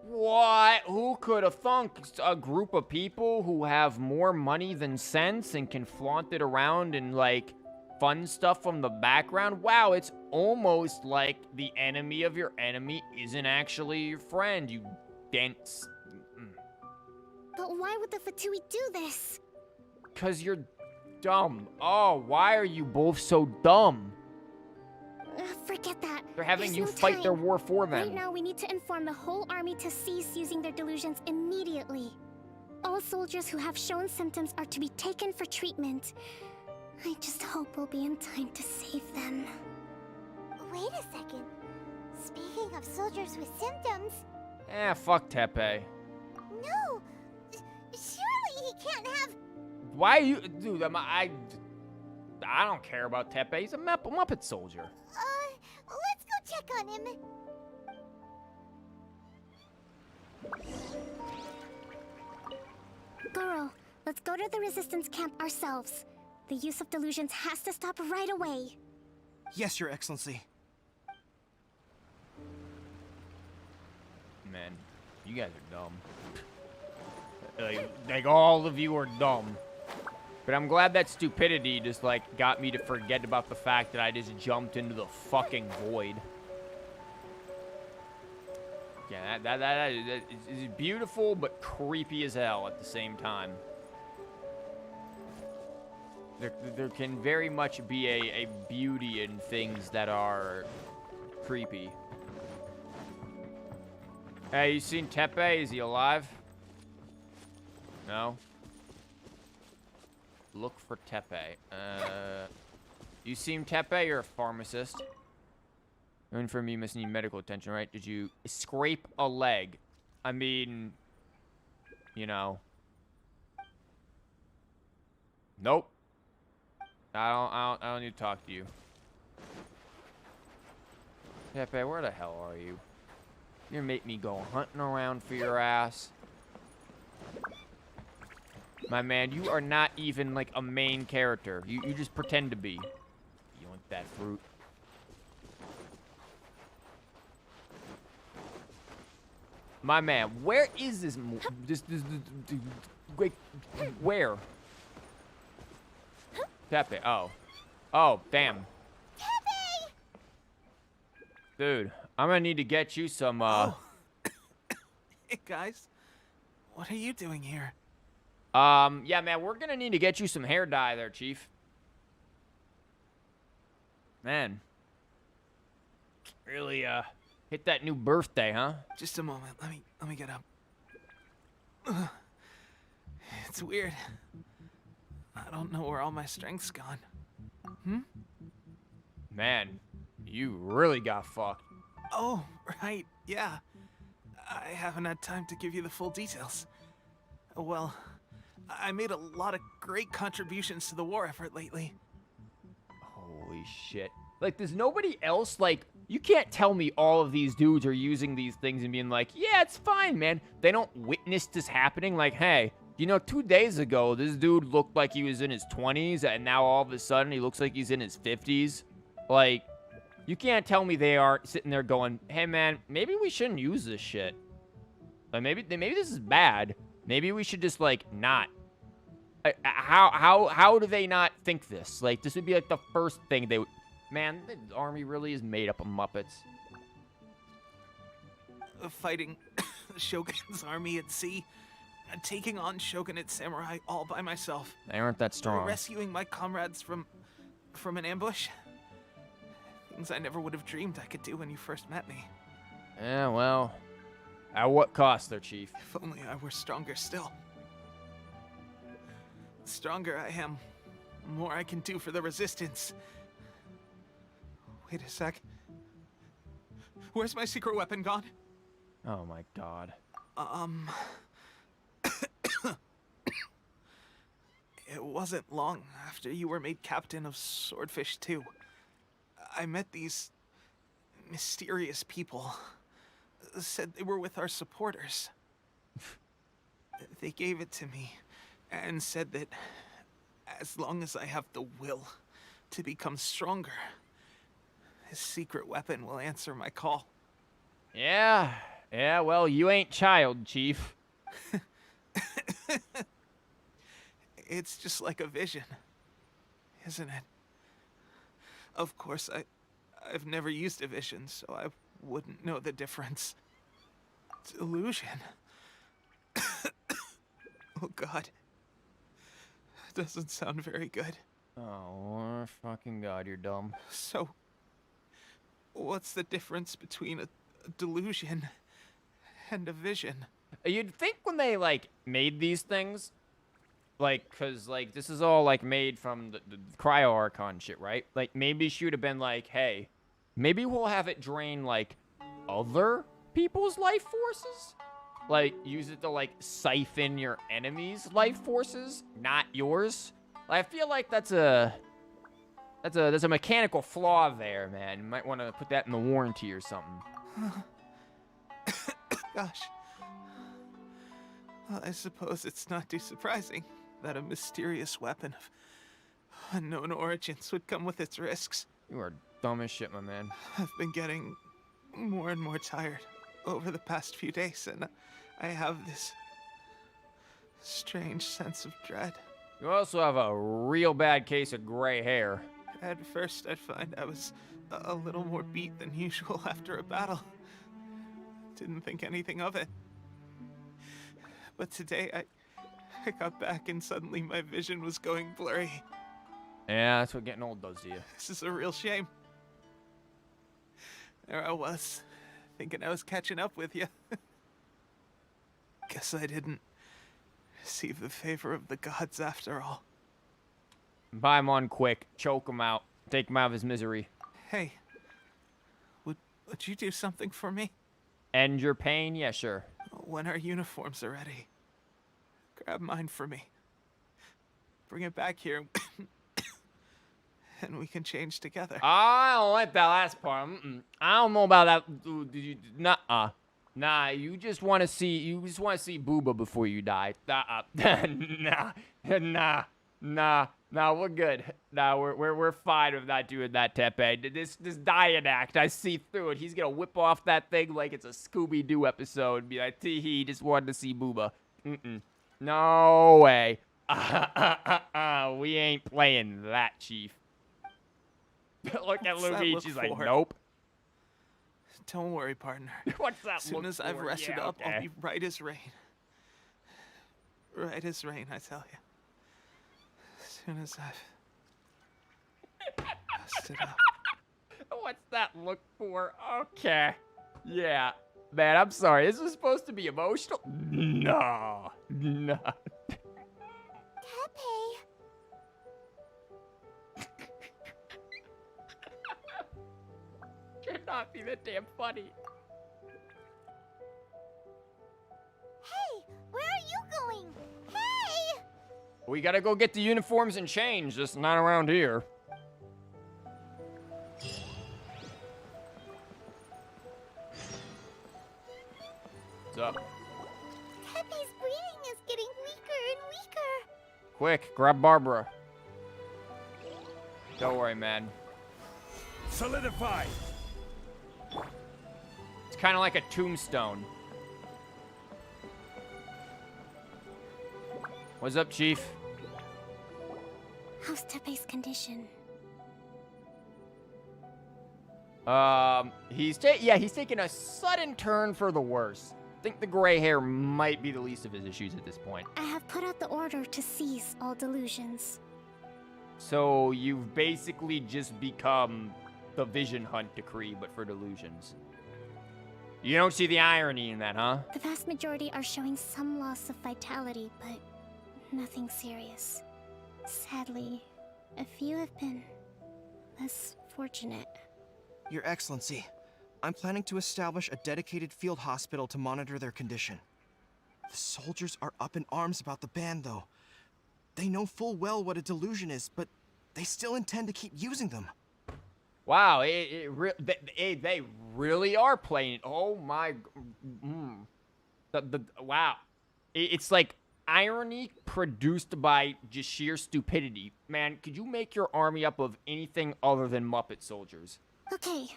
What? Who could have thunk? A group of people who have more money than sense and can flaunt it around and like fun stuff from the background? Wow, it's almost like the enemy of your enemy isn't actually your friend, you dense. But why would the Fatui do this? 'Cause you're dumb. Oh, why are you both so dumb? Forget that. They're having There's you no fight time. their war for them. Right now, we need to inform the whole army to cease using their delusions immediately. All soldiers who have shown symptoms are to be taken for treatment. I just hope we'll be in time to save them. Wait a second. Speaking of soldiers with symptoms... Fuck Tepe. No! Surely he can't have... Why are you... Dude, I don't care about Tepe. He's a Muppet soldier. Let's go check on him. Goro, let's go to the resistance camp ourselves. The use of delusions has to stop right away. Yes, Your Excellency. Man, you guys are dumb. Like all of you are dumb. But I'm glad that stupidity just, like, got me to forget about the fact that I just jumped into the fucking void. Yeah, that is beautiful, but creepy as hell at the same time. There can very much be a beauty in things that are creepy. Hey, you seen Tepe? Is he alive? No? Look for Tepe. You seen Tepe? You're a pharmacist. Known for me must need medical attention, right? Did you scrape a leg? I mean, you know. Nope. I don't need to talk to you. Tepe, where the hell are you? You're gonna make me go hunting around for your ass. My man, you are not even like a main character. You just pretend to be. You want that fruit? My man, where is this? Wait, where? Tepe. Oh, damn. Tepe! Dude, I'm gonna need to get you some. Hey guys, what are you doing here? Yeah, man, we're gonna need to get you some hair dye there, Chief. Man. Really, hit that new birthday, huh? Just a moment. Let me get up. Ugh. It's weird. I don't know where all my strength's gone. Man, you really got fucked. Oh, right. Yeah. I haven't had time to give you the full details. Well, I made a lot of great contributions to the war effort lately. Holy shit. Like, there's nobody else, like, you can't tell me all of these dudes are using these things and being like, yeah, it's fine, man. They don't witness this happening. Like, hey, you know, 2 days ago, this dude looked like he was in his 20s, and now all of a sudden he looks like he's in his 50s. Like, you can't tell me they aren't sitting there going, hey, man, maybe we shouldn't use this shit. Like, maybe this is bad. Maybe we should just, like, not. How do they not think this? Like, this would be like the first thing they would. Man, the army really is made up of Muppets. Fighting the Shogun's army at sea, taking on Shogunate samurai all by myself. They aren't that strong. Rescuing my comrades from an ambush. Things I never would have dreamed I could do when you first met me. Yeah, well, at what cost, there, Chief? If only I were stronger still. The stronger I am, the more I can do for the Resistance. Wait a sec. Where's my secret weapon gone? Oh my God. It wasn't long after you were made captain of Swordfish 2. I met these mysterious people. Said they were with our supporters. They gave it to me and said that as long as I have the will to become stronger, his secret weapon will answer my call. Yeah, well, you ain't child, Chief. It's just like a vision, isn't it? Of course, I've never used a vision, so I wouldn't know the difference. Delusion. Oh God. Doesn't sound very good. Oh, fucking God, you're dumb. So, what's the difference between a delusion and a vision? You'd think when they, like, made these things, like, cause, like, this is all, like, made from the Cryo Archon shit, right? Like, maybe she would have been like, hey, maybe we'll have it drain, like, other people's life forces? Like, use it to, like, siphon your enemy's life forces, not yours? I feel like that's a mechanical flaw there, man. You might want to put that in the warranty or something. Gosh. Well, I suppose it's not too surprising that a mysterious weapon of unknown origins would come with its risks. You are dumb as shit, my man. I've been getting more and more tired over the past few days, and I have this strange sense of dread. You also have a real bad case of gray hair. At first, I'd find I was a little more beat than usual after a battle. Didn't think anything of it. But today, I got back and suddenly my vision was going blurry. Yeah, that's what getting old does to you. This is a real shame. There I was, thinking I was catching up with you. Guess I didn't receive the favor of the gods after all. Buy him on quick. Choke him out. Take him out of his misery. Hey, would you do something for me? End your pain? Yeah, sure. When our uniforms are ready, grab mine for me. Bring it back here, and we can change together. I don't like that last part. I don't know about that. Nah, you just want to see Booba before you die. Nah, we're good. Nah, we're fine with not doing that, Tepe. This dying act, I see through it. He's gonna whip off that thing like it's a Scooby-Doo episode and be like, tee-hee, just wanted to see Booba. No way. We ain't playing that, Chief. Look at Luigi's like, nope. Don't worry, partner. What's that As soon as I've rested up, okay. I'll be right as rain. Right as rain, I tell you. As soon as I've rested up. What's that look for? Okay. Yeah. Man, I'm sorry. This was supposed to be emotional? No. Tepe. Should not be that damn funny. Hey, where are you going? Hey! We gotta go get the uniforms and change, just not around here. What's up? Tepe's breathing is getting weaker and weaker. Quick, grab Barbara. Don't worry, man. Solidify! It's kind of like a tombstone. What's up, Chief? Tepe's condition? He's taking a sudden turn for the worse. I think the gray hair might be the least of his issues at this point. I have put out the order to cease all delusions. So you've basically just become the Vision Hunt decree, but for delusions. You don't see the irony in that, huh? The vast majority are showing some loss of vitality, but nothing serious. Sadly, a few have been less fortunate. Your Excellency, I'm planning to establish a dedicated field hospital to monitor their condition. The soldiers are up in arms about the ban, though. They know full well what a delusion is, but they still intend to keep using them. Wow, they really are playing. Oh my, wow, it's like irony produced by just sheer stupidity. Man, could you make your army up of anything other than Muppet soldiers? Okay,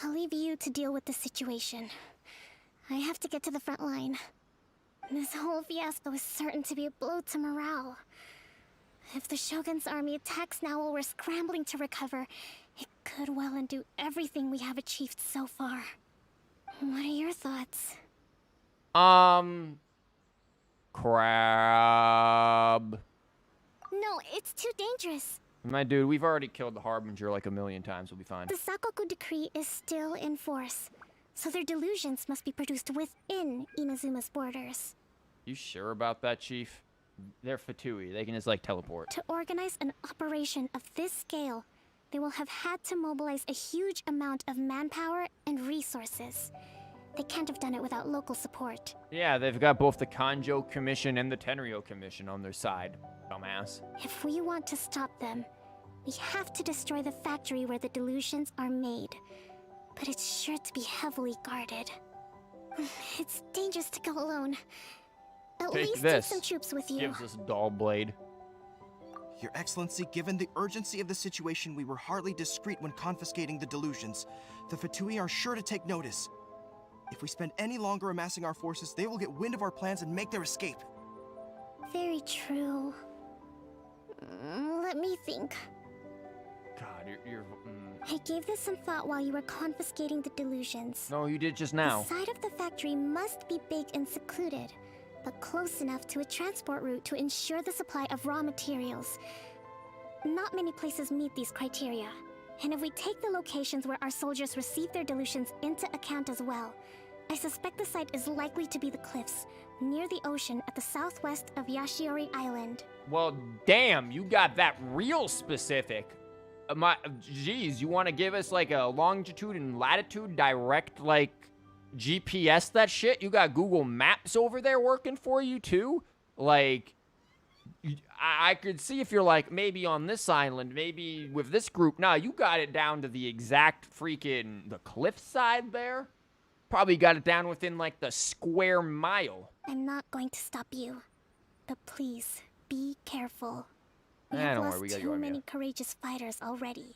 I'll leave you to deal with the situation. I have to get to the front line. This whole fiasco is certain to be a blow to morale. If the Shogun's army attacks now while we're scrambling to recover, it could well undo everything we have achieved so far. What are your thoughts? Crab. No, it's too dangerous. My dude, we've already killed the Harbinger like 1,000,000 times. We'll be fine. The Sakoku decree is still in force, so their delusions must be produced within Inazuma's borders. You sure about that, Chief? They're Fatui. They can just, like, teleport. To organize an operation of this scale, they will have had to mobilize a huge amount of manpower and resources. They can't have done it without local support. Yeah, they've got both the Kanjo Commission and the Tenryo Commission on their side, dumbass. If we want to stop them, we have to destroy the factory where the delusions are made. But it's sure to be heavily guarded. It's dangerous to go alone. At least take some troops with you. Gives us Doll Blade. Your Excellency, given the urgency of the situation, we were hardly discreet when confiscating the delusions. The Fatui are sure to take notice. If we spend any longer amassing our forces, they will get wind of our plans and make their escape. Very true. Let me think. God, you're I gave this some thought while you were confiscating the delusions. No, you did just now. The side of the factory must be big and secluded, but close enough to a transport route to ensure the supply of raw materials. Not many places meet these criteria. And if we take the locations where our soldiers receive their delusions into account as well, I suspect the site is likely to be the cliffs, near the ocean at the southwest of Yashiori Island. Well, damn, you got that real specific. Geez, you want to give us, like, a longitude and latitude direct, like, GPS that shit? You got Google Maps over there working for you, too? Like, I could see if you're, like, maybe on this island, maybe with this group. Nah, you got it down to the exact freaking, the cliffside there. Probably got it down within, like, the square mile. I'm not going to stop you, but please, be careful. We Don't have worry, lost we got too you, many courageous fighters already.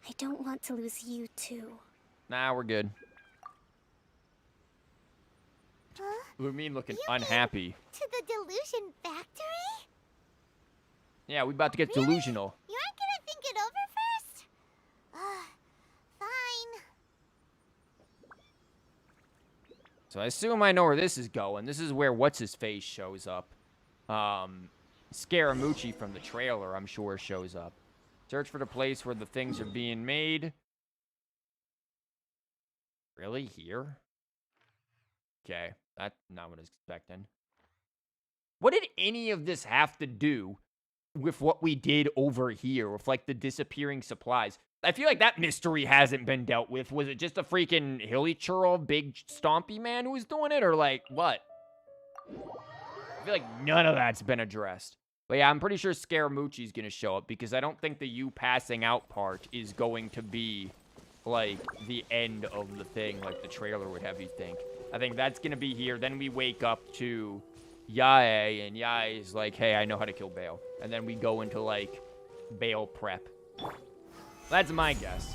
I don't want to lose you, too. Nah, we're good. Huh? Lumine looking unhappy. To the delusion factory? Yeah, we about to get Really? delusional. You aren't gonna think it over first? Fine. So I assume I know where this is going. This is where What's-His-Face shows up. Scaramucci from the trailer, I'm sure, shows up. Search for the place where the things are being made. Really? Here? Okay, that's not what I was expecting. What did any of this have to do with what we did over here, with, like, the disappearing supplies? I feel like that mystery hasn't been dealt with. Was it just a freaking hilly churl, big stompy man who was doing it, or, like, what? I feel like none of that's been addressed. But yeah, I'm pretty sure Scaramucci's gonna show up, because I don't think the you passing out part is going to be, like, the end of the thing, like the trailer would have you think. I think that's gonna be here. Then we wake up to Yae, and Yae is like, hey, I know how to kill Baal. And then we go into, like, Baal prep. That's my guess.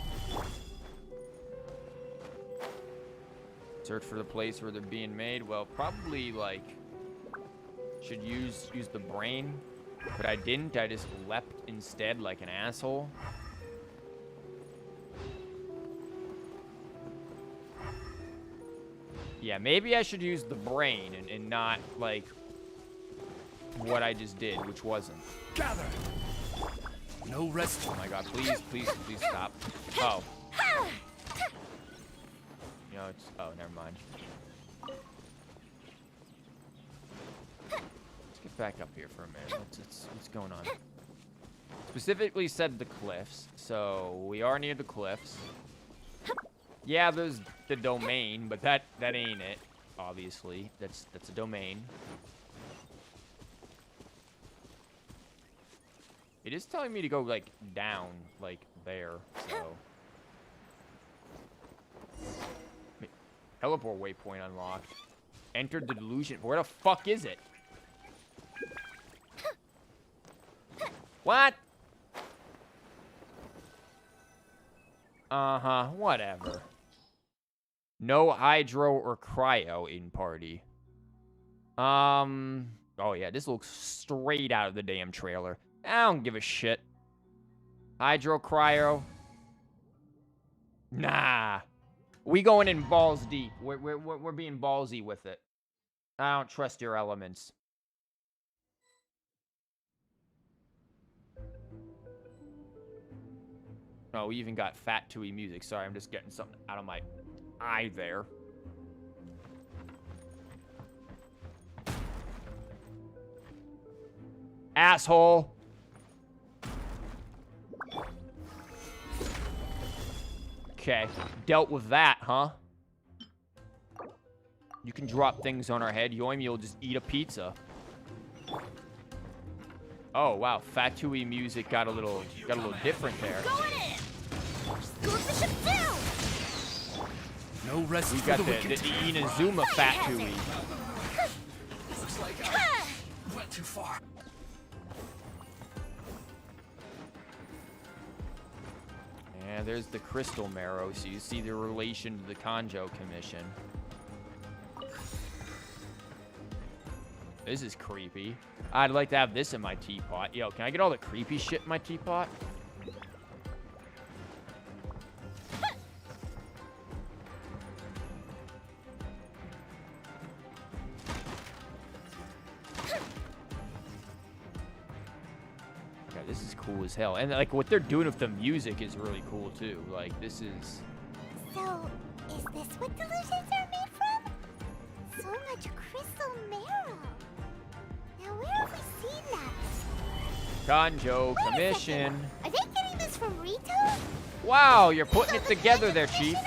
Search for the place where they're being made. Well, probably, like, should use the brain. But I didn't. I just leapt instead like an asshole. Yeah, maybe I should use the brain and not, like, what I just did, which wasn't. Gather. No rest. Oh my god, please, please, please stop. Oh. You know, it's... Oh, never mind. Let's get back up here for a minute. What's going on? Specifically said the cliffs, so we are near the cliffs. Yeah, there's the domain, but that ain't it, obviously. That's a domain. It is telling me to go, like, down, like, there, so... Teleport waypoint unlocked. Entered the delusion. Where the fuck is it? What? Uh-huh, whatever. No hydro or cryo in party. Oh yeah, this looks straight out of the damn trailer. I don't give a shit. Hydro, cryo. Nah. We going in balls deep. We're being ballsy with it. I don't trust your elements. Oh, we even got Fat Tui music. Sorry, I'm just getting something out of my eye there. Asshole. Okay, dealt with that, huh? You can drop things on our head. Yoimi will just eat a pizza. Oh wow, Fat Tui music got a little different there. No rest. We got the Inazuma Fat Tui. Looks like I went too far. And there's the Crystal Marrow, so you see the relation to the Kanjo Commission. This is creepy. I'd like to have this in my teapot. Yo, can I get all the creepy shit in my teapot? Yeah, this is cool as hell. And like what they're doing with the music is really cool too. Like this is... So, is this what delusions are made from? So much crystal marrow. Now where have we seen that? Kanjo Wait a Commission. second. Are they getting this from Rito? Wow, you're putting it together there, Chief.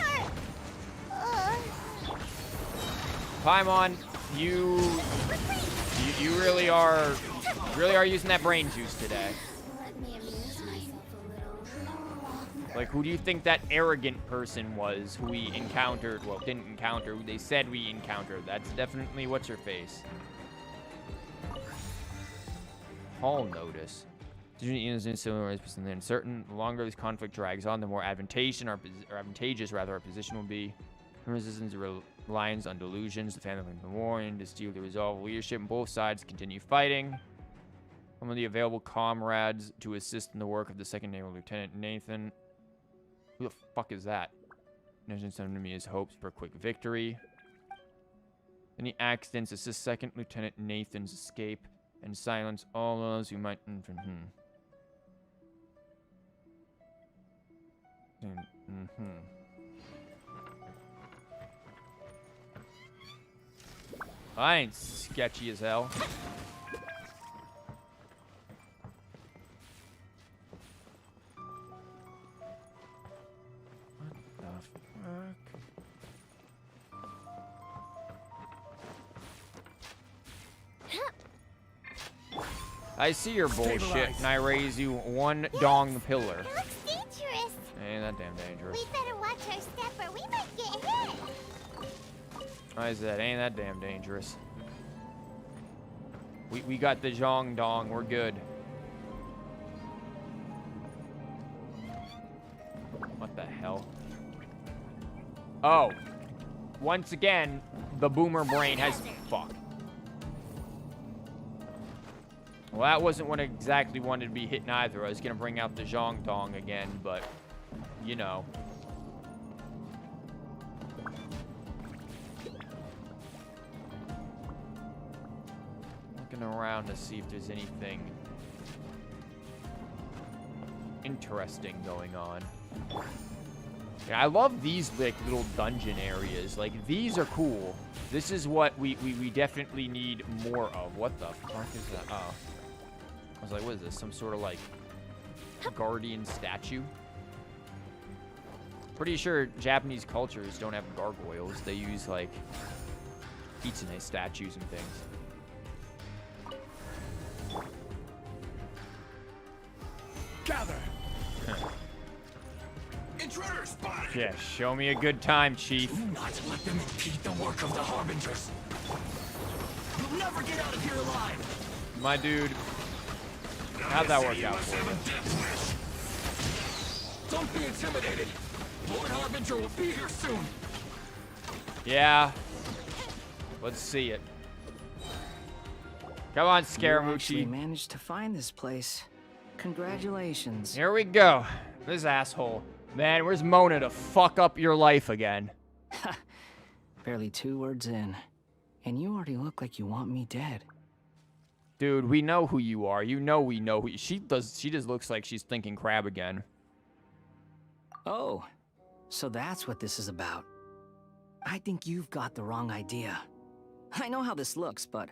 Paimon, you really are using that brain juice today. Like, who do you think that arrogant person was who we encountered? Well, didn't encounter, who they said we encountered. That's definitely what's her face. Hall notice. Certain. The longer this conflict drags on, the more advantageous our position will be. Resistance reliance on delusions, the family of the war, and to steal the resolve of leadership. And both sides continue fighting. Some of the available comrades to assist in the work of the Second Naval Lieutenant Nathan. Who the fuck is that? Mentions some to me his hopes for a quick victory. Any accidents assist Second Lieutenant Nathan's escape and silence all those who might. I ain't sketchy as hell. What the fuck? I see your bullshit, and I raise you one dong pillar. It looks dangerous. Ain't that damn dangerous. We better watch our step or we might get hit. I said, ain't that damn dangerous. We got the Zhong Dong, we're good. What the hell? Oh. Once again, the boomer brain has... Fuck. Well, that wasn't what I exactly wanted to be hitting either. I was going to bring out the Zhong Dong again, but, you know. Looking around to see if there's anything interesting going on. Yeah, I love these like little dungeon areas. Like these are cool. This is what we definitely need more of. What the fuck is that? Oh. I was like, what is this? Some sort of like guardian statue? Pretty sure Japanese cultures don't have gargoyles. They use like kitsune statues and things. Gather. Intruder spotted. Yeah, show me a good time, Chief. Do not let them impede the work of the Harbingers. You'll never get out of here alive. My dude. How'd that work out for you? Don't be intimidated. Lord Harbinger will be here soon. Yeah. Let's see it. Come on, You actually Scaramucci. managed to find this place. Congratulations. Here we go. This asshole. Man, where's Mona to fuck up your life again? Barely 2 words in, and you already look like you want me dead. Dude, we know who you are. You know we know who she does. She just looks like she's thinking crab again. Oh, so that's what this is about. I think you've got the wrong idea. I know how this looks, but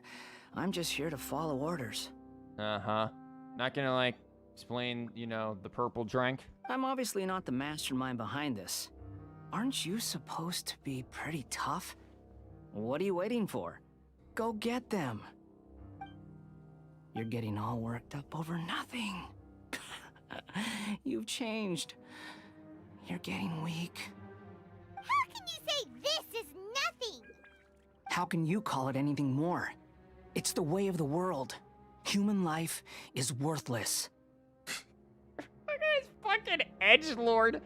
I'm just here to follow orders. Uh-huh. Not gonna, like, explain, you know, the purple drink? I'm obviously not the mastermind behind this. Aren't you supposed to be pretty tough? What are you waiting for? Go get them. You're getting all worked up over nothing. You've changed. You're getting weak. How can you say this is nothing? How can you call it anything more? It's the way of the world. Human life is worthless. Look at this fucking edgelord.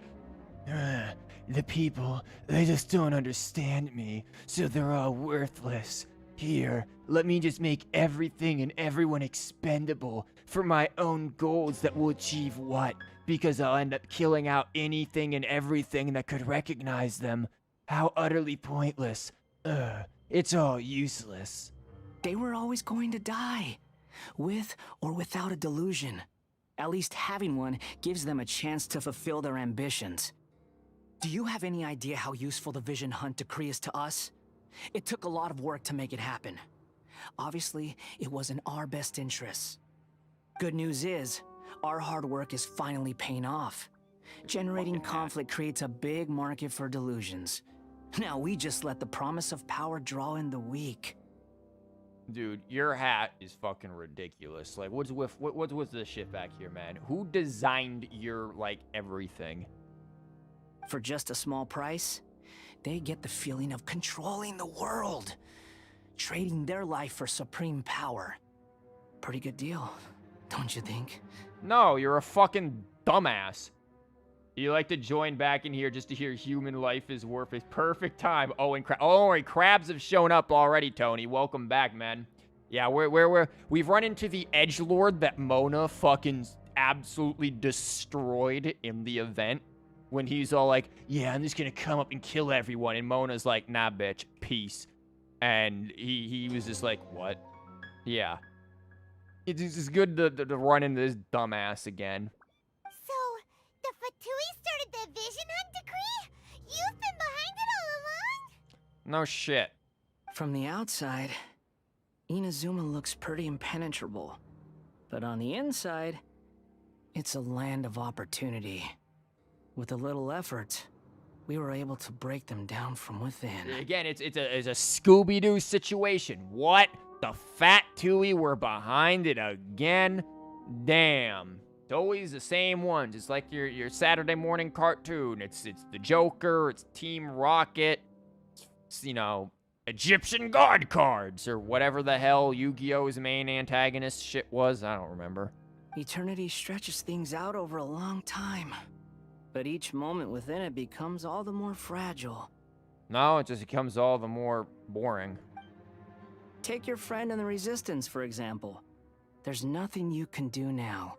The people, they just don't understand me, so they're all worthless. Here, let me just make everything and everyone expendable for my own goals that will achieve what? Because I'll end up killing out anything and everything that could recognize them. How utterly pointless. It's all useless. They were always going to die, with or without a delusion. At least having one gives them a chance to fulfill their ambitions. Do you have any idea how useful the Vision Hunt decree is to us? It took a lot of work to make it happen. Obviously, it was in our best interests. Good news is, our hard work is finally paying off. Generating conflict creates a big market for delusions. Now we just let the promise of power draw in the weak. Dude, your hat is fucking ridiculous. Like, what's with this shit back here, man? Who designed your, like, everything? For just a small price, they get the feeling of controlling the world. Trading their life for supreme power. Pretty good deal, don't you think? No, you're a fucking dumbass. You like to join back in here just to hear human life is worth it. Perfect time. Oh, and crabs have shown up already, Tony. Welcome back, man. Yeah, we've run into the edgelord that Mona fucking absolutely destroyed in the event. When he's all like, yeah, I'm just gonna come up and kill everyone. And Mona's like, nah, bitch, peace. And he was just like, what? Yeah. It's just good to run into this dumbass again. So, the Fatui started the Vision Hunt decree? You've been behind it all along? No shit. From the outside, Inazuma looks pretty impenetrable. But on the inside, it's a land of opportunity. With a little effort, we were able to break them down from within. Again, it's a Scooby-Doo situation. What? The Fat Tui were behind it again? Damn. It's always the same ones. It's like your Saturday morning cartoon. It's the Joker, it's Team Rocket, it's, you know, Egyptian God cards, or whatever the hell Yu-Gi-Oh's main antagonist shit was. I don't remember. Eternity stretches things out over a long time. But each moment within it becomes all the more fragile. No, it just becomes all the more boring. Take your friend in the Resistance, for example. There's nothing you can do now.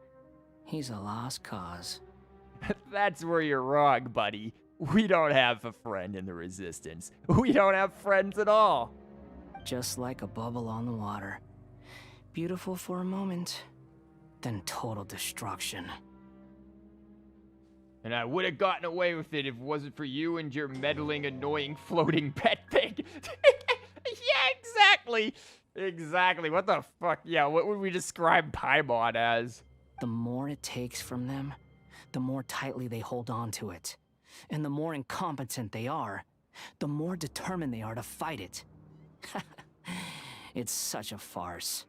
He's a lost cause. That's where you're wrong, buddy. We don't have a friend in the Resistance. We don't have friends at all. Just like a bubble on the water. Beautiful for a moment, then total destruction. And I would have gotten away with it if it wasn't for you and your meddling, annoying, floating pet pig. Yeah, exactly. Exactly. What the fuck? Yeah, what would we describe Paimon as? The more it takes from them, the more tightly they hold on to it. And the more incompetent they are, the more determined they are to fight it. It's such a farce.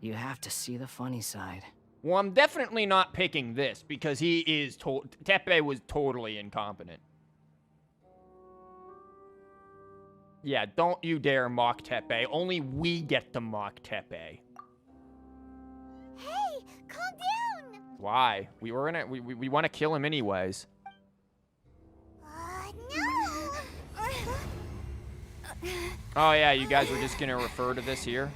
You have to see the funny side. Well, I'm definitely not picking this because he is Tepe was totally incompetent. Yeah, don't you dare mock Tepe. Only we get to mock Tepe. Hey, calm down! Why? We want to kill him anyways. No! Oh yeah, you guys were just gonna refer to this here?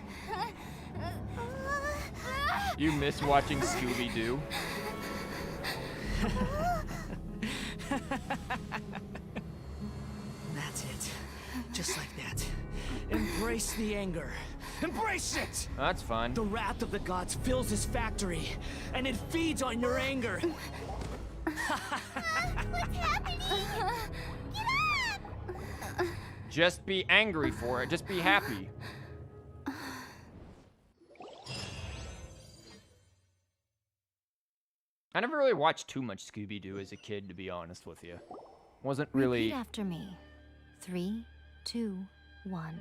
You miss watching Scooby-Doo? That's it. Just like that. Embrace the anger. Embrace it! That's fun. The wrath of the gods fills this factory, and it feeds on your anger. What's happening? Get up! Just be angry for it. Just be happy. I never really watched too much Scooby-Doo as a kid, to be honest with you. Wasn't really... Repeat after me. 3, 2, 1.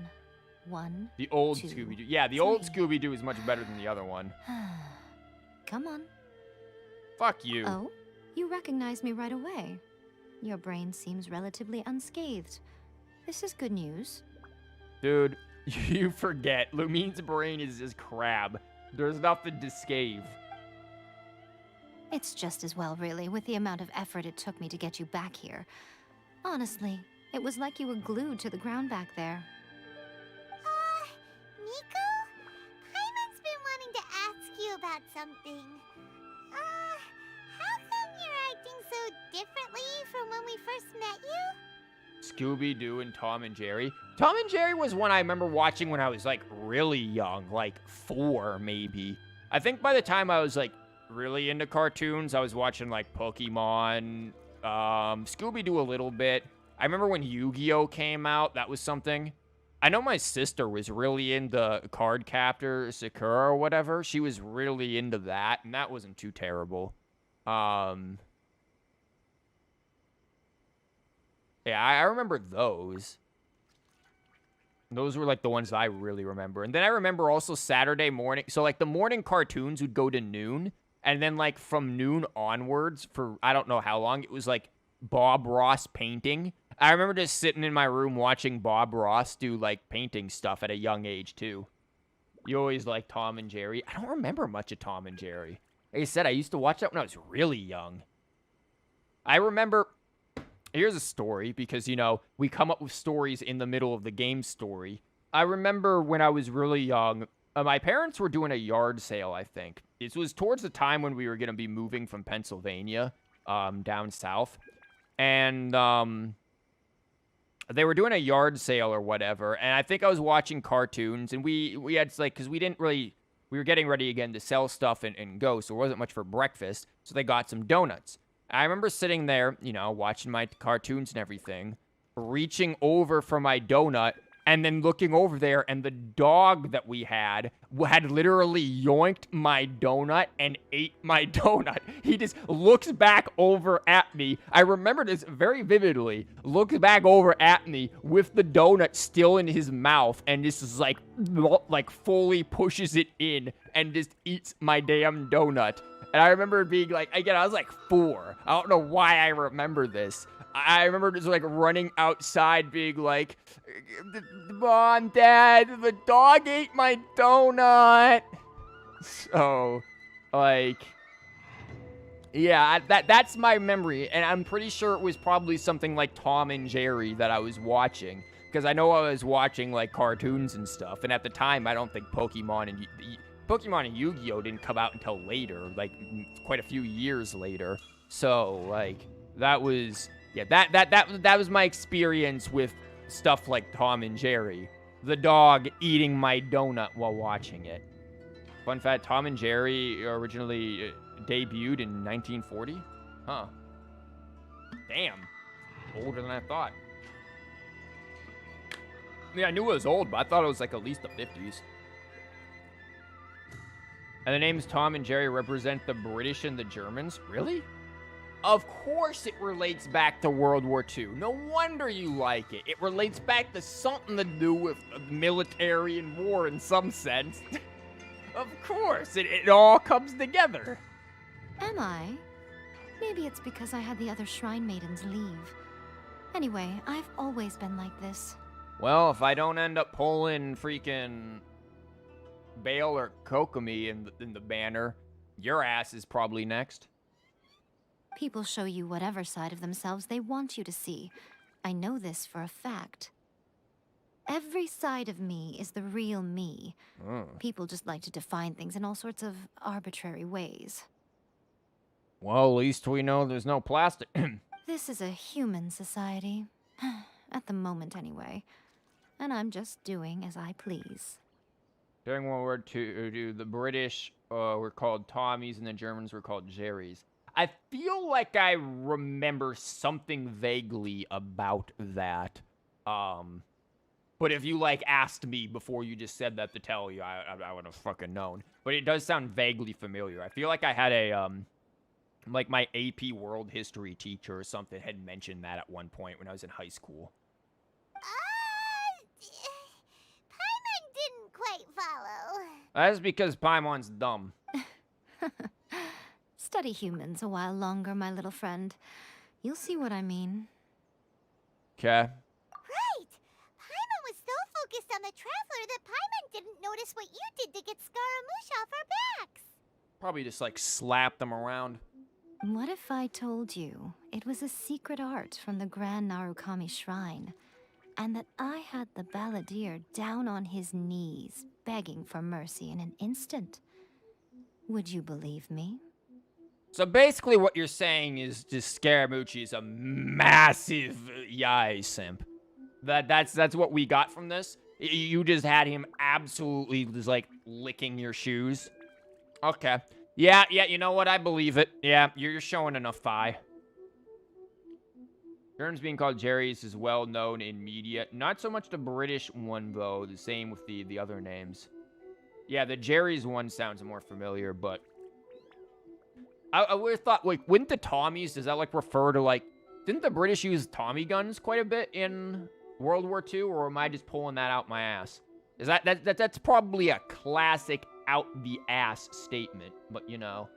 1. The old 2, Scooby-Doo. Yeah, the old Scooby-Doo is much better than the other one. Come on. Fuck you. Oh, you recognize me right away. Your brain seems relatively unscathed. This is good news. Dude, you forget. Lumine's brain is just crab. There's nothing to scathe. It's just as well, really, with the amount of effort it took me to get you back here. Honestly, it was like you were glued to the ground back there. Nico? Paimon's been wanting to ask you about something. How come you're acting so differently from when we first met you? Scooby-Doo and Tom and Jerry. Tom and Jerry was one I remember watching when I was, like, really young. Like, 4, maybe. I think by the time I was, like, really into cartoons, I was watching, like, Pokemon, Scooby-Doo a little bit. I remember when Yu-Gi-Oh! Came out. That was something. I know my sister was really into Card Captor Sakura or whatever. She was really into that, and that wasn't too terrible. Yeah, I remember those. Those were, like, the ones that I really remember. And then I remember also Saturday morning. So, like, the morning cartoons would go to noon. And then, like, from noon onwards for I don't know how long, it was, like, Bob Ross painting. I remember just sitting in my room watching Bob Ross do, like, painting stuff at a young age, too. You always liked Tom and Jerry. I don't remember much of Tom and Jerry. Like I said, I used to watch that when I was really young. I remember... Here's a story, because, you know, we come up with stories in the middle of the game story. I remember when I was really young, my parents were doing a yard sale, I think. This was towards the time when we were going to be moving from Pennsylvania down south. And they were doing a yard sale or whatever, and I think I was watching cartoons, and we had, like, because we didn't really... We were getting ready again to sell stuff and go, so there wasn't much for breakfast, so they got some donuts. I remember sitting there, you know, watching my cartoons and everything, reaching over for my donut, and then looking over there, and the dog that we had literally yoinked my donut and ate my donut. He just looks back over at me. I remember this very vividly. Looks back over at me with the donut still in his mouth, and just is like fully pushes it in and just eats my damn donut. And I remember being like, again, I was like 4. I don't know why I remember this. I remember just like running outside being like, Mom, Dad, the dog ate my donut. So, like, yeah, that's my memory. And I'm pretty sure it was probably something like Tom and Jerry that I was watching. Because I know I was watching, like, cartoons and stuff. And at the time, I don't think Pokemon and Pokemon and Yu-Gi-Oh didn't come out until later, like quite a few years later. So like that was that was my experience with stuff like Tom and Jerry. The dog eating my donut while watching it. Fun fact, Tom and Jerry originally debuted in 1940? Huh. Damn. Older than I thought. Yeah, I knew it was old, but I thought it was like at least the 50s. And the names Tom and Jerry represent the British and the Germans? Really? Of course it relates back to World War II. No wonder you like it. It relates back to something to do with military and war in some sense. Of course, it all comes together. Am I? Maybe it's because I had the other Shrine Maidens leave. Anyway, I've always been like this. Well, if I don't end up pulling freaking Baal or Kokomi in the banner, your ass is probably next. People show you whatever side of themselves they want you to see. I know this for a fact. Every side of me is the real me. People just like to define things in all sorts of arbitrary ways. Well, at least we know there's no plastic. This is a human society. At the moment, anyway. And I'm just doing as I please. During World War II, the British were called Tommies and the Germans were called Jerrys. I feel like I remember something vaguely about that. But if you, like, asked me before you just said that to tell you, I would have fucking known. But it does sound vaguely familiar. I feel like I had a, like, my AP World History teacher or something had mentioned that at one point when I was in high school. Paimon didn't quite follow. That's because Paimon's dumb. Study humans a while longer, my little friend. You'll see what I mean. Okay. Right! Paimon was so focused on the Traveler that Paimon didn't notice what you did to get Scaramouche off our backs. Probably just, like, slap them around. What if I told you it was a secret art from the Grand Narukami Shrine, and that I had the balladeer down on his knees, begging for mercy in an instant? Would you believe me? So basically what you're saying is just Scaramucci is a massive yai simp. That's what we got from this? You just had him absolutely just, like, licking your shoes? Okay. Yeah, you know what? I believe it. Yeah, you're showing enough thigh. Terms being called Jerry's is well known in media. Not so much the British one, though. The same with the other names. Yeah, the Jerry's one sounds more familiar, but... I would have thought, like, wouldn't the Tommies, does that, like, refer to, like... Didn't the British use Tommy guns quite a bit in World War II, or am I just pulling that out my ass? Is that's probably a classic out-the-ass statement, but, you know.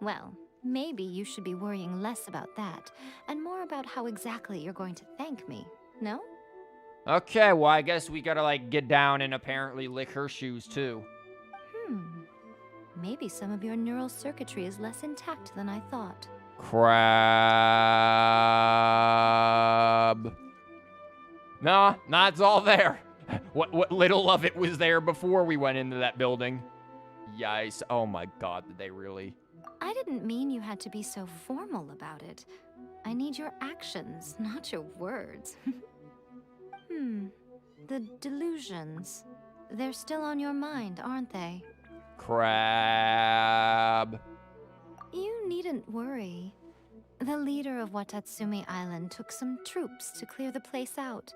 Well, maybe you should be worrying less about that, and more about how exactly you're going to thank me, no? Okay, well, I guess we gotta, like, get down and apparently lick her shoes, too. Maybe some of your neural circuitry is less intact than I thought. Crab. Nah, it's all there. What little of it was there before we went into that building. Yikes. Oh my god, did they really? I didn't mean you had to be so formal about it. I need your actions, not your words. The delusions. They're still on your mind, aren't they? Crab. You needn't worry. The leader of Watatsumi Island took some troops to clear the place out.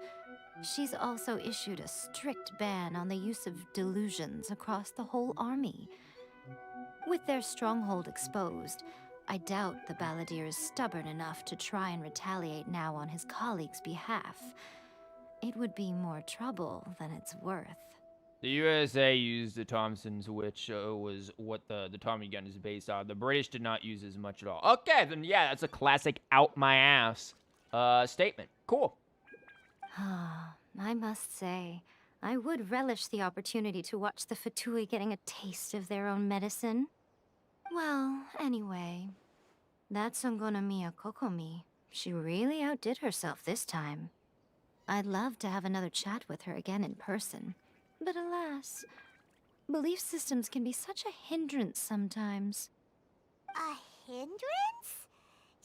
She's also issued a strict ban on the use of delusions across the whole army. With their stronghold exposed, I doubt the balladeer is stubborn enough to try and retaliate now on his colleagues' behalf. It would be more trouble than it's worth. The USA used the Thompsons, which was what the Tommy gun is based on. The British did not use as much at all. Okay, then yeah, that's a classic out my ass statement. Cool. I must say, I would relish the opportunity to watch the Fatui getting a taste of their own medicine. Well, anyway, that Songonomiya Kokomi, she really outdid herself this time. I'd love to have another chat with her again in person. But alas, belief systems can be such a hindrance sometimes. A hindrance?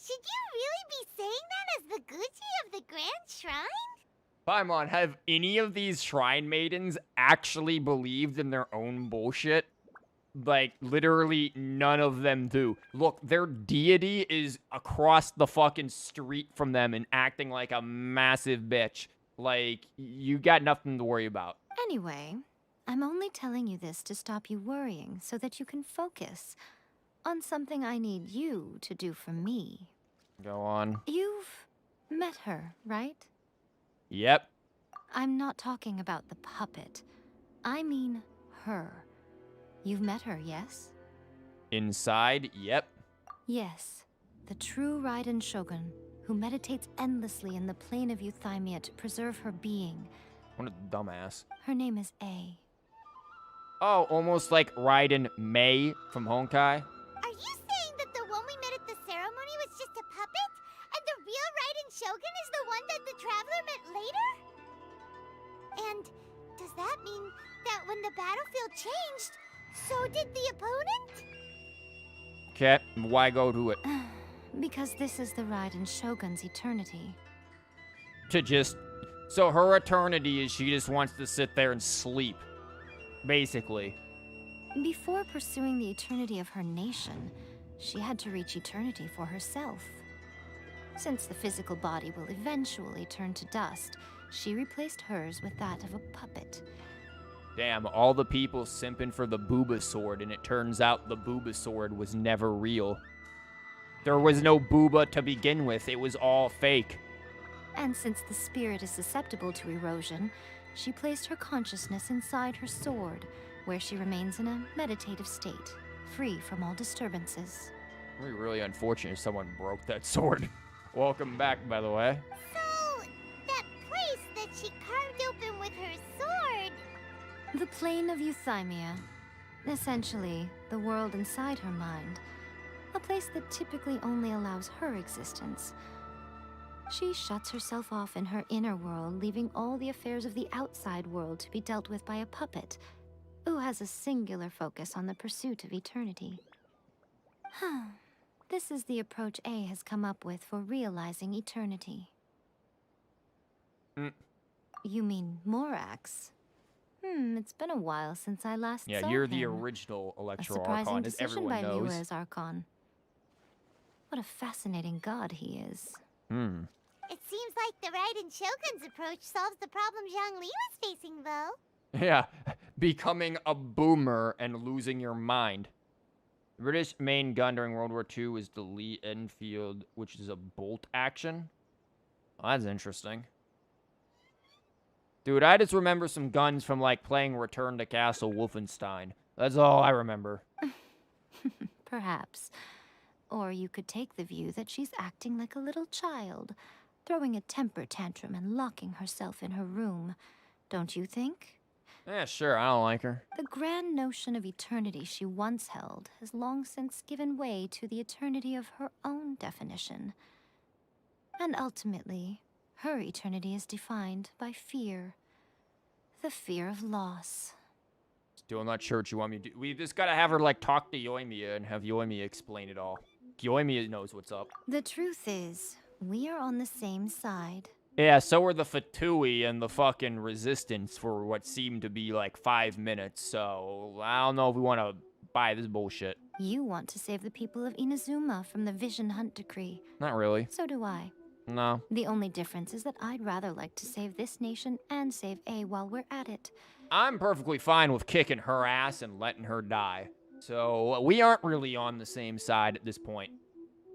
Should you really be saying that as the Gucci of the Grand Shrine? Paimon, have any of these shrine maidens actually believed in their own bullshit? Like, literally none of them do. Look, their deity is across the fucking street from them and acting like a massive bitch. Like, you got nothing to worry about. Anyway, I'm only telling you this to stop you worrying so that you can focus on something I need you to do for me. Go on. You've met her, right? Yep. I'm not talking about the puppet. I mean her. You've met her, yes? Inside, yep. Yes. The true Raiden Shogun, who meditates endlessly in the plane of Euthymia to preserve her being. What a dumbass. Her name is A. Oh, almost like Raiden Mei from Honkai. Are you saying that the one we met at the ceremony was just a puppet? And the real Raiden Shogun is the one that the Traveler met later? And does that mean that when the battlefield changed, so did the opponent? Okay, why go to it? Because this is the Raiden Shogun's eternity. To just... So her eternity is she just wants to sit there and sleep. Basically. Before pursuing the eternity of her nation, she had to reach eternity for herself. Since the physical body will eventually turn to dust, she replaced hers with that of a puppet. Damn, all the people simping for the Booba sword, and it turns out the Booba sword was never real. There was no Booba to begin with, it was all fake. And since the spirit is susceptible to erosion, she placed her consciousness inside her sword, where she remains in a meditative state, free from all disturbances. It'd be really unfortunate if someone broke that sword. Welcome back, by the way. So, that place that she carved open with her sword... The plane of Euthymia. Essentially, the world inside her mind. A place that typically only allows her existence. She shuts herself off in her inner world, leaving all the affairs of the outside world to be dealt with by a puppet, who has a singular focus on the pursuit of eternity. This is the approach A has come up with for realizing eternity. You mean Morax? It's been a while since I last saw Yeah, him. you're the original A Electro surprising Archon, as decision everyone by knows. Liyue's Archon. What a fascinating god he is. It seems like the Raiden Shogun's approach solves the problem Zhang Li was facing, though. Yeah, becoming a boomer and losing your mind. The British main gun during World War II was the Lee Enfield, which is a bolt action. Oh, that's interesting. Dude, I just remember some guns from, like, playing Return to Castle Wolfenstein. That's all I remember. Perhaps. Or you could take the view that she's acting like a little child, throwing a temper tantrum and locking herself in her room. Don't you think? Yeah, sure, I don't like her. The grand notion of eternity she once held has long since given way to the eternity of her own definition. And ultimately, her eternity is defined by fear. The fear of loss. Still not sure what you want me to do. We just gotta have her, like, talk to Yoimiya and have Yoimiya explain it all. Yoimiya knows what's up. The truth is, we are on the same side. Yeah, so were the Fatui and the fucking Resistance for what seemed to be like 5 minutes, so I don't know if we want to buy this bullshit. You want to save the people of Inazuma from the Vision Hunt Decree. Not really. So do I. No. The only difference is that I'd rather like to save this nation and save A while we're at it. I'm perfectly fine with kicking her ass and letting her die. So we aren't really on the same side at this point.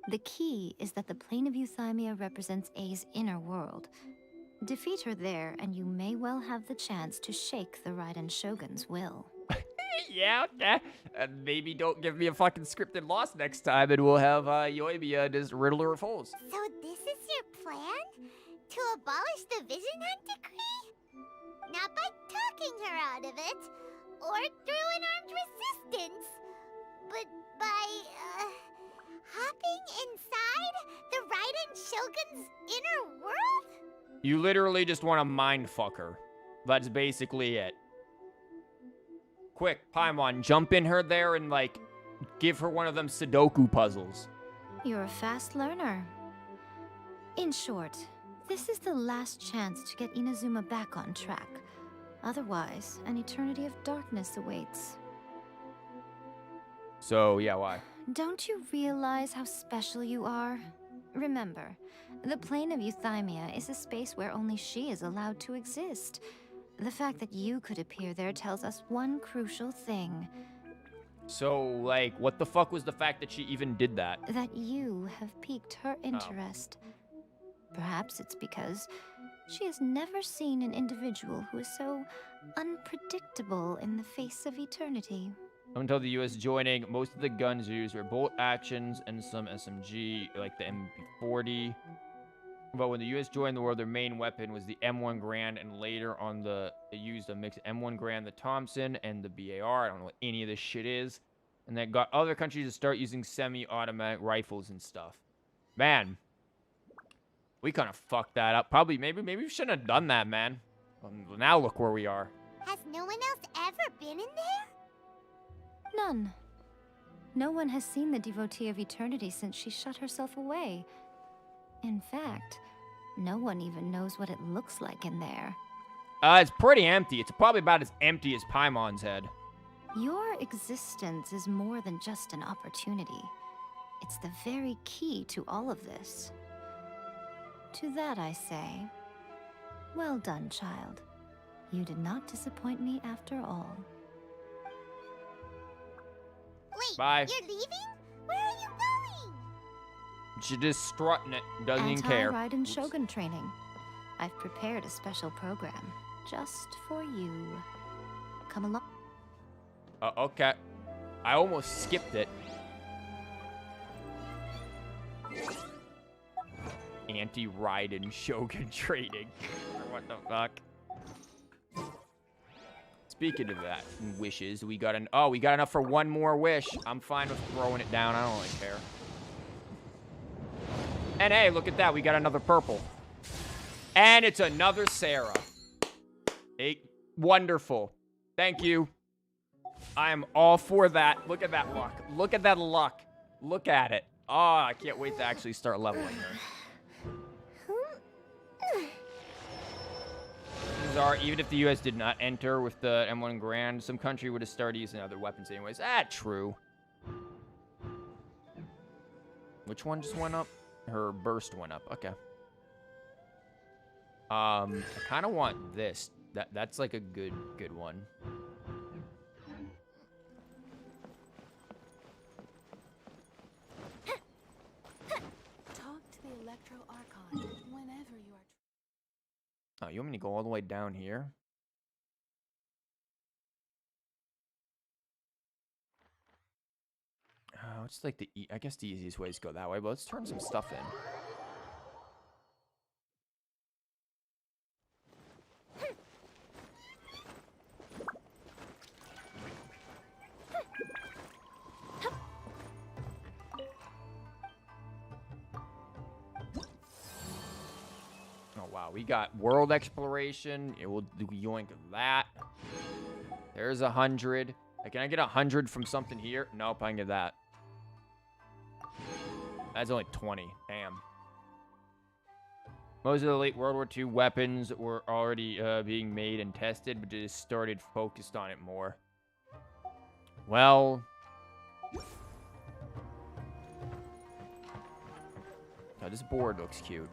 The key is that the plane of Euthymia represents A's inner world. Defeat her there, and you may well have the chance to shake the Raiden Shogun's will. Yeah, okay. Maybe don't give me a fucking scripted loss next time, and we'll have Yoimiya just riddle her of holes. So this is your plan? To abolish the Vision Hunt Decree? Not by talking her out of it, or through an armed resistance, but by, hopping inside the Raiden Shogun's inner world? You literally just want to mind fuck her. That's basically it. Quick, Paimon, jump in her there and, like, give her one of them Sudoku puzzles. You're a fast learner. In short, this is the last chance to get Inazuma back on track. Otherwise, an eternity of darkness awaits. So, yeah, why? Don't you realize how special you are? Remember, the plane of Euthymia is a space where only she is allowed to exist. The fact that you could appear there tells us one crucial thing. So, like, what the fuck was the fact that she even did that? That you have piqued her interest. Perhaps it's because she has never seen an individual who is so unpredictable in the face of eternity. Up until the US joining, most of the guns used were bolt actions and some SMG, like the MP40. But when the US joined the world, their main weapon was the M1 Garand, and later on they used a mix of M1 Garand, the Thompson, and the BAR. I don't know what any of this shit is. And that got other countries to start using semi-automatic rifles and stuff. Man, we kind of fucked that up. Probably, maybe we shouldn't have done that, man. Now look where we are. Has no one else ever been in there? None. No one has seen the devotee of eternity since she shut herself away. In fact, no one even knows what it looks like in there. It's pretty empty. It's probably about as empty as Paimon's head. Your existence is more than just an opportunity. It's the very key to all of this. To that I say, well done, child. You did not disappoint me after all. Wait, Bye. you're leaving? Where are you going? She's just strutting it. Doesn't even care. Anti-Raiden Oops. Shogun training. I've prepared a special program just for you. Come along. Okay. I almost skipped it. Anti-Raiden Shogun training. What the fuck? Speaking of that, wishes, we got enough for one more wish. I'm fine with throwing it down. I don't really care. And hey, look at that. We got another purple. And it's another Sarah. Hey, wonderful. Thank you. I am all for that. Look at that luck. Look at that luck. Look at it. Oh, I can't wait to actually start leveling her. Even if the US did not enter with the M1 Garand, some country would have started using other weapons anyways. True. Which one just went up? Her burst went up. Okay. I kind of want this. That's like a good one. Talk to the Electro Archon whenever you are. Oh, you want me to go all the way down here? Oh, it's like I guess the easiest way is to go that way, but let's turn some stuff in. Oh, wow. We got world exploration. It will do yoink that. There's 100. Can I get 100 from something here? Nope, I can get that. That's only 20. Damn. Most of the late World War II weapons were already being made and tested, but just started focused on it more. Well... Oh, this board looks cute.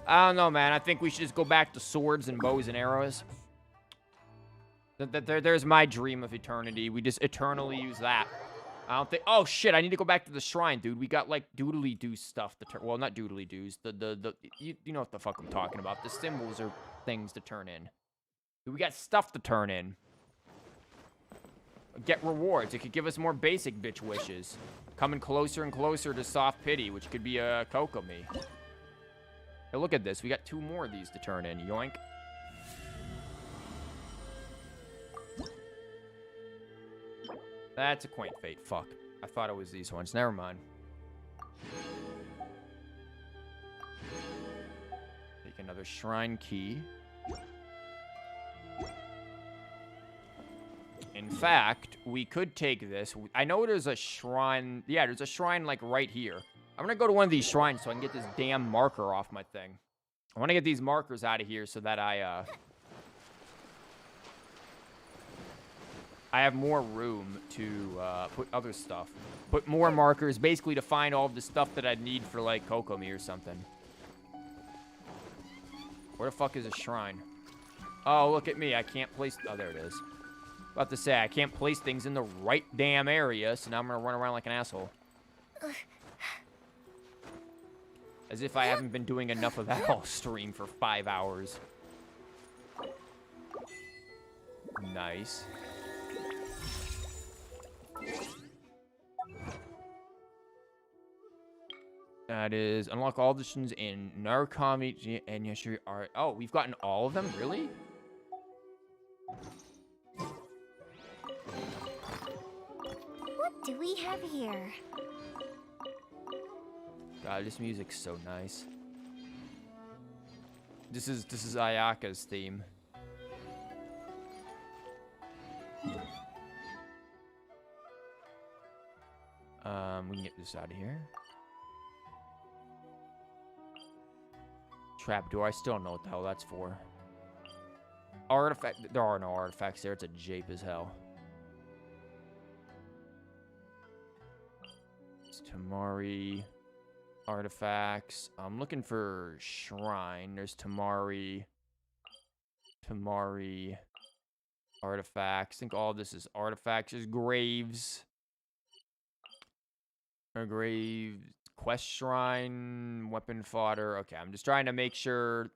I don't know, man. I think we should just go back to swords and bows and arrows. There's my dream of eternity. We just eternally use that. I don't think... Oh, shit. I need to go back to the shrine, dude. We got, like, doodly-doo stuff to turn... Well, not doodly-doos. You know what the fuck I'm talking about. The symbols are things to turn in. We got stuff to turn in. Get rewards. It could give us more basic bitch wishes. Coming closer and closer to soft pity, which could be a Kokomi. Hey, look at this. We got 2 more of these to turn in. Yoink. That's a quaint fate. Fuck. I thought it was these ones. Never mind. another shrine key. In fact, we could take this. I know there's a shrine. Yeah, there's a shrine, like, right here. I'm gonna go to one of these shrines so I can get this damn marker off my thing. I want to get these markers out of here so that I have more room to put other stuff. Put more markers, basically to find all of the stuff that I'd need for, like, Kokomi or something. Where the fuck is a shrine? Oh, look at me. I can't place... Oh, there it is. About to say, I can't place things in the right damn area, so now I'm gonna run around like an asshole. As if I haven't been doing enough of that all stream for 5 hours. Nice. That is unlock all editions in Narukami and Yashiri art. Oh, we've gotten all of them? Really? What do we have here? God, this music's so nice. This is Ayaka's theme. We can get this out of here. Trapdoor, I still don't know what the hell that's for. Artifact, there are no artifacts there, it's a jape as hell. It's Tamari artifacts. I'm looking for shrine. There's Tamari artifacts. I think all this is artifacts. There's graves. Or graves. Quest shrine. Weapon fodder. Okay, I'm just trying to make sure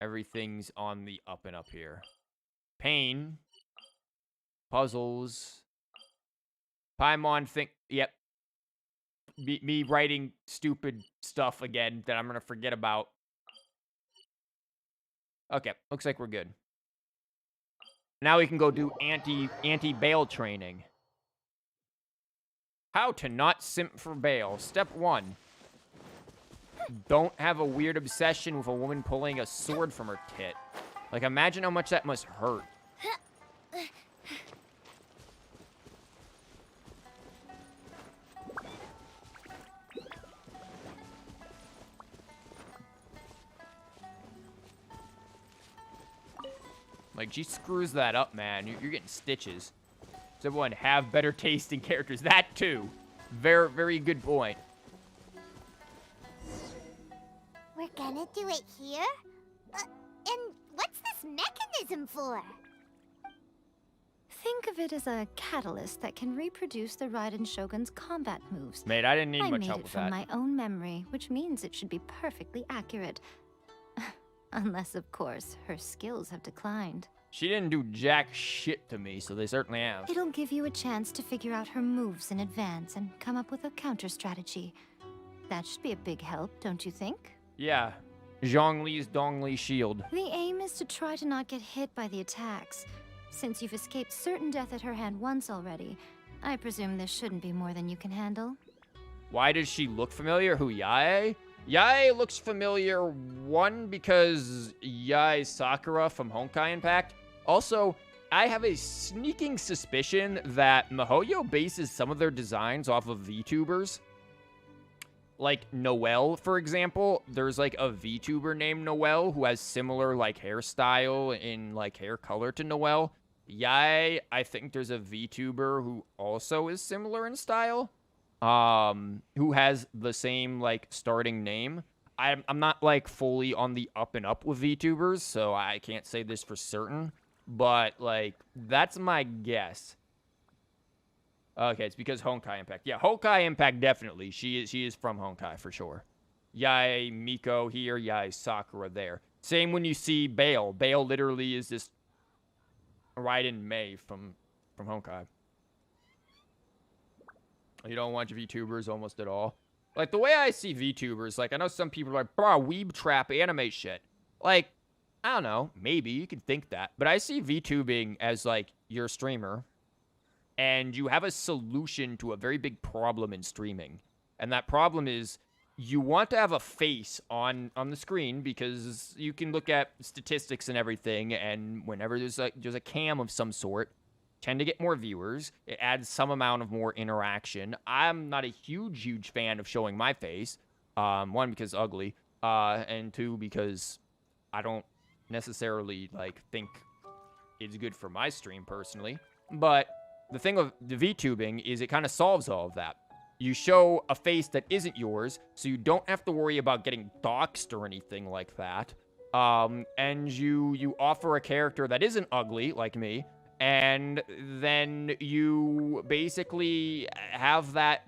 everything's on the up and up here. Pain. Puzzles. Paimon think. Yep. Me writing stupid stuff again that I'm gonna forget about. Okay, looks like we're good. Now we can go do anti-Baal training. How to not simp for Baal. Step 1. Don't have a weird obsession with a woman pulling a sword from her tit. Like, imagine how much that must hurt. Like, she screws that up, man. You're getting stitches. Does everyone have better taste in characters? That, too. Very, very good point. We're gonna do it here? And what's this mechanism for? Think of it as a catalyst that can reproduce the Raiden Shogun's combat moves. Mate, I didn't need much made help it with from that. my own memory, which means it should be perfectly accurate. Unless, of course, her skills have declined. She didn't do jack shit to me, so they certainly have. It'll give you a chance to figure out her moves in advance and come up with a counter strategy. That should be a big help, don't you think? Yeah. Zhongli's Dongli shield. The aim is to try to not get hit by the attacks. Since you've escaped certain death at her hand once already, I presume this shouldn't be more than you can handle. Why does she look familiar? Who, Yae? Yae looks familiar, one, because Yae's Sakura from Honkai Impact. Also, I have a sneaking suspicion that MiHoYo bases some of their designs off of VTubers. Like Noelle, for example. There's like a VTuber named Noelle who has similar like hairstyle and like hair color to Noelle. Yae, I think there's a VTuber who also is similar in style. Who has the same like starting name. I'm not like fully on the up and up with VTubers, so I can't say this for certain, but like that's my guess. Okay, it's because Honkai Impact. Yeah, Honkai Impact definitely. She is from Honkai for sure. Yae Miko here, Yae Sakura there. Same when you see Baal. Baal literally is this Raiden Mei from Honkai. You don't watch VTubers almost at all. Like, the way I see VTubers, like, I know some people are like, bro, weeb trap anime shit. Like, I don't know. Maybe you could think that. But I see VTubing as, like, you're a streamer. And you have a solution to a very big problem in streaming. And that problem is you want to have a face on the screen because you can look at statistics and everything, and whenever there's a cam of some sort, tend to get more viewers. It adds some amount of more interaction. I'm not a huge fan of showing my face. One, because ugly, and two, because I don't necessarily like think it's good for my stream personally. But the thing of the VTubing is it kind of solves all of that. You show a face that isn't yours, so you don't have to worry about getting doxxed or anything like that. And you offer a character that isn't ugly like me, and then you basically have that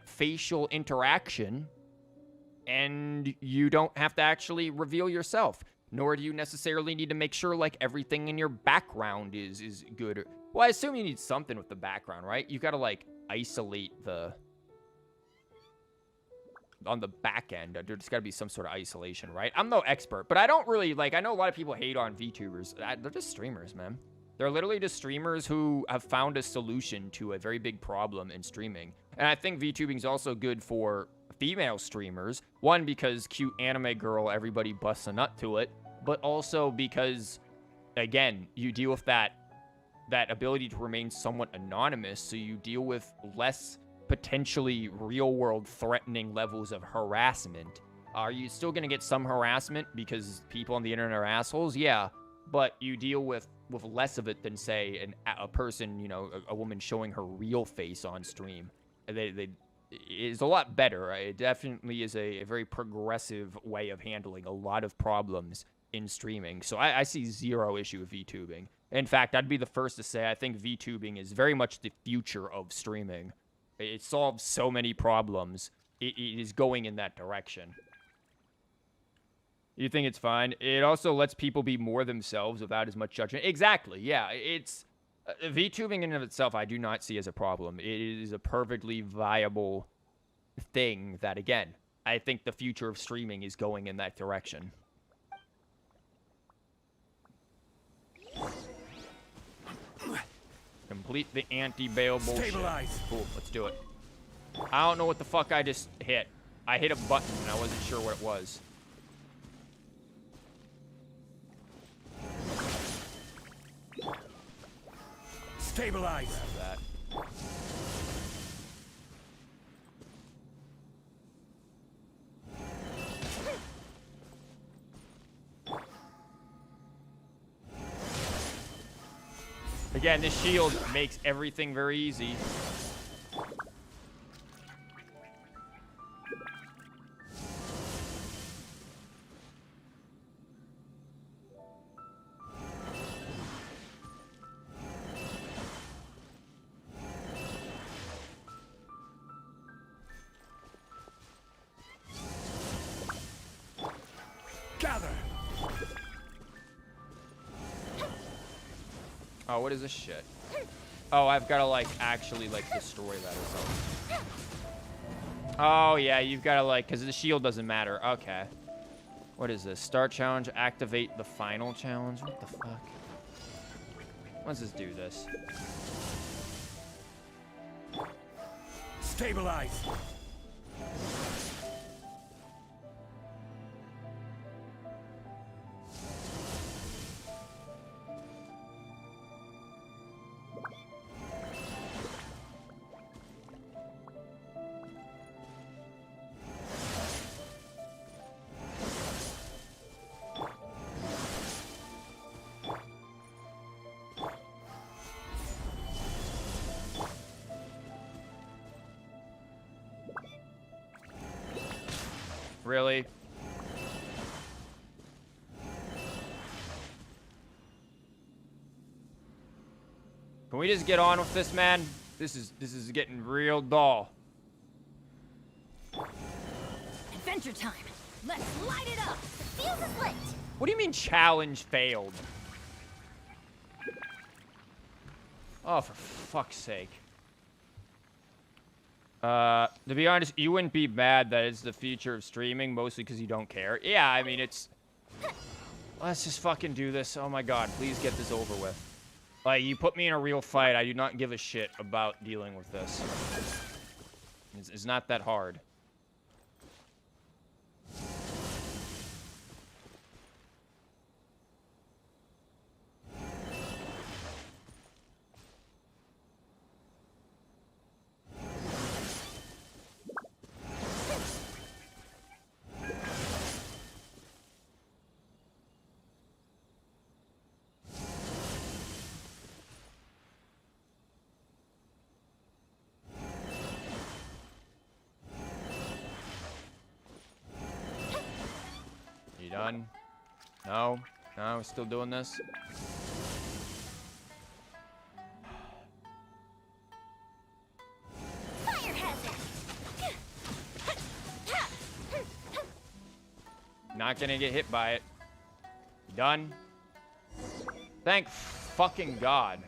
facial interaction, and you don't have to actually reveal yourself, nor do you necessarily need to make sure like everything in your background is good. Well, I assume you need something with the background, right? You gotta like isolate on the back end. There's gotta be some sort of isolation, right? I'm no expert, but I don't really like. I know a lot of people hate on VTubers. They're just streamers, man. They're literally just streamers who have found a solution to a very big problem in streaming. And I think VTubing is also good for female streamers. One, because cute anime girl, everybody busts a nut to it. But also because, again, you deal with that ability to remain somewhat anonymous, so you deal with less potentially real-world threatening levels of harassment. Are you still going to get some harassment because people on the internet are assholes? Yeah, but you deal with less of it than, say, a person, you know, a woman showing her real face on stream. It's a lot better. Right? It definitely is a very progressive way of handling a lot of problems in streaming. So I see zero issue with VTubing. In fact, I'd be the first to say I think VTubing is very much the future of streaming. It solves so many problems. It is going in that direction. You think it's fine? It also lets people be more themselves without as much judgment. Exactly, yeah. It's VTubing in and of itself, I do not see as a problem. It is a perfectly viable thing that, again, I think the future of streaming is going in that direction. Complete the anti-Baal bullshit. Stabilize. Cool, let's do it. I don't know what the fuck I just hit. I hit a button and I wasn't sure what it was. Stabilize. Grab that. Again, this shield makes everything very easy. Gather. Oh, what is this shit? Oh, I've got to, like, actually, like, destroy that or something. Oh, yeah, you've got to, like, because the shield doesn't matter. Okay. What is this? Start challenge, activate the final challenge? What the fuck? Let's just do this. Stabilize. Really? Can we just get on with this, man? This is getting real dull. Adventure time. Let's light it up. The fuse is lit. What do you mean challenge failed? Oh, for fuck's sake. To be honest, you wouldn't be mad that it's the future of streaming, mostly because you don't care. Yeah, I mean, it's... Let's just fucking do this. Oh my god, please get this over with. Like, you put me in a real fight, I do not give a shit about dealing with this. It's not that hard. You done? No? No, we're still doing this? Fire hazard! Not gonna get hit by it. You done? Thank fucking God.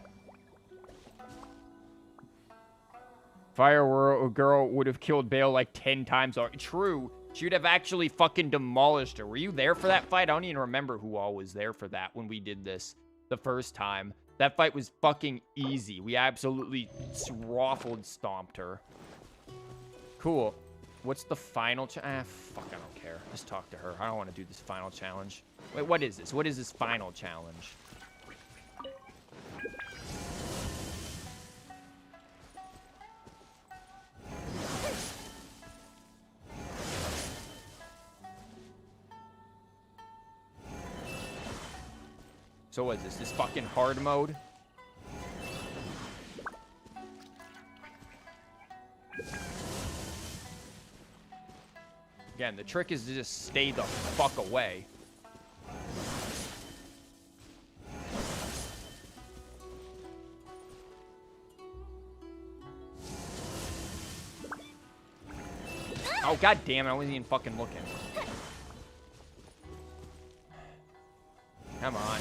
Fire Girl would have killed Baal like 10 times already. True. She'd have actually fucking demolished her. Were you there for that fight? I don't even remember who all was there for that when we did this the first time. That fight was fucking easy. We absolutely raffled stomped her. Cool. What's the final fuck, I don't care. Just talk to her. I don't want to do this final challenge. Wait, what is this? What is this final challenge? So what is this? This fucking hard mode? Again, the trick is to just stay the fuck away. Oh, god damn it, I wasn't even fucking looking. Come on.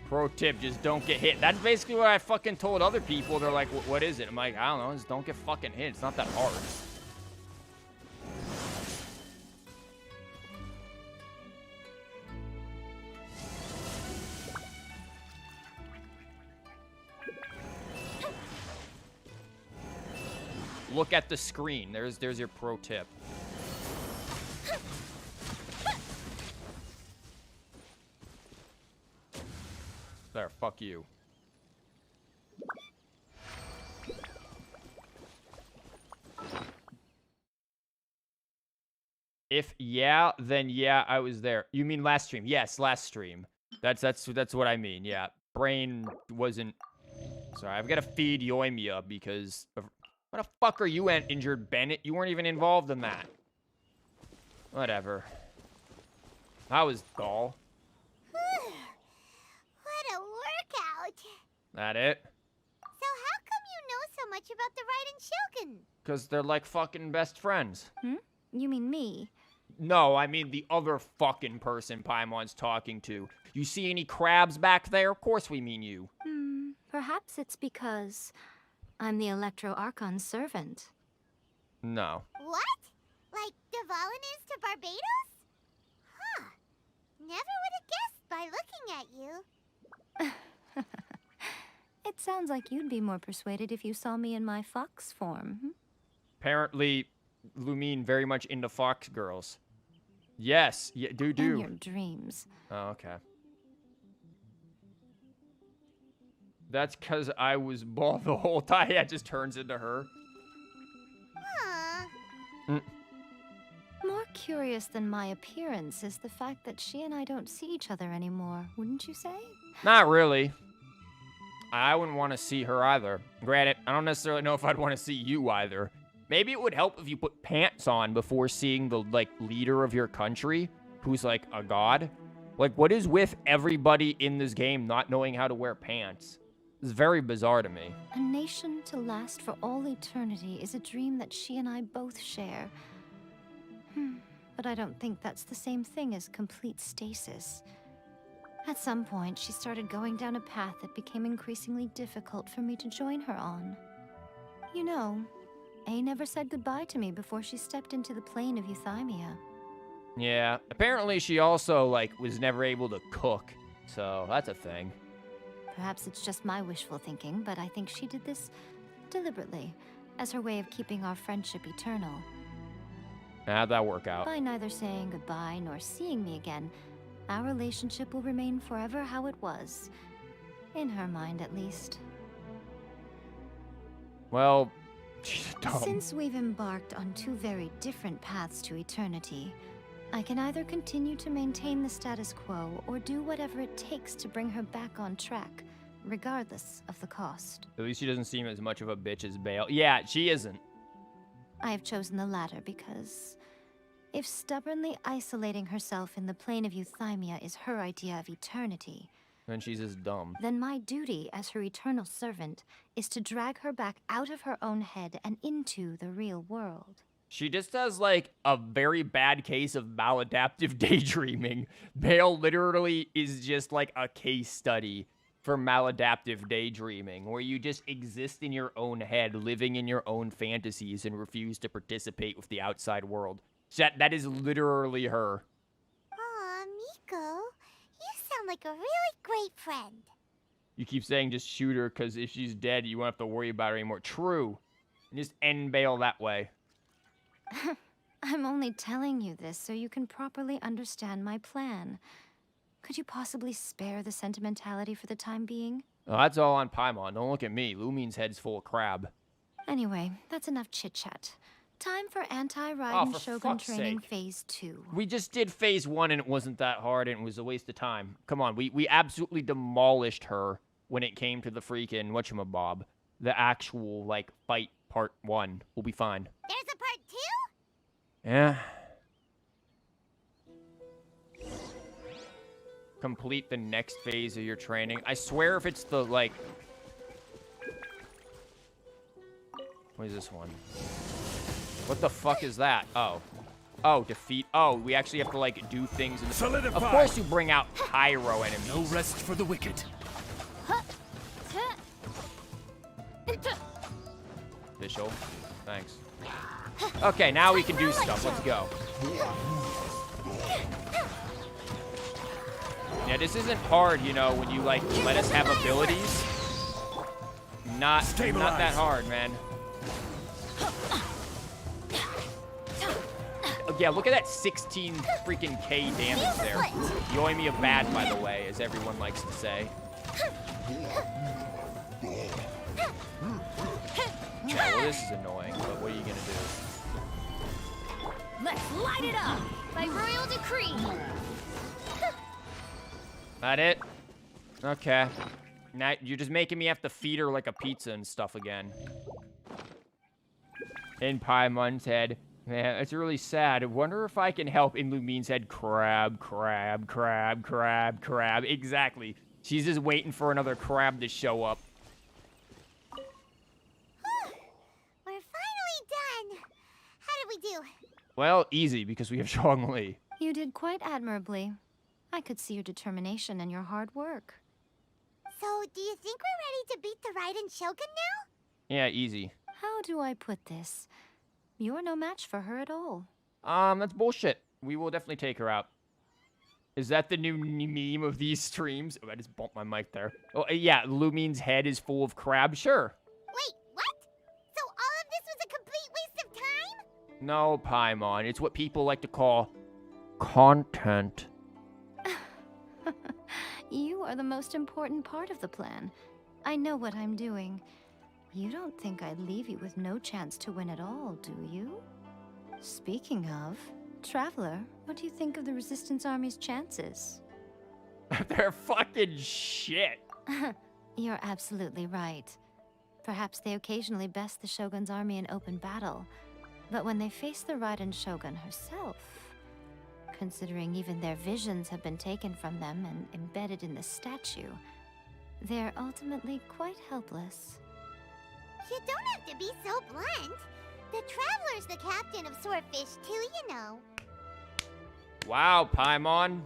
Pro tip, just don't get hit. That's basically what I fucking told other people. They're like, what is it? I'm like, I don't know, just don't get fucking hit. It's not that hard. Look at the screen. There's your pro tip. There, fuck you. If yeah, then yeah, I was there. You mean last stream? Yes, last stream. That's what I mean. Yeah, brain wasn't. Sorry, I've got to feed Yoimiya because of... What the fuck are you injured, Bennett? You weren't even involved in that. Whatever. That was dull. What a workout! That it? So how come you know so much about the Raiden Shogun? Because they're like fucking best friends. Hmm? You mean me? No, I mean the other fucking person Paimon's talking to. You see any crabs back there? Of course we mean you. Perhaps it's because I'm the Electro Archon's servant. No. What? Like Devalin is to Barbados? Huh. Never would have guessed by looking at you. It sounds like you'd be more persuaded if you saw me in my fox form. Apparently, Lumine very much into fox girls. Yes, yeah, do. In your dreams. Oh, okay. That's because I was bald the whole time. Yeah, it just turns into her. Huh. More curious than my appearance is the fact that she and I don't see each other anymore, wouldn't you say? Not really. I wouldn't want to see her either. Granted, I don't necessarily know if I'd want to see you either. Maybe it would help if you put pants on before seeing the, like, leader of your country, who's, like, a god. Like, what is with everybody in this game not knowing how to wear pants? It's very bizarre to me. A nation to last for all eternity is a dream that she and I both share. But I don't think that's the same thing as complete stasis. At some point, she started going down a path that became increasingly difficult for me to join her on. You know, A never said goodbye to me before she stepped into the plane of euthymia. Yeah, apparently she also, like, was never able to cook. So, that's a thing. Perhaps it's just my wishful thinking, but I think she did this deliberately, as her way of keeping our friendship eternal. How'd that work out? By neither saying goodbye nor seeing me again, our relationship will remain forever how it was. In her mind, at least. Well, She's dumb. Since we've embarked on two very different paths to eternity, I can either continue to maintain the status quo or do whatever it takes to bring her back on track, regardless of the cost. At least she doesn't seem as much of a bitch as Baal. Yeah, she isn't. I have chosen the latter because if stubbornly isolating herself in the plane of euthymia is her idea of eternity, Then she's just dumb. then my duty as her eternal servant is to drag her back out of her own head and into the real world. She just has, like, a very bad case of maladaptive daydreaming. Baal literally is just, like, a case study for maladaptive daydreaming, where you just exist in your own head, living in your own fantasies, and refuse to participate with the outside world. That is literally her. Aw, Miko, you sound like a really great friend. You keep saying just shoot her, because if she's dead, you won't have to worry about her anymore. True. And just end Baal that way. I'm only telling you this so you can properly understand my plan. Could you possibly spare the sentimentality for the time being? Oh, that's all on Paimon. Don't look at me. Lumine's head's full of crab. Anyway, that's enough chit-chat. Time for Oh, anti-Raiden for Shogun fuck's training sake. phase 2. We just did phase 1 and it wasn't that hard and it was a waste of time. Come on, we absolutely demolished her when it came to the freaking whatchamabob. The actual, like, fight part 1. We'll be fine. There's a part 2? Yeah. Complete the next phase of your training. I swear if it's the, like... What is this one? What the fuck is that? Oh. Oh, defeat. Oh, we actually have to, like, do things in the... Solidify. Of course you bring out pyro enemies. No rest for the wicked. Official. Thanks. Okay, now we can do stuff. Let's go. Yeah, this isn't hard, you know, when you, like, let us have abilities. Not that hard, man. Oh, yeah, look at that 16 freaking K damage there. You owe me a bad, by the way, as everyone likes to say. Yeah, well, this is annoying, but what are you gonna do? Let's light it up by royal decree. That it? Okay. Now you're just making me have to feed her like a pizza and stuff again. In Paimon's head. Man, it's really sad. I wonder if I can help in Lumine's head. Crab, crab, crab, crab, crab. Exactly. She's just waiting for another crab to show up. We're finally done. How did we do? Well, easy, because we have Zhongli. You did quite admirably. I could see your determination and your hard work. So, do you think we're ready to beat the Raiden Shogun now? Yeah, easy. How do I put this? You're no match for her at all. That's bullshit. We will definitely take her out. Is that the new meme of these streams? Oh, I just bumped my mic there. Oh, yeah, Lumine's head is full of crab. Sure. Wait, what? So all of this was a complete waste of time? No, Paimon. It's what people like to call content. You are the most important part of the plan. I know what I'm doing. You don't think I'd leave you with no chance to win at all, do you? Speaking of, Traveler, what do you think of the Resistance Army's chances? They're fucking shit. You're absolutely right. Perhaps they occasionally best the Shogun's army in open battle, but when they face the Raiden Shogun herself, considering even their visions have been taken from them and embedded in the statue, they're ultimately quite helpless. You don't have to be so blunt. The Traveler's the captain of Swordfish too, you know. Wow, Paimon.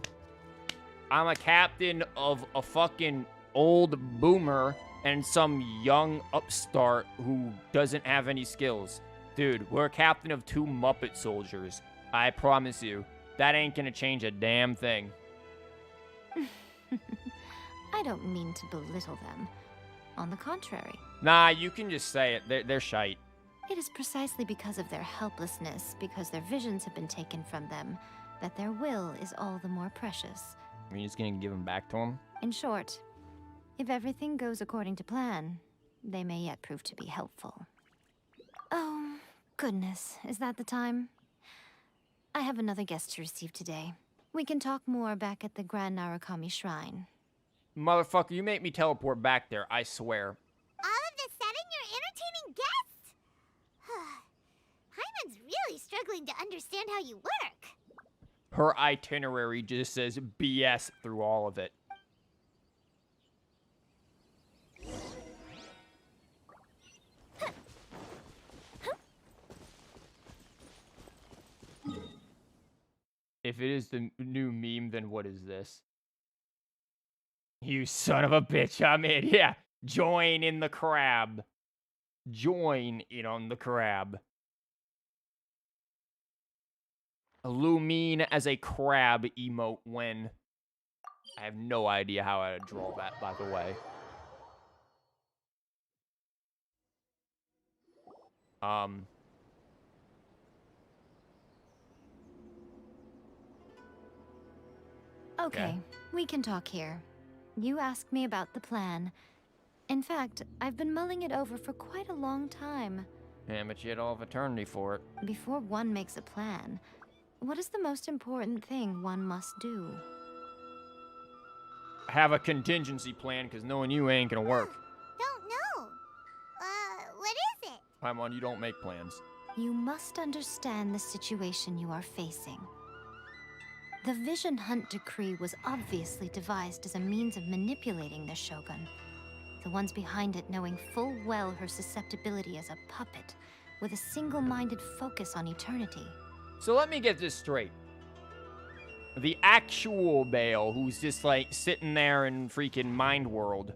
I'm a captain of a fucking old boomer and some young upstart who doesn't have any skills. Dude, we're a captain of 2 Muppet soldiers. I promise you, that ain't gonna change a damn thing. I don't mean to belittle them. On the contrary. Nah, you can just say it. They're shite. It is precisely because of their helplessness, because their visions have been taken from them, that their will is all the more precious. Are you just gonna give them back to him? In short, if everything goes according to plan, they may yet prove to be helpful. Oh, goodness. Is that the time? I have another guest to receive today. We can talk more back at the Grand Narukami Shrine. Motherfucker, you make me teleport back there, I swear. All of a sudden, you're entertaining guests? Paimon's really struggling to understand how you work. Her itinerary just says BS through all of it. If it is the new meme, then what is this? You son of a bitch, I'm in. Yeah, join in the crab. Join in on the crab. Illumine as a crab emote when. I have no idea how I draw that, by the way. Okay, we can talk here. You asked me about the plan. In fact, I've been mulling it over for quite a long time. Yeah, but you had all of eternity for it. Before one makes a plan, what is the most important thing one must do? Have a contingency plan, because knowing you ain't gonna work. Don't know. What is it? Paimon, you don't make plans. You must understand the situation you are facing. The Vision Hunt Decree was obviously devised as a means of manipulating the Shogun. The ones behind it knowing full well her susceptibility as a puppet, with a single-minded focus on eternity. So let me get this straight. The actual Baal, who's just like sitting there in freaking Mind World,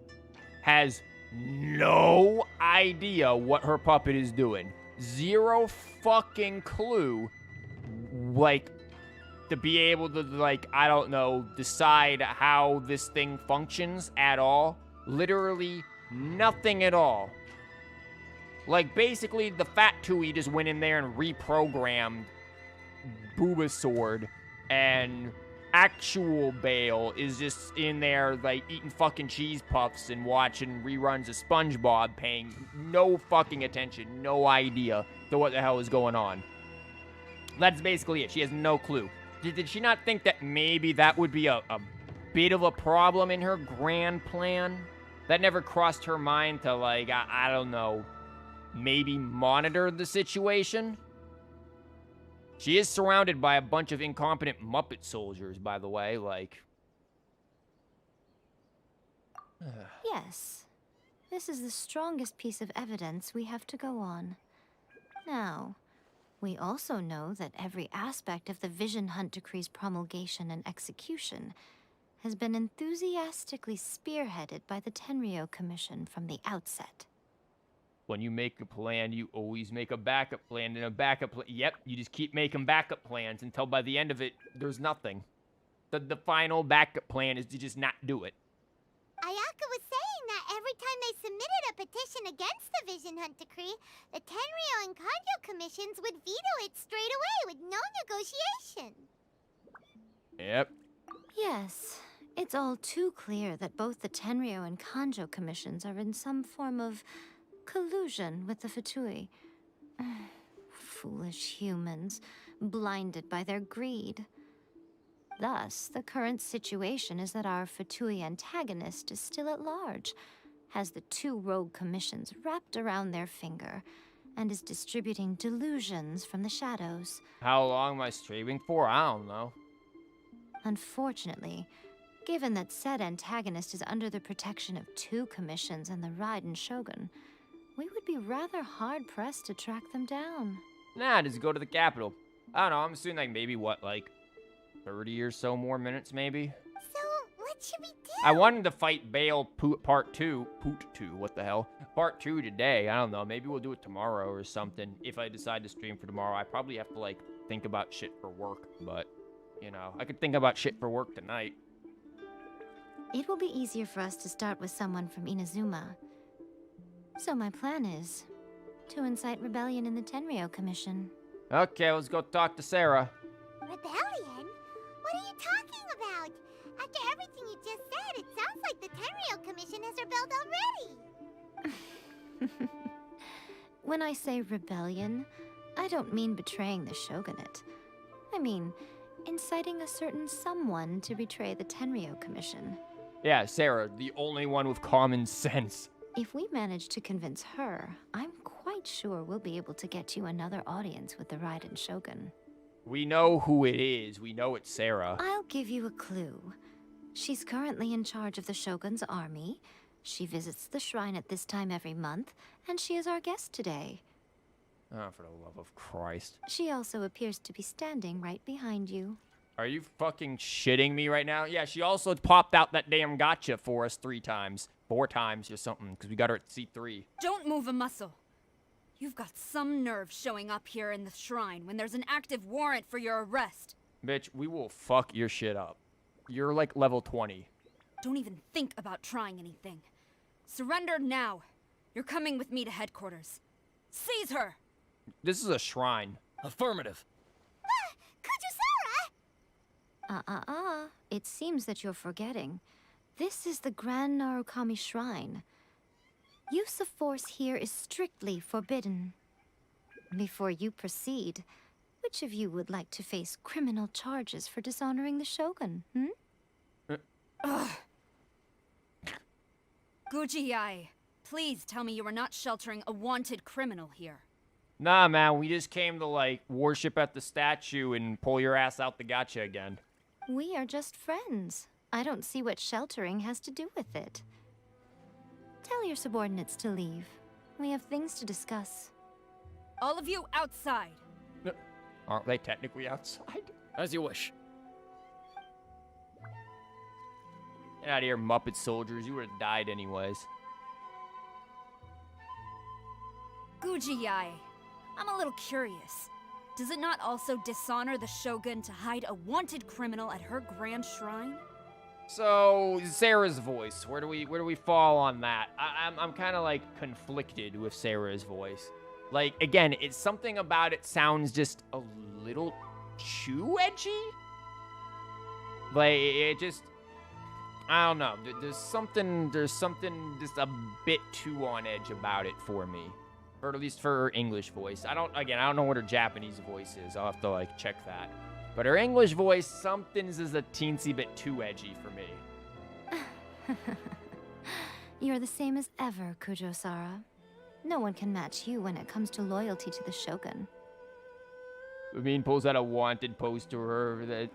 has no idea what her puppet is doing. Zero fucking clue, like, to be able to, like, I don't know, decide how this thing functions at all. Literally nothing at all. Like, basically, the Fat Tui just went in there and reprogrammed Booba Sword, and actual Baal is just in there, like, eating fucking cheese puffs and watching reruns of SpongeBob, paying no fucking attention, no idea to what the hell is going on. That's basically it. She has no clue. Did she not think that maybe that would be a bit of a problem in her grand plan? That never crossed her mind to, like, I don't know, maybe monitor the situation? She is surrounded by a bunch of incompetent Muppet soldiers, by the way, like... Yes. This is the strongest piece of evidence we have to go on. Now, we also know that every aspect of the Vision Hunt Decree's promulgation and execution has been enthusiastically spearheaded by the Tenryou Commission from the outset. When you make a plan, you always make a backup plan, and a backup plan... Yep, you just keep making backup plans until by the end of it, there's nothing. The final backup plan is to just not do it. Ayaka was saying that every time they submitted a petition against the Vision Hunt Decree, the Tenryou and Kanjo commissions would veto it straight away with no negotiation. Yep. Yes, it's all too clear that both the Tenryou and Kanjo commissions are in some form of collusion with the Fatui. Foolish humans, blinded by their greed. Thus, the current situation is that our Fatui antagonist is still at large, has the two rogue commissions wrapped around their finger, and is distributing delusions from the shadows. How long am I streaming for? I don't know. Unfortunately, given that said antagonist is under the protection of two commissions and the Raiden Shogun, we would be rather hard-pressed to track them down. Nah, just go to the capital. I don't know, I'm assuming like maybe what, like 30 or so more minutes maybe? So, what should we do? I wanted to fight Baal Part 2, what the hell? Part 2 today, I don't know, maybe we'll do it tomorrow or something. If I decide to stream for tomorrow, I probably have to like think about shit for work, but, you know, I could think about shit for work tonight. It will be easier for us to start with someone from Inazuma. So my plan is to incite rebellion in the Tenryou Commission. Okay, let's go talk to Sarah. Rebellion? What are you talking about? After everything you just said, it sounds like the Tenryou Commission has rebelled already. When I say rebellion, I don't mean betraying the shogunate. I mean, inciting a certain someone to betray the Tenryou Commission. Yeah, Sarah, the only one with common sense. If we manage to convince her, I'm quite sure we'll be able to get you another audience with the Raiden Shogun. We know who it is. We know it's Sarah. I'll give you a clue. She's currently in charge of the Shogun's army. She visits the shrine at this time every month, and she is our guest today. Oh, for the love of Christ. She also appears to be standing right behind you. Are you fucking shitting me right now? Yeah, she also popped out that damn gotcha for us 3 times. 4 times or something, because we got her at C3. Don't move a muscle. You've got some nerve showing up here in the shrine when there's an active warrant for your arrest. Bitch, we will fuck your shit up. You're like level 20. Don't even think about trying anything. Surrender now. You're coming with me to headquarters. Seize her! This is a shrine. Affirmative. Kujusara! It seems that you're forgetting. This is the Grand Narukami Shrine. Use of force here is strictly forbidden. Before you proceed, which of you would like to face criminal charges for dishonoring the Shogun, Ugh. Guji-ai, please tell me you are not sheltering a wanted criminal here. Nah, man, we just came to, like, worship at the statue and pull your ass out the gotcha again. We are just friends. I don't see what sheltering has to do with it. Tell your subordinates to leave. We have things to discuss. All of you outside. Aren't they technically outside? As you wish. Get out of here, Muppet soldiers. You would have died anyways. Guji-ai, I'm a little curious. Does it not also dishonor the Shogun to hide a wanted criminal at her grand shrine? So, Sarah's voice. Where do we fall on that? I'm kind of like conflicted with Sarah's voice. Like, again, it's something about it sounds just a little too edgy. Like, it just, I don't know. There's something just a bit too on edge about it for me. Or at least for her English voice. I don't know what her Japanese voice is. I'll have to, like, check that. But her English voice, something's is a teensy bit too edgy for me. You're the same as ever, Kujo-sara. No one can match you when it comes to loyalty to the Shogun. Amin pulls out a wanted poster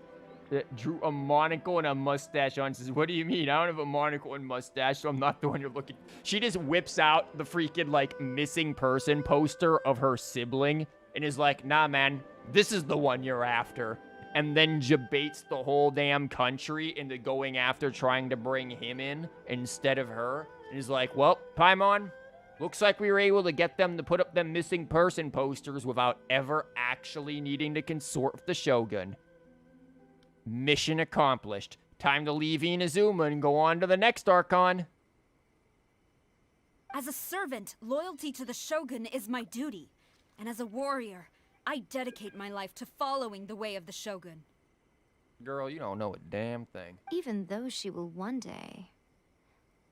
that drew a monocle and a mustache on. Says, "What do you mean? I don't have a monocle and mustache, so I'm not the one you're looking." She just whips out the freaking, like, missing person poster of her sibling and is like, "Nah, man, this is the one you're after." And then debates the whole damn country into going after trying to bring him in instead of her. And he's like, "Well, Paimon, looks like we were able to get them to put up them missing person posters without ever actually needing to consort with the Shogun. Mission accomplished. Time to leave Inazuma and go on to the next Archon." As a servant, loyalty to the Shogun is my duty. And as a warrior, I dedicate my life to following the way of the Shogun. Girl, you don't know a damn thing. Even though she will one day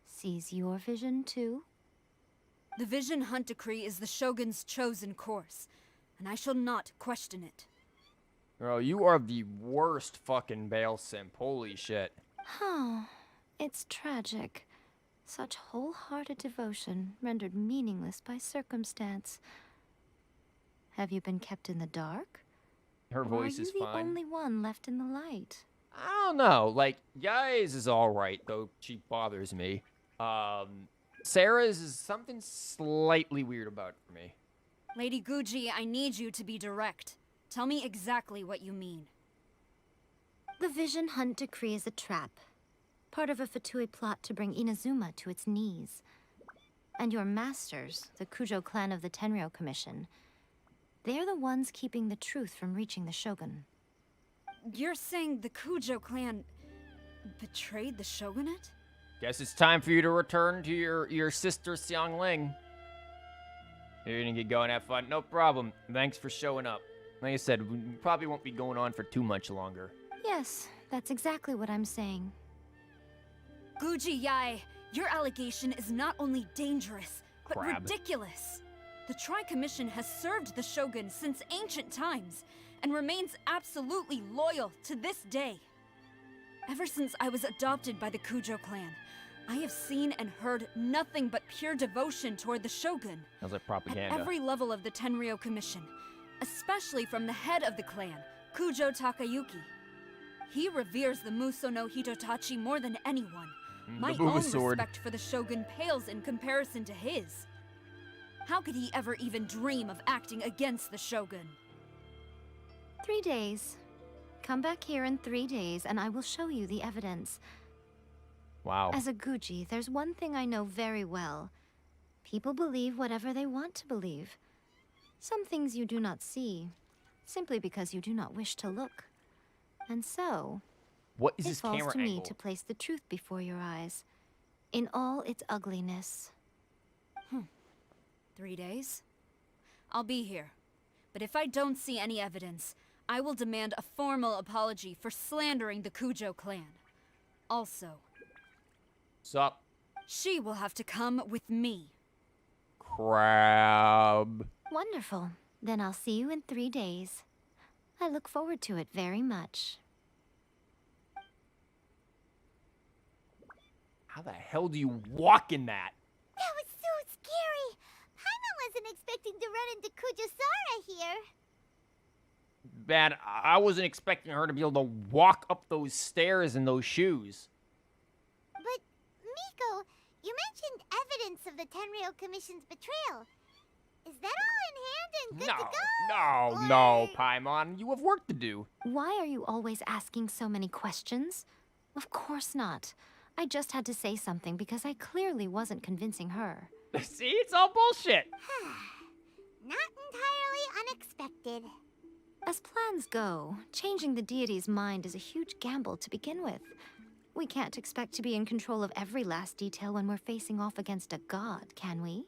seize your vision too. The Vision Hunt Decree is the Shogun's chosen course, and I shall not question it. Girl, you are the worst fucking Baal simp. Holy shit. Oh, it's tragic. Such wholehearted devotion rendered meaningless by circumstance. Have you been kept in the dark? Her voice is fine. Are you the fine. only one left in the light? I don't know. Like, Yai's is alright, though she bothers me. Sarah's is something slightly weird about it for me. Lady Guji, I need you to be direct. Tell me exactly what you mean. The Vision Hunt Decree is a trap. Part of a Fatui plot to bring Inazuma to its knees. And your masters, the Kujo clan of the Tenryou Commission, they're the ones keeping the truth from reaching the Shogun. You're saying the Kujo clan betrayed the Shogunate? Guess it's time for you to return to your sister Xiangling. You're gonna get going, have fun. No problem. Thanks for showing up. Like I said, we probably won't be going on for too much longer. Yes, that's exactly what I'm saying. Guji Yai, your allegation is not only dangerous, but Crab. ridiculous. The Tri-Commission has served the Shogun since ancient times, and remains absolutely loyal to this day. Ever since I was adopted by the Kujo clan, I have seen and heard nothing but pure devotion toward the Shogun. Sounds like propaganda. At every level of the Tenryou Commission, especially from the head of the clan, Kujo Takayuki. He reveres the Muso no Hitotachi more than anyone. My the Booba own sword. respect for the Shogun pales in comparison to his. How could he ever even dream of acting against the Shogun? 3 days. Come back here in 3 days, and I will show you the evidence. Wow. As a Guji, there's one thing I know very well. People believe whatever they want to believe. Some things you do not see, simply because you do not wish to look. And so, What is it this falls camera to me angle? to place the truth before your eyes, in all its ugliness. 3 days? I'll be here. But if I don't see any evidence, I will demand a formal apology for slandering the Kujo clan. Also, Sup? she will have to come with me. Crab. Wonderful. Then I'll see you in 3 days. I look forward to it very much. How the hell do you walk in that? That was so scary. Paimon wasn't expecting to run into Kujosara here. Man, I wasn't expecting her to be able to walk up those stairs in those shoes. But, Miko, you mentioned evidence of the Tenryou Commission's betrayal. Is that all in hand and good to go? No, Paimon. You have work to do. Why are you always asking so many questions? Of course not. I just had to say something because I clearly wasn't convincing her. See, it's all bullshit. Not entirely unexpected. As plans go, changing the deity's mind is a huge gamble to begin with. We can't expect to be in control of every last detail when we're facing off against a god, can we?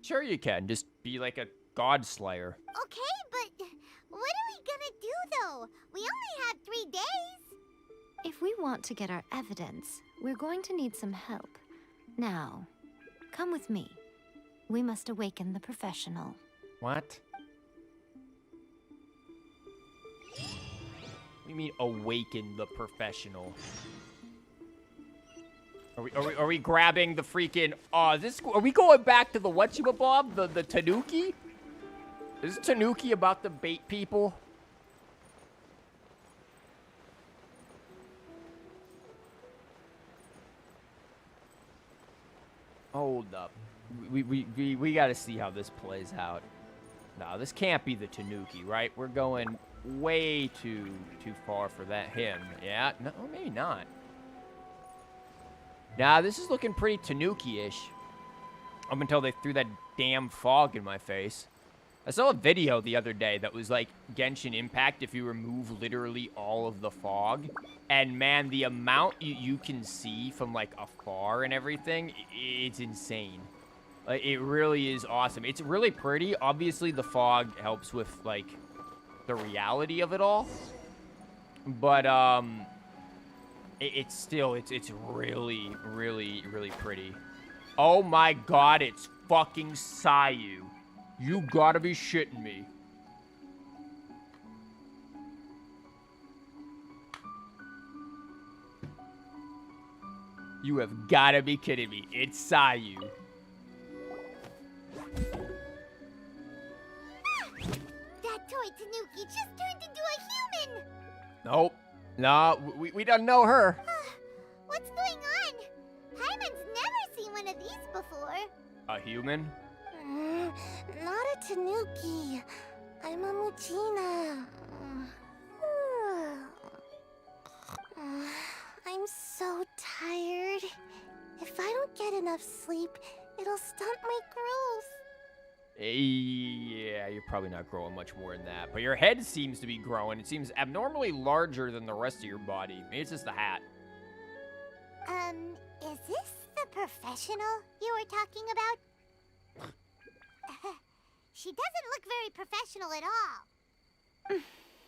Sure you can. Just be like a god slayer. Okay, but what are we gonna do, though? We only have 3 days. If we want to get our evidence, we're going to need some help. Now, come with me. We must awaken the professional. What? What do you mean awaken the professional? Are we grabbing the freaking are we going back to the whatchamabob? The Tanuki? Is Tanuki about to bait people? Hold up. We gotta see how this plays out. No, this can't be the Tanuki, right? We're going way too far for that him. Yeah? No, maybe not. Nah, this is looking pretty Tanuki-ish. Up until they threw that damn fog in my face. I saw a video the other day that was like Genshin Impact if you remove literally all of the fog. And man, the amount you can see from like afar and everything, it's insane. Like, it really is awesome. It's really pretty. Obviously, the fog helps with like the reality of it all. But it's still really, really, really pretty. Oh my god, it's fucking Sayu. You gotta be shitting me. You have gotta be kidding me. It's Sayu. That toy Tanuki just turned into a human. Nope. No, we don't know her. What's going on? Paimon's never seen one of these before. A human? Not a Tanuki. I'm a Muchina. I'm so tired. If I don't get enough sleep, it'll stunt my growth. Yeah, you're probably not growing much more than that. But your head seems to be growing. It seems abnormally larger than the rest of your body. Maybe it's just the hat. Is this the professional you were talking about? She doesn't look very professional at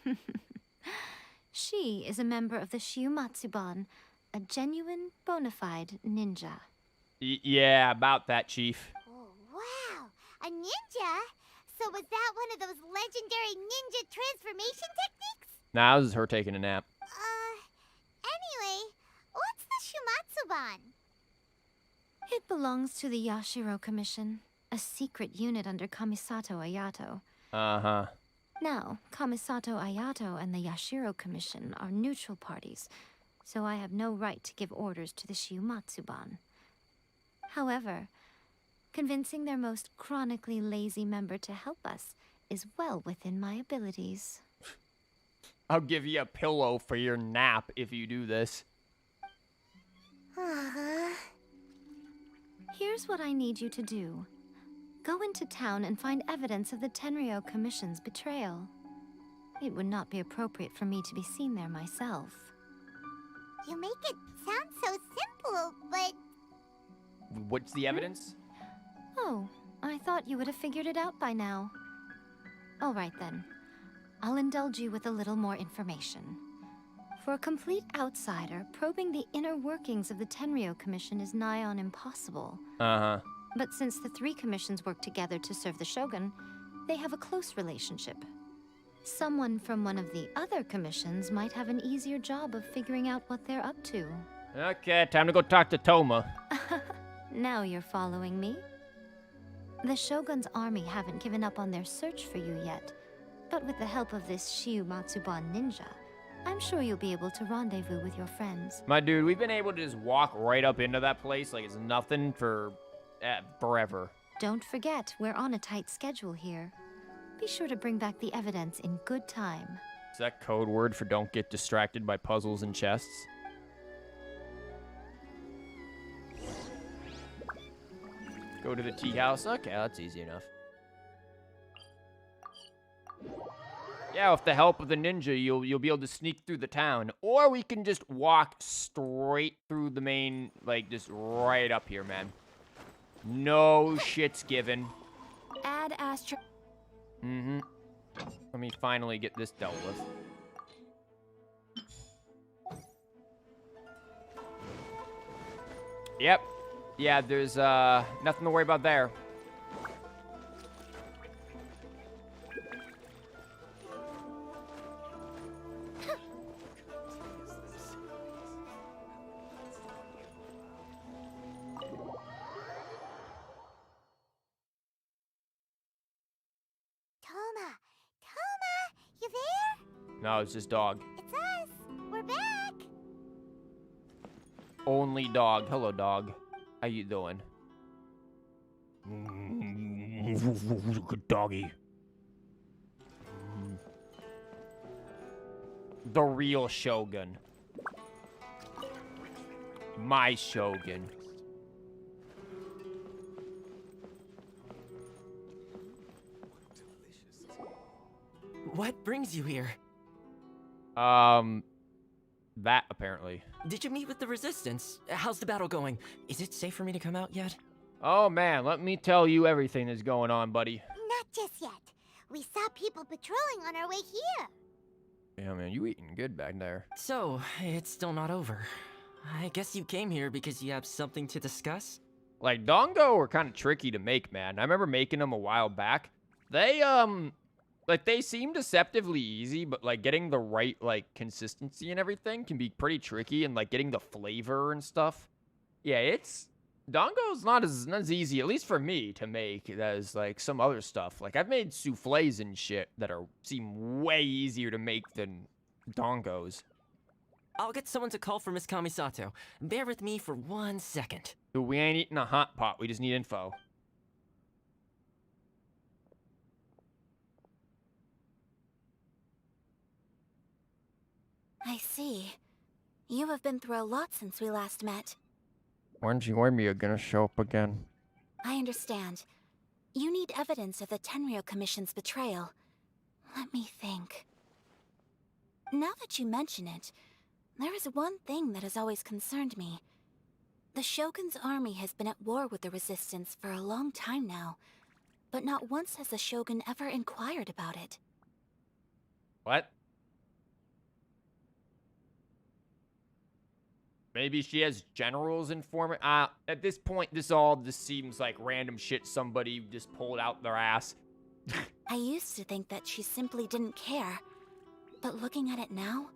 all. She is a member of the Shiumatsuban, a genuine, bona fide ninja. Yeah, about that, Chief. Oh, wow. A ninja? So was that one of those legendary ninja transformation techniques? Nah, this is her taking a nap. Anyway, what's the Shumatsuban? It belongs to the Yashiro Commission, a secret unit under Kamisato Ayato. Uh-huh. Now, Kamisato Ayato and the Yashiro Commission are neutral parties, so I have no right to give orders to the Shiumatsuban. However, convincing their most chronically lazy member to help us is well within my abilities. I'll give you a pillow for your nap if you do this. Here's what I need you to do. Go into town and find evidence of the Tenryo Commission's betrayal. It would not be appropriate for me to be seen there myself. You make it sound so simple, but... What's the evidence? Oh, I thought you would have figured it out by now. All right then. I'll indulge you with a little more information. For a complete outsider, probing the inner workings of the Tenryo Commission is nigh on impossible. Uh-huh. But since the three commissions work together to serve the Shogun, they have a close relationship. Someone from one of the other commissions might have an easier job of figuring out what they're up to. Okay, time to go talk to Toma. Now you're following me. The Shogun's army haven't given up on their search for you yet, but with the help of this Shiumatsuban ninja, I'm sure you'll be able to rendezvous with your friends. My dude, we've been able to just walk right up into that place like it's nothing for forever. Don't forget, we're on a tight schedule here. Be sure to bring back the evidence in good time. Is that code word for don't get distracted by puzzles and chests? Go to the tea house? Okay, that's easy enough. Yeah, with the help of the ninja, you'll be able to sneak through the town. Or we can just walk straight through the main, like, just right up here, man. No shit's given. Add Astro. Mm-hmm. Let me finally get this dealt with. Yep. Yeah, there's nothing to worry about there. Toma, you there? No, it's just dog. It's us. We're back. Only dog. Hello, dog. How you doing? Good doggy. The real Shogun. My Shogun. What brings you here? That apparently. Did you meet with the Resistance? How's the battle going? Is it safe for me to come out yet? Oh man, let me tell you everything that's going on, buddy. Not just yet. We saw people patrolling on our way here. Yeah, man, you eating good back there. So, it's still not over. I guess you came here because you have something to discuss? Like, Dongo are kind of tricky to make, man. I remember making them a while back. They, like, they seem deceptively easy, but, like, getting the right, like, consistency and everything can be pretty tricky, and, like, getting the flavor and stuff. Yeah, Dongo's not as easy, at least for me, to make as, like, some other stuff. Like, I've made souffles and shit that seem way easier to make than Dongos. I'll get someone to call for Miss Kamisato. Bear with me for 1 second. Dude, we ain't eating a hot pot, we just need info. I see. You have been through a lot since we last met. When's Yoimiya gonna show up again? I understand. You need evidence of the Tenryo Commission's betrayal. Let me think. Now that you mention it, there is one thing that has always concerned me. The Shogun's army has been at war with the Resistance for a long time now, but not once has the Shogun ever inquired about it. What? Maybe she has generals informing. At this point, this just seems like random shit somebody just pulled out their ass. I used to think that she simply didn't care. But looking at it now,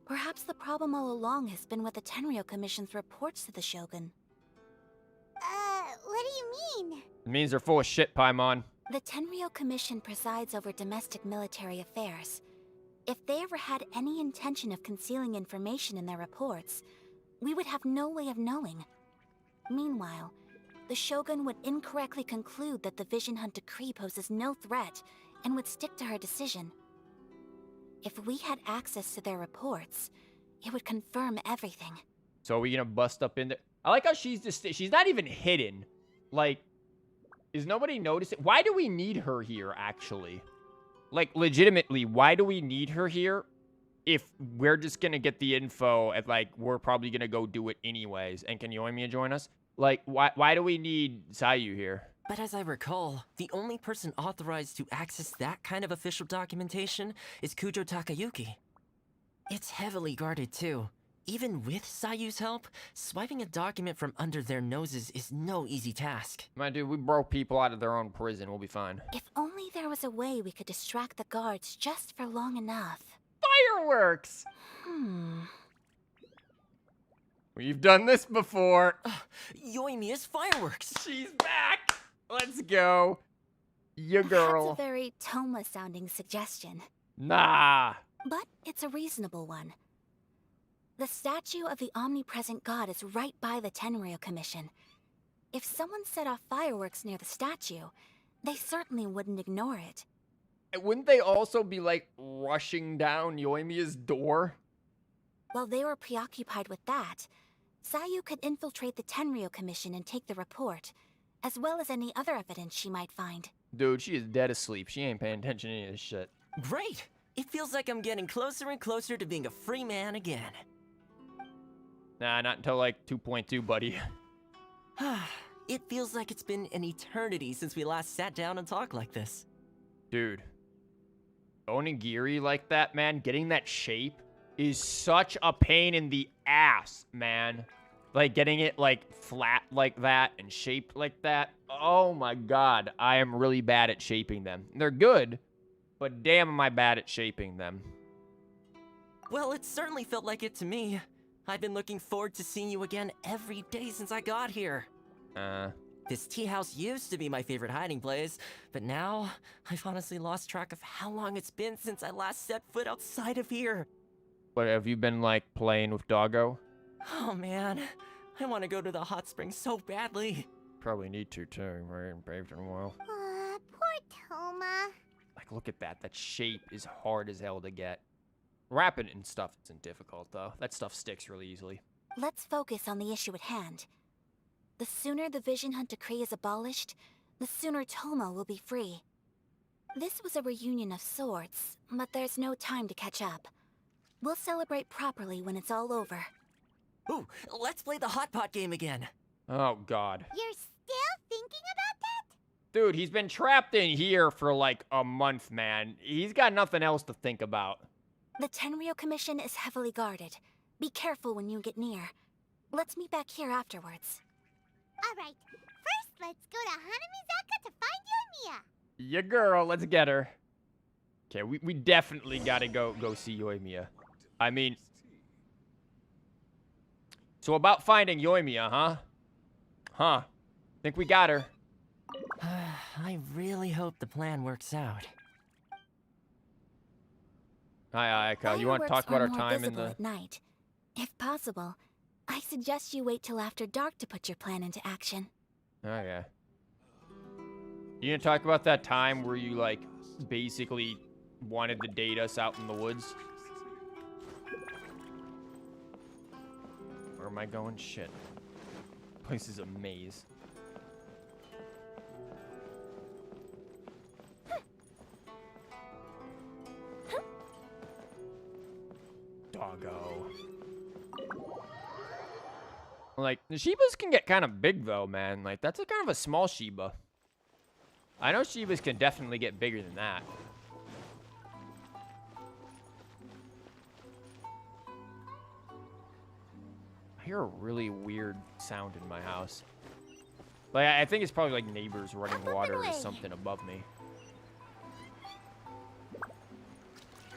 perhaps the problem all along has been with the Tenryou Commission's reports to the Shogun. What do you mean? It means they're full of shit, Paimon. The Tenryou Commission presides over domestic military affairs. If they ever had any intention of concealing information in their reports, we would have no way of knowing. Meanwhile, the Shogun would incorrectly conclude that the Vision Hunt decree poses no threat and would stick to her decision. If we had access to their reports, it would confirm everything. So are we gonna bust up in there? I like how she's not even hidden. Like, is nobody noticing? Why do we need her here, actually? Like, legitimately, why do we need her here if we're just gonna get the info and, like, we're probably gonna go do it anyways? And can Yoimiya join us? Like, why do we need Sayu here? But as I recall, the only person authorized to access that kind of official documentation is Kujo Takayuki. It's heavily guarded too. Even with Sayu's help, swiping a document from under their noses is no easy task. My dude, we broke people out of their own prison. We'll be fine. If only there was a way we could distract the guards just for long enough. Fireworks! We've done this before. Yoimiya's fireworks! She's back! Let's go. Ya girl. That's a very Toma-sounding suggestion. Nah. But it's a reasonable one. The statue of the omnipresent god is right by the Tenryou Commission. If someone set off fireworks near the statue, they certainly wouldn't ignore it. Wouldn't they also be, like, rushing down Yoimiya's door? While they were preoccupied with that, Sayu could infiltrate the Tenryou Commission and take the report, as well as any other evidence she might find. Dude, she is dead asleep. She ain't paying attention to any of this shit. Great! It feels like I'm getting closer and closer to being a free man again. Nah, not until, like, 2.2, buddy. It feels like it's been an eternity since we last sat down and talked like this. Dude. Onigiri like that, man, getting that shape is such a pain in the ass, man. Like, getting it, like, flat like that and shaped like that. Oh, my God. I am really bad at shaping them. They're good, but damn am I bad at shaping them. Well, it certainly felt like it to me. I've been looking forward to seeing you again every day since I got here. This tea house used to be my favorite hiding place, but now I've honestly lost track of how long it's been since I last set foot outside of here. What, have you been, like, playing with Doggo? Oh man, I want to go to the hot springs so badly. Probably need to, too. We haven't bathed in a while. Poor Toma. Like, look at that. That shape is hard as hell to get. Wrapping it and stuff isn't difficult, though. That stuff sticks really easily. Let's focus on the issue at hand. The sooner the Vision Hunt decree is abolished, the sooner Toma will be free. This was a reunion of sorts, but there's no time to catch up. We'll celebrate properly when it's all over. Ooh, let's play the hot pot game again. Oh, God. You're still thinking about that? Dude, he's been trapped in here for, like, a month, man. He's got nothing else to think about. The Tenryou Commission is heavily guarded. Be careful when you get near. Let's meet back here afterwards. Alright, first let's go to Hanamizaka to find Yoimiya. Ya girl, let's get her. Okay, we definitely gotta go see Yoimiya. I mean... So about finding Yoimiya, huh? Huh. Think we got her. I really hope the plan works out. Hi, Aika. You want to talk about our time in the... at night. If possible, I suggest you wait till after dark to put your plan into action. Oh, yeah. You gonna talk about that time where you, like, basically wanted to date us out in the woods? Where am I going? Shit. Place is a maze. Doggo. Like, the Shibas can get kind of big, though, man. Like, that's a kind of a small Shiba. I know Shibas can definitely get bigger than that. I hear a really weird sound in my house. Like, I think it's probably like neighbors running water or something above me.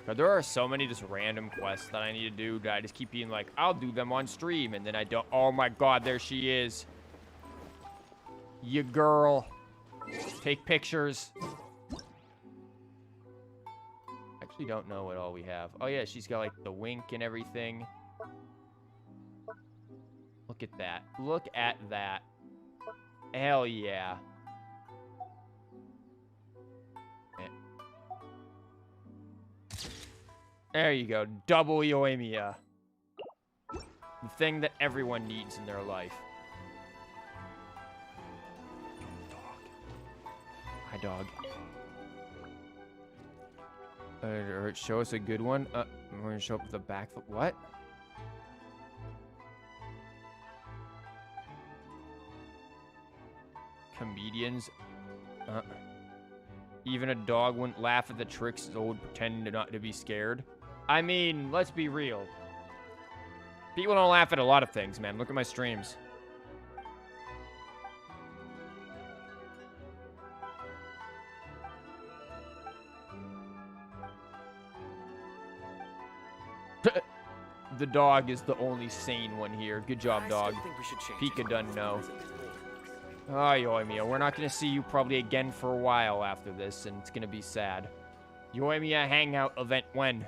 But there are so many just random quests that I need to do that I just keep being like, I'll do them on stream, and then I don't. Oh my god, there she is. You girl. Take pictures. Actually don't know what all we have. Oh yeah, she's got like the wink and everything. Look at that. Look at that. Hell yeah. There you go. Double Yoimiya. The thing that everyone needs in their life. Hi, dog. Show us a good one. We're gonna show up with a backflip. What? Comedians. Even a dog wouldn't laugh at the tricks old pretending not to be scared. I mean, let's be real. People don't laugh at a lot of things, man. Look at my streams. The dog is the only sane one here. Good job, dog. Pika doesn't know. Oh, Yoimiya, we're not going to see you probably again for a while after this, and it's going to be sad. Yoimiya hangout event when?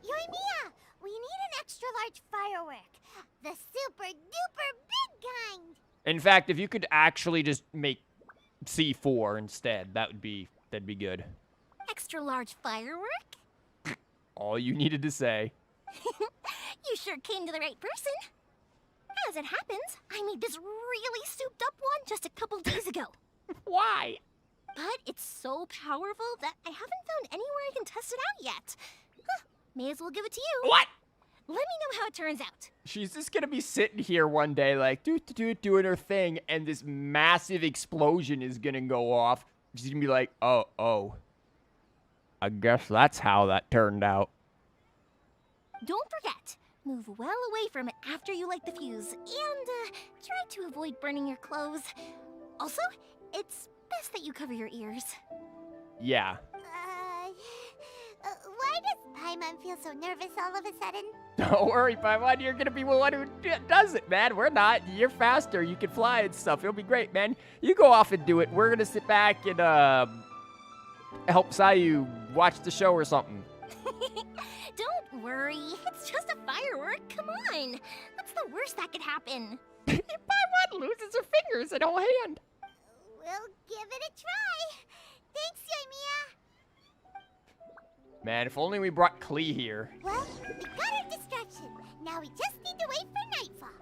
Yoimiya, we need an extra large firework. The super duper big kind. In fact, if you could actually just make C4 instead, that'd be good. Extra large firework? All you needed to say. You sure came to the right person. As it happens, I made this really souped up one just a couple days ago. Why? But it's so powerful that I haven't found anywhere I can test it out yet. Huh, may as well give it to you. What? Let me know how it turns out. She's just gonna be sitting here one day like, doing her thing, and this massive explosion is gonna go off. She's gonna be like, oh. I guess that's how that turned out. Don't forget, move well away from it after you light the fuse, and try to avoid burning your clothes. Also, it's best that you cover your ears. Yeah. Why does Paimon feel so nervous all of a sudden? Don't worry, Paimon, you're gonna be the one who does it, man. We're not. You're faster. You can fly and stuff. It'll be great, man. You go off and do it. We're gonna sit back and help Sayu watch the show or something. Don't worry, it's just a firework. Come on, what's the worst that could happen? Paimon loses her fingers and whole hand. We'll give it a try. Thanks, Yoimiya. Man, if only we brought Klee here. Well, we got our distraction. Now we just need to wait for nightfall.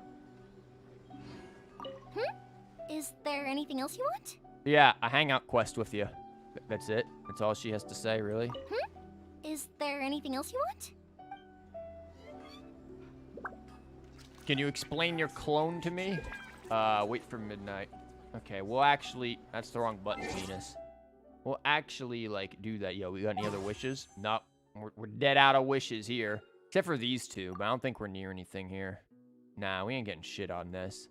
Is there anything else you want? Yeah, a hangout quest with you. That's it? That's all she has to say, really? Is there anything else you want? Can you explain your clone to me? Wait for midnight. Okay, we'll actually... That's the wrong button, penis. We'll actually, like, do that. Yo, we got any other wishes? Nope. We're dead out of wishes here. Except for these two, but I don't think we're near anything here. Nah, we ain't getting shit on this.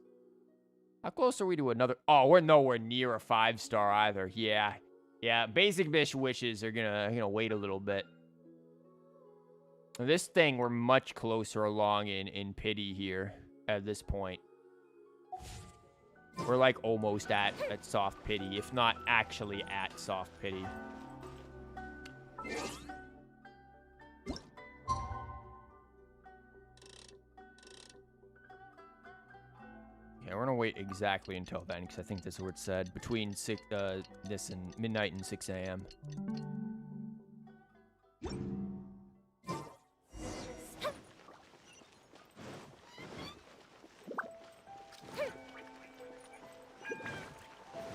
How close are we to another... Oh, we're nowhere near a 5-star either. Yeah. Yeah, basic bitch wishes are gonna wait a little bit. This thing, we're much closer along in pity here at this point. We're like almost at soft pity, if not actually at soft pity. Yeah, we're gonna wait exactly until then, because I think this is what it said. Between this and midnight and 6 a.m.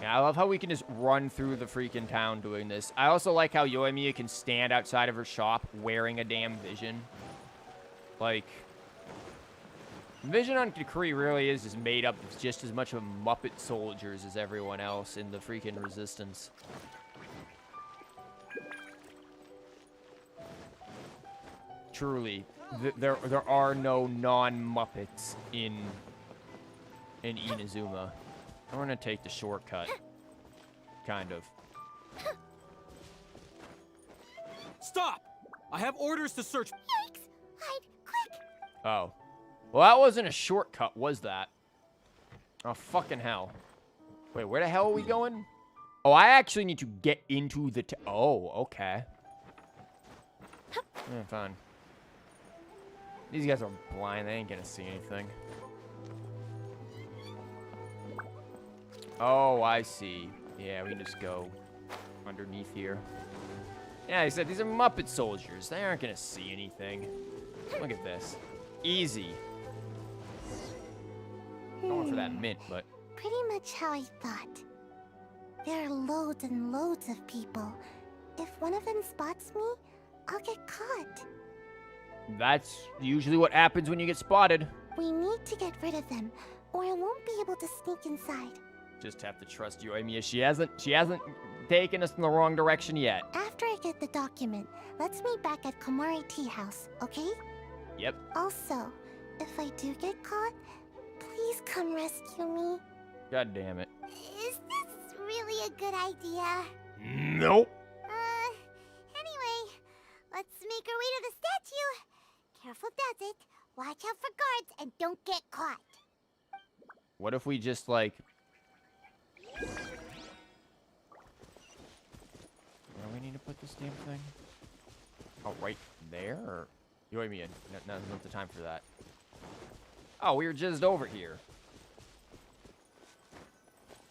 Yeah, I love how we can just run through the freaking town doing this. I also like how Yoimiya can stand outside of her shop wearing a damn vision. Like, Vision on Decree really is just made up of just as much of Muppet soldiers as everyone else in the freaking Resistance. truly, there are no non-Muppets in Inazuma. I'm gonna take the shortcut. Kind of. Stop! I have orders to search. Yikes! Hide, quick! Oh. Well, that wasn't a shortcut, was that? Oh, fucking hell. Wait, where the hell are we going? Oh, I actually need to get into the oh, okay. Yeah, fine. These guys are blind. They ain't gonna see anything. Oh, I see. Yeah, we can just go underneath here. Yeah, he said these are Muppet soldiers. They aren't gonna see anything. Look at this. Easy. Going for that mint, but... Pretty much how I thought. There are loads and loads of people. If one of them spots me, I'll get caught. That's usually what happens when you get spotted. We need to get rid of them, or I won't be able to sneak inside. Just have to trust you, Amy. She hasn't taken us in the wrong direction yet. After I get the document, let's meet back at Komari Tea House, okay? Yep. Also, if I do get caught, please come rescue me. God damn it. Is this really a good idea? Nope. Anyway, let's make our way to the statue. Careful does it. Watch out for guards and don't get caught. What if we just, like... Where do we need to put this damn thing? Oh, right there? Or... You know what I mean? Now's not the time for that. Oh, we were just over here.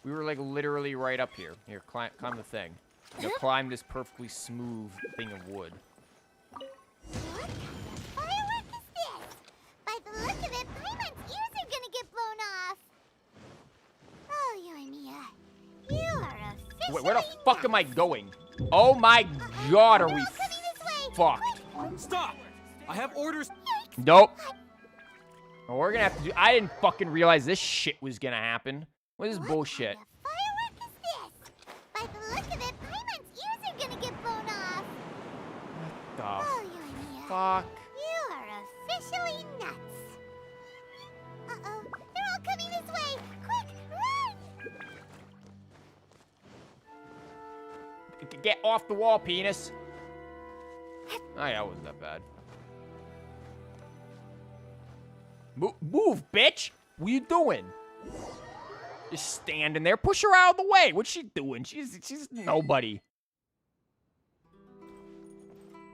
We were, like, literally right up here. Here, climb the thing. You know, climb this perfectly smooth thing of wood. What kind of firework is this? By the look of it, Paimon's ears are gonna get blown off. Oh, Yoimiya, you are officially Wait, where the fuck am I going? Oh my god, are we fucked? Stop! I have orders. Nope. Well, we're gonna have to do... I didn't fucking realize this shit was gonna happen. What is this bullshit? firework is this? By the look of it, Paimon's ears are gonna get blown off. The Oh, Yoimiya, fuck? you are officially nuts. Uh-oh, they're all coming this way. Quick, run! Get off the wall, penis. Oh, yeah, that wasn't that bad. Move, bitch! What you doing? Just standing there. Push her out of the way. What's she doing? She's nobody.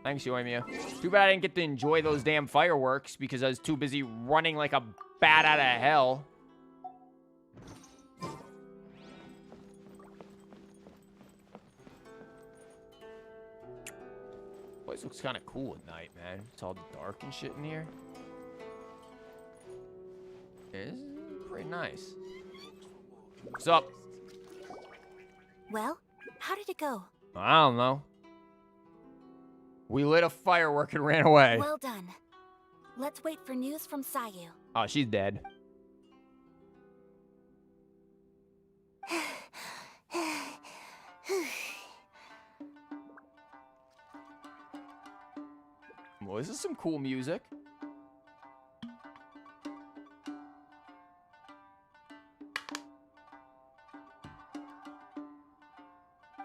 Thanks, Yoimiya. Too bad I didn't get to enjoy those damn fireworks because I was too busy running like a bat out of hell. Place looks kind of cool at night, man. It's all dark and shit in here. It's pretty nice. What's up? Well, how did it go? I don't know. We lit a firework and ran away. Well done. Let's wait for news from Sayu. Oh, she's dead. Well, this is some cool music.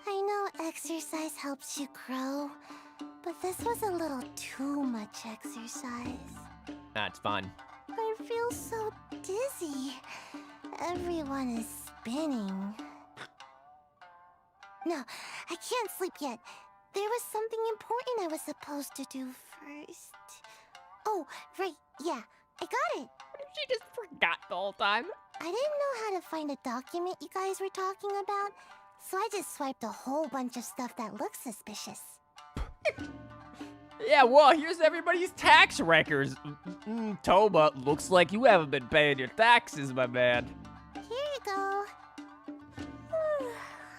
I know exercise helps you grow, but this was a little too much exercise. That's fun. I feel so dizzy. Everyone is spinning. No, I can't sleep yet. There was something important I was supposed to do first. Oh, right, yeah, I got it. She just forgot the whole time. I didn't know how to find a document you guys were talking about, so I just swiped a whole bunch of stuff that looks suspicious. Yeah, well, here's everybody's tax records. Toba, looks like you haven't been paying your taxes, my man. Here you go.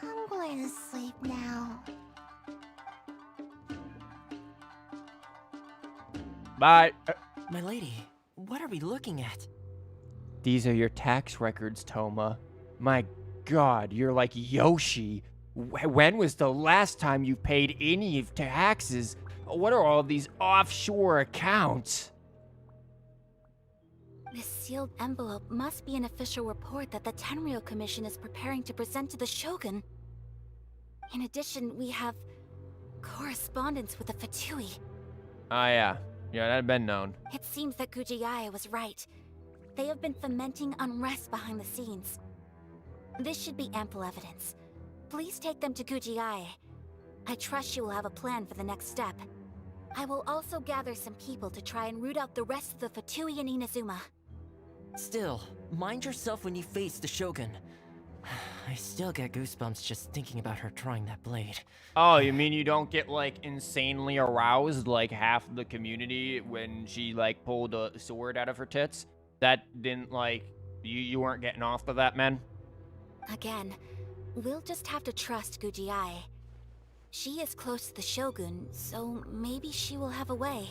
I'm going to sleep now. Bye. My lady, what are we looking at? These are your tax records, Toma. My god, you're like Yoshi. When was the last time you paid any taxes? What are all these offshore accounts? This sealed envelope must be an official report that the Tenryou Commission is preparing to present to the Shogun. In addition, we have correspondence with the Fatui. Oh, yeah. Yeah, that had been known. It seems that Gujiae was right. They have been fomenting unrest behind the scenes. This should be ample evidence. Please take them to Gujiae. I trust you will have a plan for the next step. I will also gather some people to try and root out the rest of the Fatui in Inazuma. Still, mind yourself when you face the Shogun. I still get goosebumps just thinking about her drawing that blade. Oh, you mean you don't get, like, insanely aroused like half the community when she, like, pulled a sword out of her tits? That didn't, like, you weren't getting off of that, man? Again, we'll just have to trust Gujiae. She is close to the Shogun, so maybe she will have a way.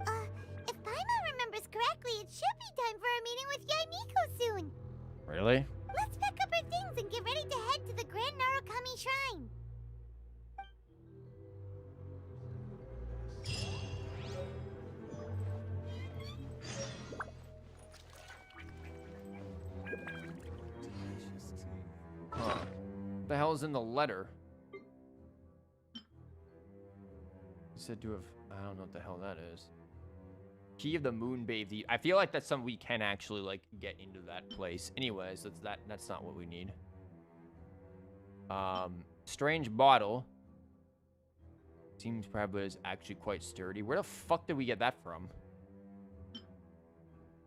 If Paimon remembers correctly, it should be time for a meeting with Yaimiko soon. Really? Let's pack up our things and get ready to head to the Grand Narukami Shrine. Huh. What the hell is in the letter? Said to have... I don't know what the hell that is. Key of the Moon Bathe. I feel like that's something we can actually, like, get into that place. Anyways, that's not what we need. Strange bottle. Seems probably is actually quite sturdy. Where the fuck did we get that from?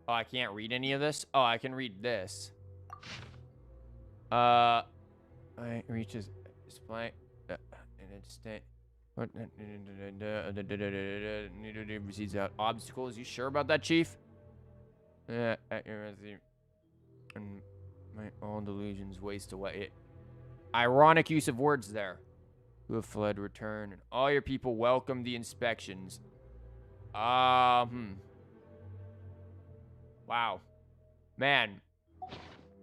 Oh, I can't read any of this? Oh, I can read this. It reaches display and it's what proceeds out obstacles. You sure about that, Chief? And my all delusions waste away. Ironic use of words there. Who have fled, return, and all your people welcome the inspections. Wow. Man.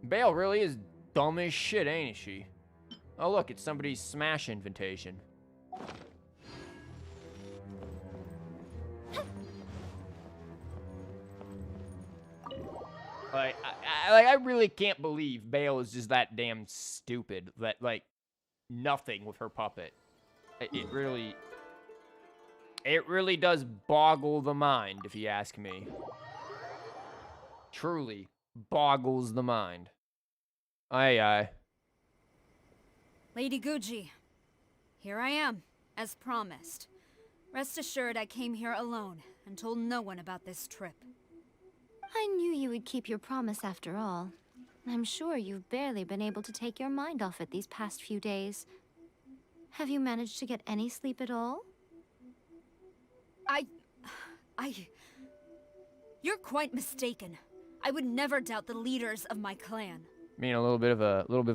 Baal really is dumb as shit, ain't she? Oh, look, it's somebody's Smash invitation. Like, I really can't believe Baal is just that damn stupid. That, like, nothing with her puppet. It really does boggle the mind, if you ask me. Truly boggles the mind. Aye. Lady Guji, here I am, as promised. Rest assured I came here alone and told no one about this trip. I knew you would keep your promise after all. I'm sure you've barely been able to take your mind off it these past few days. Have you managed to get any sleep at all? You're quite mistaken. I would never doubt the leaders of my clan. I mean, a little bit of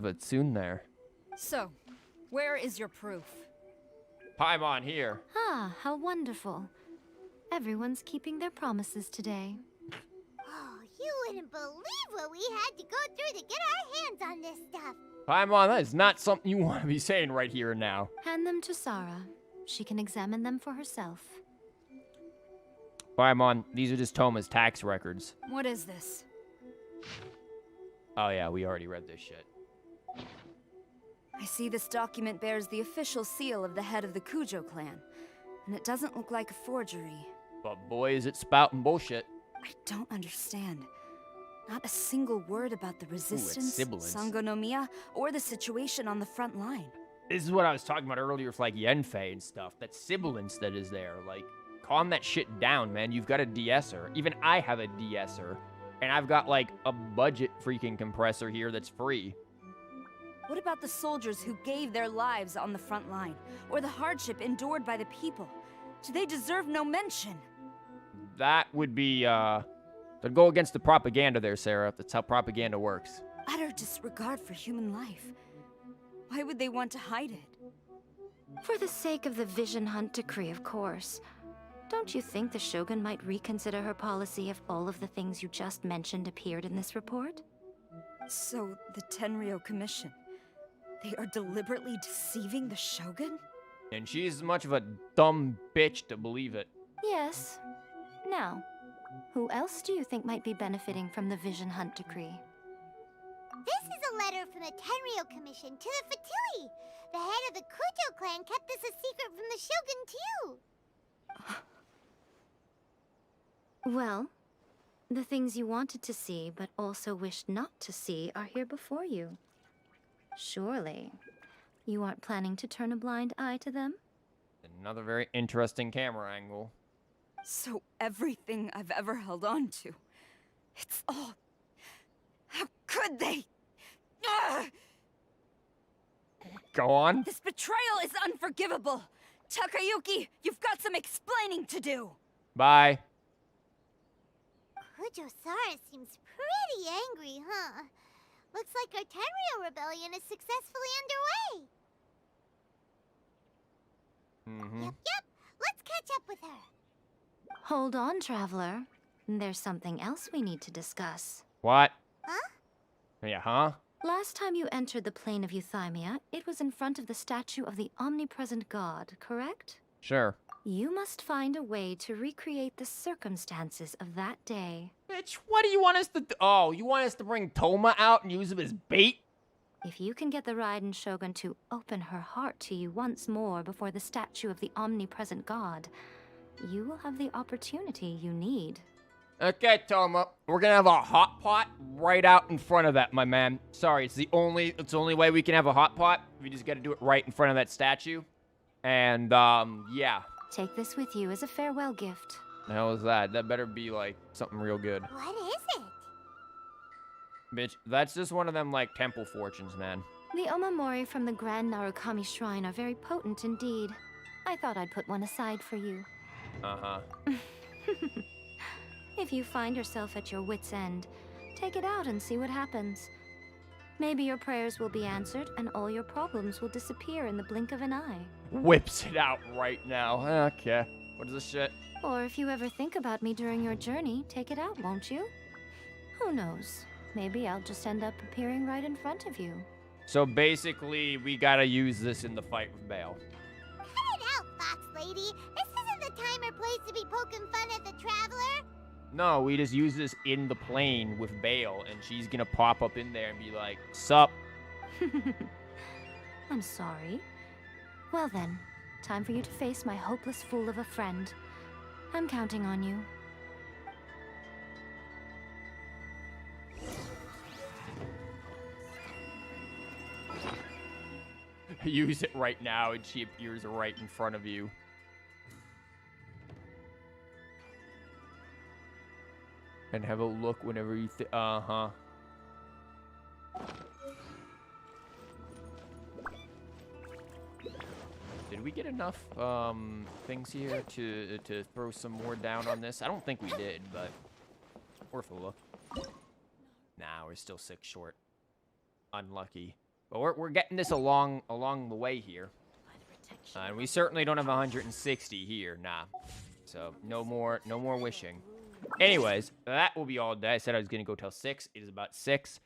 a tune there. So, where is your proof? Paimon here. Ah, how wonderful. Everyone's keeping their promises today. Oh, you wouldn't believe what we had to go through to get our hands on this stuff. Paimon, that is not something you want to be saying right here and now. Hand them to Sarah. She can examine them for herself. Paimon, these are just Toma's tax records. What is this? Oh yeah, we already read this shit. I see this document bears the official seal of the head of the Kujo clan, and it doesn't look like a forgery. But boy, is it spouting bullshit. I don't understand. Not a single word about the resistance, sibilance. Sangonomiya, or the situation on the front line. This is what I was talking about earlier with, like, Yenfei and stuff. That sibilance that is there. Like, calm that shit down, man. You've got a de-esser. Even I have a de-esser. And I've got, like, a budget freaking compressor here that's free. What about the soldiers who gave their lives on the front line? Or the hardship endured by the people? Do they deserve no mention? That would be, that'd go against the propaganda there, Sarah. That's how propaganda works. Utter disregard for human life. Why would they want to hide it? For the sake of the Vision Hunt decree, of course. Don't you think the Shogun might reconsider her policy if all of the things you just mentioned appeared in this report? So, the Tenryou Commission, they are deliberately deceiving the Shogun? And she's much of a dumb bitch to believe it. Yes. Now, who else do you think might be benefiting from the Vision Hunt decree? This is a letter from the Tenryou Commission to the Fatui. The head of the Kujo clan kept this a secret from the Shogun, too. Well, the things you wanted to see but also wished not to see are here before you. Surely, you aren't planning to turn a blind eye to them? Another very interesting camera angle. So everything I've ever held on to, it's all... How could they? Ugh! Go on. This betrayal is unforgivable! Takayuki, you've got some explaining to do! Bye. Kujo-Sara seems pretty angry, huh? Looks like our Tenryou rebellion is successfully underway. Yep. Let's catch up with her. Hold on, Traveler. There's something else we need to discuss. What? Huh? Yeah, huh? Last time you entered the plane of Euthymia, it was in front of the statue of the omnipresent god, correct? Sure. You must find a way to recreate the circumstances of that day. Bitch, what do you want us to do? Oh, you want us to bring Toma out and use him as bait? If you can get the Raiden Shogun to open her heart to you once more before the statue of the omnipresent god, you will have the opportunity you need. Okay, Toma, we're gonna have a hot pot right out in front of that, my man. Sorry, it's the only way we can have a hot pot. We just gotta do it right in front of that statue. And, yeah. Take this with you as a farewell gift. The hell is that? That better be, like, something real good. What is it? Bitch, that's just one of them, like, temple fortunes, man. The Omamori from the Grand Narukami Shrine are very potent indeed. I thought I'd put one aside for you. Uh-huh. If you find yourself at your wit's end, take it out and see what happens. Maybe your prayers will be answered and all your problems will disappear in the blink of an eye. Whips it out right now. Okay. What is this shit? Or if you ever think about me during your journey, take it out, won't you? Who knows? Maybe I'll just end up appearing right in front of you. So basically, we gotta use this in the fight with Baal. Cut it out, Fox Lady. This isn't the time or place to be poking fun at the Traveler. No, we just use this in the plane with Baal, and she's gonna pop up in there and be like, "Sup?" I'm sorry. Well then, time for you to face my hopeless fool of a friend. I'm counting on you. Use it right now, and she appears right in front of you. And have a look whenever you uh-huh. Did we get enough things here to throw some more down on this? I don't think we did, but worth a look. Nah, we're still 6 short. Unlucky. But we're getting this along the way here. And we certainly don't have 160 here, nah. So no more wishing. Anyways, that will be all day. I said I was gonna go till 6. It is about 6.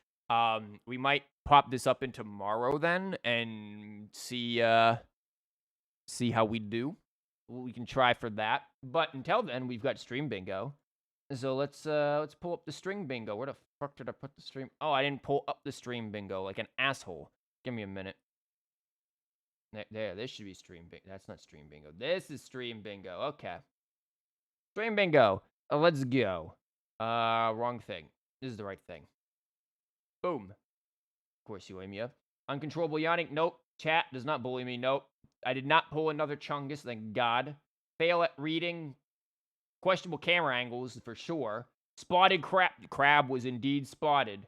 We might pop this up in tomorrow then and see how we do. We can try for that. But until then, we've got stream bingo. So let's pull up the string bingo. Where the fuck did I put the stream? Oh, I didn't pull up the stream bingo like an asshole. Give me a minute. There, this should be stream bingo. That's not stream bingo. This is stream bingo. Okay. Stream bingo. Let's go. Wrong thing. This is the right thing. Boom. Of course you aim me up. Uncontrollable yawning. Nope. Chat does not bully me. Nope. I did not pull another Chungus, thank God. Fail at reading. Questionable camera angles, for sure. Spotted crab. Crab was indeed spotted.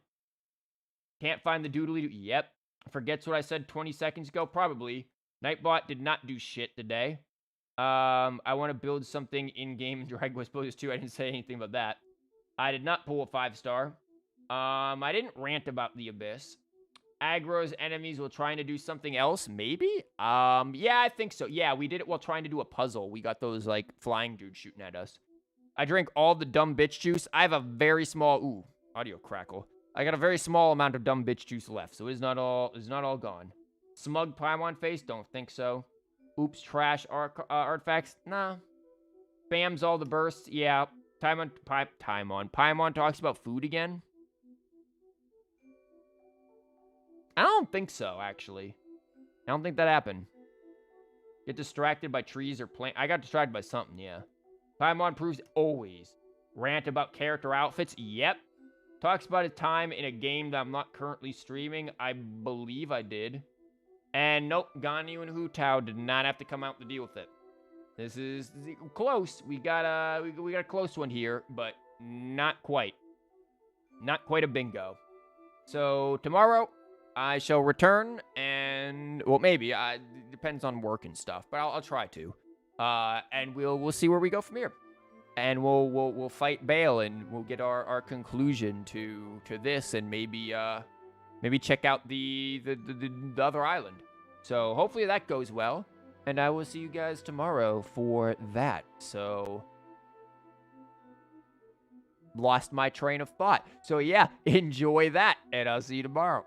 Can't find the doodly. Yep. Forgets what I said 20 seconds ago? Probably. Nightbot did not do shit today. I want to build something in-game in Dragon Quest Builders 2. I didn't say anything about that. I did not pull a 5-star. I didn't rant about the Abyss. Aggro's enemies while trying to do something else, maybe? Yeah, I think so. Yeah, we did it while trying to do a puzzle. We got those, like, flying dudes shooting at us. I drank all the dumb bitch juice. I have a very small... Ooh, audio crackle. I got a very small amount of dumb bitch juice left, so it's not all gone. Smug Paimon face? Don't think so. Oops, trash artifacts. Nah. Spams all the bursts. Yeah. Paimon talks about food again. I don't think so, actually. I don't think that happened. Get distracted by trees or plant. I got distracted by something, yeah. Paimon proves always. Rant about character outfits. Yep. Talks about his time in a game that I'm not currently streaming. I believe I did. And nope, Ganyu and Hu Tao did not have to come out to deal with it. This is close. We got a close one here, but not quite. Not quite a bingo. So tomorrow I shall return, and well, maybe it depends on work and stuff, but I'll try to. And we'll see where we go from here, and we'll fight Baal, and we'll get our conclusion to this, and maybe check out the other island. So hopefully that goes well, and I will see you guys tomorrow for that. So lost my train of thought. So yeah, enjoy that, and I'll see you tomorrow.